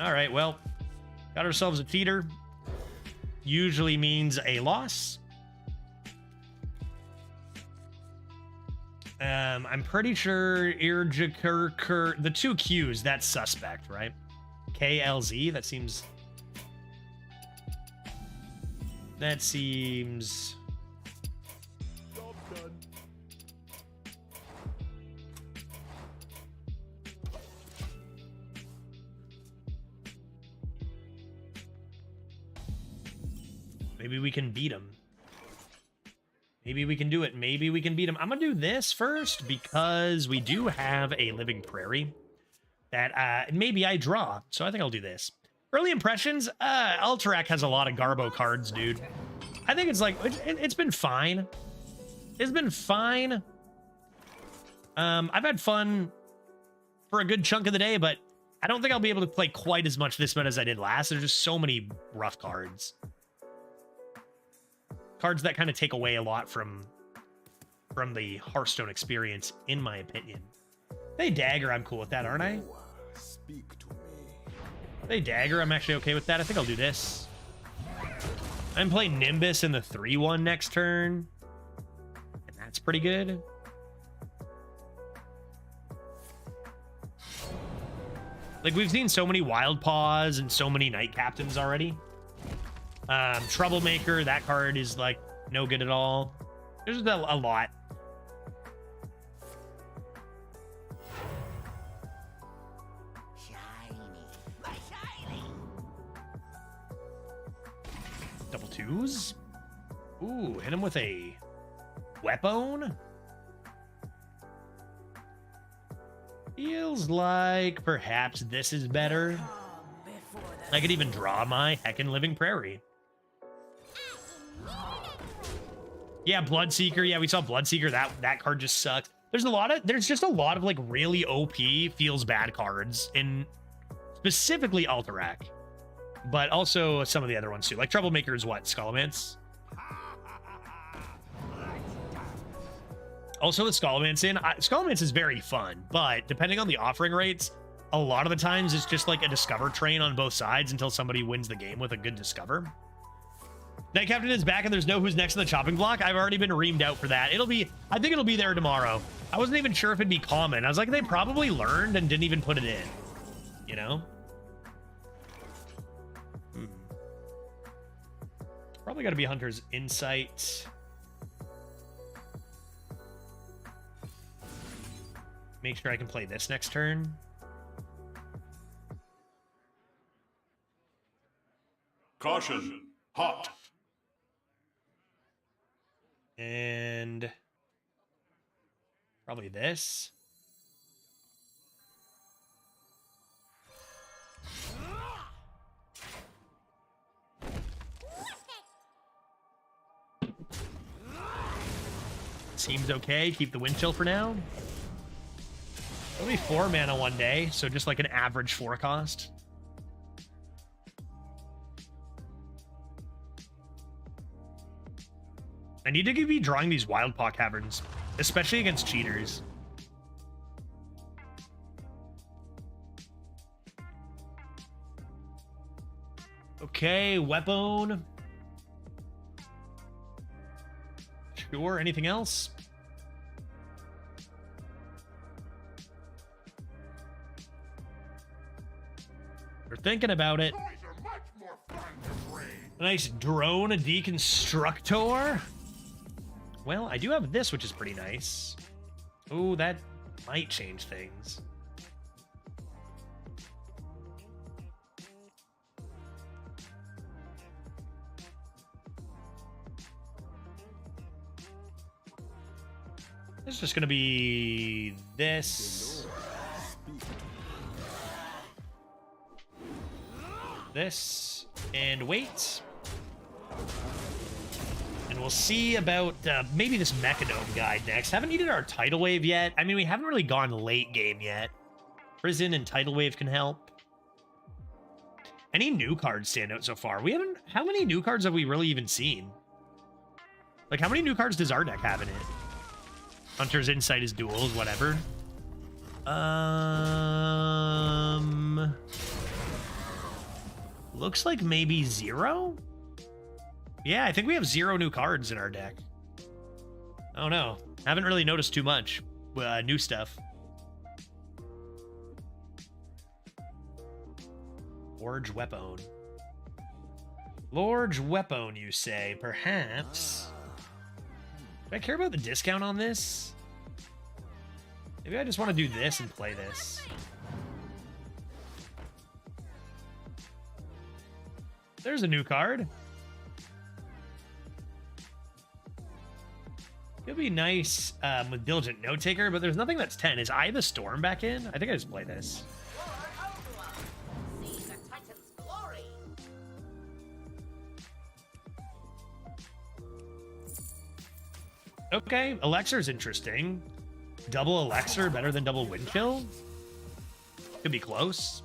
All right, well, got ourselves a cheater. Usually means a loss. I'm pretty sure Irjakur, the two Qs, that's suspect, right? KLZ, that seems maybe we can beat him. Maybe we can do it. Maybe we can beat him. I'm going to do this first because we do have a Living Prairie that maybe I draw. So I think I'll do this. Early impressions, Alterac has a lot of Garbo cards, dude. I think it's like, it's been fine. It's been fine. I've had fun for a good chunk of the day, but I don't think I'll be able to play quite as much this meta as I did last. There's just so many rough cards. Cards that kind of take away a lot from the Hearthstone experience, in my opinion. They dagger, I'm cool with that, aren't I? Speak to me. They dagger, I'm actually okay with that. I think I'll do this. I'm playing Nimbus in the 3-1 next turn. And that's pretty good. Like, we've seen so many Wild Paws and so many Night Captains already. Troublemaker, that card is like no good at all. There's a lot. Double twos. Ooh, hit him with a weapon. Feels like perhaps this is better. I could even draw my heckin' Living Prairie. Yeah, Bloodseeker. Yeah, we saw Bloodseeker. That card just sucks. There's just a lot of like really OP feels bad cards in specifically Alterac, but also some of the other ones too. Like Troublemaker is what? Skullmance? Also the Skullmance Skullmance is very fun, but depending on the offering rates, a lot of the times it's just like a Discover train on both sides until somebody wins the game with a good Discover. Night Captain is back and there's no who's next in the chopping block. I've already been reamed out for that. I think it'll be there tomorrow. I wasn't even sure if it'd be common. I was like, they probably learned and didn't even put it in, you know? Probably got to be Hunter's Insight. Make sure I can play this next turn. Caution. Hot. And probably this. Seems okay. Keep the wind chill for now. It'll be 4 mana one day, so just like an average 4 cost. I need to be drawing these Wild Paw Caverns, especially against cheaters. Okay, Weapon. Sure, anything else? We're thinking about it. A nice drone, a deconstructor. Well, I do have this, which is pretty nice. Oh, that might change things. It's just going to be this. This. And wait. And we'll see about maybe this Mechanome guide next. Haven't needed our Tidal Wave yet. I mean, we haven't really gone late game yet. Prison and Tidal Wave can help. Any new cards stand out so far? We haven't... How many new cards have we really even seen? Like, how many new cards does our deck have in it? Hunter's Insight is Duels, whatever. Looks like maybe 0? Yeah, I think we have 0 new cards in our deck. Oh no, haven't really noticed too much new stuff. Large Weapon. Large Weapon, you say? Perhaps. Do I care about the discount on this? Maybe I just want to do this and play this. There's a new card. It'll be nice with Diligent Note Taker, but there's nothing that's 10. Is Eye the Storm back in? I think I just play this. Okay, Elixir's interesting. Double Elixir better than double Windchill? Could be close.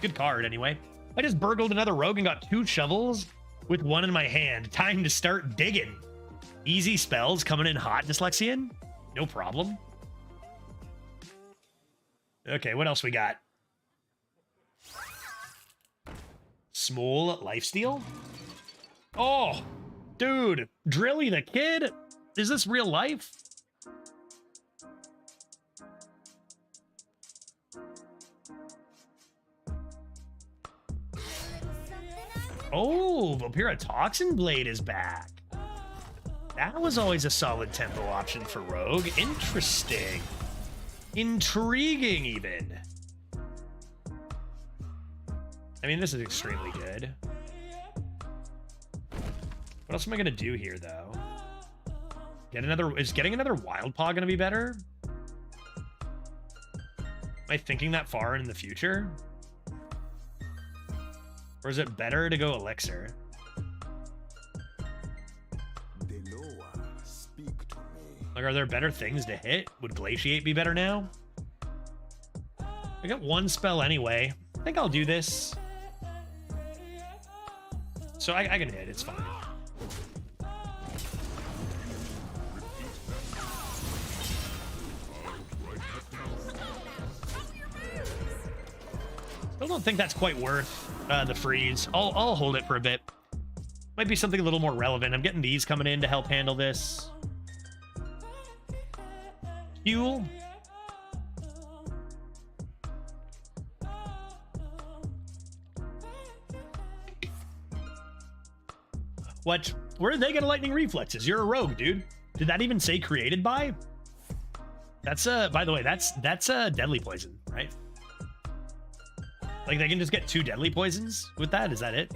Good card, anyway. I just burgled another rogue and got 2 shovels with 1 in my hand. Time to start digging. Easy spells coming in hot, Dyslexian. No problem. Okay, what else we got? Small Lifesteal? Oh, dude. Drilly the Kid? Is this real life? Oh, Vampira Toxin Blade is back. That was always a solid tempo option for Rogue. Interesting. Intriguing, even. I mean, this is extremely good. What else am I going to do here, though? Is getting another Wild Paw going to be better? I thinking that far in the future? Or is it better to go elixir? Like, are there better things to hit? Would Glaciate be better now? I got one spell anyway. I think I'll do this. So I can hit, it's fine. Still don't think that's quite worth the freeze. I'll hold it for a bit. Might be something a little more relevant. I'm getting these coming in to help handle this. Fuel. What? Where did they get a lightning reflexes? You're a rogue, dude. Did that even say created by? That's by the way, that's deadly poison, right? Like they can just get 2 deadly poisons with that. Is that it?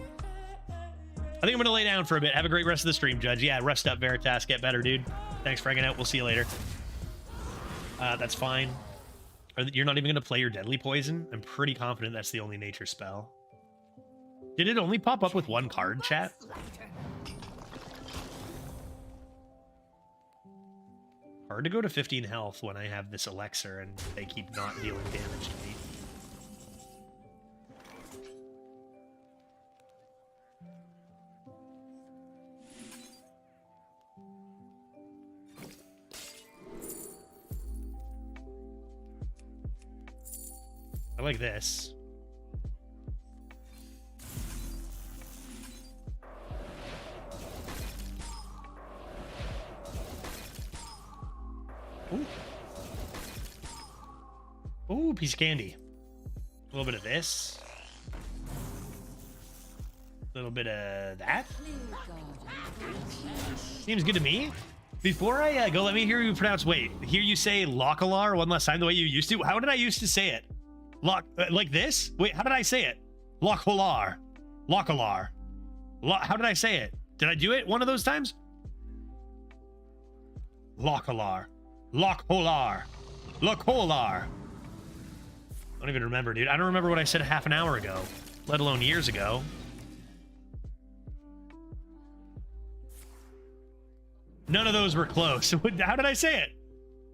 I think I'm gonna lay down for a bit. Have a great rest of the stream, Judge. Yeah, rest up, Veritas. Get better, dude. Thanks for hanging out. We'll see you later. That's fine. You're not even gonna play your deadly poison? I'm pretty confident that's the only nature spell. Did it only pop up with 1 card, chat? Hard to go to 15 health when I have this elixir and they keep not dealing damage to me. I like this. Ooh. Ooh, piece of candy. A little bit of this. A little bit of that. Seems good to me. Before I go, let me hear you pronounce. Wait, hear you say Localar one last time the way you used to. How did I used to say it? Like this? Wait, how did I say it? Localar. Localar. How did I say it? Did I do it one of those times? Localar. Lockholar. Lockholar. I don't even remember, dude. I don't remember what I said half an hour ago, let alone years ago. None of those were close. How did I say it?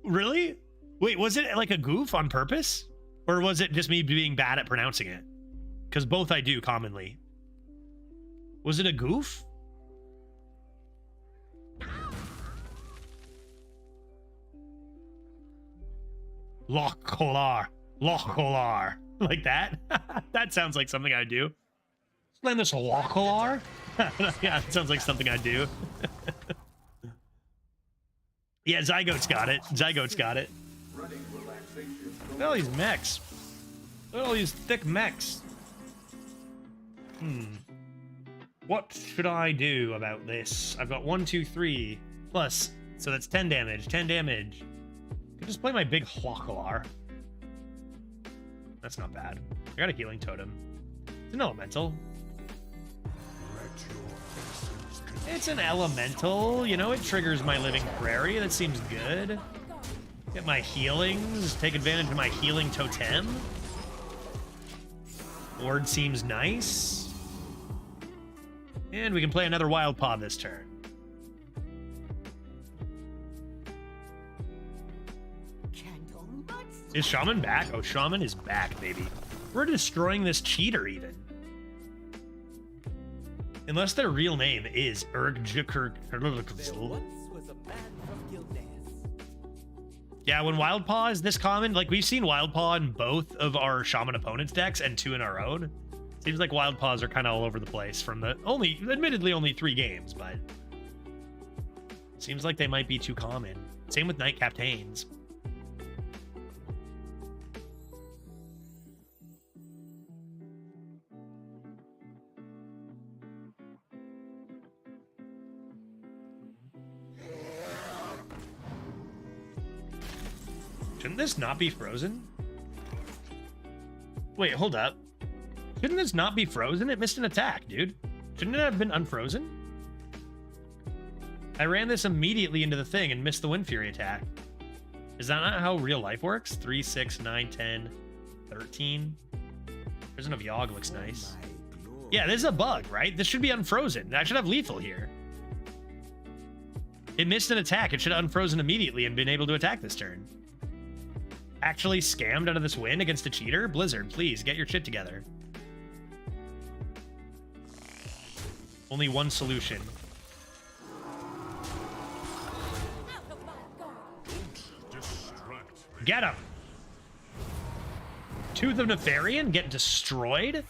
Really? Wait, was it like a goof on purpose? Or was it just me being bad at pronouncing it? Because both I do commonly. Was it a goof? Lockholar. Lockholar. Like that? That sounds like something I do. Explain this Lockholar? Yeah, it sounds like something I do. Yeah, Zygote's got it. Zygote's got it. Look at all these mechs. Look at all these thick mechs. What should I do about this? I've got 1, 2, 3 plus, so that's 10 damage. 10 damage. I could just play my big Hwakalar. That's not bad. I got a healing totem. It's an elemental. It's an elemental. You know, it triggers my living prairie. That seems good. Get my healings. Take advantage of my healing totem. Board seems nice. And we can play another Wild Paw this turn. Is Shaman back? Oh, Shaman is back, baby. We're destroying this cheater, even. Unless their real name is Ergjiker. Yeah, when Wild Paw is this common, like we've seen Wild Paw in both of our Shaman opponents decks and 2 in our own. Seems like Wild Paws are kind of all over the place from the admittedly only 3 games, but seems like they might be too common. Same with Night Captains. Shouldn't this not be frozen? Wait, hold up. Shouldn't this not be frozen? It missed an attack, dude. Shouldn't it have been unfrozen? I ran this immediately into the thing and missed the Wind Fury attack. Is that not how real life works? 3, 6, 9, 10, 13. Prison of Yogg looks nice. Yeah, this is a bug, right? This should be unfrozen. I should have lethal here. It missed an attack. It should have unfrozen immediately and been able to attack this turn. Actually scammed out of this win against a cheater? Blizzard, please, get your shit together. Only one solution. Get him! Tooth of Nefarian, get destroyed?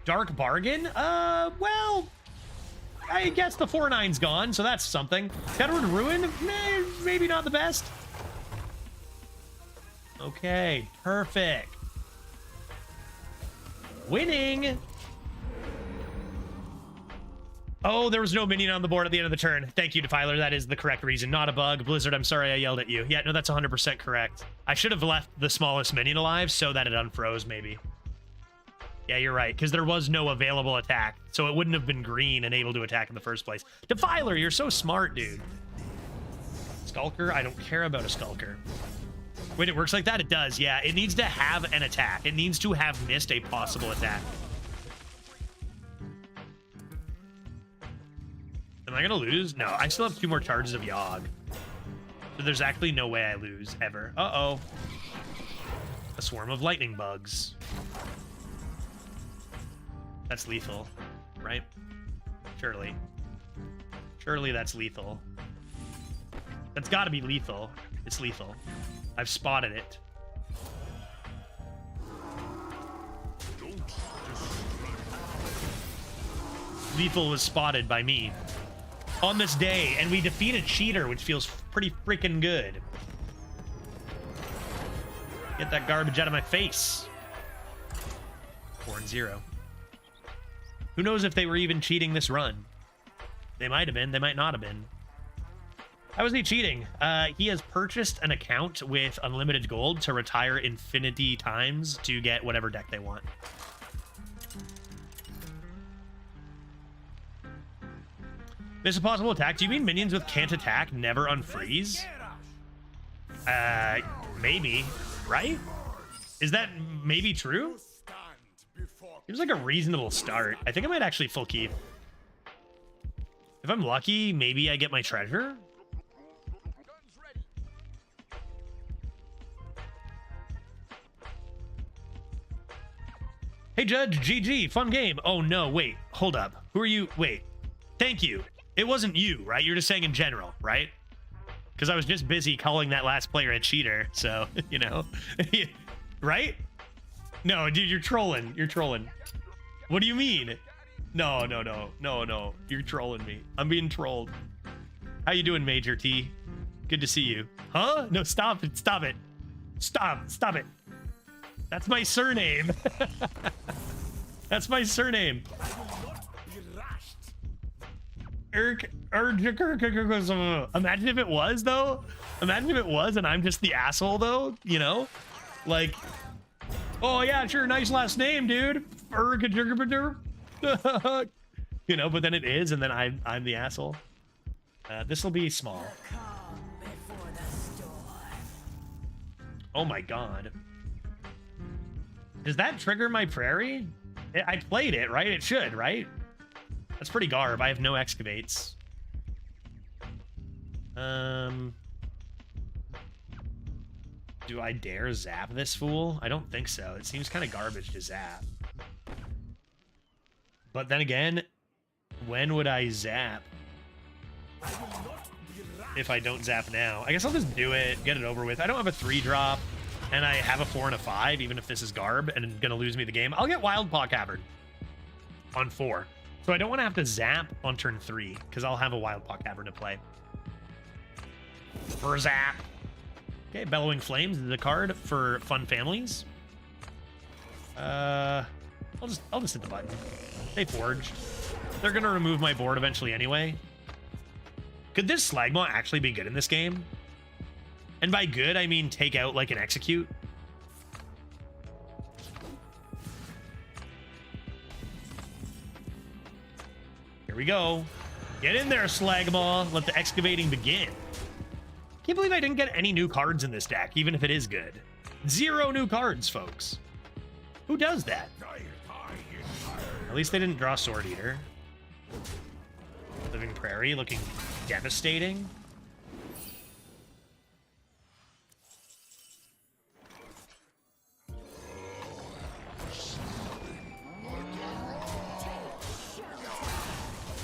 Dark Bargain? Well, I guess the 4/9's gone, so that's something. Shadowed Ruin? Maybe not the best. Okay, perfect. Winning! Oh, there was no minion on the board at the end of the turn. Thank you, Defiler. That is the correct reason. Not a bug. Blizzard, I'm sorry I yelled at you. Yeah, no, that's 100% correct. I should have left the smallest minion alive so that it unfroze, maybe. Yeah, you're right, because there was no available attack, so it wouldn't have been green and able to attack in the first place. Defiler, you're so smart, dude. Skulker? I don't care about a Skulker. Wait, it works like that? It does, yeah. It needs to have an attack. It needs to have missed a possible attack. Am I gonna lose? No, I still have 2 more charges of Yogg. So there's actually no way I lose, ever. Uh-oh. A swarm of lightning bugs. That's lethal, right? Surely. Surely that's lethal. That's gotta be lethal. It's lethal. I've spotted it. Lethal was spotted by me on this day, and we defeat a cheater, which feels pretty freaking good. Get that garbage out of my face. 4-0. Who knows if they were even cheating this run? They might have been. They might not have been. How is he cheating? He has purchased an account with unlimited gold to retire infinity times to get whatever deck they want. There's a possible attack. Do you mean minions with can't attack never unfreeze? Maybe, right? Is that maybe true? Seems like a reasonable start. I think I might actually full keep. If I'm lucky, maybe I get my treasure. Hey, Judge, GG, fun game. Oh, no, wait, hold up. Who are you? Wait, thank you. It wasn't you, right? You're just saying in general, right? Because I was just busy calling that last player a cheater, so, you know. Right? No, dude, you're trolling. You're trolling. What do you mean? No. You're trolling me. I'm being trolled. How you doing, Major T? Good to see you. Huh? No, stop it. Stop it. Stop it. That's my surname. That's my surname. Imagine if it was, though. Imagine if it was and I'm just the asshole, though. You know? Like, oh, yeah, sure, nice last name, dude. You know, but then it is, and then I'm the asshole. This will be small. Oh, my God. Does that trigger my prairie? I played it, right? It should, right? That's pretty garb. I have no excavates. Do I dare zap this fool? I don't think so. It seems kind of garbage to zap. But then again, when would I zap? If I don't zap now. I guess I'll just do it, get it over with. I don't have a 3-drop, and I have a 4 and a 5, even if this is garb and it's gonna lose me the game. I'll get Wild Paw Cavern on 4. So I don't want to have to zap on turn 3, because I'll have a Wild Paw Cavern to play. For zap. Okay, Bellowing Flames is a card for fun families. I'll just hit the button. They forged. They're gonna remove my board eventually anyway. Could this Slagmaw actually be good in this game? And by good, I mean take out like an execute. Here we go. Get in there, Slagmaw. Let the excavating begin. Can't believe I didn't get any new cards in this deck, even if it is good. 0 new cards, folks. Who does that? At least they didn't draw Sword Eater. Living Prairie looking devastating.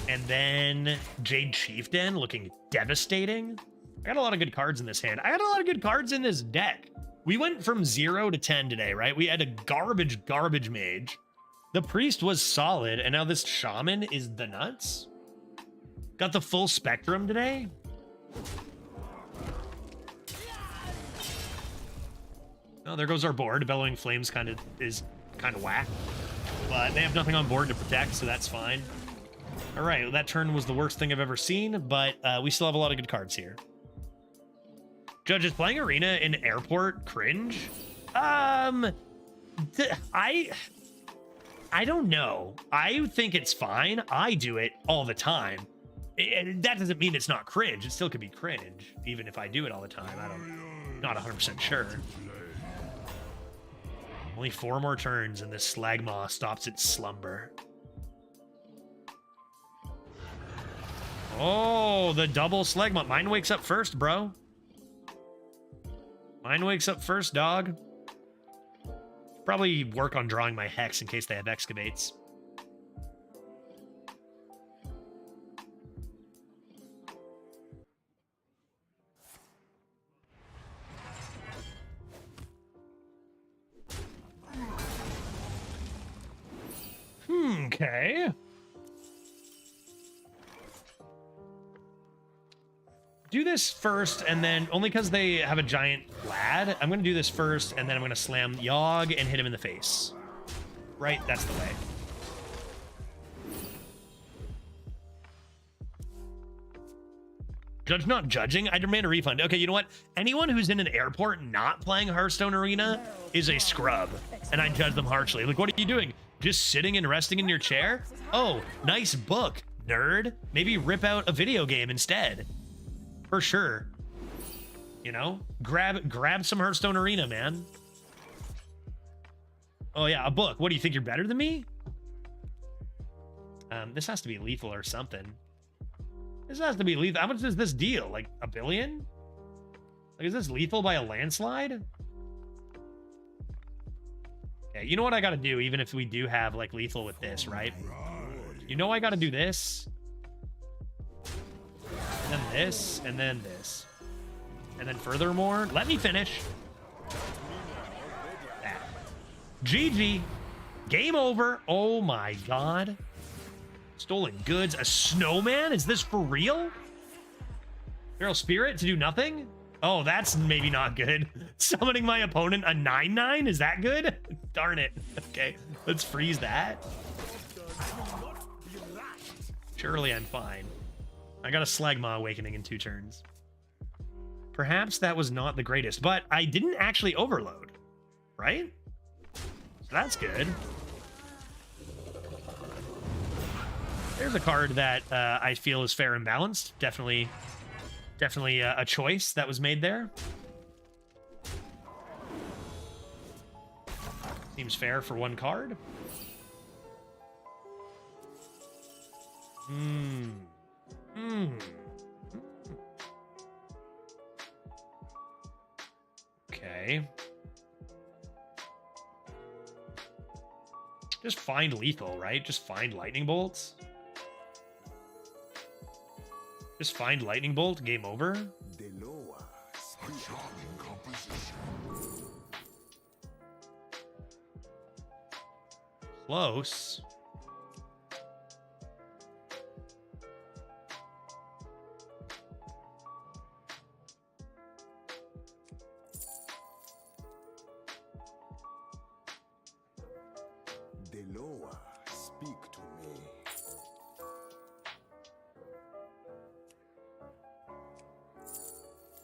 And then Jade Chieftain looking devastating. I got a lot of good cards in this hand. I got a lot of good cards in this deck. We went from 0 to 10 today, right? We had a garbage mage. The priest was solid, and now this shaman is the nuts. Got the full spectrum today. Oh, there goes our board. Bellowing Flames is kind of whack. But they have nothing on board to protect, so that's fine. All right, well, that turn was the worst thing I've ever seen, but we still have a lot of good cards here. Judge, is playing Arena in Airport cringe? I don't know. I think it's fine. I do it all the time. That doesn't mean it's not cringe. It still could be cringe, even if I do it all the time. Not 100% sure. Only 4 more turns, and this Slagmaw stops its slumber. Oh, the double Slagmaw. Mine wakes up first, bro. Mine wakes up first, dog. Probably work on drawing my Hex in case they have Excavates. Okay. Do this first, and then, only because they have a giant lad, I'm going to do this first, and then I'm going to slam Yogg and hit him in the face. Right? That's the way. Judge not judging? I demand a refund. Okay, you know what? Anyone who's in an airport not playing Hearthstone Arena is a scrub, and I judge them harshly. Like, what are you doing? Just sitting and resting in your chair? Oh, nice book, nerd. Maybe rip out a video game instead. For sure. You know, grab some Hearthstone Arena, man. Oh yeah, a book. What do you think, you're better than me? This has to be lethal or something. This has to be lethal. How much does this deal? Like $1 billion? Like, is this lethal by a landslide? Yeah, you know what I gotta do, even if we do have like lethal with this, right? You know I gotta do this. And then this, and then this. And then furthermore, let me finish. That. GG. Game over. Oh my god. Stolen goods. A snowman? Is this for real? Feral Spirit to do nothing? Oh, that's maybe not good. Summoning my opponent a 9/9? Is that good? Darn it. Okay, let's freeze that. Surely I'm fine. I got a Slagmaw Awakening in 2 turns. Perhaps that was not the greatest, but I didn't actually overload, right? So that's good. There's a card that I feel is fair and balanced. Definitely a choice that was made there. Seems fair for 1 card. Okay. Just find lethal, right? Just find lightning bolts. Just find lightning bolt, game over. Close. Deloa, speak to me.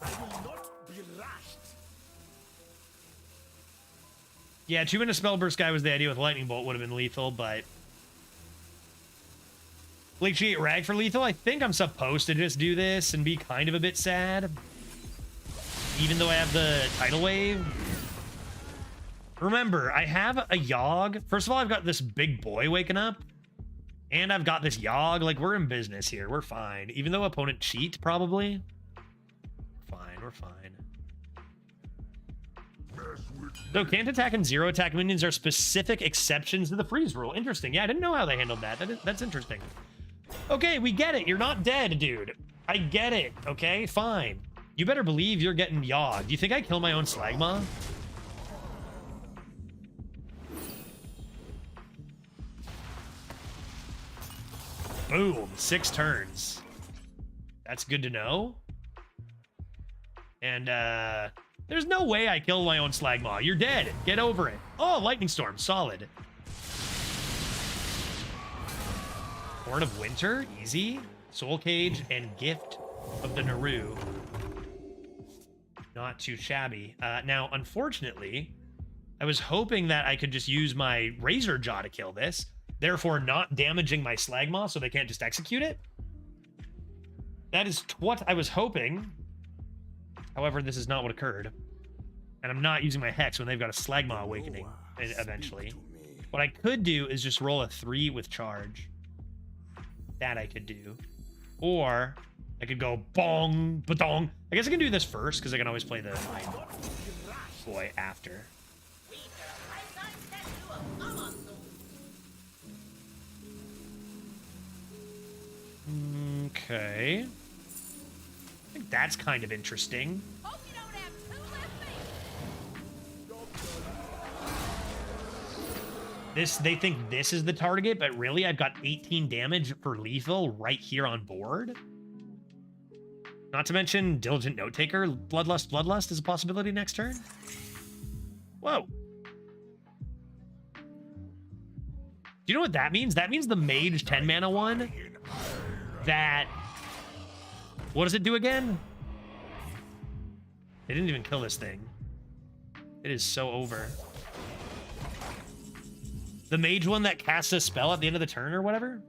I will not be rushed. Yeah, 2-minute Spellburst guy was the idea with Lightning Bolt, would have been lethal, but... Blake G8 Rag for lethal? I think I'm supposed to just do this and be kind of a bit sad. Even though I have the Tidal Wave. Remember, I have a Yogg. First of all, I've got this big boy waking up. And I've got this Yogg. Like, we're in business here. We're fine. Even though opponent cheat, probably. Fine, we're fine. So can't attack and zero attack minions are specific exceptions to the freeze rule. Interesting. Yeah, I didn't know how they handled that. That's interesting. Okay, we get it. You're not dead, dude. I get it. Okay, fine. You better believe you're getting Yogg. Do you think I kill my own Slagma? Boom. 6 turns. That's good to know. And, there's no way I kill my own Slagmaw. You're dead. Get over it. Oh, Lightning Storm. Solid. Horn of Winter. Easy. Soul Cage and Gift of the Naru. Not too shabby. Now, unfortunately, I was hoping that I could just use my Razor Jaw to kill this, therefore not damaging my Slagmaw so they can't just execute it. That is what I was hoping. However, this is not what occurred. And I'm not using my Hex when they've got a Slagmaw Awakening eventually. What I could do is just roll a 3 with charge. That I could do. Or I could go bong, badong. I guess I can do this first because I can always play the boy after. Okay. I think that's kind of interesting. They think this is the target, but really I've got 18 damage for lethal right here on board. Not to mention Diligent Note Taker. Bloodlust is a possibility next turn. Whoa. Do you know what that means? That means the Mage 10 mana one that... What does it do again? They didn't even kill this thing. It is so over. The mage one that casts a spell at the end of the turn or whatever?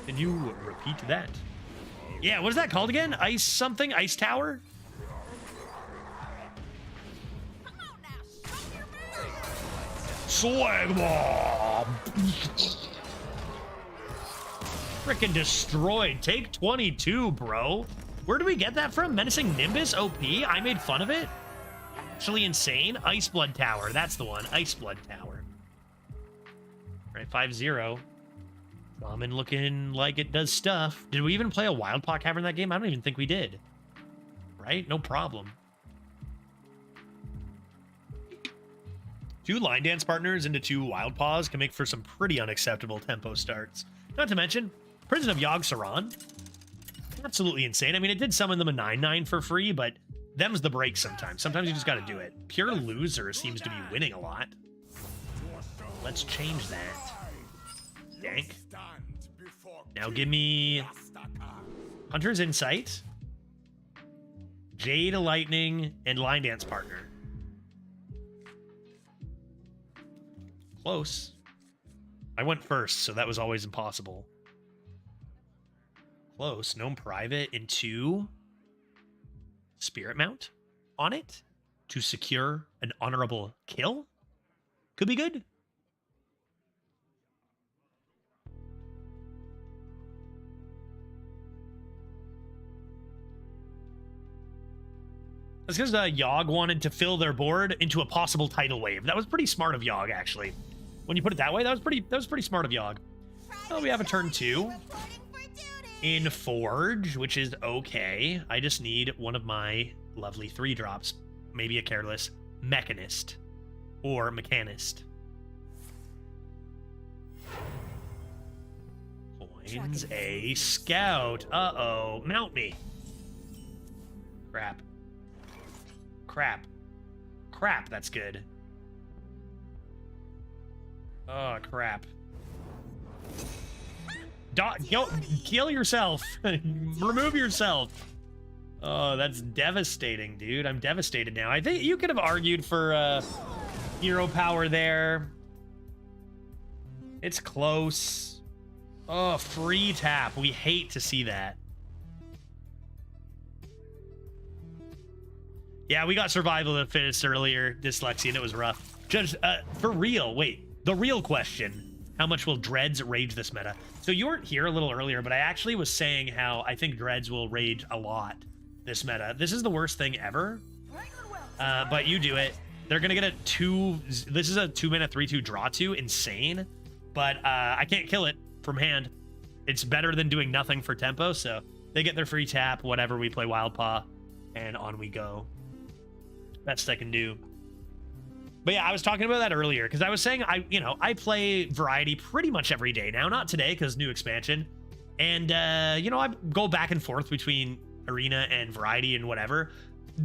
Can you repeat that? Yeah, what is that called again? Ice something? Ice Tower? Slagma! Frickin' destroyed. Take 22, bro. Where do we get that from? Menacing Nimbus? OP? I made fun of it? Actually insane? Ice Blood Tower. That's the one. Ice Blood Tower. Alright, 5-0. Shaman looking like it does stuff. Did we even play a Wild Paw Cavern in that game? I don't even think we did. Right? No problem. 2 line dance partners into 2 Wild Paws can make for some pretty unacceptable tempo starts. Not to mention, Prison of Yogg-Saron. Absolutely insane. I mean, it did summon them a 9/9 for free, but them's the break sometimes. Sometimes you just gotta do it. Pure Loser seems to be winning a lot. Let's change that. Dank. Now give me Hunter's Insight, Jade Lightning, and Line Dance Partner. Close. I went first, so that was always impossible. Close. Gnome Private into Spirit Mount on it to secure an honorable kill. Could be good. That's because Yogg wanted to fill their board into a possible tidal wave. That was pretty smart of Yogg, actually. When you put it that way, that was pretty smart of Yogg. Well, we have a turn 2 in Forge, which is okay. I just need one of my lovely 3-drops, maybe a Careless Mechanist or Mechanist. Coins a Scout. Uh-oh. Mount me. Crap. Crap. Crap, that's good. Oh, crap. Kill yourself. Remove yourself. Oh, that's devastating, dude. I'm devastated now. I think you could have argued for hero power there. It's close. Oh, free tap. We hate to see that. Yeah, we got survival of the fittest earlier, Dyslexia, and it was rough. Judge, for real, wait, the real question, how much will Dreads rage this meta? So you weren't here a little earlier, but I actually was saying how I think Dreads will rage a lot this meta. This is the worst thing ever, but you do it. They're gonna get a this is a 2-mana 3/2 draw 2, insane, but I can't kill it from hand. It's better than doing nothing for tempo, so they get their free tap, whatever, we play Wild Paw, and on we go. Best I can do. But yeah, I was talking about that earlier because I was saying I play Variety pretty much every day now. Not today because new expansion, and I go back and forth between Arena and Variety and whatever.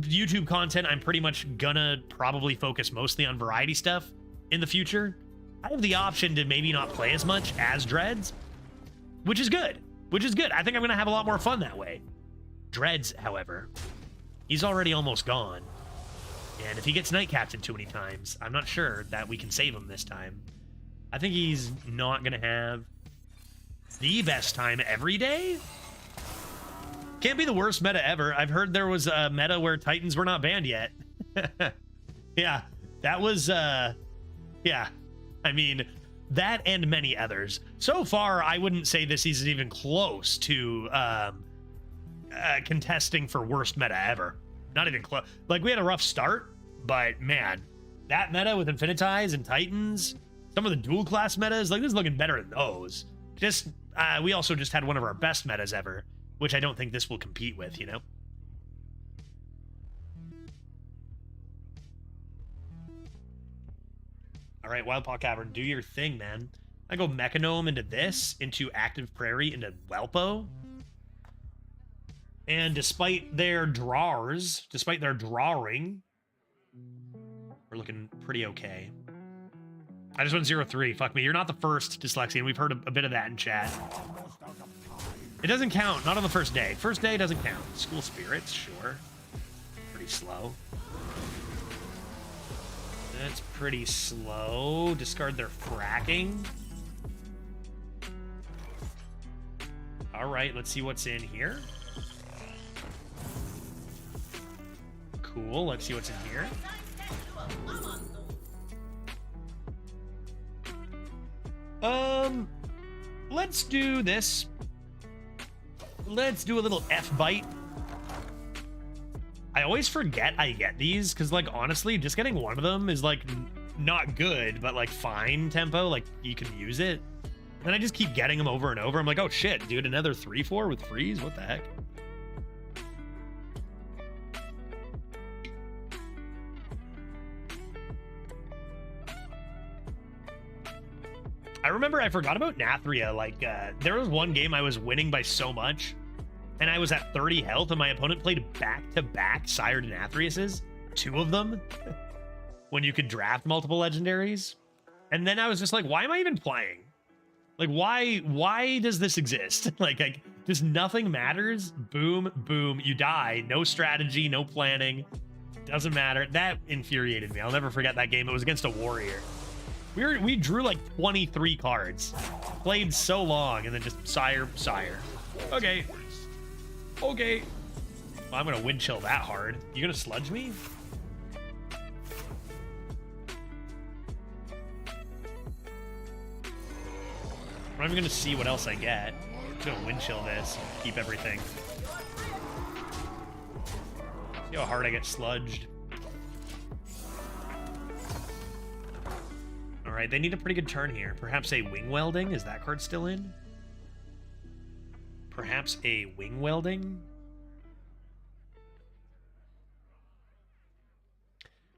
YouTube content, I'm pretty much gonna probably focus mostly on Variety stuff in the future. I have the option to maybe not play as much as Dreads, which is good. I think I'm gonna have a lot more fun that way. Dreads, however, he's already almost gone. And if he gets Night Captain too many times, I'm not sure that we can save him this time. I think he's not going to have the best time every day. Can't be the worst meta ever. I've heard there was a meta where Titans were not banned yet. Yeah, that was, yeah. I mean, that and many others. So far, I wouldn't say this season even close to contesting for worst meta ever. Not even close. Like, we had a rough start, but man, that meta with Infinitize and Titans, some of the dual class metas, like, this is looking better than those. Just, we also just had one of our best metas ever, which I don't think this will compete with, you know? All right, Wild Paw Cavern, do your thing, man. I go Mechanome into this, into Active Prairie, into Welpo. And despite their drawers, despite their drawing, we're looking pretty okay. I just went 0-3. Fuck me. You're not the first, Dyslexia, and we've heard a bit of that in chat. It doesn't count. Not on the first day. First day doesn't count. School Spirits, sure. Pretty slow. That's pretty slow. Discard their fracking. All right, let's see what's in here. Cool, let's see what's in here. Let's do this. Let's do a little F-bite. I always forget I get these, because, like, honestly, just getting one of them is, like, not good, but, like, fine tempo. Like, you can use it. And I just keep getting them over and over. I'm like, oh, shit, dude, another 3/4 with freeze? What the heck? I remember I forgot about Nathria. Like, there was one game I was winning by so much, and I was at 30 health, and my opponent played back-to-back Sired Nathriuses, 2 of them, when you could draft multiple legendaries. And then I was just like, why am I even playing? Like, why does this exist? like, just nothing matters. Boom, boom, you die. No strategy, no planning. Doesn't matter. That infuriated me. I'll never forget that game. It was against a warrior. We drew like 23 cards, played so long, and then just sire. Okay. Well, I'm gonna wind chill that hard. You gonna sludge me? I'm not even gonna see what else I get. I'm just gonna wind chill this, keep everything. See how hard I get sludged. All right, they need a pretty good turn here. Perhaps a Wing Welding. Is that card still in? Perhaps a Wing Welding.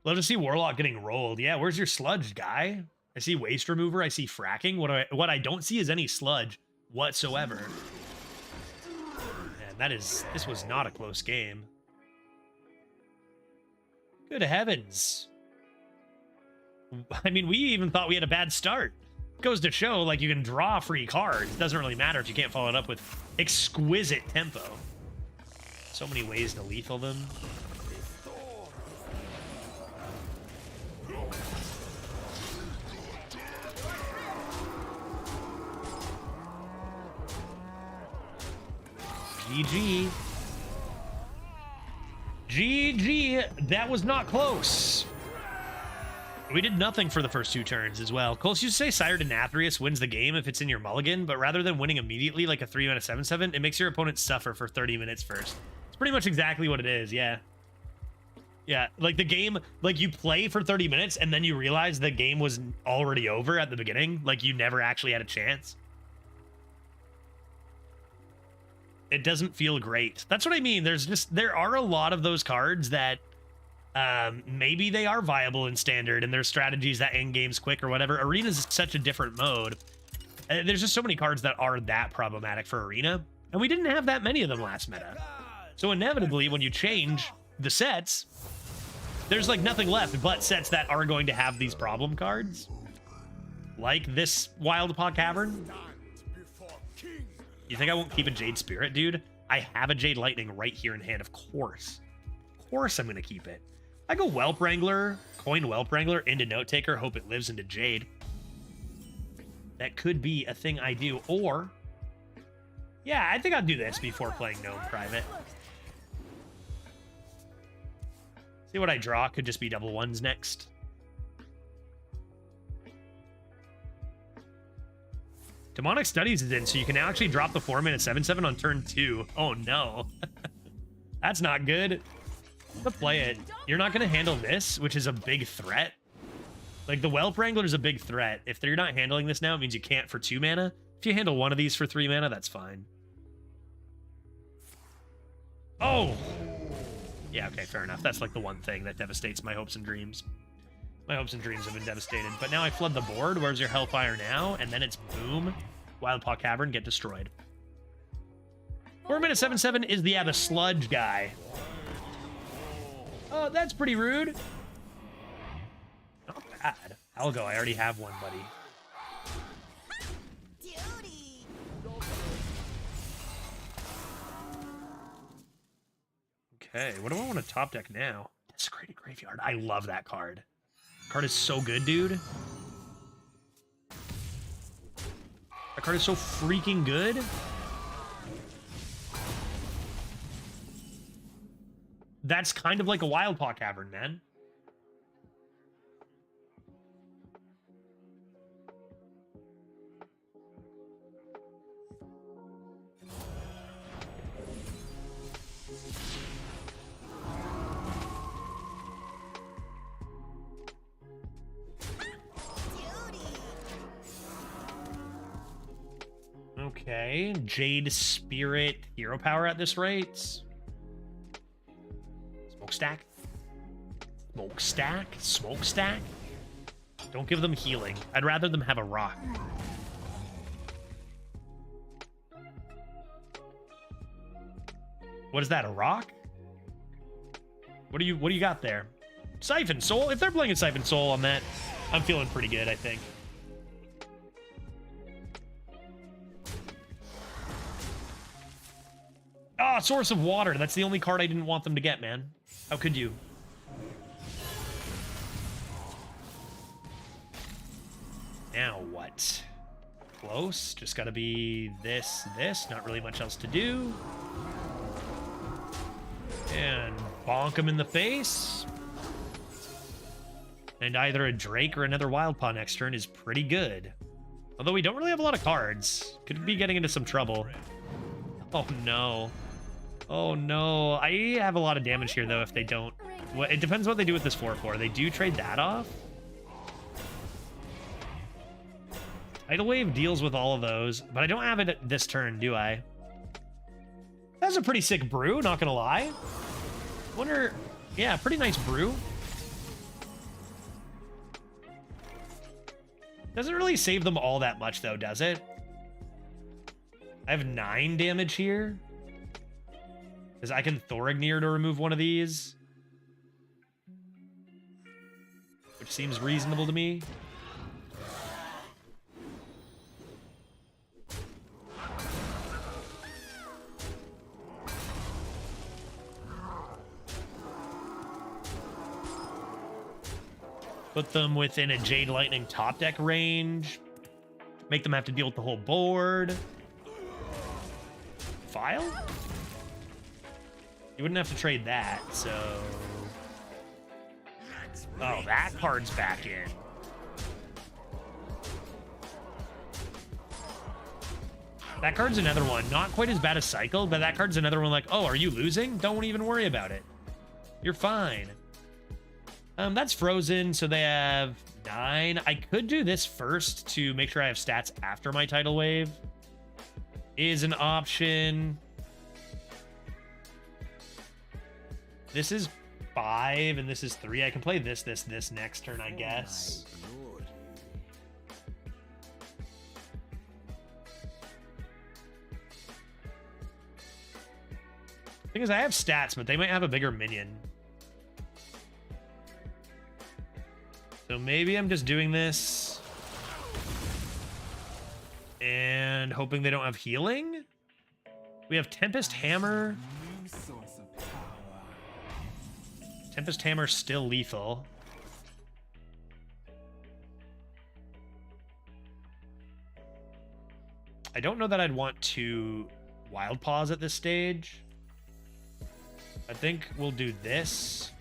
Love to see Warlock getting rolled. Yeah, where's your sludge, guy? I see Waste Remover. I see Fracking. What I don't see is any sludge whatsoever. And this was not a close game. Good heavens. I mean, we even thought we had a bad start. Goes to show, like, you can draw free cards. It doesn't really matter if you can't follow it up with exquisite tempo. So many ways to lethal them. GG. GG. That was not close. We did nothing for the first 2 turns as well. Coles used to say Sire to Nathrius wins the game if it's in your mulligan, but rather than winning immediately like a 3-mana 7/7, it makes your opponent suffer for 30 minutes first. It's pretty much exactly what it is, yeah. Yeah, like the game, like you play for 30 minutes and then you realize the game was already over at the beginning. Like you never actually had a chance. It doesn't feel great. That's what I mean. There are a lot of those cards that maybe they are viable in standard and there's strategies that end games quick or whatever. Arena is such a different mode. There's just so many cards that are that problematic for Arena. And we didn't have that many of them last meta. So inevitably, when you change the sets, there's like nothing left but sets that are going to have these problem cards. Like this Wild Paw Cavern. You think I won't keep a Jade Spirit, dude? I have a Jade Lightning right here in hand, of course. Of course I'm going to keep it. I go Whelp Wrangler, coin Whelp Wrangler into Note Taker, hope it lives into Jade. That could be a thing I do, or... yeah, I think I'll do this before playing Gnome Private. See what I draw, could just be double ones next. Demonic Studies is in, so you can now actually drop the 4-mana 7/7 on turn 2. Oh no. That's not good. Let's play it. You're not going to handle this, which is a big threat. Like, the Whelp Wrangler is a big threat. If you're not handling this now, it means you can't for 2 mana. If you handle one of these for 3 mana, that's fine. Oh! Yeah, okay, fair enough. That's like the one thing that devastates my hopes and dreams. My hopes and dreams have been devastated. But now I flood the board. Where's your Hellfire now? And then it's boom. Wild Paw Cavern, get destroyed. 4-mana 7/7 is the Sludge guy. Oh, that's pretty rude. Not bad. I'll go. I already have one, buddy. Okay, what do I want to top deck now? Desecrated Graveyard. I love that card. Card is so good, dude. That card is so freaking good. That's kind of like a Wild Paw Cavern, man. Okay, Jade Spirit hero power at this rate. Smokestack? Smokestack? Smokestack? Don't give them healing. I'd rather them have a rock. What is that, a rock? What do you got there? Siphon Soul? If they're playing a Siphon Soul on that, I'm feeling pretty good, I think. Ah, Source of Water. That's the only card I didn't want them to get, man. How could you? Now what? Close. Just gotta be this. Not really much else to do. And bonk him in the face. And either a Drake or another Wild Paw next turn is pretty good. Although we don't really have a lot of cards. Could be getting into some trouble. Oh no. Oh no. I have a lot of damage here though if they don't. Well, it depends what they do with this 4/4. They do trade that off. Tidal Wave deals with all of those, but I don't have it this turn, do I? That's a pretty sick brew, not gonna lie. Wonder, yeah, pretty nice brew. Doesn't really save them all that much though, does it? I have 9 damage here. Because I can Thorignir to remove one of these. Which seems reasonable to me. Put them within a Jade Lightning top deck range. Make them have to deal with the whole board. File? You wouldn't have to trade that, so... Oh, that card's back in. That card's another one. Not quite as bad as Cycle, but that card's another one like, oh, are you losing? Don't even worry about it. You're fine. That's frozen, so they have 9. I could do this first to make sure I have stats after my tidal wave. Is an option. This is 5, and this is 3. I can play this next turn, I guess. Thing is, I have stats, but they might have a bigger minion. So maybe I'm just doing this and hoping they don't have healing. We have Tempest Hammer. Tempest Hammer still lethal. I don't know that I'd want to Wild Pause at this stage. I think we'll do this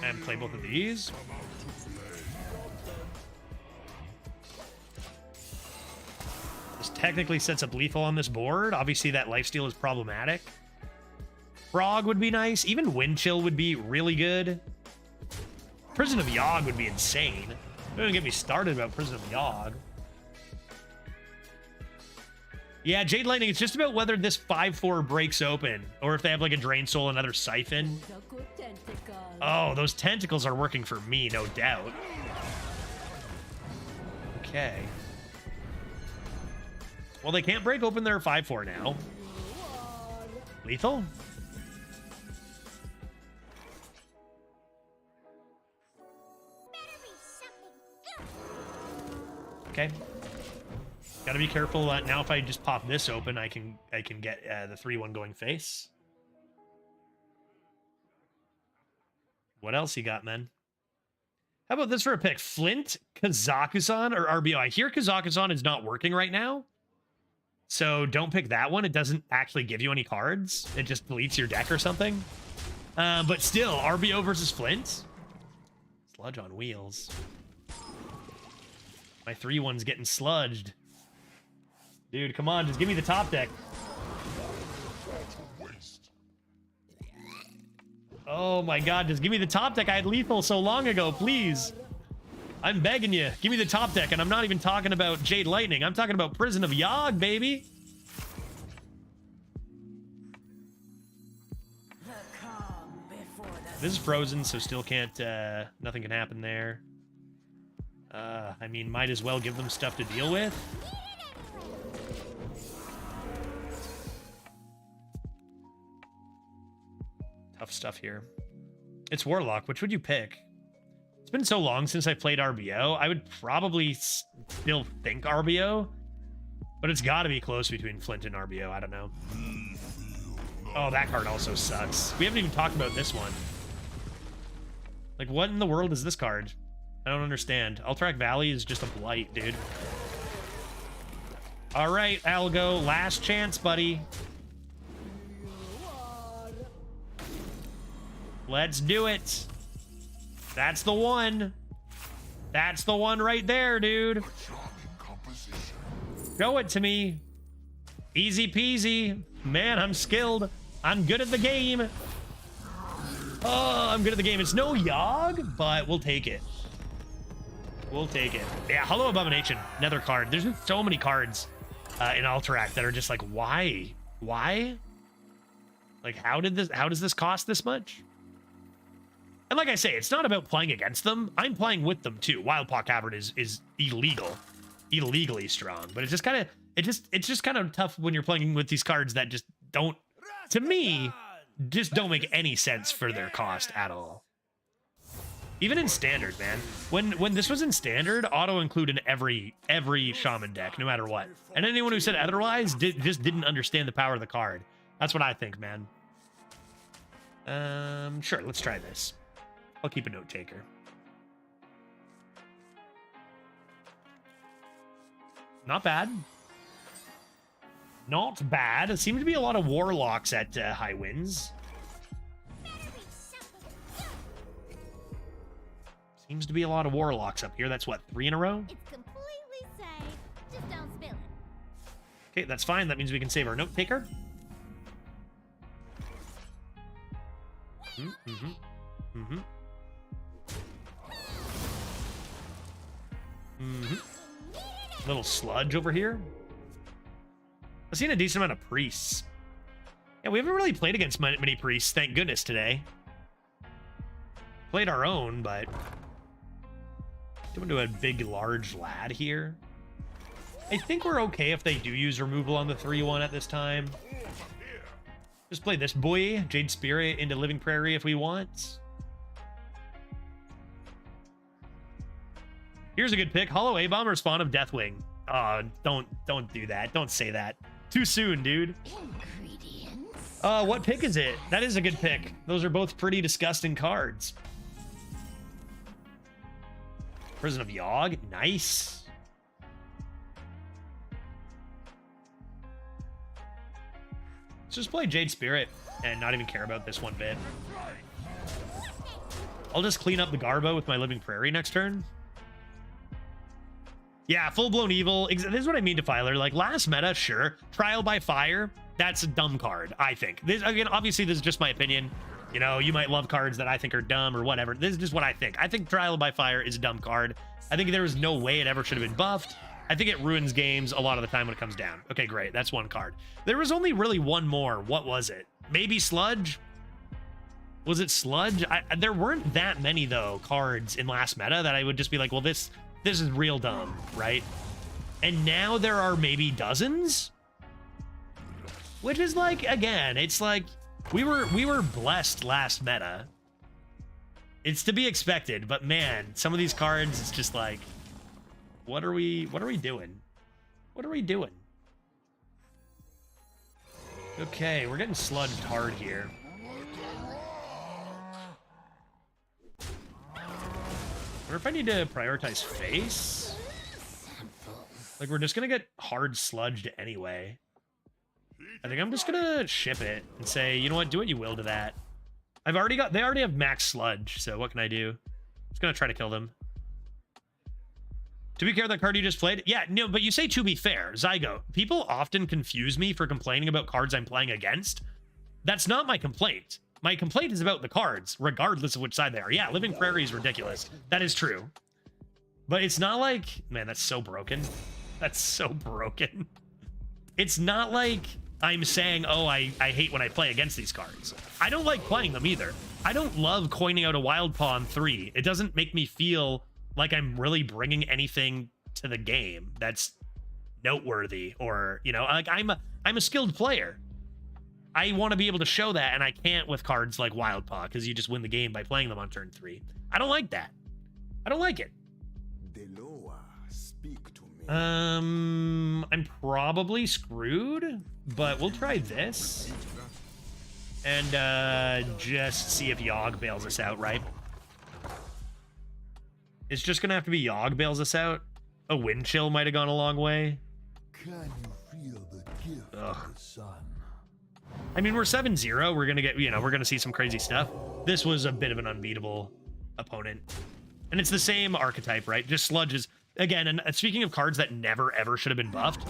and play both of these. This technically sets up lethal on this board. Obviously, that lifesteal is problematic. Frog would be nice. Even Wind Chill would be really good. Prison of Yogg would be insane. Don't get me started about Prison of Yogg. Yeah, Jade Lightning, it's just about whether this 5/4 breaks open, or if they have like a Drain Soul, another Siphon. Oh, those tentacles are working for me, no doubt. Okay. Well, they can't break open their 5/4 now. Lethal? Okay. Gotta be careful. Now if I just pop this open, I can get the 3/1 going face. What else you got, man? How about this for a pick? Flint, Kazakusan, or RBO? I hear Kazakusan is not working right now. So don't pick that one. It doesn't actually give you any cards. It just deletes your deck or something. But still, RBO versus Flint. Sludge on wheels. My 3/1's getting sludged. Dude, come on, just give me the top deck. Oh my god, just give me the top deck. I had lethal so long ago, please. I'm begging you. Give me the top deck, and I'm not even talking about Jade Lightning. I'm talking about Prison of Yogg, baby. This is frozen, so still can't, nothing can happen there. I mean, might as well give them stuff to deal with. Tough stuff here. It's Warlock. Which would you pick? It's been so long since I played RBO. I would probably still think RBO, but it's got to be close between Flint and RBO. I don't know. Oh, that card also sucks. We haven't even talked about this one. Like, what in the world is this card? I don't understand. Alterac Valley is just a blight, dude. All right, Algo. Last chance, buddy. Let's do it. That's the one. That's the one right there, dude. Show it to me. Easy peasy. Man, I'm skilled. I'm good at the game. Oh, I'm good at the game. It's no Yogg, but we'll take it. We'll take it. Yeah, Hollow Abomination. Another card. There's just so many cards in Alterac that are just like, why? Why? Like, how does this cost this much? And like I say, it's not about playing against them. I'm playing with them too. Wildpaw Cavern is illegal, illegally strong. But it's just kind of tough when you're playing with these cards that just don't, to me, just don't make any sense for their cost at all. Even in standard, man. When this was in standard, auto include in every shaman deck, no matter what. And anyone who said otherwise just didn't understand the power of the card. That's what I think, man. Sure, let's try this. I'll keep a note taker. Not bad. Not bad. It seemed to be a lot of warlocks at high winds. Seems to be a lot of warlocks up here. That's what, 3 in a row? It's completely safe. Just don't spill it. Okay, that's fine. That means we can save our note taker. Little sludge over here. I've seen a decent amount of priests. Yeah, we haven't really played against many priests, thank goodness, today. Played our own, but... Doing to a big, large lad here. I think we're okay if they do use removal on the 3-1 at this time. Just play this boy, Jade Spirit, into Living Prairie if we want. Here's a good pick. Hollow A-Bomb or Spawn of Deathwing. Don't do that. Don't say that. Too soon, dude. Ingredients. What pick is it? That is a good pick. Those are both pretty disgusting cards. Prison of Yogg. Nice. Let's just play Jade Spirit and not even care about this one bit. I'll just clean up the Garbo with my Living Prairie next turn. Yeah, full-blown evil. This is what I mean, Defiler. Like, last meta, sure. Trial by Fire, that's a dumb card, I think. This, again, obviously, this is just my opinion. You know, you might love cards that I think are dumb or whatever. This is just what I think. I think Trial by Fire is a dumb card. I think there was no way it ever should have been buffed. I think it ruins games a lot of the time when it comes down. Okay, great. That's one card. There was only really one more. What was it? Maybe Sludge? Was it Sludge? There weren't that many, though, cards in last meta that I would just be like, well, this is real dumb, right? And now there are maybe dozens? Which is like, again, it's like, we were blessed last meta. It's to be expected, but man, some of these cards, it's just like, what are we doing? What are we doing? Okay, we're getting sludged hard here. I wonder if I need to prioritize face? Like, we're just gonna get hard sludged anyway. I think I'm just gonna ship it and say, you know what, do what you will to that. They already have max sludge, so what can I do? I'm just gonna try to kill them. To be fair, that card you just played? Yeah, no, but you say to be fair, Zygo. People often confuse me for complaining about cards I'm playing against. That's not my complaint. My complaint is about the cards, regardless of which side they are. Yeah, Living Prairie is ridiculous. That is true. But it's not like... Man, that's so broken. That's so broken. It's not like I'm saying, oh, I hate when I play against these cards. I don't like playing them either. I don't love coining out a Wild Pawn 3. It doesn't make me feel like I'm really bringing anything to the game that's noteworthy, or, you know, like I'm a skilled player. I want to be able to show that, and I can't with cards like Wild Paw, because you just win the game by playing them on turn 3. I don't like that. I don't like it. Speak to me. I'm probably screwed, but we'll try this. And just see if Yogg bails us out, right? It's just gonna have to be Yogg bails us out. A wind chill might have gone a long way. Can you feel the gift of the sun? I mean, we're 7-0. We're gonna get, you know, we're gonna see some crazy stuff. This was a bit of an unbeatable opponent. And it's the same archetype, right? Just sludges. Again, and speaking of cards that never ever should have been buffed,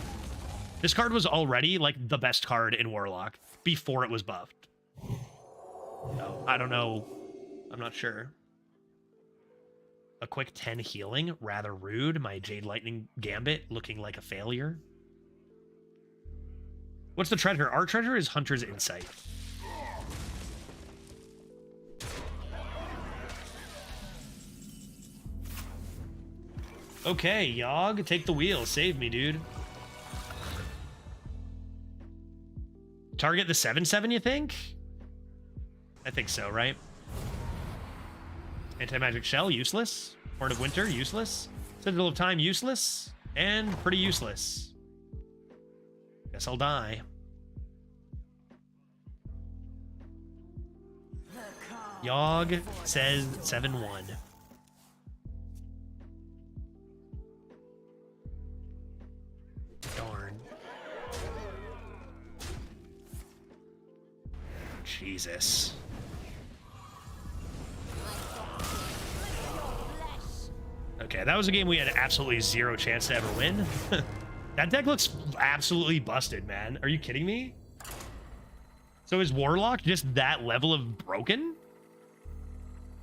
this card was already like the best card in Warlock before it was buffed. So, I don't know. I'm not sure. A quick 10 healing, rather rude. My Jade Lightning Gambit looking like a failure. What's the treasure? Our treasure is Hunter's Insight. Okay, Yogg, take the wheel. Save me, dude. Target the 7/7, you think? I think so, right? Anti-Magic Shell, useless. Horn of Winter, useless. Citadel of Time, useless. And pretty useless. Guess I'll die. Yogg says 7-1. Darn. Jesus. that was a game we had absolutely zero chance to ever win. That deck looks absolutely busted, man. Are you kidding me? So is Warlock just that level of broken?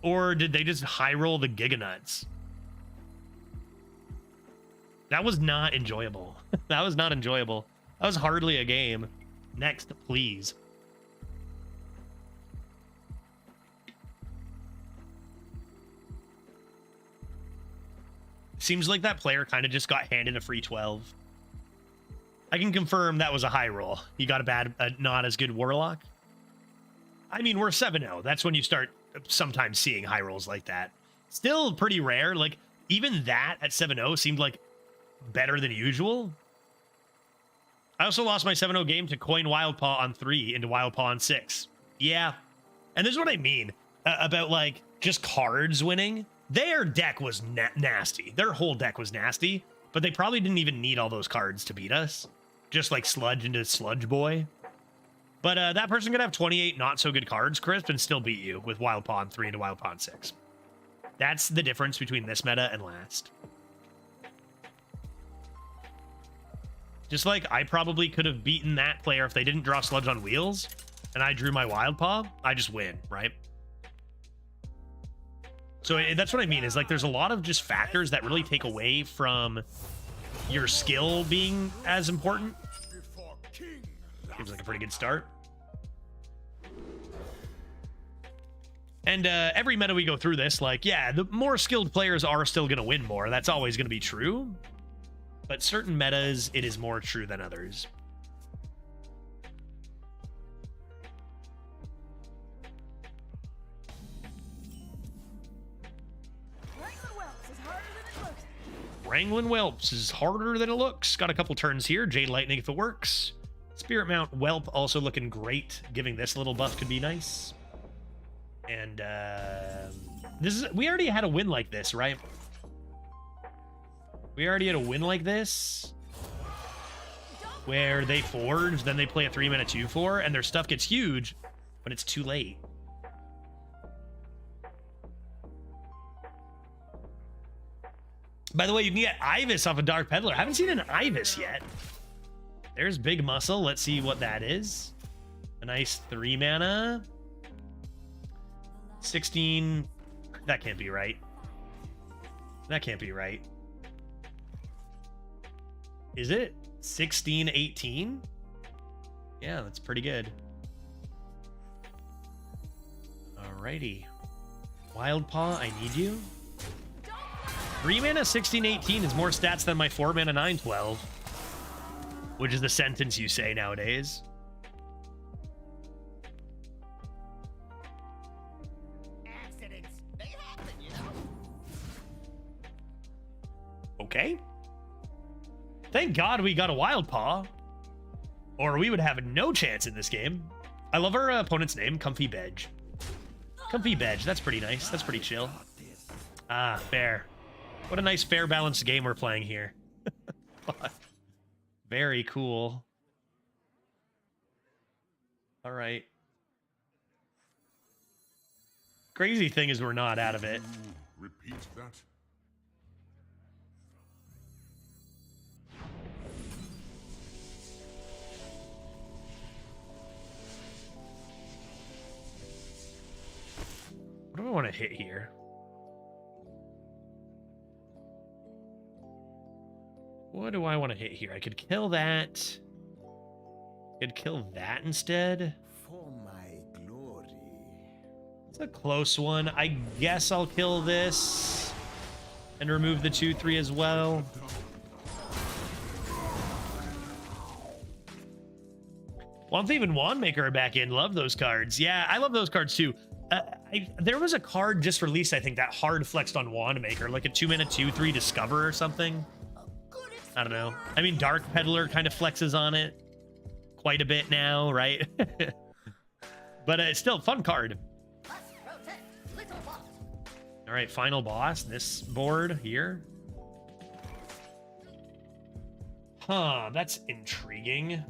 Or did they just high roll the Giganuts? That was not enjoyable. That was not enjoyable. That was hardly a game. Next, please. Seems like that player kind of just got handed a free 12. I can confirm that was a high roll. You got a not as good Warlock. I mean, we're 7-0. That's when you start sometimes seeing high rolls like that. Still pretty rare. Like, even that at 7-0 seemed like better than usual. I also lost my 7-0 game to Coin Wildpaw on 3 into Wildpaw on 6. Yeah. And this is what I mean about, like, just cards winning. Their deck was nasty. Their whole deck was nasty, but they probably didn't even need all those cards to beat us. Just, like, Sludge into Sludge Boy. But that person could have 28 not-so-good cards, Crisp, and still beat you with Wildpaw on 3 into Wildpaw on 6. That's the difference between this meta and last. Just like I probably could have beaten that player if they didn't draw Sludge on Wheels, and I drew my Wildpaw, I just win, right? So that's what I mean, is like there's a lot of just factors that really take away from your skill being as important. Seems like a pretty good start. And every meta we go through this, like, yeah, the more skilled players are still going to win more. That's always going to be true. But certain metas, it is more true than others. Wrangling Whelps is harder than it looks. Got a couple turns here. Jade Lightning if it works. Spirit Mount Whelp also looking great. Giving this little buff could be nice. And we already had a win like this, right? We already had a win like this where they forge, then they play a 3-mana 2/4, and their stuff gets huge, but it's too late. By the way, you can get Ibis off a Dark Peddler. I haven't seen an Ibis yet. There's Big Muscle. Let's see what that is. A nice 3-mana. 16. That can't be right. That can't be right. Is it 16, 18? Yeah, that's pretty good. Alrighty. Wildpaw, I need you. 3-mana 16, 18 is more stats than my 4-mana 9, 12. Which is the sentence you say nowadays. Accidents, they happen, you know. Okay. Thank God we got a Wildpaw, or we would have no chance in this game. I love our opponent's name, Comfy Bedge. Comfy Bedge, that's pretty nice. That's pretty chill. Ah, fair. What a nice, fair, balanced game we're playing here. Very cool. All right. Crazy thing is we're not out of it. Repeat that. What do I want to hit here? What do I want to hit here? I could kill that. I could kill that instead. For my glory. It's a close one. I guess I'll kill this and remove the 2/3 as well. One Thief and Wandmaker are back in. Love those cards. Yeah, I love those cards too. There was a card just released, I think, that hard flexed on Wandmaker, like a 2-mana 2/3 Discover or something. I don't know. I mean, Dark Peddler kind of flexes on it quite a bit now, right? But it's still a fun card. All right, final boss. This board here. Huh, that's intriguing.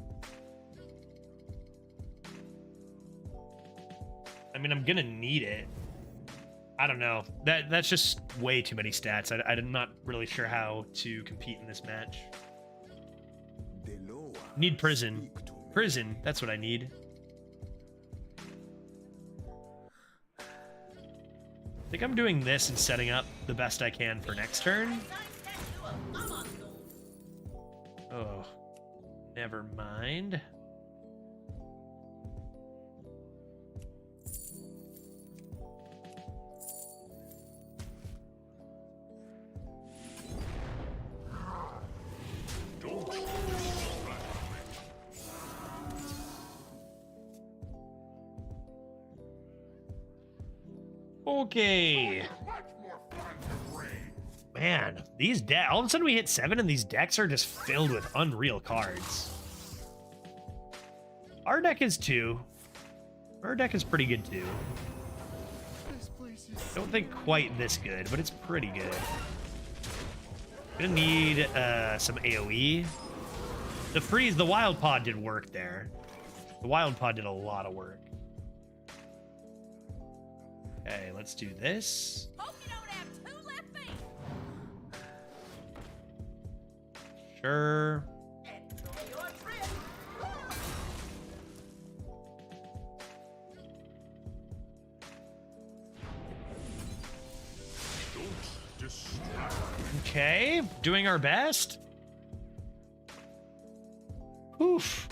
I mean, I'm gonna need it. I don't know. That's just way too many stats. I'm not really sure how to compete in this match. Need prison. Prison, that's what I need. I think I'm doing this and setting up the best I can for next turn. Oh, never mind. Okay. Man, these decks, all of a sudden we hit 7 and these decks are just filled with unreal cards. Our deck is 2. Our deck is pretty good too. Don't think quite this good, but it's pretty good. Gonna need some AoE. The freeze, the wild pod did work there. The wild pod did a lot of work. Okay, let's do this. Hope you don't have 2 left feet. Sure. Enjoy your trip. Okay, doing our best. Oof.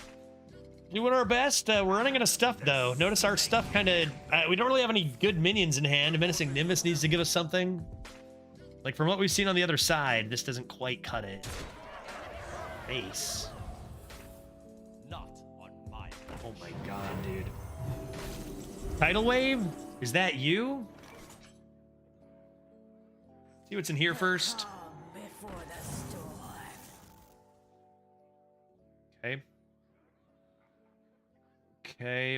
Doing our best. We're running out of stuff, though. Notice our stuff kind of... we don't really have any good minions in hand. Menacing Nimbus needs to give us something. Like, from what we've seen on the other side, this doesn't quite cut it. Base. Not on my. Oh my god, dude. Tidal Wave? Is that you? See what's in here first. Before the storm. Okay.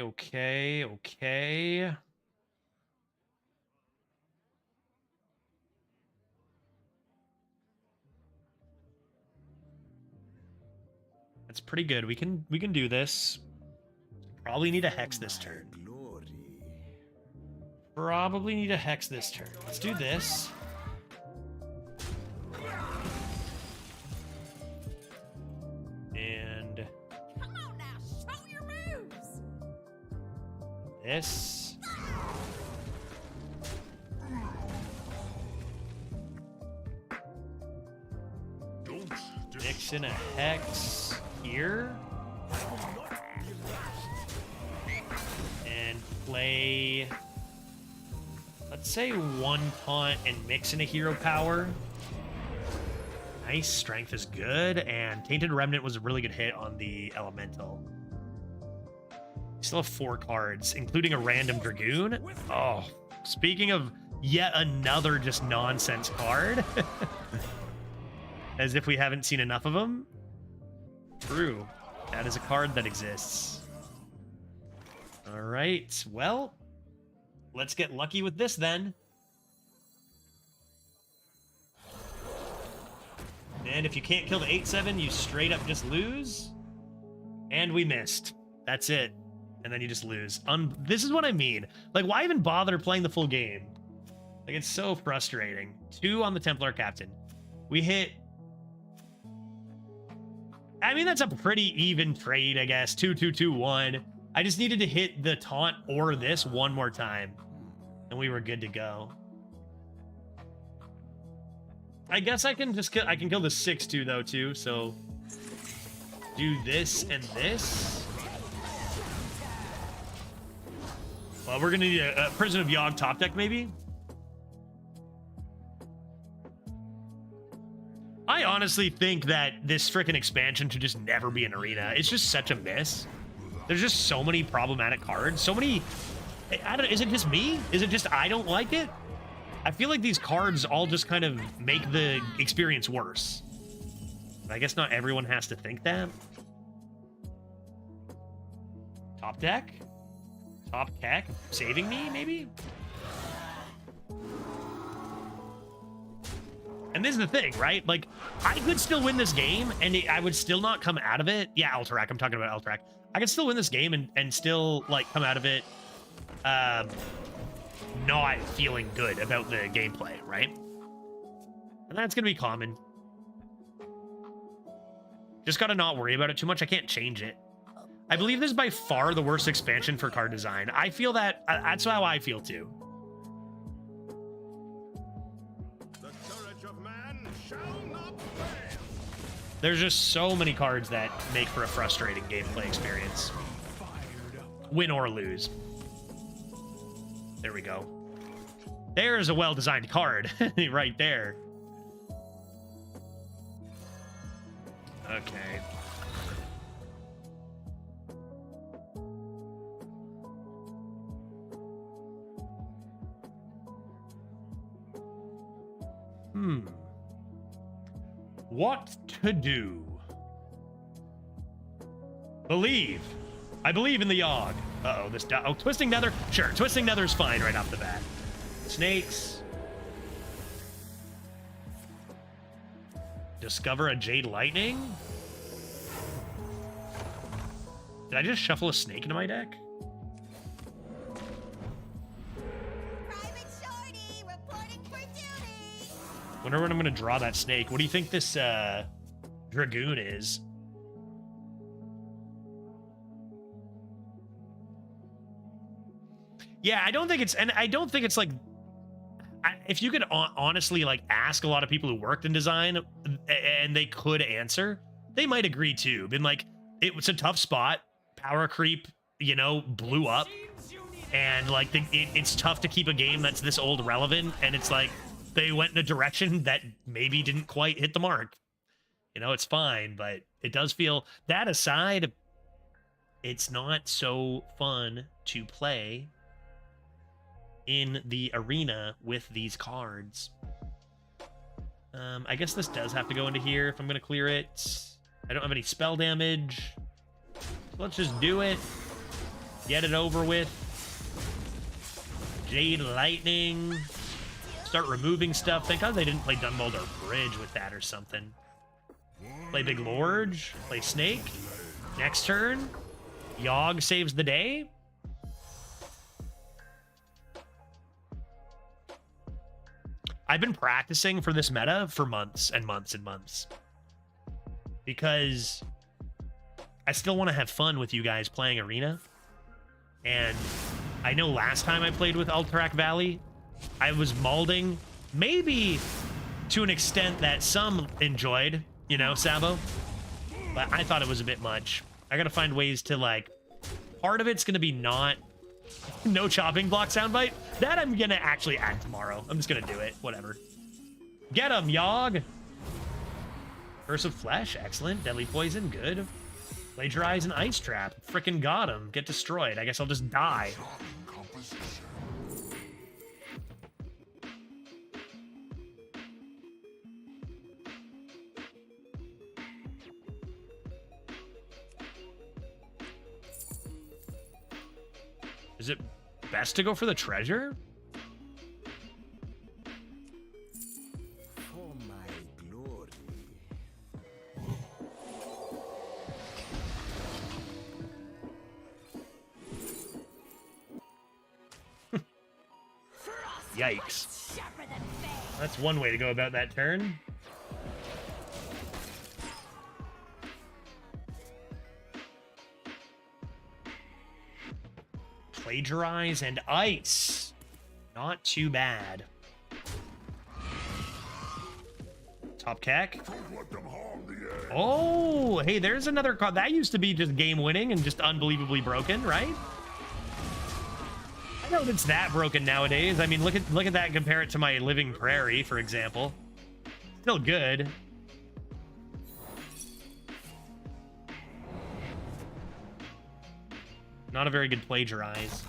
Okay. That's pretty good. We can do this. Probably need a hex this turn. Probably need a hex this turn. Let's do this. And Come on now, show your moves. this. Mix in a hex here. And play, let's say 1 taunt and mix in a hero power. Nice, strength is good, and Tainted Remnant was a really good hit on the elemental. Still have 4 cards, including a random Dragoon. Oh, speaking of yet another just nonsense card. As if we haven't seen enough of them. True. That is a card that exists. All right, well, let's get lucky with this then. And if you can't kill the 8/7, you straight up just lose. And we missed. That's it. And then you just lose. This is what I mean. Like, why even bother playing the full game? Like, it's so frustrating. 2 on the Templar Captain. We hit... I mean, that's a pretty even trade, I guess. 2, 2, 2, 1. I just needed to hit the taunt or this one more time. And we were good to go. I guess I can just I can kill the 6/2 though too, so do this and this. Well, we're gonna need a Prison of Yogg top deck maybe. I honestly think that this frickin' expansion should just never be an arena. It's just such a miss. There's just so many problematic cards, so many. I don't. Is it just me? Is it just I don't like it? I feel like these cards all just kind of make the experience worse. I guess not everyone has to think that. Top deck? Top deck? Saving me, maybe? And this is the thing, right? Like, I could still win this game, and I would still not come out of it. Yeah, Alterac. I'm talking about Alterac. I could still win this game and still, like, come out of it not feeling good about the gameplay, right? And that's going to be common. Just got to not worry about it too much. I can't change it. I believe this is by far the worst expansion for card design. I feel that, that's how I feel too. The courage of man shall not fail. There's just so many cards that make for a frustrating gameplay experience. Win or lose. There we go. There's a well-designed card right there. Okay. What to do? Believe. I believe in the Yogg. Uh-oh, this... Oh, Twisting Nether? Sure, Twisting Nether's fine right off the bat. Snakes. Discover a Jade Lightning? Did I just shuffle a snake into my deck? Private Shorty, reporting for duty. Wonder when I'm gonna draw that snake. What do you think this Dragoon is? Yeah, I don't think it's, and I don't think it's like, if you could honestly like ask a lot of people who worked in design and they could answer, they might agree too. Been like, it was a tough spot. Power creep, you know, blew up, and like it's tough to keep a game that's this old relevant. And it's like they went in a direction that maybe didn't quite hit the mark. You know, it's fine, but it does feel, that aside, it's not so fun to play in the arena with these cards. I guess this does have to go into here if I'm going to clear it. I don't have any spell damage. Let's just do it. Get it over with. Jade Lightning. Start removing stuff. Thank God they didn't play Dunboulder Bridge with that or something. Play Big Lorge. Play Snake. Next turn. Yogg saves the day. I've been practicing for this meta for months and months and months, because I still want to have fun with you guys playing Arena. And I know last time I played with Alterac Valley, I was malding, maybe to an extent that some enjoyed, you know, Sabo, but I thought it was a bit much. I gotta find ways to, like, part of it's gonna be not no chopping block soundbite. That I'm gonna actually add tomorrow. I'm just gonna do it. Whatever. Get him, Yogg. Curse of Flesh. Excellent. Deadly Poison. Good. Plagiarize an Ice Trap. Frickin' got him. Get destroyed. I guess I'll just die. Is it best to go for the treasure? For my glory. Yikes. That's one way to go about that turn. Plagiarize and Ice. Not too bad. Top Keck. Oh, hey, there's another card. That used to be just game winning and just unbelievably broken, right? I know it's that broken nowadays. I mean, look at that and compare it to my Living Prairie, for example. Still good. Not a very good plagiarize.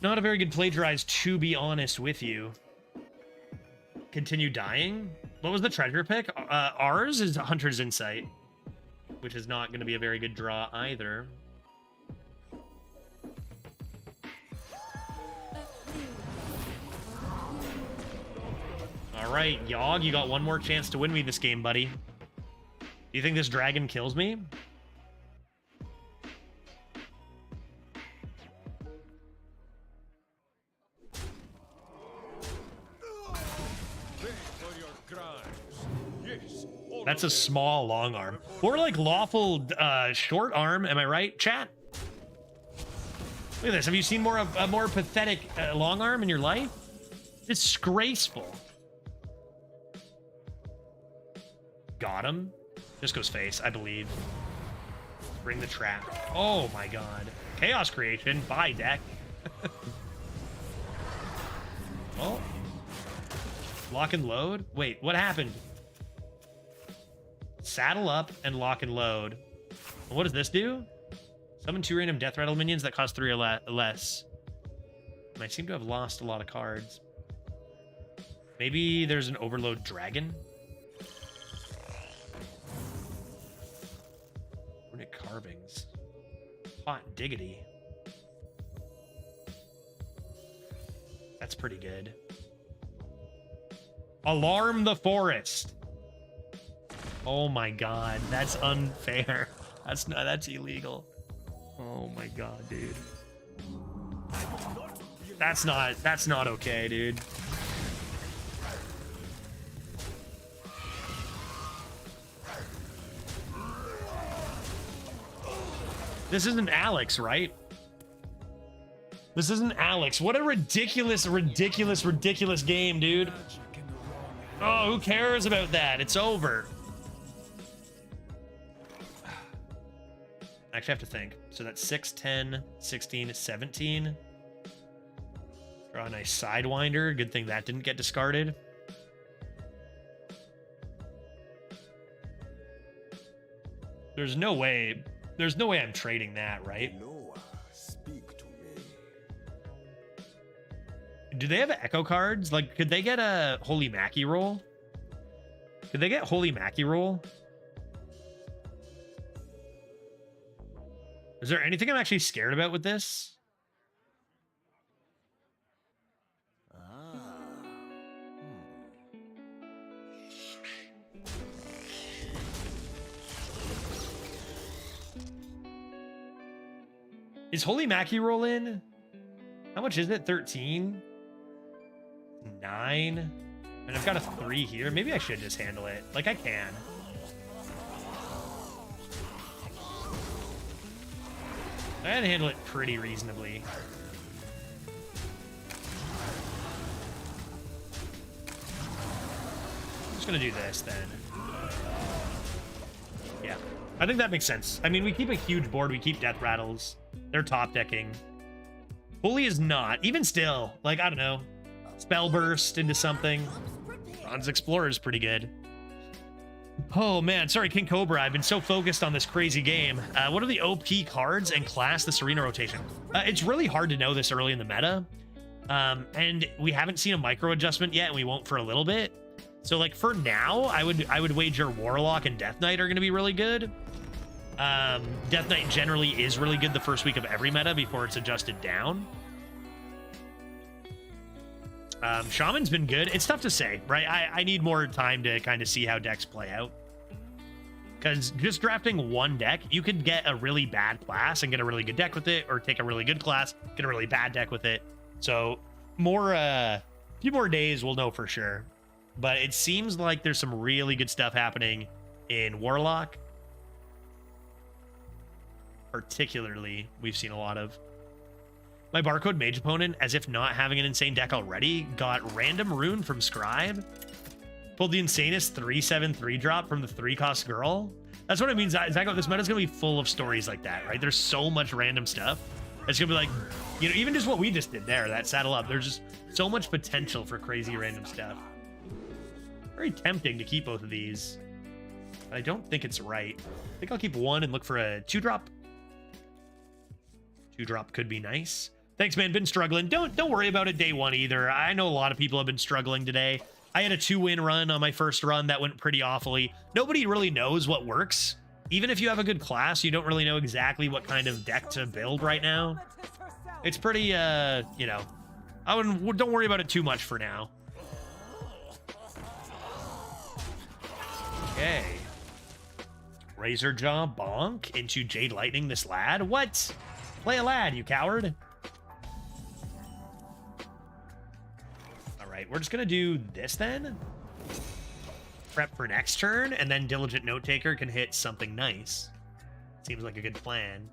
Not a very good plagiarize, to be honest with you. Continue dying? What was the treasure pick? Ours is Hunter's Insight, which is not going to be a very good draw either. All right, Yogg, you got one more chance to win me this game, buddy. Do you think this dragon kills me? That's a small long arm. Or like lawful short arm, am I right, chat? Look at this. Have you seen more of a more pathetic long arm in your life? Disgraceful. Got him. Just goes face, I believe. Bring the trap. Oh my god. Chaos creation. Bye, deck. Oh. Lock and load? Wait, what happened? Saddle up and lock and load. What does this do? Summon 2 random death rattle minions that cost 3 or less. I seem to have lost a lot of cards. Maybe there's an overload dragon? Runic carvings. Hot diggity. That's pretty good. Alarm the forest. Oh my god, that's unfair. That's illegal. Oh my god, dude. That's not okay, dude. This isn't Alex, right? This isn't Alex. What a ridiculous, ridiculous, ridiculous game, dude. Oh, who cares about that? It's over. Actually, I have to think. So that's 6, 10, 16, 17. Draw a nice Sidewinder. Good thing that didn't get discarded. There's no way I'm trading that, right? Noah, speak to me. Do they have echo cards? Like, could they get a Holy Mackie roll? Could they get Holy Mackie roll? Is there anything I'm actually scared about with this? Is Holy Mackie roll in? How much is it? 13? 9? And I've got a 3 here. Maybe I should just handle it. Like, I can. I had to handle it pretty reasonably. I'm just gonna do this then. Yeah, I think that makes sense. I mean, we keep a huge board. We keep death rattles. They're top decking. Holy is not. Even still, like, I don't know. Spell burst into something. Bronze Explorer is pretty good. Oh man, sorry, King Cobra. I've been so focused on this crazy game. What are the OP cards and class this arena rotation? It's really hard to know this early in the meta. And we haven't seen a micro adjustment yet, and we won't for a little bit. So like for now, I would wager Warlock and Death Knight are going to be really good. Death Knight generally is really good the first week of every meta before it's adjusted down. Shaman's been good. It's tough to say, right? I need more time to kind of see how decks play out. Because just drafting one deck, you could get a really bad class and get a really good deck with it, or take a really good class, get a really bad deck with it. So a few more days we'll know for sure. But it seems like there's some really good stuff happening in Warlock. Particularly, we've seen a lot of. My Barcode Mage opponent, as if not having an insane deck already, got Random Rune from Scribe. Pulled the insanest 3/7/3 drop from the 3-cost girl. That's what it means. Zygo, this meta's going to be full of stories like that, right? There's so much random stuff. It's going to be like, you know, even just what we just did there, that saddle up. There's just so much potential for crazy random stuff. Very tempting to keep both of these. But I don't think it's right. I think I'll keep one and look for a 2-drop. 2-drop could be nice. Thanks, man. Been struggling. Don't worry about it day one either. I know a lot of people have been struggling today. I had a 2-win run on my first run that went pretty awfully. Nobody really knows what works. Even if you have a good class, you don't really know exactly what kind of deck to build right now. It's pretty, you know, don't worry about it too much for now. Okay. Razor Jaw bonk into Jade Lightning this lad. What? Play a lad, you coward. All right, we're just gonna do this then. prep for next turn, and then Diligent Note Taker can hit something nice. Seems like a good plan.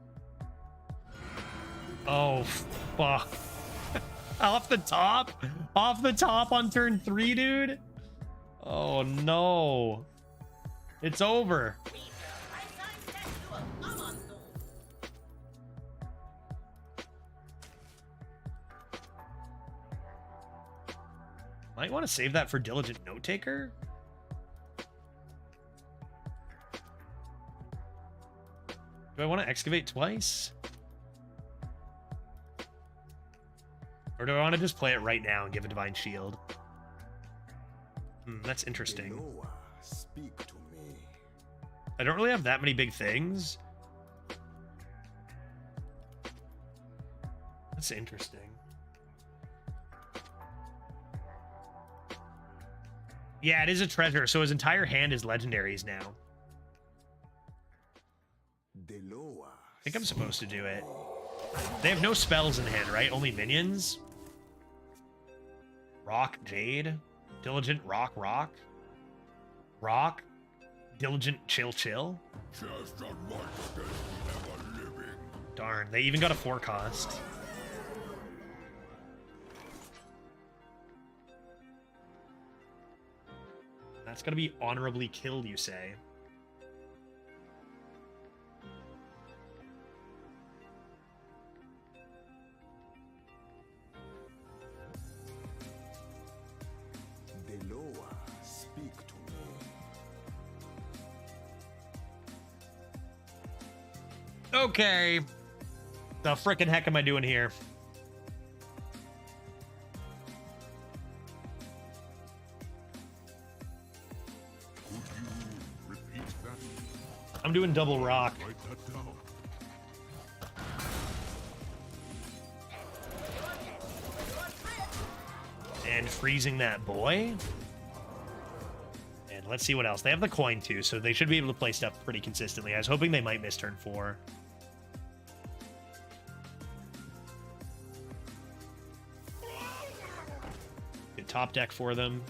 Oh, fuck. Off the top? Off the top on turn 3, dude? Oh, no. It's over. Might want to save that for Diligent Note Taker. Do I want to excavate twice? Or do I want to just play it right now and give a Divine Shield? That's interesting. Speak to me. I don't really have that many big things. That's interesting. Yeah, it is a treasure, so his entire hand is legendaries now. I think I'm supposed to do it. They have no spells in hand, right? Only minions? Rock, Jade. Diligent, Rock, Rock. Rock. Diligent, Chill, Chill. Just a monster never living. Darn, they even got a 4-cost. That's gonna be honorably killed, you say? Speak to me. Okay. The frickin' heck am I doing here? I'm doing double rock. Write that down. And freezing that boy. And let's see what else. They have the coin too, so they should be able to play stuff pretty consistently. I was hoping they might miss turn 4. Good top deck for them.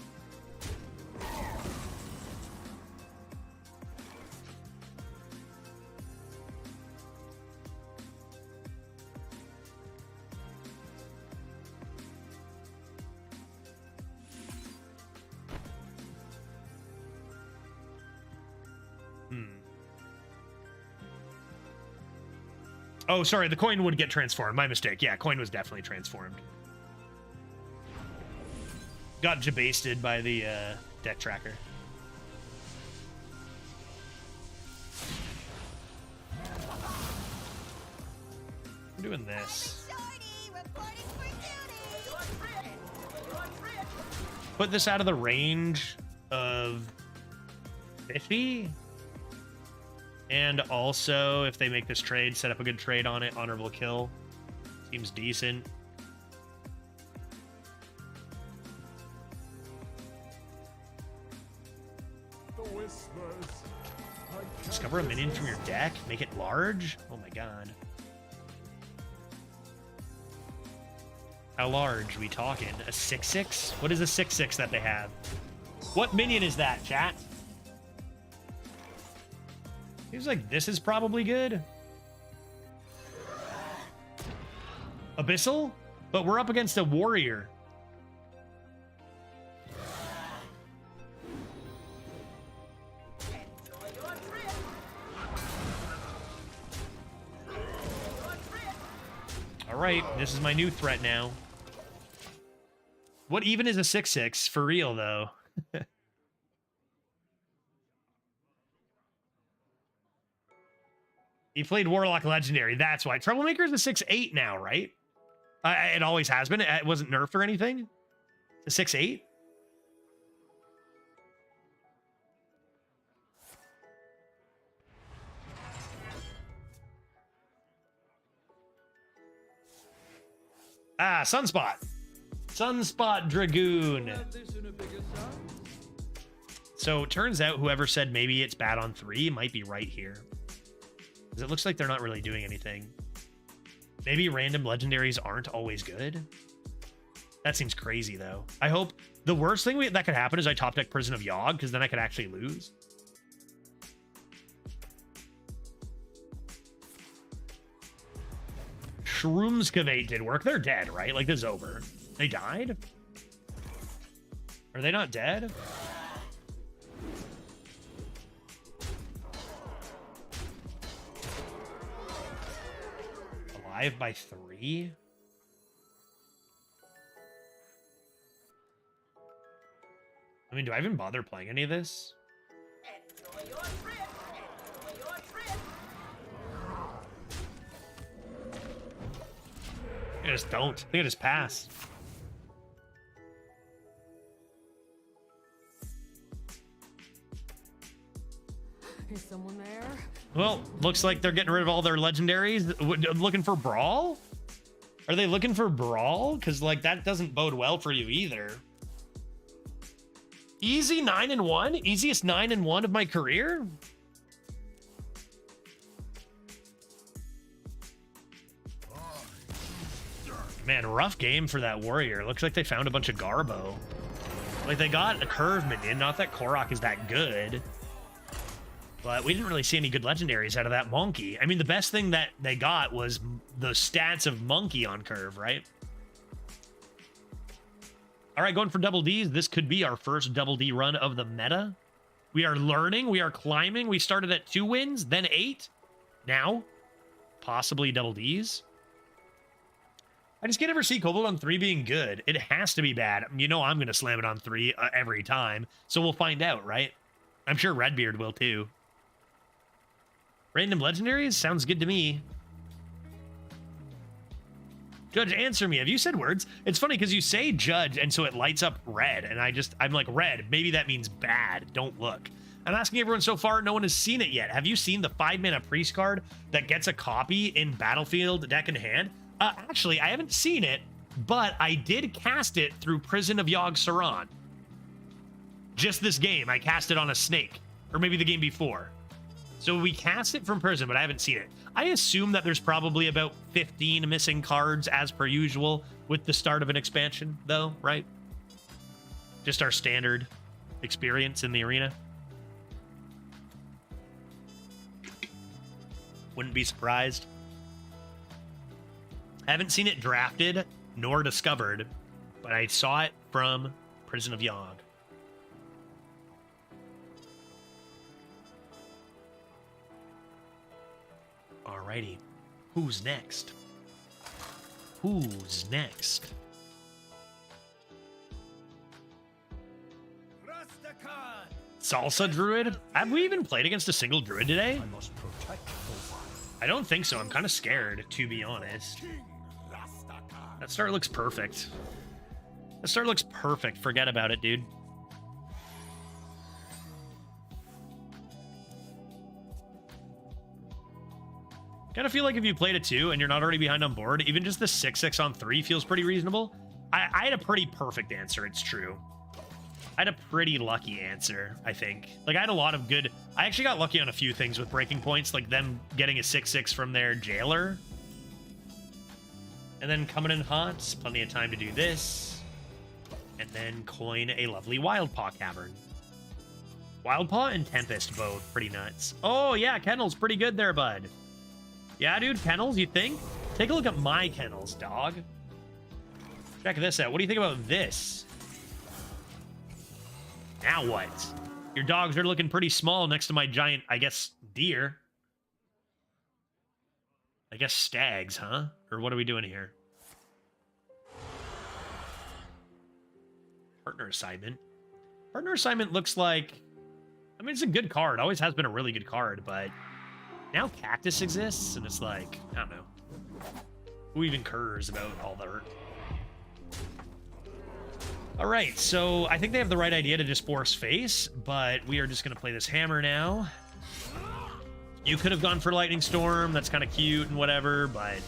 Oh, sorry, the coin would get transformed. My mistake. Yeah, coin was definitely transformed. Got jabasted by the deck tracker. I'm doing this. Put this out of the range of Fishy. And also, if they make this trade, set up a good trade on it. Honorable kill. Seems decent. Discover a minion from your deck? Make it large? Oh my god. How large we talking? A 6/6? What is a 6/6 that they have? What minion is that, chat? Seems like this is probably good. Abyssal? But we're up against a warrior. Alright, this is my new threat now. What even is a 6/6? For real, though. He played Warlock Legendary. That's why. Troublemaker's a 6/8 now, right? It always has been. It wasn't nerfed or anything. It's a 6/8? Ah, Sunspot. Sunspot Dragoon. So it turns out whoever said maybe it's bad on 3 might be right here. Because it looks like they're not really doing anything. Maybe random legendaries aren't always good. That seems crazy, though. I hope the worst thing that could happen is I top deck Prison of Yogg, because then I could actually lose. Shroomskavate did work. They're dead, right? Like, this is over. They died? Are they not dead? Alive by 3? I mean, do I even bother playing any of this? I just don't. I think I just pass. Is someone there? Well, looks like they're getting rid of all their legendaries. Looking for Brawl? Are they looking for Brawl? Because, like, that doesn't bode well for you either. Easy 9-1? Easiest 9-1 of my career? Man, rough game for that warrior. Looks like they found a bunch of Garbo. Like, they got a curve minion. Not that Korok is that good. But we didn't really see any good legendaries out of that monkey. I mean, the best thing that they got was the stats of monkey on curve, right? All right, going for double Ds. This could be our first double D run of the meta. We are learning. We are climbing. We started at 2 wins, then 8. Now, possibly double Ds. I just can't ever see Kobold on 3 being good. It has to be bad. You know I'm going to slam it on 3 every time. So we'll find out, right? I'm sure Redbeard will too. Random legendaries? Sounds good to me. Judge, answer me. Have you said words? It's funny because you say judge, and so it lights up red. And I'm like, red. Maybe that means bad. Don't look. I'm asking everyone so far. No one has seen it yet. Have you seen the 5-mana priest card that gets a copy in Battlefield deck in hand? Actually, I haven't seen it, but I did cast it through Prison of Yogg Saron. Just this game, I cast it on a snake. Or maybe the game before. So we cast it from Prison, but I haven't seen it. I assume that there's probably about 15 missing cards as per usual with the start of an expansion, though, right? Just our standard experience in the arena. Wouldn't be surprised. I haven't seen it drafted nor discovered, but I saw it from Prison of Yogg. Alrighty. Who's next? Who's next? Salsa Druid? Have we even played against a single Druid today? I don't think so. I'm kind of scared, to be honest. That start looks perfect. That start looks perfect. Forget about it, dude. Kind of feel like if you played a 2 and you're not already behind on board, even just the 6-6 on 3 feels pretty reasonable. I had a pretty perfect answer, it's true. I had a pretty lucky answer, I think. Like, I had a lot of good... I actually got lucky on a few things with breaking points, like them getting a 6-6 from their jailer. And then coming in hot, plenty of time to do this. And then coin a lovely Wildpaw Cavern. Wildpaw and Tempest both pretty nuts. Oh, yeah, Kennel's pretty good there, bud. Yeah, dude, kennels, you think? Take a look at my kennels, dog. Check this out. What do you think about this? Now what? Your dogs are looking pretty small next to my giant, I guess, deer. I guess stags, huh? Or what are we doing here? Partner assignment. Partner assignment looks like... I mean, it's a good card. Always has been a really good card, but... Now Cactus exists, and it's like, I don't know. Who even cares about all the hurt? All right, so I think they have the right idea to just force face, but we are just going to play this hammer now. You could have gone for Lightning Storm. That's kind of cute and whatever, but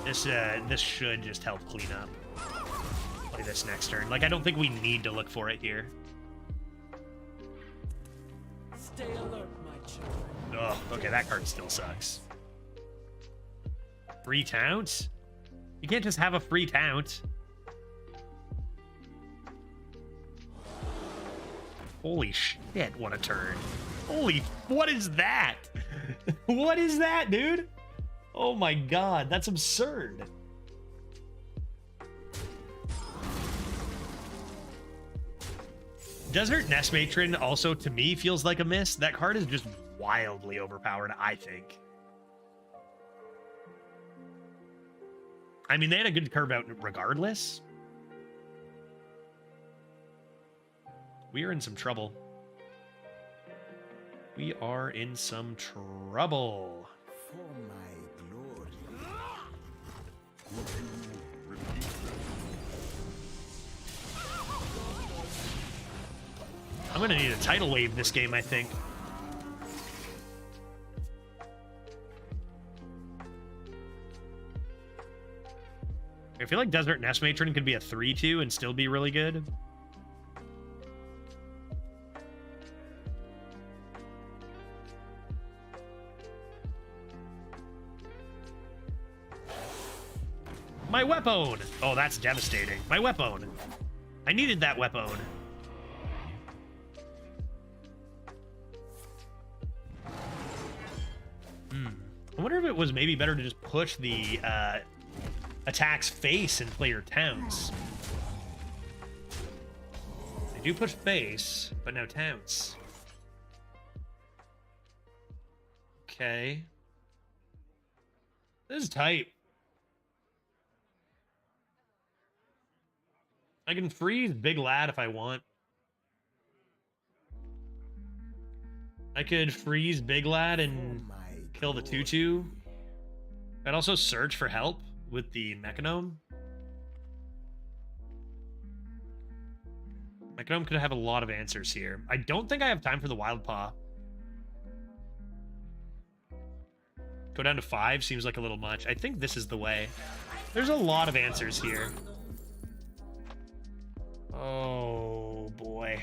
this should just help clean up. Play this next turn. Like, I don't think we need to look for it here. Stay alert, my children. Oh, okay, that card still sucks. Free Taunt? You can't just have a free Taunt. Holy shit, what a turn. Holy, what is that? What is that, dude? Oh my god, that's absurd. Desert Nest Matron also, to me, feels like a miss. That card is just wildly overpowered, I think. I mean, they had a good curve out regardless. We are in some trouble. We are in some trouble. For my glory. I'm gonna need a tidal wave this game, I think. I feel like Desert Nest Matron could be a 3-2 and still be really good. My weapon! Oh, that's devastating. My weapon. I needed that weapon. I wonder if it was maybe better to just push the attacks face and play your Tounce. They do push face, but no Tounce. Okay. This is tight. I can freeze Big Lad if I want. I could freeze Big Lad and kill the 2-2. I'd also search for help with the Mechanome. Mechanome could have a lot of answers here. I don't think I have time for the Wild Paw. Go down to 5 seems like a little much. I think this is the way. There's a lot of answers here. Oh, boy.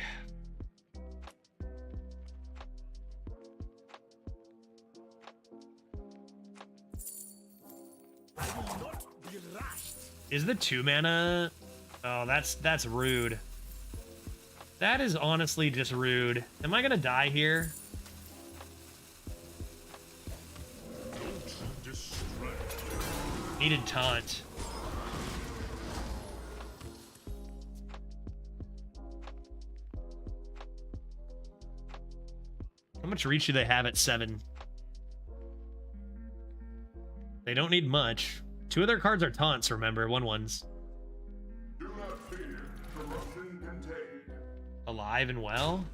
Is the 2 mana? Oh, that's rude. That is honestly just rude. Am I gonna die here? Needed taunt. How much reach do they have at 7? They don't need much. 2 of their cards are taunts, remember? 1/1s. Do not fear, corruption contained. Alive and well?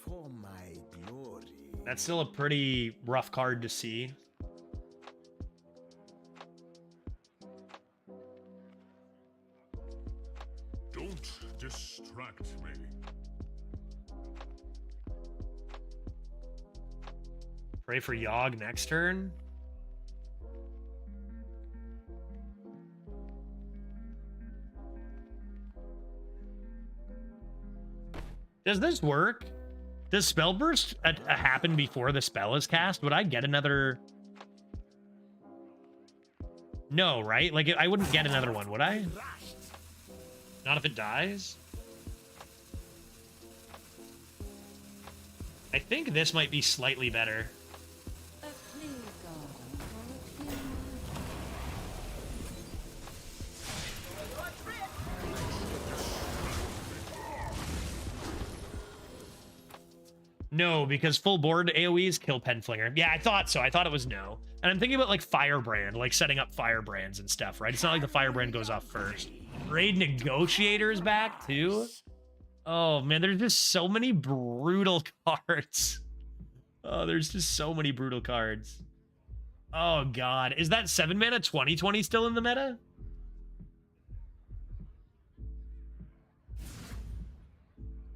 For my glory. That's still a pretty rough card to see. Don't distract me. Pray for Yogg next turn. Does this work? Does Spell Burst happen before the spell is cast? Would I get another... No, right? Like, I wouldn't get another one, would I? Not if it dies? I think this might be slightly better. No, because full board AoEs kill Penflinger. Yeah, I thought so. I thought it was no. And I'm thinking about like Firebrand, like setting up Firebrands and stuff, right? It's not like the Firebrand goes off first. Raid Negotiator is back too. Oh man, there's just so many brutal cards. Oh, there's just so many brutal cards. Oh god, is that 7 mana 20/20 still in the meta?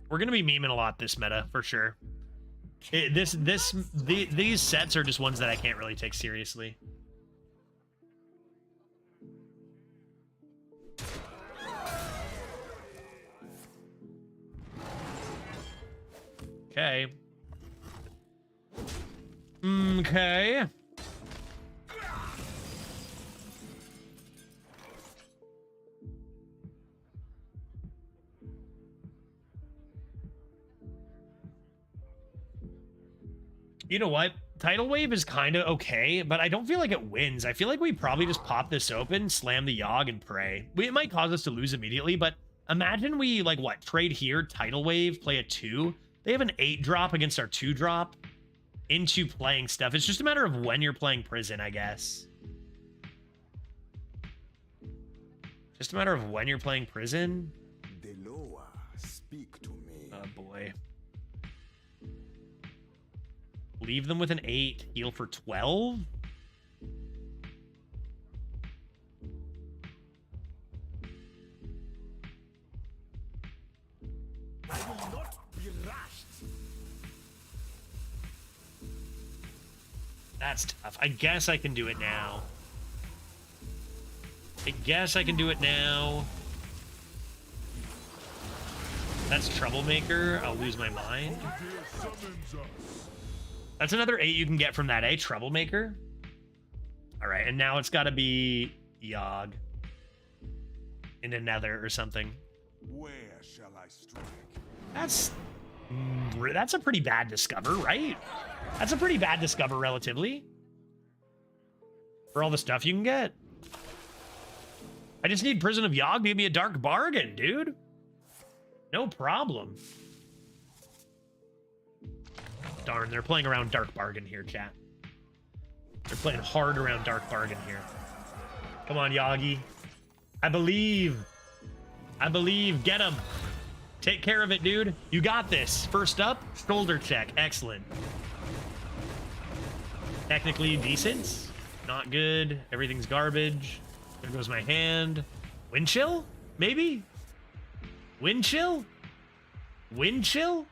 We're gonna be memeing a lot this meta for sure. These sets are just ones that I can't really take seriously. Okay. Okay. You know what? Tidal Wave is kind of okay, but I don't feel like it wins. I feel like we probably just pop this open, slam the Yogg, and pray. It might cause us to lose immediately, but imagine we, like, what? Trade here, Tidal Wave, play a 2. They have an 8-drop against our 2-drop into playing stuff. It's just a matter of when you're playing Prison, I guess. Just a matter of when you're playing Prison. Deloa, speak to me. Oh, boy. Leave them with an 8. Heal for 12? I will not be rushed. That's tough. I guess I can do it now. I guess I can do it now. That's Troublemaker. I'll lose my mind. That's another 8 you can get from that, eh? Troublemaker. All right, and now it's got to be Yogg in another or something. Where shall I strike? That's a pretty bad discover, right? That's a pretty bad discover, relatively. For all the stuff you can get. I just need Prison of Yogg to give me a dark bargain, dude. No problem. Darn, they're playing around Dark Bargain here, chat. They're playing hard around Dark Bargain here. Come on, Yoggy. I believe. I believe. Get him. Take care of it, dude. You got this. First up, shoulder check. Excellent. Technically decent. Not good. Everything's garbage. There goes my hand. Wind chill? Maybe? Wind chill? Wind chill?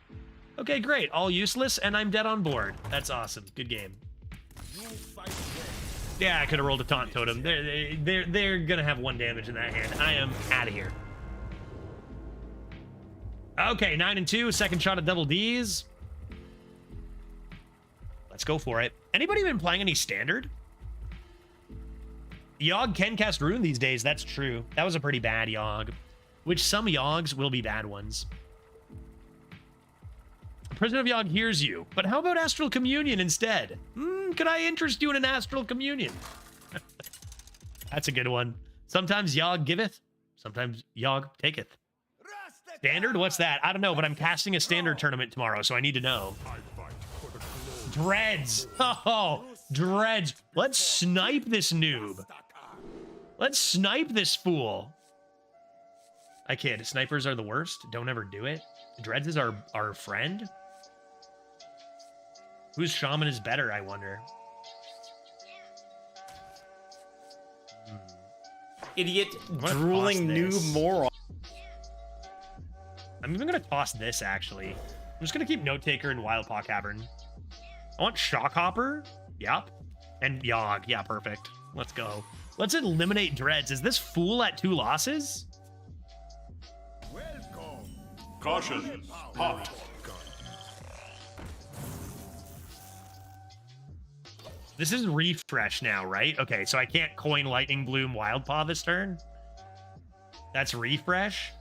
Okay, great. All useless, and I'm dead on board. That's awesome. Good game. Yeah, I could have rolled a taunt totem. They're gonna have 1 damage in that hand. I am out of here. Okay, 9 and 2. Second shot at double Ds. Let's go for it. Anybody been playing any standard? Yogg can cast Rune these days. That's true. That was a pretty bad Yogg. Which some Yoggs will be bad ones. Prison of Yogg hears you, but how about Astral Communion instead? Could I interest you in an Astral Communion? That's a good one. Sometimes Yogg giveth, sometimes Yogg taketh. Standard? What's that? I don't know, but I'm casting a standard tournament tomorrow, so I need to know. Dreads! Oh, Dreads. Let's snipe this noob. Let's snipe this fool. I kid. Snipers are the worst. Don't ever do it. Dreads is our friend. Whose shaman is better, I wonder? Idiot, drooling noob moron. I'm even gonna toss this, actually. I'm just gonna keep Note Taker and Wildpaw Cavern. I want Shockhopper. Yep. And Yogg. Yeah, perfect. Let's go. Let's eliminate Dreads. Is this fool at 2 losses? Caution. Hot. This is refresh now, right? Okay, so I can't coin Lightning Bloom Wildpaw this turn. That's refresh.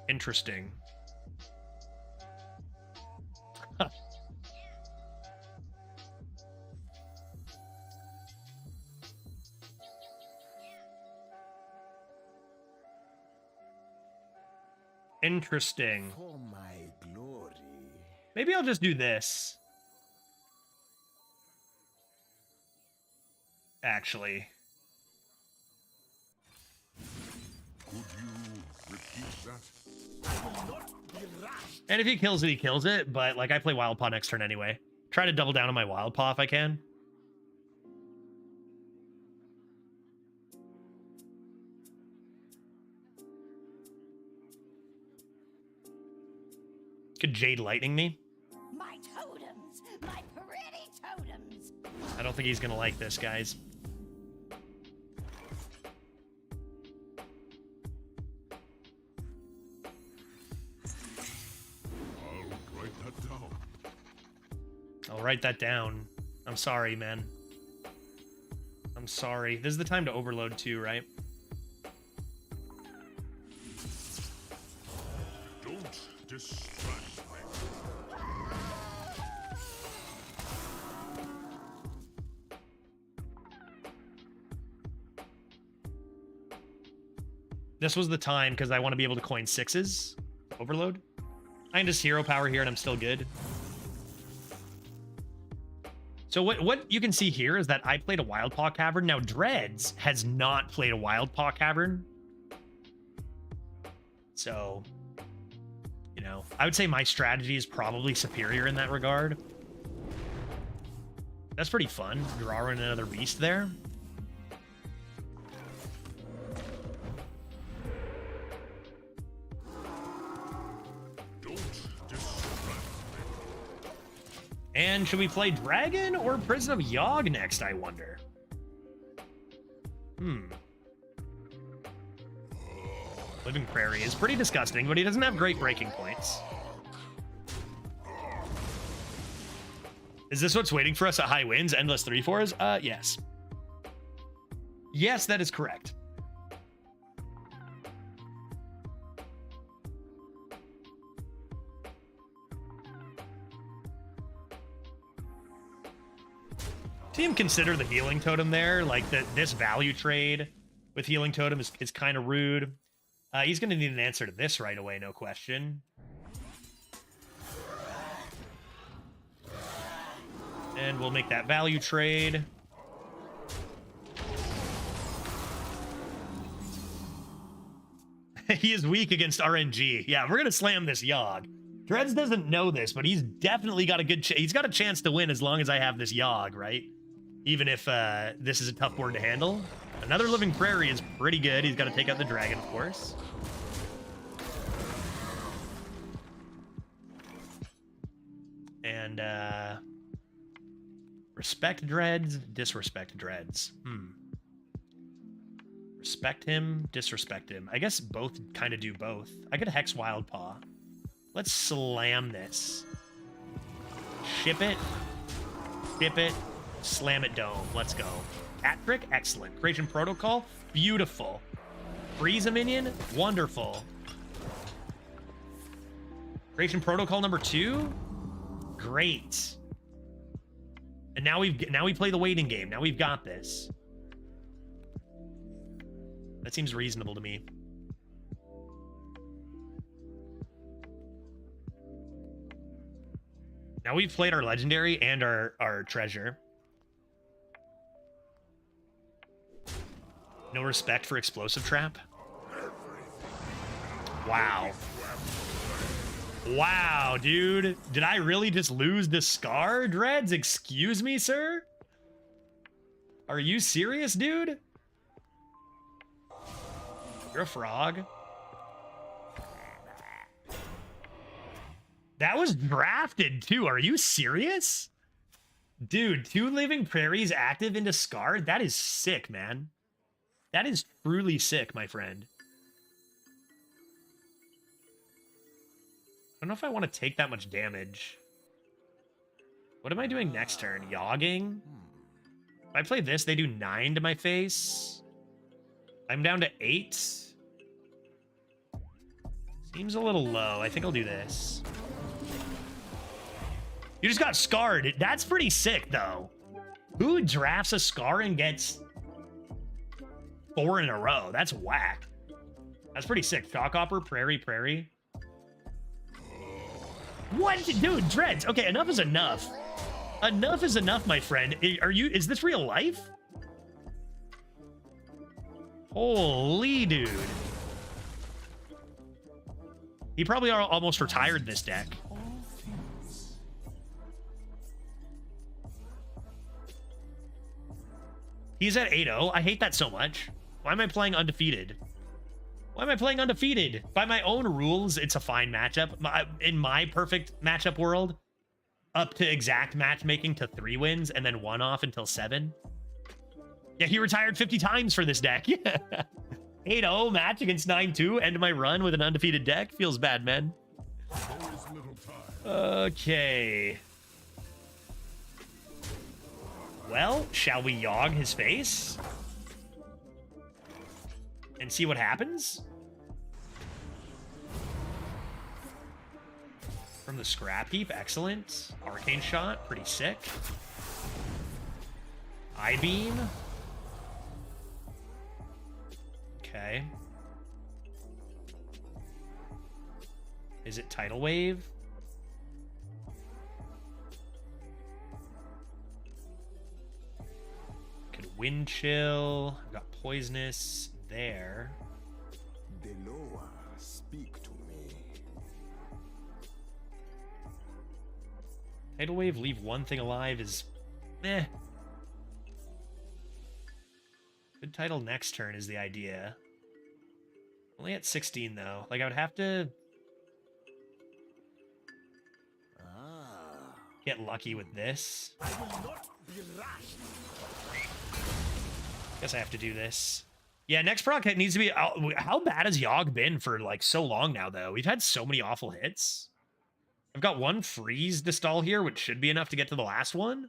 Interesting. Interesting. For my glory. Maybe I'll just do this. Actually. Could you repeat that? I will not be rushed. And if he kills it, he kills it. But, like, I play Wildpaw next turn anyway. Try to double down on my Wildpaw if I can. Could Jade Lightning me? My totems, my pretty totems. I don't think he's gonna like this, guys. I'll write that down. I'm sorry, man. I'm sorry. This is the time to overload too, right? Don't distract me. This was the time because I want to be able to coin 6s. Overload. I can just hero power here and I'm still good. So what you can see here is that I played a Wild Paw Cavern. Now Dreads has not played a Wild Paw Cavern. So, you know, I would say my strategy is probably superior in that regard. That's pretty fun, drawing another beast there. And should we play Dragon or Prison of Yogg next, I wonder? Living Prairie is pretty disgusting, but he doesn't have great breaking points. Is this what's waiting for us at high wins? Endless 3/4s? Yes. Yes, that is correct. Team consider the healing totem there, like this value trade with healing totem is kind of rude. He's going to need an answer to this right away, no question. And we'll make that value trade. He is weak against RNG. Yeah, we're going to slam this Yogg. Dreads doesn't know this, but he's definitely got a good he's got a chance to win as long as I have this Yogg, right? Even if this is a tough board to handle. Another Living Prairie is pretty good. He's got to take out the dragon, of course. And respect Dreads, disrespect Dreads. Respect him, disrespect him. I guess both kind of do both. I could Hex Wild Paw. Let's slam this. Ship it. Ship it. Slam it dome. Let's go. Cat Trick, excellent. Creation Protocol, beautiful. Freeze a minion, wonderful. Creation Protocol number 2, great. And now we play the waiting game. Now we've got this. That seems reasonable to me. Now we've played our legendary and our treasure. No respect for explosive trap. Wow. Wow, dude. Did I really just lose the Scar, Dreads? Excuse me, sir? Are you serious, dude? You're a frog. That was drafted, too. Are you serious? Dude, 2 Living Prairies active into Scar? That is sick, man. That is truly sick, my friend. I don't know if I want to take that much damage. What am I doing next turn? Yogging? If I play this, they do 9 to my face. I'm down to 8. Seems a little low. I think I'll do this. You just got scarred. That's pretty sick, though. Who drafts a Scar and gets 4 in a row? That's whack. That's pretty sick. Shockhopper, Prairie. What? Dude, Dreads. Okay, enough is enough. Enough is enough, my friend. Is this real life? Holy dude. He probably almost retired this deck. He's at 8-0. I hate that so much. Why am I playing undefeated? Why am I playing undefeated? By my own rules, it's a fine matchup. In my perfect matchup world, up to exact matchmaking to 3 wins and then 1 off until 7. Yeah, he retired 50 times for this deck. Yeah. 8-0 match against 9-2. End my run with an undefeated deck. Feels bad, man. Okay. Well, shall we Yogg his face? And see what happens? From the scrap heap, excellent. Arcane shot, pretty sick. Eye beam. Okay. Is it tidal wave? Could wind chill. I've got poisonous there. Deloa, speak to me. Tidal wave, leave one thing alive is meh. Good tidal next turn is the idea. Only at 16 though. Like I would have to get lucky with this. I will not be rash. Guess I have to do this. Yeah, next proc hit needs to be... How bad has Yogg been for, like, so long now, though? We've had so many awful hits. I've got one freeze to stall here, which should be enough to get to the last one.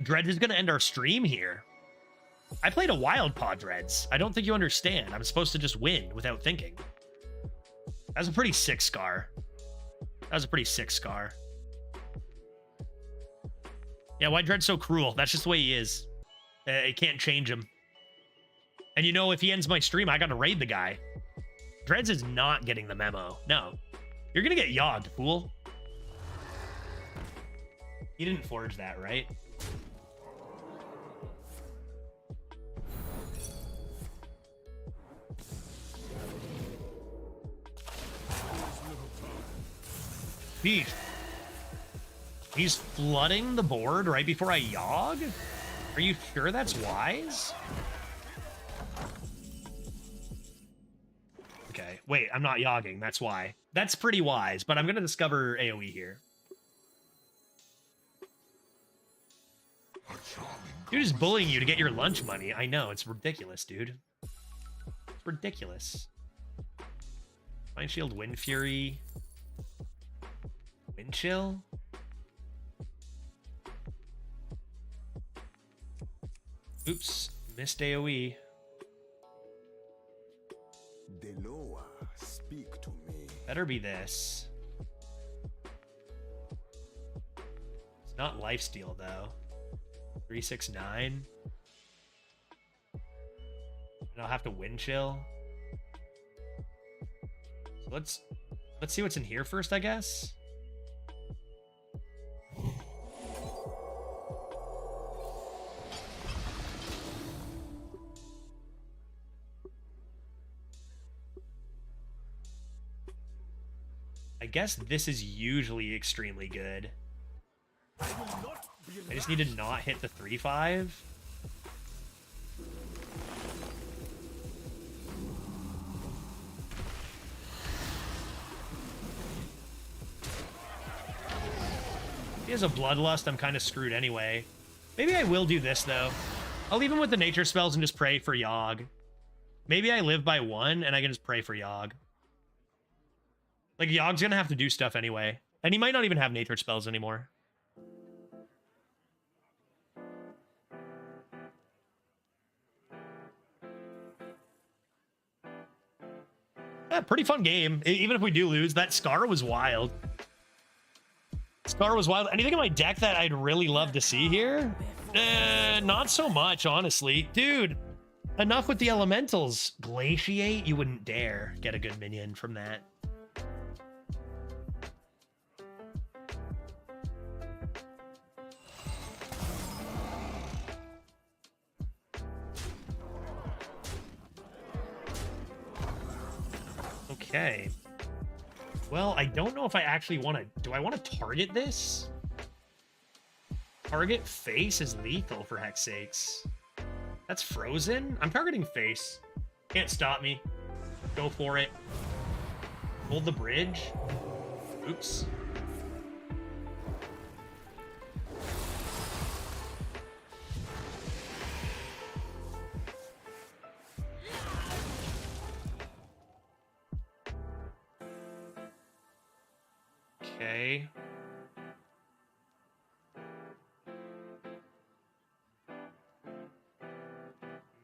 Dredge is going to end our stream here. I played a wild pod, Dreads. I don't think you understand. I'm supposed to just win without thinking. That was a pretty sick scar. That was a pretty sick scar. Yeah, why Dred's so cruel? That's just the way he is. It can't change him. And you know, if he ends my stream, I gotta raid the guy. Dreads is not getting the memo. No. You're gonna get yogged, fool. You didn't forge that, right? He's flooding the board right before I Yogg? Are you sure that's wise? Okay, wait, I'm not Yogging, that's why. That's pretty wise, but I'm gonna discover AoE here. Dude is bullying you to get your lunch money. I know, it's ridiculous, dude. It's ridiculous. Mind Shield, Wind Fury. Wind Chill? Oops, missed AoE. Deloa, speak to me. Better be this. It's not lifesteal though. 369. And I'll have to wind chill. So let's see what's in here first, I guess. I guess this is usually extremely good. I just need to not hit the 3-5. If he has a Bloodlust, I'm kind of screwed anyway. Maybe I will do this, though. I'll leave him with the nature spells and just pray for Yogg. Maybe I live by 1 and I can just pray for Yogg. Like, Yogg's gonna have to do stuff anyway. And he might not even have nature spells anymore. Yeah, pretty fun game. Even if we do lose, that Scar was wild. Scar was wild. Anything in my deck that I'd really love to see here? Not so much, honestly. Dude, enough with the elementals. Glaciate? You wouldn't dare get a good minion from that. Okay. Well, I don't know if I actually want to... Do I want to target this? Target face is lethal, for heck's sakes. That's frozen? I'm targeting face. Can't stop me. Go for it. Hold the bridge. Oops. Okay.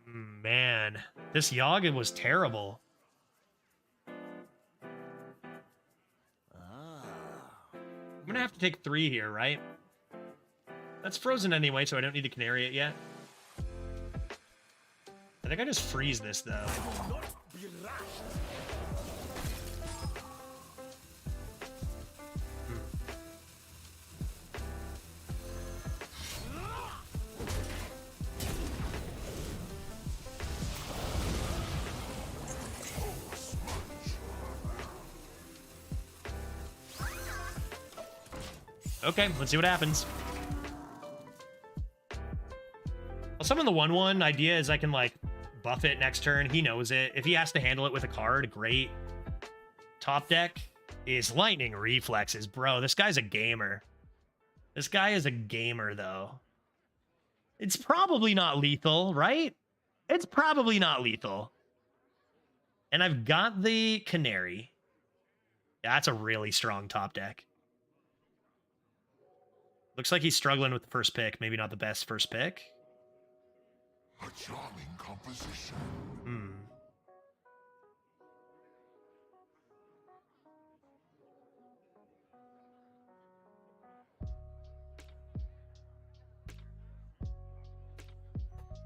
Man, this Yaga was terrible. I'm gonna have to take 3 here, right? That's frozen anyway, so I don't need to canary it yet. I think I just freeze this, though. Okay, let's see what happens. I'll summon the 1/1. Idea is I can, like, buff it next turn. He knows it. If he has to handle it with a card, great. Top deck is Lightning Reflexes. Bro, this guy's a gamer. This guy is a gamer, though. It's probably not lethal, right? It's probably not lethal. And I've got the Canary. Yeah, that's a really strong top deck. Looks like he's struggling with the first pick. Maybe not the best first pick. A charming composition.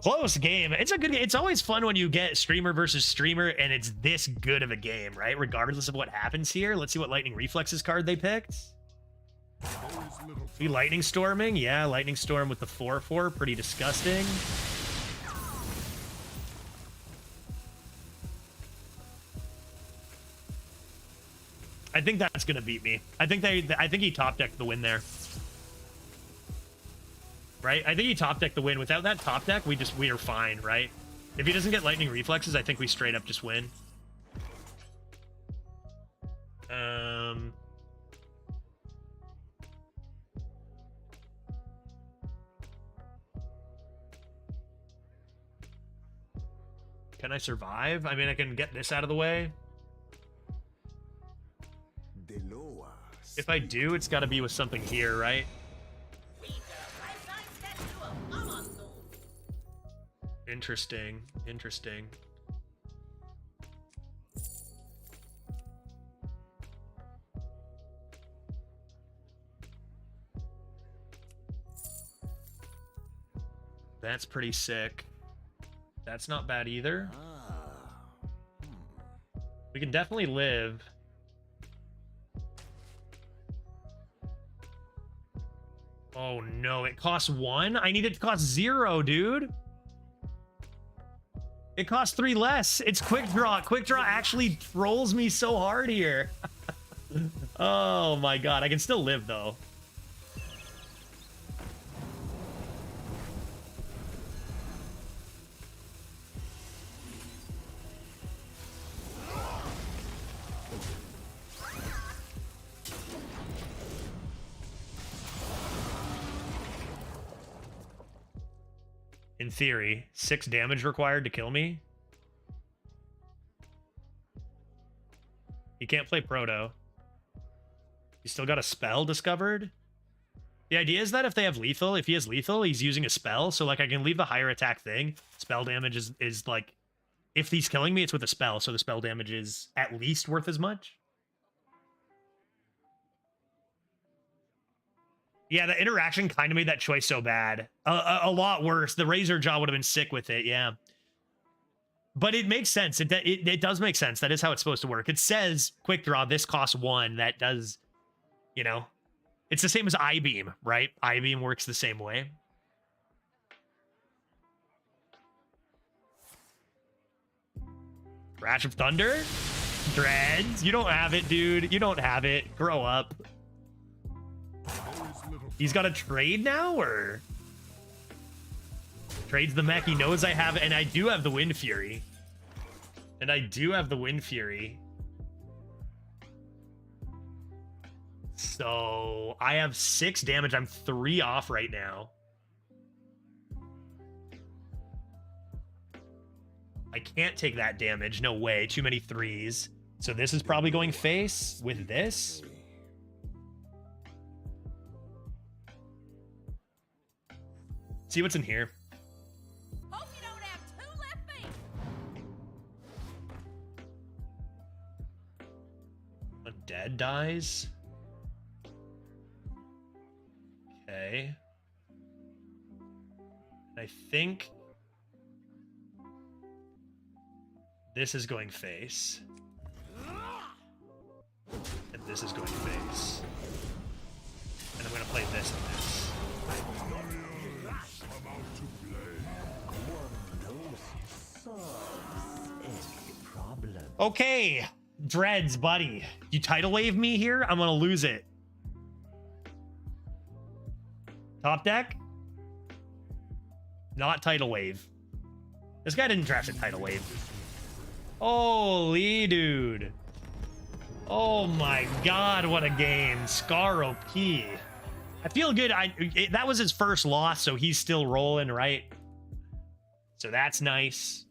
Close game. It's a good game. It's always fun when you get streamer versus streamer and it's this good of a game, right? Regardless of what happens here. Let's see what Lightning Reflexes card they picked. We Lightning Storming? Yeah, Lightning Storm with the 4/4. Pretty disgusting. I think that's gonna beat me. I think he top decked the win there. Right? I think he top decked the win. Without that top deck, we are fine, right? If he doesn't get Lightning Reflexes, I think we straight up just win. Can I survive? I mean, I can get this out of the way. If I do, it's got to be with something here, right? Interesting. Interesting. That's pretty sick. That's not bad either. We can definitely live. Oh no, it costs 1? I need it to cost 0, dude. It costs 3 less. It's quick draw. Quick draw actually trolls me so hard here. Oh my god, I can still live though. In theory, 6 damage required to kill me. He can't play Proto. He's still got a spell discovered. The idea is that if they have lethal, if he has lethal, he's using a spell. So, like, I can leave the higher attack thing. Spell damage is like, if he's killing me, it's with a spell. So the spell damage is at least worth as much. Yeah, the interaction kind of made that choice so bad. A lot worse. The Razor Jaw would have been sick with it, yeah. But it makes sense. It does make sense. That is how it's supposed to work. It says, quick draw, this costs 1. That does, you know. It's the same as I-Beam, right? I-Beam works the same way. Crash of Thunder? Dreads? You don't have it, dude. You don't have it. Grow up. He's got a trade now, or? Trades the mech. He knows I have it, and I do have the Wind Fury. And I do have the Wind Fury. So, I have 6 damage. I'm 3 off right now. I can't take that damage. No way. Too many 3s. So this is probably going face with this. See what's in here. Hope you don't have two left feet. Undead dies. Okay. I think this is going face. And this is going face. And I'm going to play this and this. Okay, Dreads, buddy. You tidal wave me here? I'm going to lose it. Top deck? Not tidal wave. This guy didn't draft a tidal wave. Holy dude. Oh my god, what a game. Scar OP. I feel good. That was his first loss, so he's still rolling, right? So that's nice.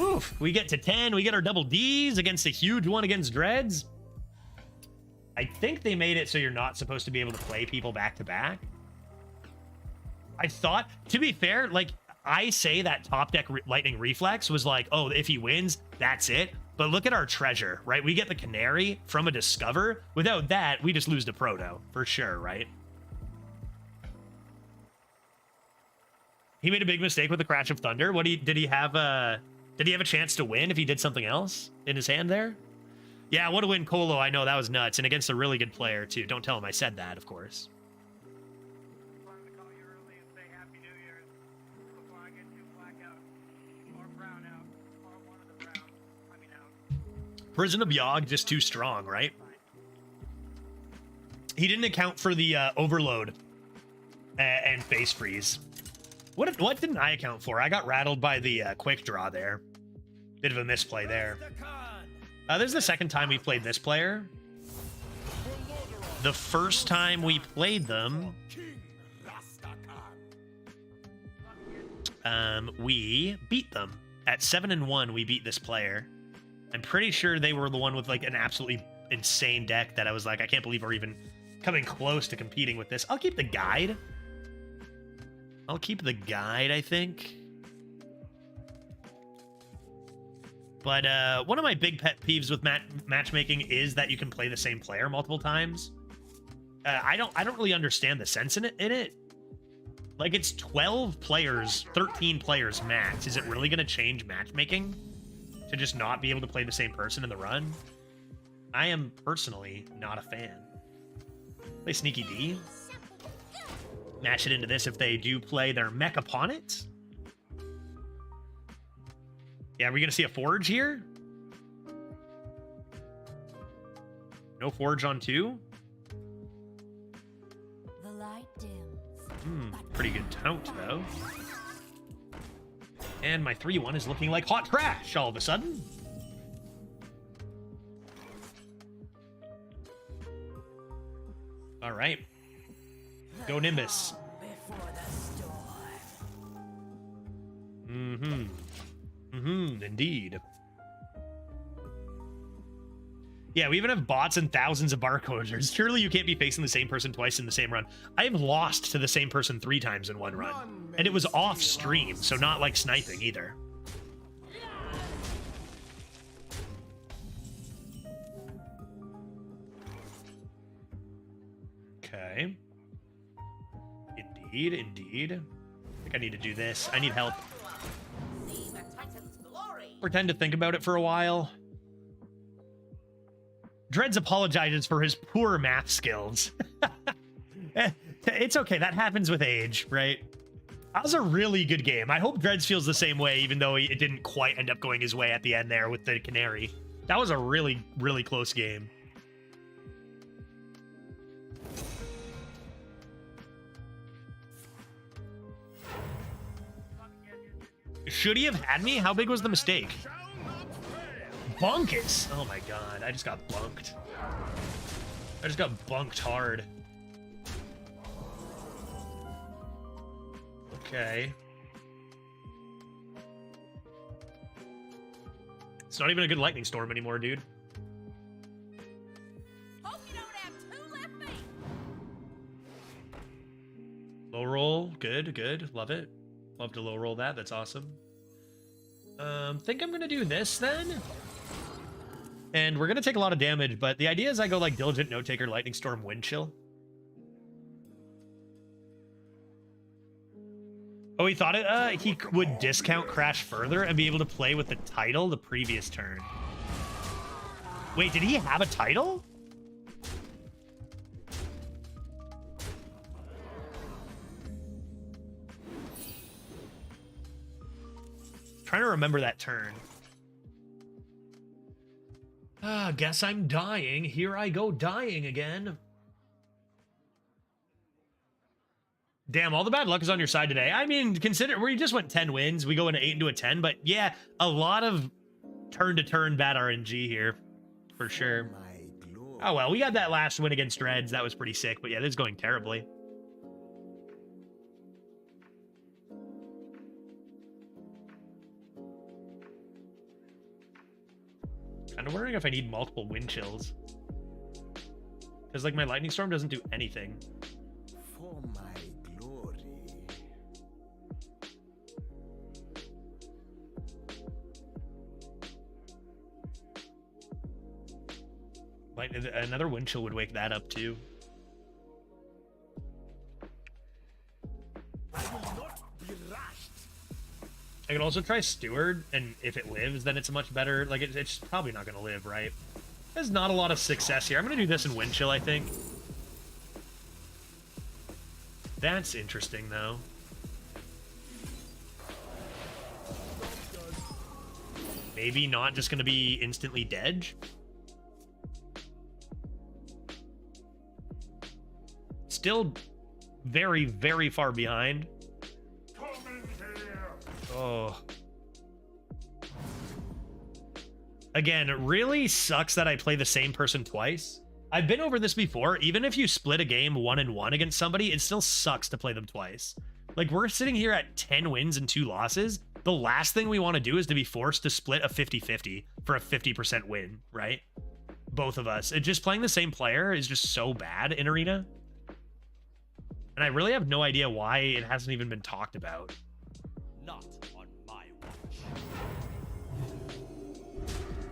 Oof, we get to 10. We get our double Ds against a huge one against Dreads. I think they made it so you're not supposed to be able to play people back to back. I thought, to be fair, like, I say that top deck Lightning Reflex was like, oh, if he wins, that's it. But look at our treasure, right? We get the Canary from a Discover. Without that, we just lose to Proto, for sure, right? He made a big mistake with the Crash of Thunder. Did he have a chance to win if he did something else in his hand there? Yeah, what a win, Colo. I know, that was nuts. And against a really good player, too. Don't tell him I said that, of course. Prison of Yogg, just too strong, right? He didn't account for the overload and face freeze. What didn't I account for? I got rattled by the quick draw there. Bit of a misplay there. This is the second time we played this player. The first time we played them, we beat them. At 7-1, we beat this player. I'm pretty sure they were the one with like an absolutely insane deck that I was like, I can't believe we're even coming close to competing with this. I'll keep the guide. I think. But one of my big pet peeves with matchmaking is that you can play the same player multiple times. I don't really understand the sense in it. Like, it's 12 players, 13 players max. Is it really going to change matchmaking to just not be able to play the same person in the run? I am personally not a fan. Play Sneaky D. Match it into this if they do play their mech opponent. Yeah, are we going to see a Forge here? No Forge on 2? The light dims. Pretty good taunt, though. And my 3-1 is looking like hot trash all of a sudden. All right. Go Nimbus. Indeed. Yeah, we even have bots and thousands of barcoders. Surely you can't be facing the same person twice in the same run. I have lost to the same person 3 times in one run. And it was off stream, so not like sniping either. Okay. Indeed. I think I need to do this. I need help. Pretend to think about it for a while. Dreads apologizes for his poor math skills. It's okay. That happens with age, right? That was a really good game. I hope Dreads feels the same way, even though it didn't quite end up going his way at the end there with the Canary. That was a really, really close game. Should he have had me? How big was the mistake? Bunkus! Oh my god, I just got bunked. I just got bunked hard. Okay. It's not even a good lightning storm anymore, dude. Hope you don't have 2 left feet. Low roll, good, good, love it. Love to low roll that, that's awesome. Think I'm gonna do this then. And we're gonna take a lot of damage, but the idea is I go like Diligent Note Taker, Lightning Storm, Wind Chill. Oh, he thought he would discount Crash further and be able to play with the title the previous turn. Wait, did he have a title? Trying to remember that turn. Guess I'm dying. Here I go dying again. Damn, all the bad luck is on your side today. I mean, consider we just went 10 wins. We go into 8 into a 10, but yeah, a lot of turn-to-turn bad RNG here, for sure. Oh well, we got that last win against Reds. That was pretty sick, but yeah, this is going terribly. Kind of wondering if I need multiple wind chills. Because, like, my Lightning Storm doesn't do anything. For my glory. Like, another wind chill would wake that up, too. I will not be rushed. I could also try Steward, and if it lives, then it's much better. Like, it's probably not going to live, right? There's not a lot of success here. I'm going to do this in Wind Chill, I think. That's interesting, though. Maybe not just going to be instantly dead. Still very, very far behind. Oh. Again, it really sucks that I play the same person twice. I've been over this before. Even if you split a game 1-1 against somebody, it still sucks to play them twice. Like, we're sitting here at 10 wins and 2 losses. The last thing we want to do is to be forced to split a 50-50 for a 50% win, right? Both of us. Just playing the same player is just so bad in Arena. And I really have no idea why it hasn't even been talked about. Not on my watch.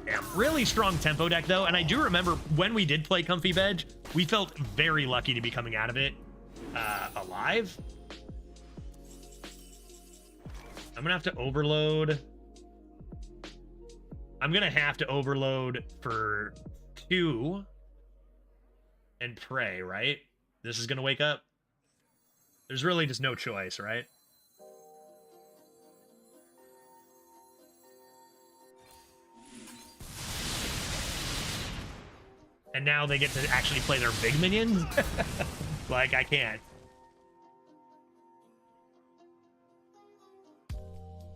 Yeah, really strong tempo deck, though. And I do remember when we did play Comfy Veg, we felt very lucky to be coming out of it alive. I'm going to have to overload. I'm going to have to overload for 2 and pray, right? This is going to wake up. There's really just no choice, right? And now they get to actually play their big minions? Like, I can't.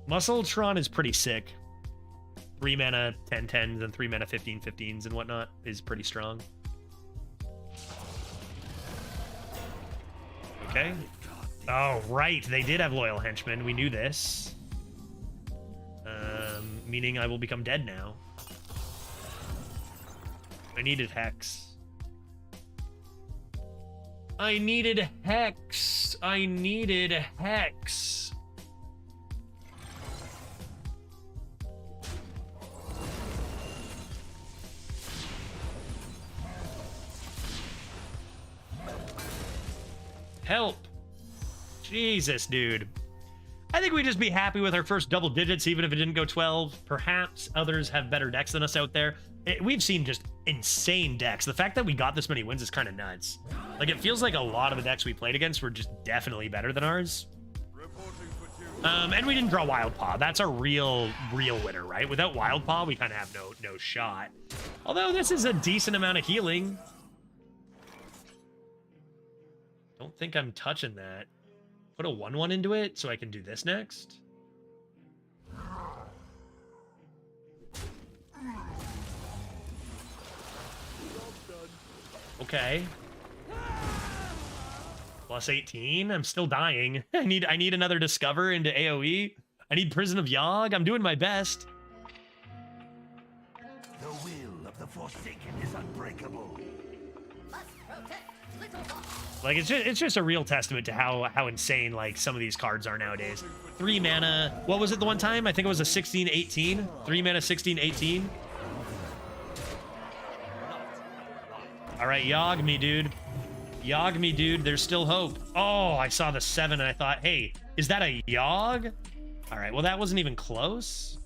Muscletron is pretty sick. 3 mana 10/10s and 3 mana 15/15s and whatnot is pretty strong. Okay. Oh, right. They did have Loyal Henchmen. We knew this. Meaning I will become dead now. I needed Hex. I needed Hex. I needed Hex. Help. Jesus, dude. I think we'd just be happy with our first double digits, even if it didn't go 12. Perhaps others have better decks than us out there. We've seen just insane decks. The fact that we got this many wins is kind of nuts. Like, it feels like a lot of the decks we played against were just definitely better than ours. And we didn't draw Wild Paw. That's our real winner, right? Without Wild Paw, we kind of have no shot. Although this is a decent amount of healing. Don't think I'm touching that. Put a 1/1 into it so I can do this next. Okay. Plus 18. I'm still dying. I need another Discover into AoE. I need Prison of Yogg. I'm doing my best. The will of the Forsaken is unbreakable. Must protect Like, it's just a real testament to how insane, like, some of these cards are nowadays. 3 mana. What was it the one time? I think it was a 16-18. 3 mana 16-18. All right, Yogg me, dude. Yogg me, dude. There's still hope. Oh, I saw the 7 and I thought, hey, is that a Yogg? All right, well, that wasn't even close.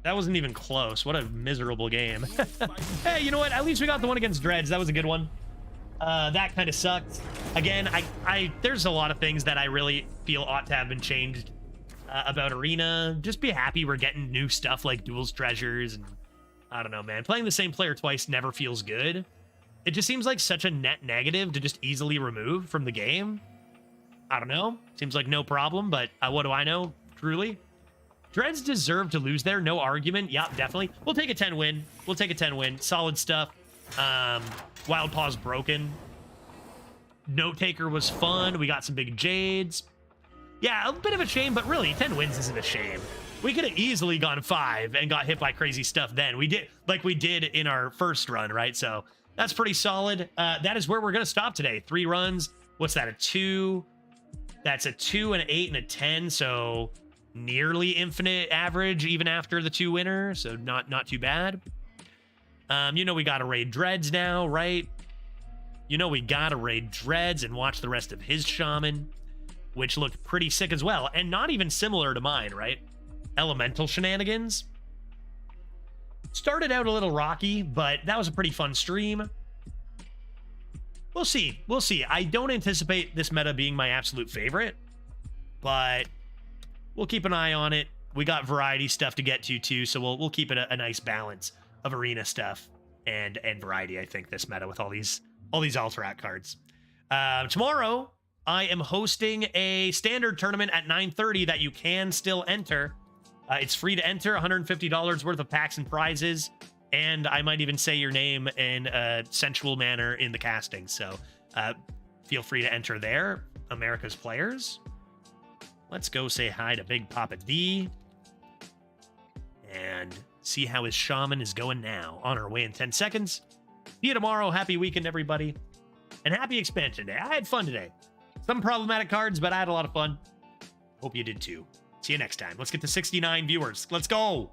That wasn't even close. What a miserable game. Hey, you know what? At least we got the one against Dreads. That was a good one. That kind of sucked. Again, there's a lot of things that I really feel ought to have been changed about Arena. Just be happy we're getting new stuff like Duels treasures. And I don't know, man. Playing the same player twice never feels good. It just seems like such a net negative to just easily remove from the game. I don't know. Seems like no problem, but what do I know? Truly. Dreads deserve to lose there. No argument. Yep, definitely. We'll take a 10 win. We'll take a 10 win. Solid stuff. Wild Paw's broken. Note Taker was fun. We got some big Jades. Yeah, a bit of a shame, but really, 10 wins isn't a shame. We could have easily gone 5 and got hit by crazy stuff then. We did, like we did in our first run, right? So that's pretty solid. That is where we're going to stop today. 3 runs. What's that, a 2? That's a 2, and an 8, and a 10, so nearly infinite average even after the 2 winner, so not too bad. You know we gotta raid Dreads now, right? You know we gotta raid Dreads and watch the rest of his Shaman, which looked pretty sick as well, and not even similar to mine, right? Elemental shenanigans. Started out a little rocky, but that was a pretty fun stream. We'll see. We'll see. I don't anticipate this meta being my absolute favorite, but we'll keep an eye on it. We got variety stuff to get to too, so we'll keep it a nice balance of Arena stuff and variety, I think, this meta with all these Alterac cards. Tomorrow, I am hosting a standard tournament at 9:30 that you can still enter. It's free to enter, $150 worth of packs and prizes, and I might even say your name in a sensual manner in the casting, so feel free to enter there. America's players. Let's go say hi to Big Papa D and see how his Shaman is going now. On our way in 10 seconds. See you tomorrow. Happy weekend, everybody. And happy expansion day. I had fun today. Some problematic cards, but I had a lot of fun. Hope you did too. See you next time. Let's get to 69 viewers. Let's go.